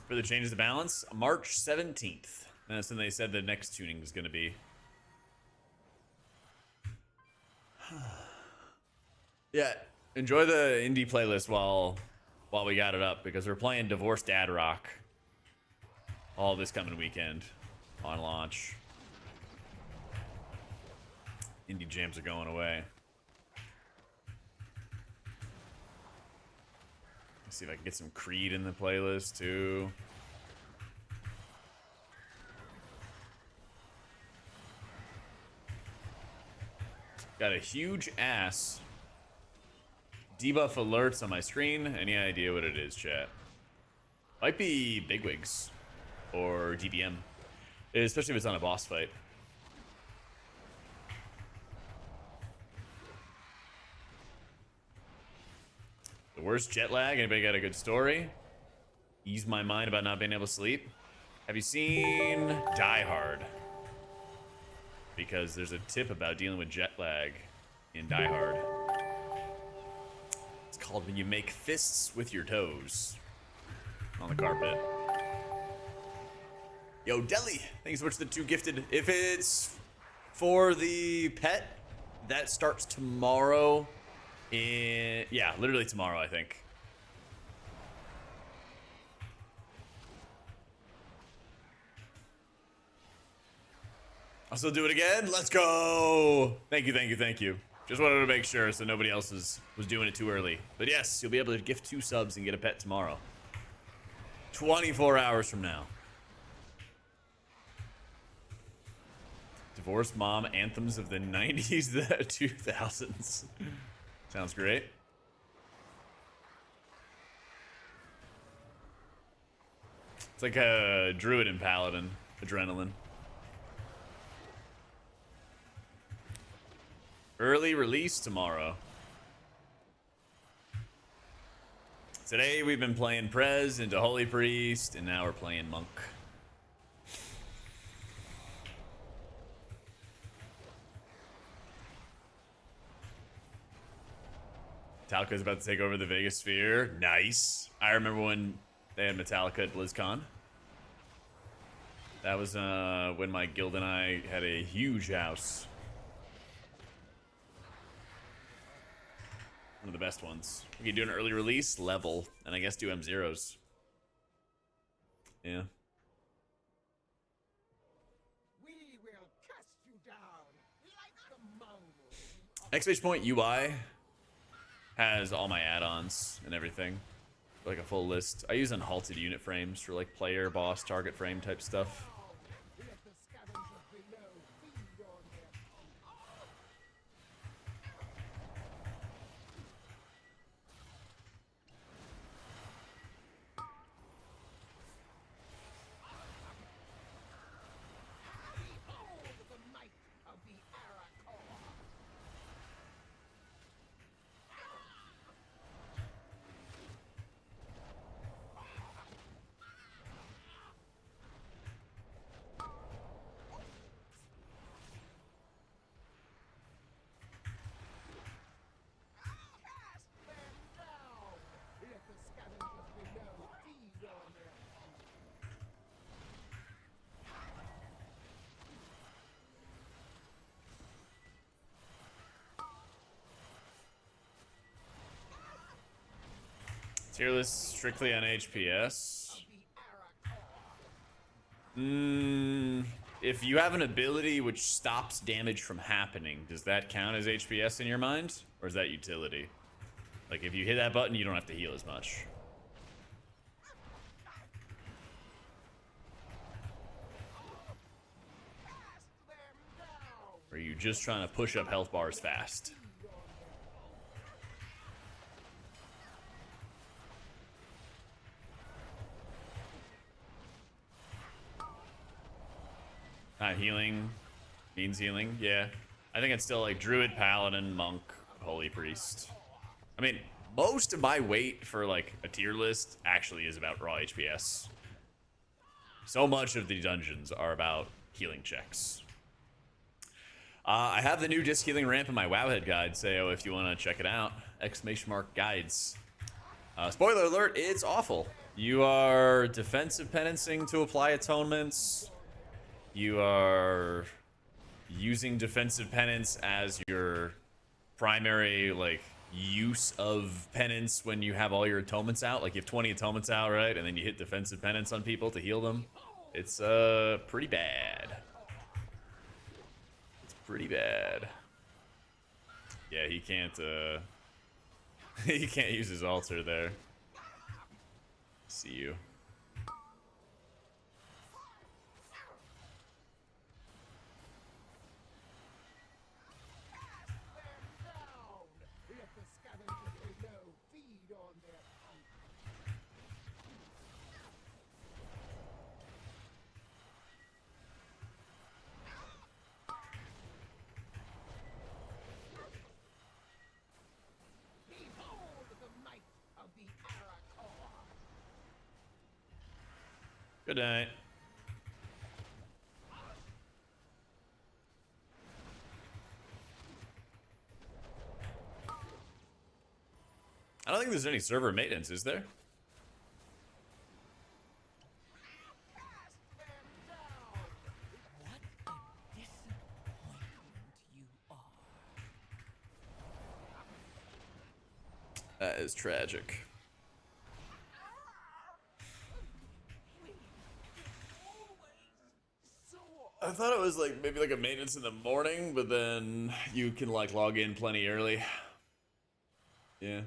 For the changes to balance, March 17th. And that's when they said the next tuning is going to be. Yeah, enjoy the indie playlist while we got it up, because we're playing Divorced Dad Rock all this coming weekend on launch. Indie jams are going away. Let's see if I can get some Creed in the playlist too. Got a huge ass debuff alerts on my screen. Any idea what it is, chat? Might be Bigwigs or DBM, especially if it's on a boss fight. The worst jet lag. Anybody got a good story? Ease my mind about not being able to sleep. Have you seen Die Hard? Because there's a tip about dealing with jet lag in Die Hard. It's called when you make fists with your toes on the carpet. Yo, Deli, thanks so much for the 2 gifted. If it's for the pet, that starts tomorrow. Yeah, literally tomorrow, I think. I'll still do it again. Let's go. Thank you, thank you, thank you. Just wanted to make sure so nobody else was doing it too early. But yes, you'll be able to gift 2 subs and get a pet tomorrow. 24 hours from now. Divorced mom anthems of the 90s, the 2000s. Sounds great. It's like a druid and paladin. Adrenaline. Early release tomorrow. Today we've been playing Prez into Holy Priest, and now we're playing Monk. Metallica's about to take over the Vegas Sphere. Nice. I remember when they had Metallica at BlizzCon. That was when my guild and I had a huge house. One of the best ones. We can do an early release level, and I guess do M0s. Yeah. We will cast you down. Exclamation point UI has all my add-ons and everything. Like a full list. I use unhalted unit frames for like player, boss, target frame type stuff. Tier list strictly on HPS. If you have an ability which stops damage from happening, does that count as HPS in your mind? Or is that utility? Like if you hit that button, you don't have to heal as much. Or are you just trying to push up health bars fast? Not healing means healing, yeah. I think it's still like Druid, Paladin, Monk, Holy Priest. I mean, most of my weight for like a tier list actually is about raw HPS. So much of the dungeons are about healing checks. I have the new disc healing ramp in my Wowhead guide, Sayo, if you want to check it out. !guides. Spoiler alert, it's awful. You are defensive penancing to apply atonements. You are using defensive penance as your primary like use of penance when you have all your atonements out. Like you have 20 atonements out, right? And then you hit defensive penance on people to heal them. It's pretty bad. It's pretty bad. Yeah, he can't he can't use his altar there. See you. Good night. I don't think there's any server maintenance, is there? That is tragic. I thought it was like maybe like a maintenance in the morning, but then you can like log in plenty early. Yeah.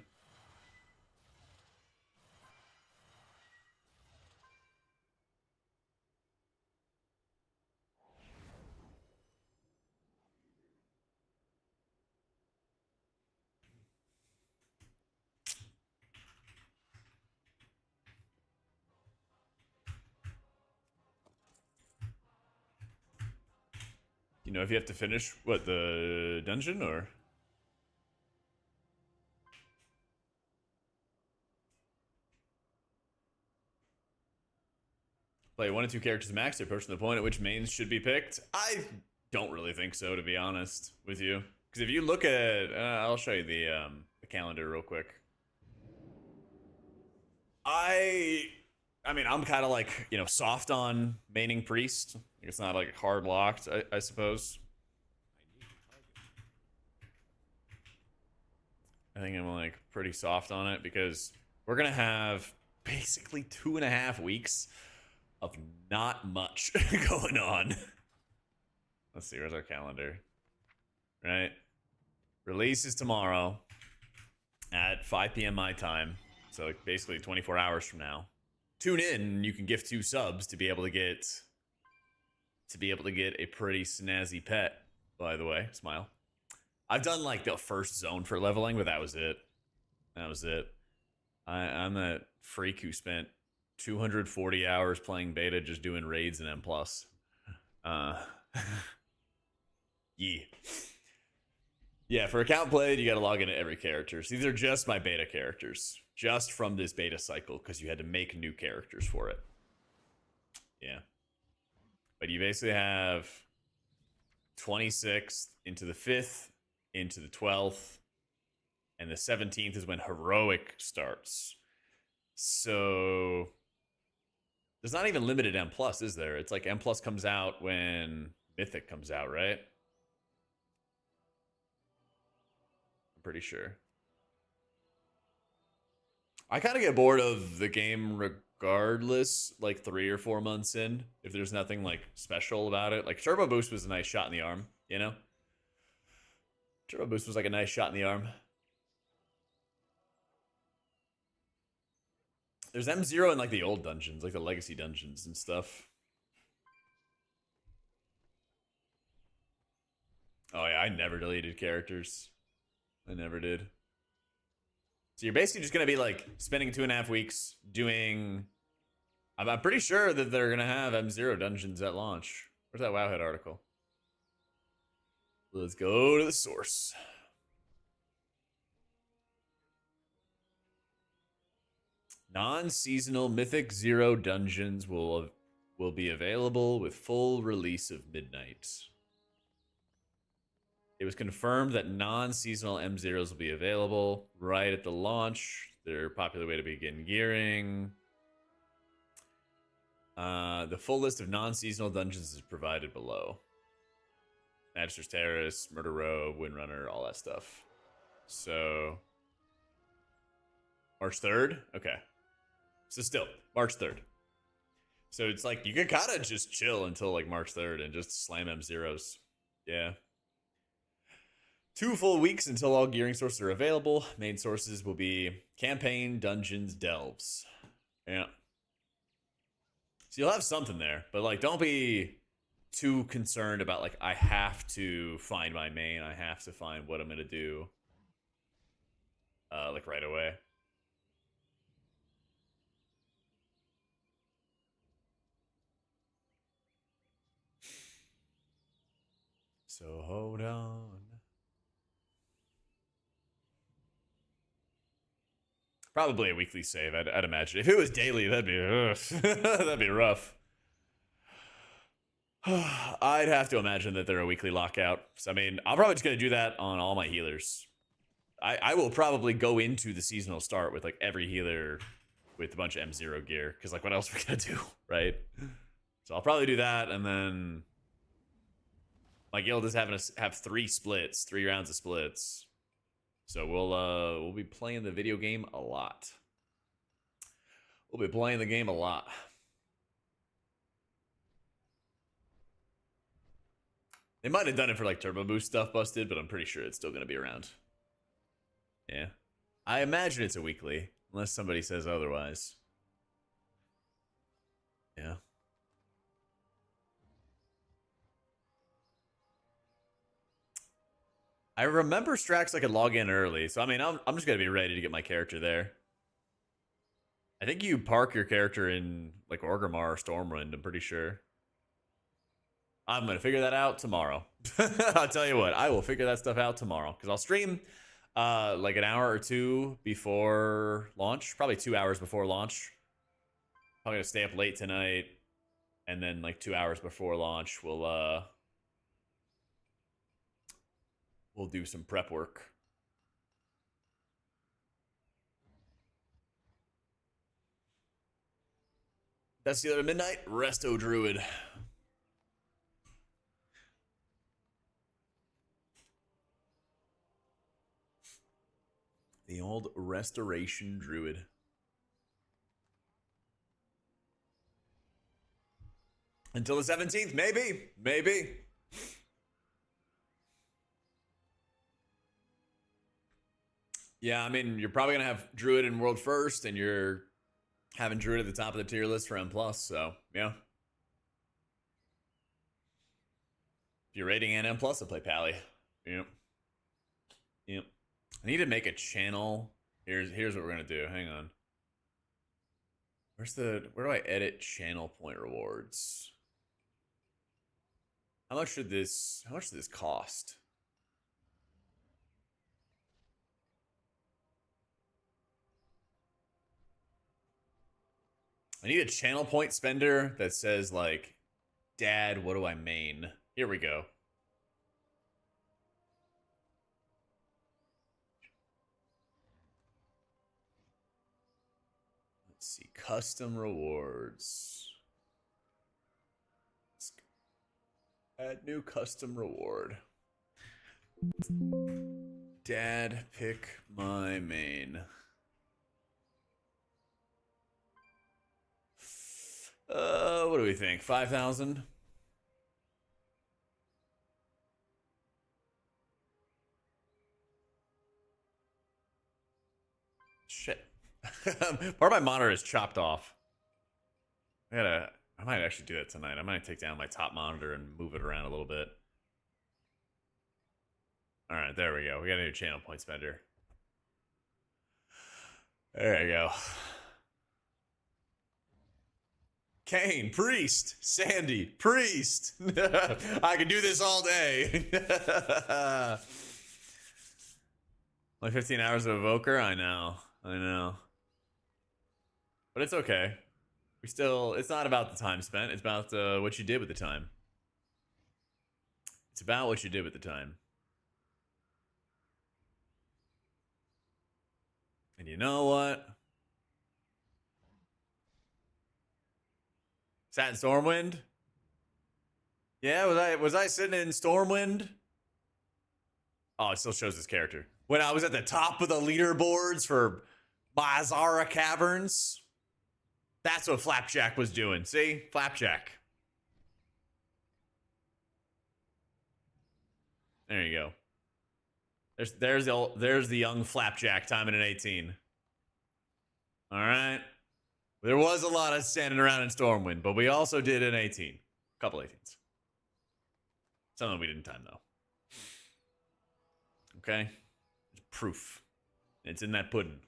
You know if you have to finish, what, the dungeon, or? Play 1 and 2 characters max, approaching the point at which mains should be picked. I don't really think so, to be honest with you. Because if you look at, I'll show you the calendar real quick. I mean, I'm kind of like, you know, soft on maining priest. It's not like hard locked, I suppose. I think I'm like pretty soft on it because we're gonna have basically 2.5 weeks of not much going on. Let's see, where's our calendar? Right? Release is tomorrow at 5 p.m. my time. So like basically 24 hours from now. Tune in and you can gift 2 subs to be able to get a pretty snazzy pet, by the way. Smile. I've done like the first zone for leveling, but that was it. I'm that freak who spent 240 hours playing beta just doing raids and M+. Yeah. Yeah, for account played, you gotta log into every character. So these are just my beta characters. Just from this beta cycle, because you had to make new characters for it. Yeah. But you basically have 26th into the 5th, into the 12th, and the 17th is when Heroic starts. So there's not even limited M+, is there? It's like M+ comes out when Mythic comes out, right? I'm pretty sure. I kind of get bored of the game regardless, like 3 or 4 months in, if there's nothing like special about it. Like Turbo Boost was a nice shot in the arm, you know? Turbo Boost was like a nice shot in the arm. There's M0 in like the old dungeons, like the legacy dungeons and stuff. Oh yeah, I never deleted characters. I never did. So you're basically just going to be like spending 2.5 weeks doing... I'm pretty sure that they're going to have M0 dungeons at launch. Where's that Wowhead article? Let's go to the source. Non-seasonal Mythic Zero dungeons will be available with full release of midnight. It was confirmed that non-seasonal M0s will be available right at the launch. They're a popular way to begin gearing. The full list of non-seasonal dungeons is provided below. Magister's Terrace, Murder Row, Windrunner, all that stuff. So, March 3rd? Okay. So still, March 3rd. So it's like, you can kind of just chill until like March 3rd and just slam M0s. Yeah. 2 full weeks until all gearing sources are available. Main sources will be campaign, dungeons, delves. Yeah. So you'll have something there, but like, don't be too concerned about like, I have to find my main. I have to find what I'm going to do. Like right away. So hold on. Probably a weekly save, I'd imagine. If it was daily, that'd be that'd be rough. I'd have to imagine that they're a weekly lockout. So, I mean, I'm probably just gonna do that on all my healers. I will probably go into the seasonal start with like every healer with a bunch of M0 gear, because like what else are we gonna do, right? So I'll probably do that, and then my guild is having us have 3 rounds of splits. So we'll be playing the video game a lot. We'll be playing the game a lot. They might have done it for like Turbo Boost stuff busted, but I'm pretty sure it's still going to be around. Yeah. I imagine it's a weekly, unless somebody says otherwise. Yeah. I remember Strax I could log in early, so I mean, I'm just gonna be ready to get my character there. I think you park your character in like Orgrimmar or Stormwind, I'm pretty sure. I'm gonna figure that out tomorrow. I'll tell you what, I will figure that stuff out tomorrow, because I'll stream like an hour or 2 before launch, probably 2 hours before launch. I'm gonna stay up late tonight, and then like 2 hours before launch, we'll do some prep work. That's the other midnight. Resto Druid. The old Restoration Druid. Until the 17th, maybe. Maybe. Yeah, I mean, you're probably gonna have Druid in World first, and you're having Druid at the top of the tier list for M plus. So yeah, if you're rating and M plus, I'll play Pally. Yep. Yep. I need to make a channel. Here's what we're gonna do. Hang on. Where do I edit channel point rewards? How much did this cost? I need a channel point spender that says like, Dad, what do I main? Here we go. Let's see, custom rewards. Let's add new custom reward. Dad, pick my main. What do we think? 5,000? Shit. Part of my monitor is chopped off. I might actually do that tonight. I might take down my top monitor and move it around a little bit. Alright, there we go. We got a new channel point spender. There you go. Kane, Priest, Sandy, Priest. I can do this all day. Only 15 hours of Evoker? I know. But it's okay. It's not about the time spent. It's about what you did with the time. It's about what you did with the time. And you know what? Sat in Stormwind? Yeah, was I sitting in Stormwind? Oh, it still shows this character. When I was at the top of the leaderboards for Mazara Caverns, that's what Flapjack was doing. See? Flapjack. There you go. There's the young Flapjack timing an 18. All right. There was a lot of standing around in Stormwind, but we also did an 18. A couple 18s. Some of them we didn't time, though. Okay? There's proof. It's in that pudding.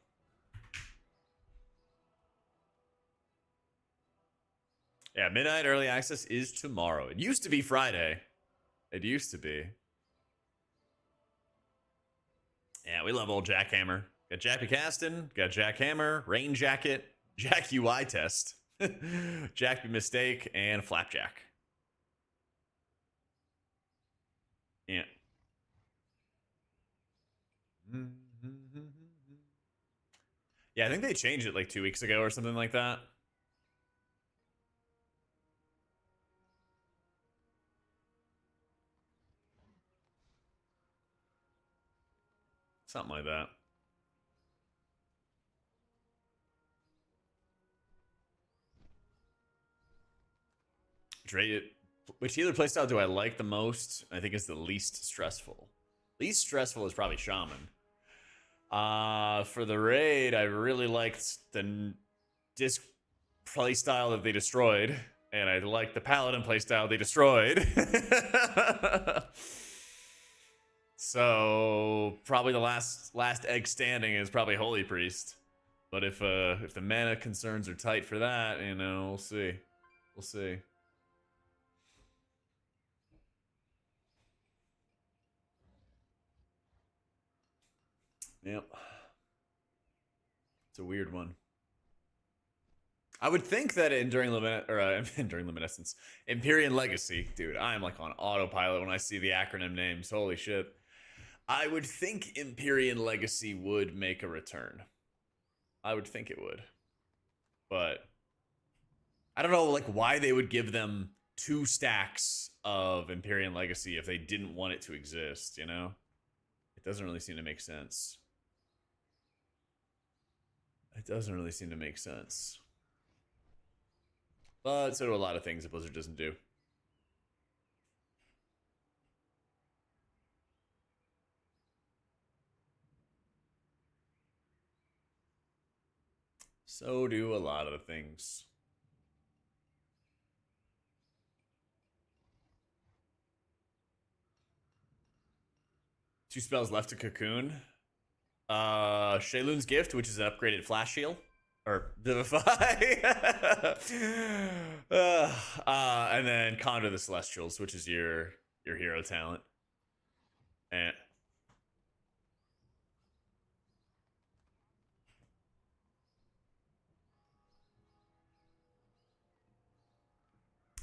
Yeah, Midnight Early Access is tomorrow. It used to be Friday. It used to be. Yeah, we love old Jackhammer. Got Jack Caston, got Jackhammer, Rain Jacket, Jack UI Test, Jack Mistake, and Flapjack. Yeah. Yeah, I think they changed it like 2 weeks ago or something like that. Something like that. Which healer playstyle do I like the most? I think it's the least stressful. Least stressful is probably Shaman. For the raid, I really liked the disc playstyle that they destroyed, and I like the Paladin playstyle they destroyed. So probably the last egg standing is probably Holy Priest. But if the mana concerns are tight for that, you know, we'll see. We'll see. Yep. It's a weird one. I would think that Enduring Luminescence, Empyrean Legacy, dude, I am like on autopilot when I see the acronym names. Holy shit. I would think Empyrean Legacy would make a return. I would think it would. But I don't know like why they would give them 2 stacks of Empyrean Legacy if they didn't want it to exist, you know? It doesn't really seem to make sense. It doesn't really seem to make sense. But so do a lot of things that Blizzard doesn't do. So do a lot of the things. Two spells left to Cocoon. Shaylun's Gift, which is an upgraded Flash Shield. Or Vivify. And then Conjure the Celestials, which is your hero talent. And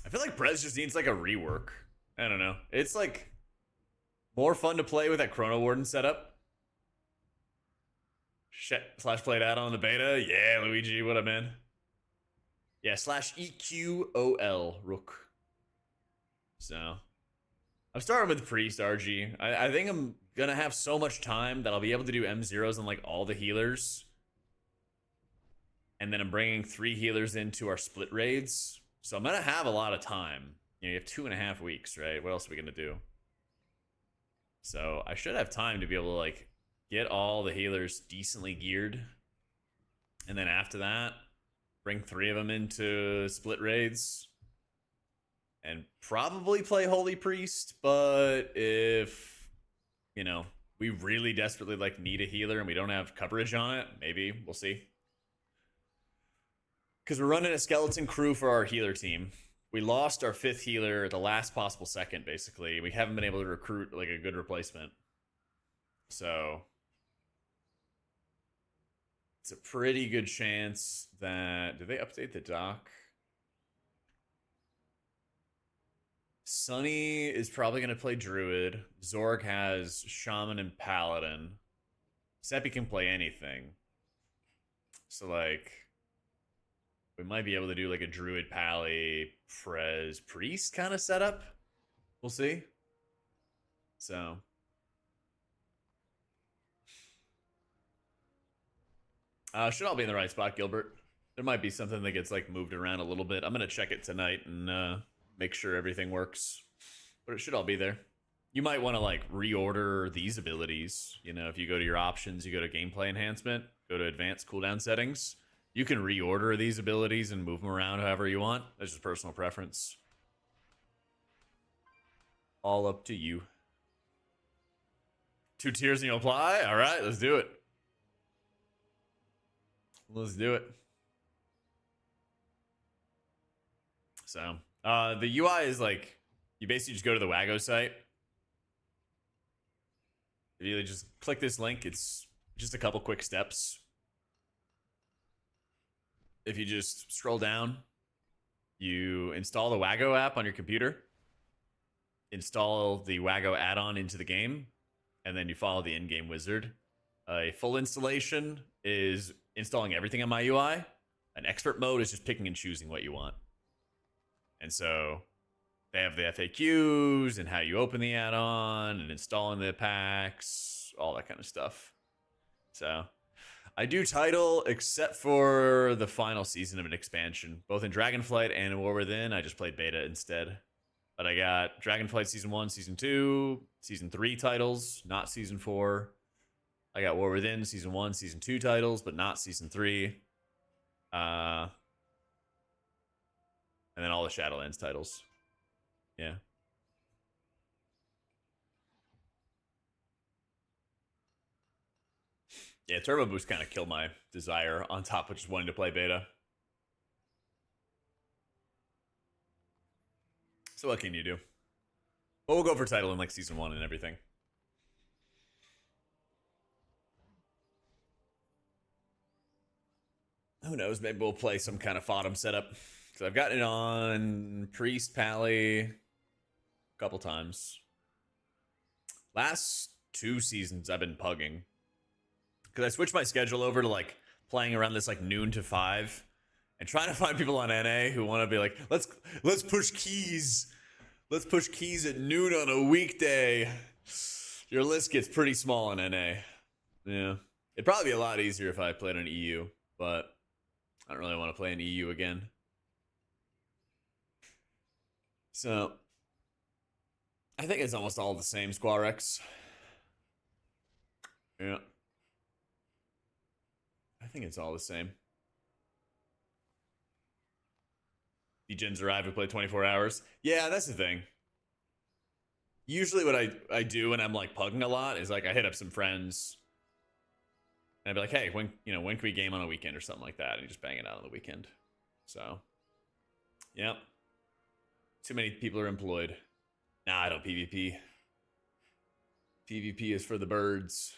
I feel like Brez just needs like a rework. I don't know. It's like more fun to play with that Chrono Warden setup. Shit, slash played add on the beta. Yeah, Luigi, what up, man? Yeah, slash EQOL Rook. So I'm starting with Priest RG. I think I'm gonna have so much time that I'll be able to do M0s on like all the healers. And then I'm bringing 3 healers into our split raids. So I'm gonna have a lot of time. You know, you have 2.5 weeks, right? What else are we gonna do? So I should have time to be able to like get all the healers decently geared. And then after that, bring 3 of them into split raids. And probably play Holy Priest, but if, you know, we really desperately like need a healer and we don't have coverage on it, maybe, we'll see. Because we're running a skeleton crew for our healer team. We lost our 5th healer at the last possible second, basically. We haven't been able to recruit like a good replacement. So it's a pretty good chance that... Did they update the doc? Sunny is probably going to play Druid. Zorg has Shaman and Paladin. Seppi can play anything. So, like, we might be able to do, like, a Druid, Pally, Prez, Priest kind of setup. We'll see. So. Should all be in the right spot, Gilbert. There might be something that gets, like, moved around a little bit. I'm going to check it tonight and, make sure everything works, but it should all be there. You might want to like reorder these abilities. You know, if you go to your options, you go to gameplay enhancement, go to advanced cooldown settings, you can reorder these abilities and move them around however you want. That's just personal preference. All up to you. 2 tiers and you apply. All right, let's do it. Let's do it. So the UI is like, you basically just go to the Wago site. If you just click this link, it's just a couple quick steps. If you just scroll down, you install the Wago app on your computer, install the Wago add-on into the game, and then you follow the in-game wizard. A full installation is installing everything on my UI. An expert mode is just picking and choosing what you want. And so they have the FAQs and how you open the add-on and installing the packs, all that kind of stuff. So I do title, except for the final season of an expansion. Both in Dragonflight and in War Within, I just played beta instead. But I got Dragonflight Season 1, Season 2, Season 3 titles, not Season 4. I got War Within Season 1, Season 2 titles, but not Season 3. And then all the Shadowlands titles. Yeah. Yeah, Turbo Boost kind of killed my desire on top of just wanting to play beta. So what can you do? But we'll go for title in like Season 1 and everything. Who knows? Maybe we'll play some kind of Fodom setup. Because I've gotten it on Priest, Pally a couple times. Last 2 seasons I've been pugging. Because I switched my schedule over to like playing around this like noon to 5. And trying to find people on NA who want to be like, let's push keys. Let's push keys at noon on a weekday. Your list gets pretty small in NA. Yeah. It'd probably be a lot easier if I played on EU. But I don't really want to play in EU again. So, I think it's almost all the same, Squarex. Yeah. I think it's all the same. The gens arrive, we play 24 hours. Yeah, that's the thing. Usually what I do when I'm like pugging a lot is like I hit up some friends and I'd be like, hey, when can we game on a weekend or something like that? And you just bang it out on the weekend. So, yep. Too many people are employed. Nah, I don't PvP. PvP is for the birds.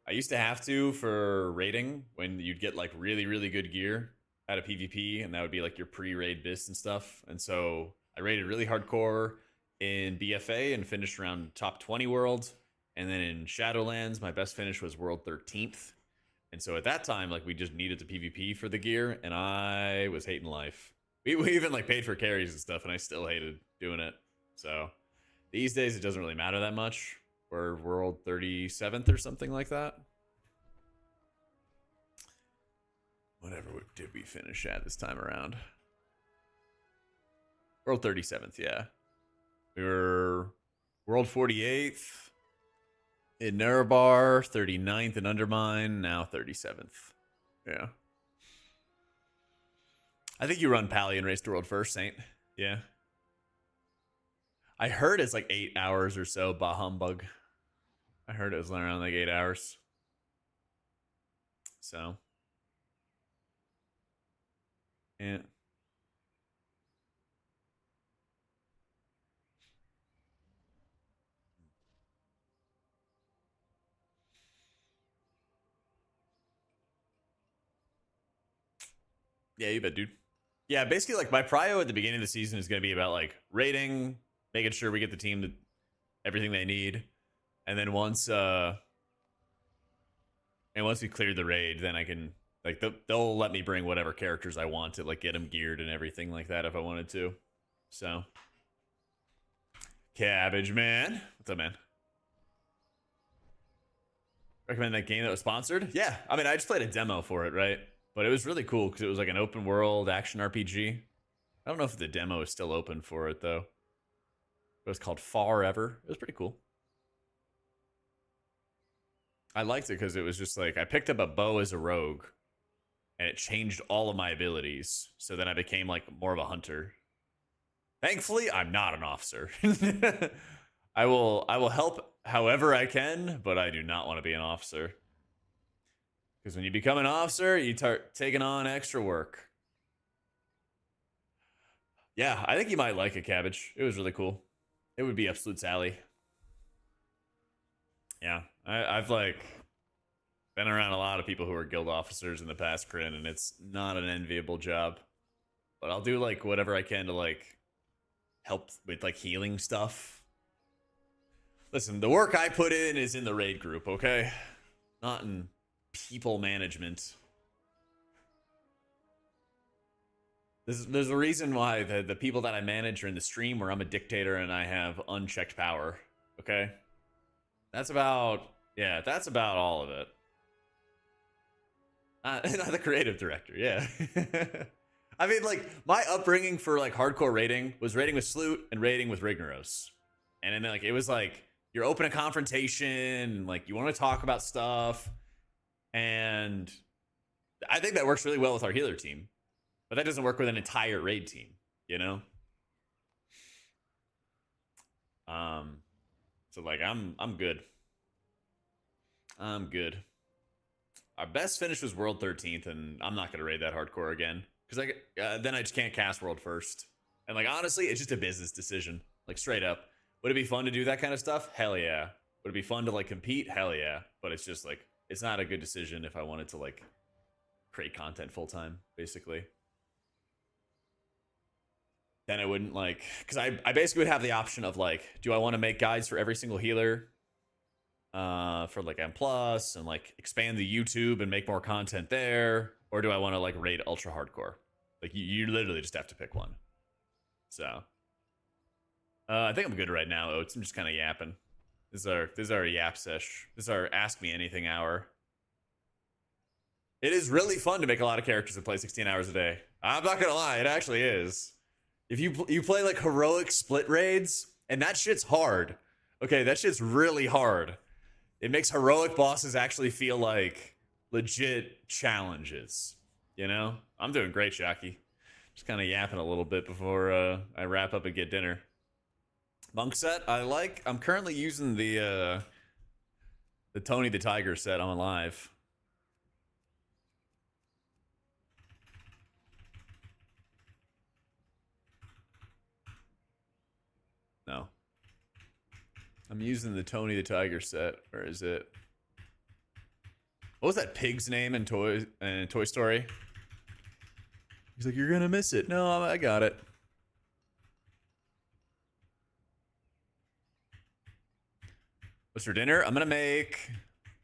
I used to have to for raiding when you'd get like really, really good gear out of PvP, and that would be like your pre-raid bis and stuff. And so I raided really hardcore in BFA and finished around top 20 world. And then in Shadowlands, my best finish was world 13th. And so at that time, like we just needed the PvP for the gear, and I was hating life. We even like paid for carries and stuff, and I still hated doing it. So these days, it doesn't really matter that much. We're world 37th or something like that. Whatever did we finish at this time around? World 37th, yeah. We were world 48th in Nerebar, 39th in Undermine, now 37th. Yeah. I think you run Pally and race to world first, Saint. Yeah. I heard it's like 8 hours or so, bah humbug. I heard it was around like 8 hours. So. Yeah. Yeah, you bet, dude. Yeah, basically, like, my prio at the beginning of the season is going to be about, like, raiding, making sure we get the team to everything they need. And then once we clear the raid, then I can, like, they'll let me bring whatever characters I want to, like, get them geared and everything like that if I wanted to. So. Cabbage Man. What's up, man? Recommend that game that was sponsored? Yeah, I mean, I just played a demo for it, right? But it was really cool because it was like an open world action RPG. I don't know if the demo is still open for it, though. It was called Forever. It was pretty cool. I liked it because it was just like, I picked up a bow as a rogue, and it changed all of my abilities. So then I became like more of a hunter. Thankfully, I'm not an officer. I will help however I can, but I do not want to be an officer. Because when you become an officer, you start taking on extra work. Yeah, I think you might like it, Cabbage. It was really cool. It would be Absolute's alley. Yeah, I've like been around a lot of people who are guild officers in the past, Kryn, and it's not an enviable job. But I'll do like whatever I can to like help with like healing stuff. Listen, the work I put in is in the raid group, okay? Not in people management. There's a reason why the people that I manage are in the stream where I'm a dictator and I have unchecked power. Okay? That's about all of it. Not the creative director, yeah. I mean, like, my upbringing for like hardcore raiding was raiding with Sloot and raiding with Rignaros. And then like it was like you're open to confrontation, like you want to talk about stuff. And I think that works really well with our healer team. But that doesn't work with an entire raid team, you know? So like I'm good. I'm good. Our best finish was world 13th, and I'm not gonna raid that hardcore again. Because then I just can't cast world first. And like honestly, it's just a business decision. Like straight up. Would it be fun to do that kind of stuff? Hell yeah. Would it be fun to like compete? Hell yeah. But it's just like it's not a good decision if I wanted to like create content full time, basically. Then I wouldn't like, because I basically would have the option of like, do I want to make guides for every single healer for like M plus and like expand the YouTube and make more content there, or do I want to like raid ultra hardcore? Like you literally just have to pick one. So I think I'm good right now, Oats. I'm just kind of yapping. This is our yap sesh. This is our ask me anything hour. It is really fun to make a lot of characters and play 16 hours a day. I'm not gonna lie, it actually is. If you play like heroic split raids, and that shit's hard. Okay, that shit's really hard. It makes heroic bosses actually feel like legit challenges. You know? I'm doing great, Shocky. Just kind of yapping a little bit before I wrap up and get dinner. Monk set, I like. I'm currently using the Tony the Tiger set on live. No. I'm using the Tony the Tiger set. Where is it? What was that pig's name in Toy Story? He's like, you're gonna miss it. No, I got it. What's for dinner? I'm gonna make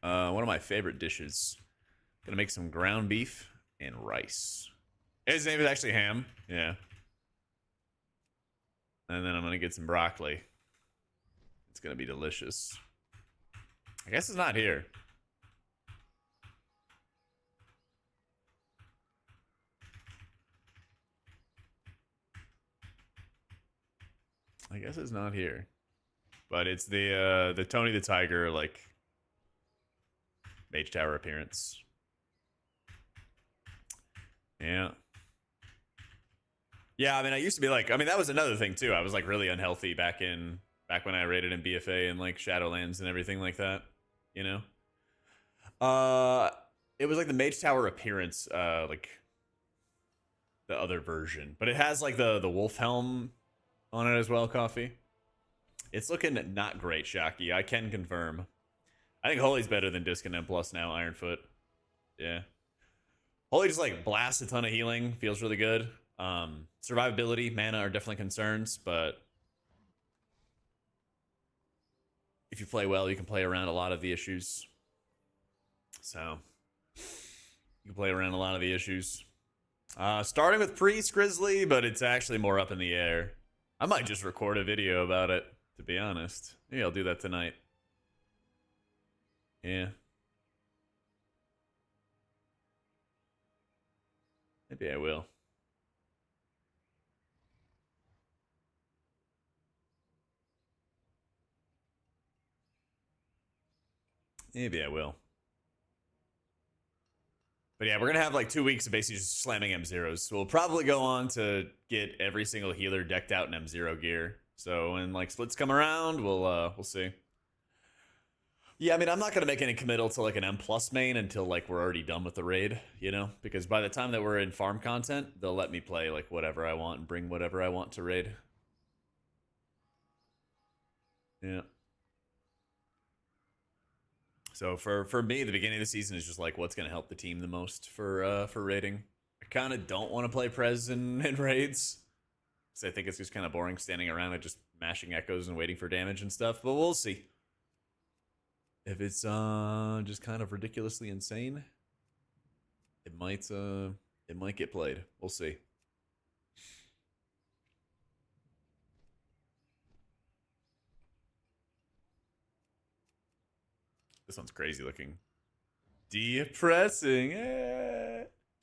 one of my favorite dishes. Gonna make some ground beef and rice. His name is actually Ham. Yeah. And then I'm gonna get some broccoli. It's gonna be delicious. I guess it's not here. I guess it's not here. But it's the Tony the Tiger, like, Mage Tower appearance. Yeah. Yeah, I mean, I used to be like, I mean, that was another thing too. I was like really unhealthy back when I raided in BFA and like Shadowlands and everything like that, you know? It was like the Mage Tower appearance, like the other version. But it has like the wolf helm on it as well, Coffee. It's looking not great, Shocky. I can confirm. I think Holy's better than Disc and M Plus now, Ironfoot. Yeah. Holy just like blasts a ton of healing. Feels really good. Survivability, mana are definitely concerns, but if you play well, you can play around a lot of the issues. So, you can play around a lot of the issues. Starting with Priest Grizzly, but it's actually more up in the air. I might just record a video about it, to be honest. Maybe I'll do that tonight. Yeah. Maybe I will. Maybe I will. But yeah, we're going to have like 2 weeks of basically just slamming M0s. So we'll probably go on to get every single healer decked out in M0 gear. So when like splits come around, we'll see. Yeah, I mean, I'm not going to make any committal to like an M plus main until like we're already done with the raid, you know? Because by the time that we're in farm content, they'll let me play like whatever I want and bring whatever I want to raid. Yeah. So for me, the beginning of the season is just like what's going to help the team the most for raiding. I kind of don't want to play Prez in raids, because I think it's just kind of boring standing around and just mashing echoes and waiting for damage and stuff. But we'll see. If it's just kind of ridiculously insane, it might get played. We'll see. This one's crazy looking. Depressing.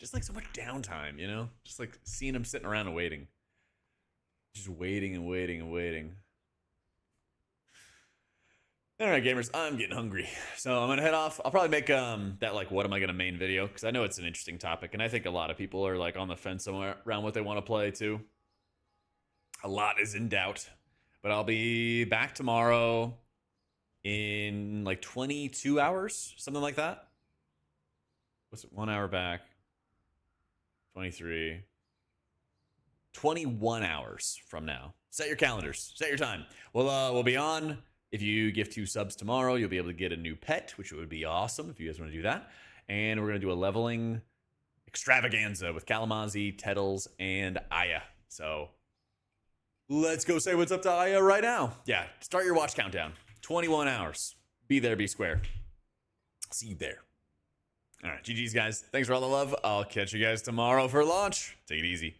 Just like so much downtime, you know? Just like seeing him sitting around and waiting. Just waiting and waiting and waiting. Alright, gamers, I'm getting hungry. So I'm gonna head off. I'll probably make that like what am I gonna main video, because I know it's an interesting topic, and I think a lot of people are like on the fence somewhere around what they want to play too. A lot is in doubt. But I'll be back tomorrow in like 22 hours, something like that. What's it? 1 hour back. 23. 21 hours from now. Set your calendars. Set your time. We'll be on. If you give 2 subs tomorrow, you'll be able to get a new pet, which would be awesome if you guys want to do that. And we're going to do a leveling extravaganza with Kalamazi, Tettles, and Aya. So let's go say what's up to Aya right now. Yeah, start your watch countdown. 21 hours. Be there, be square. See you there. All right, GG's, guys. Thanks for all the love. I'll catch you guys tomorrow for launch. Take it easy.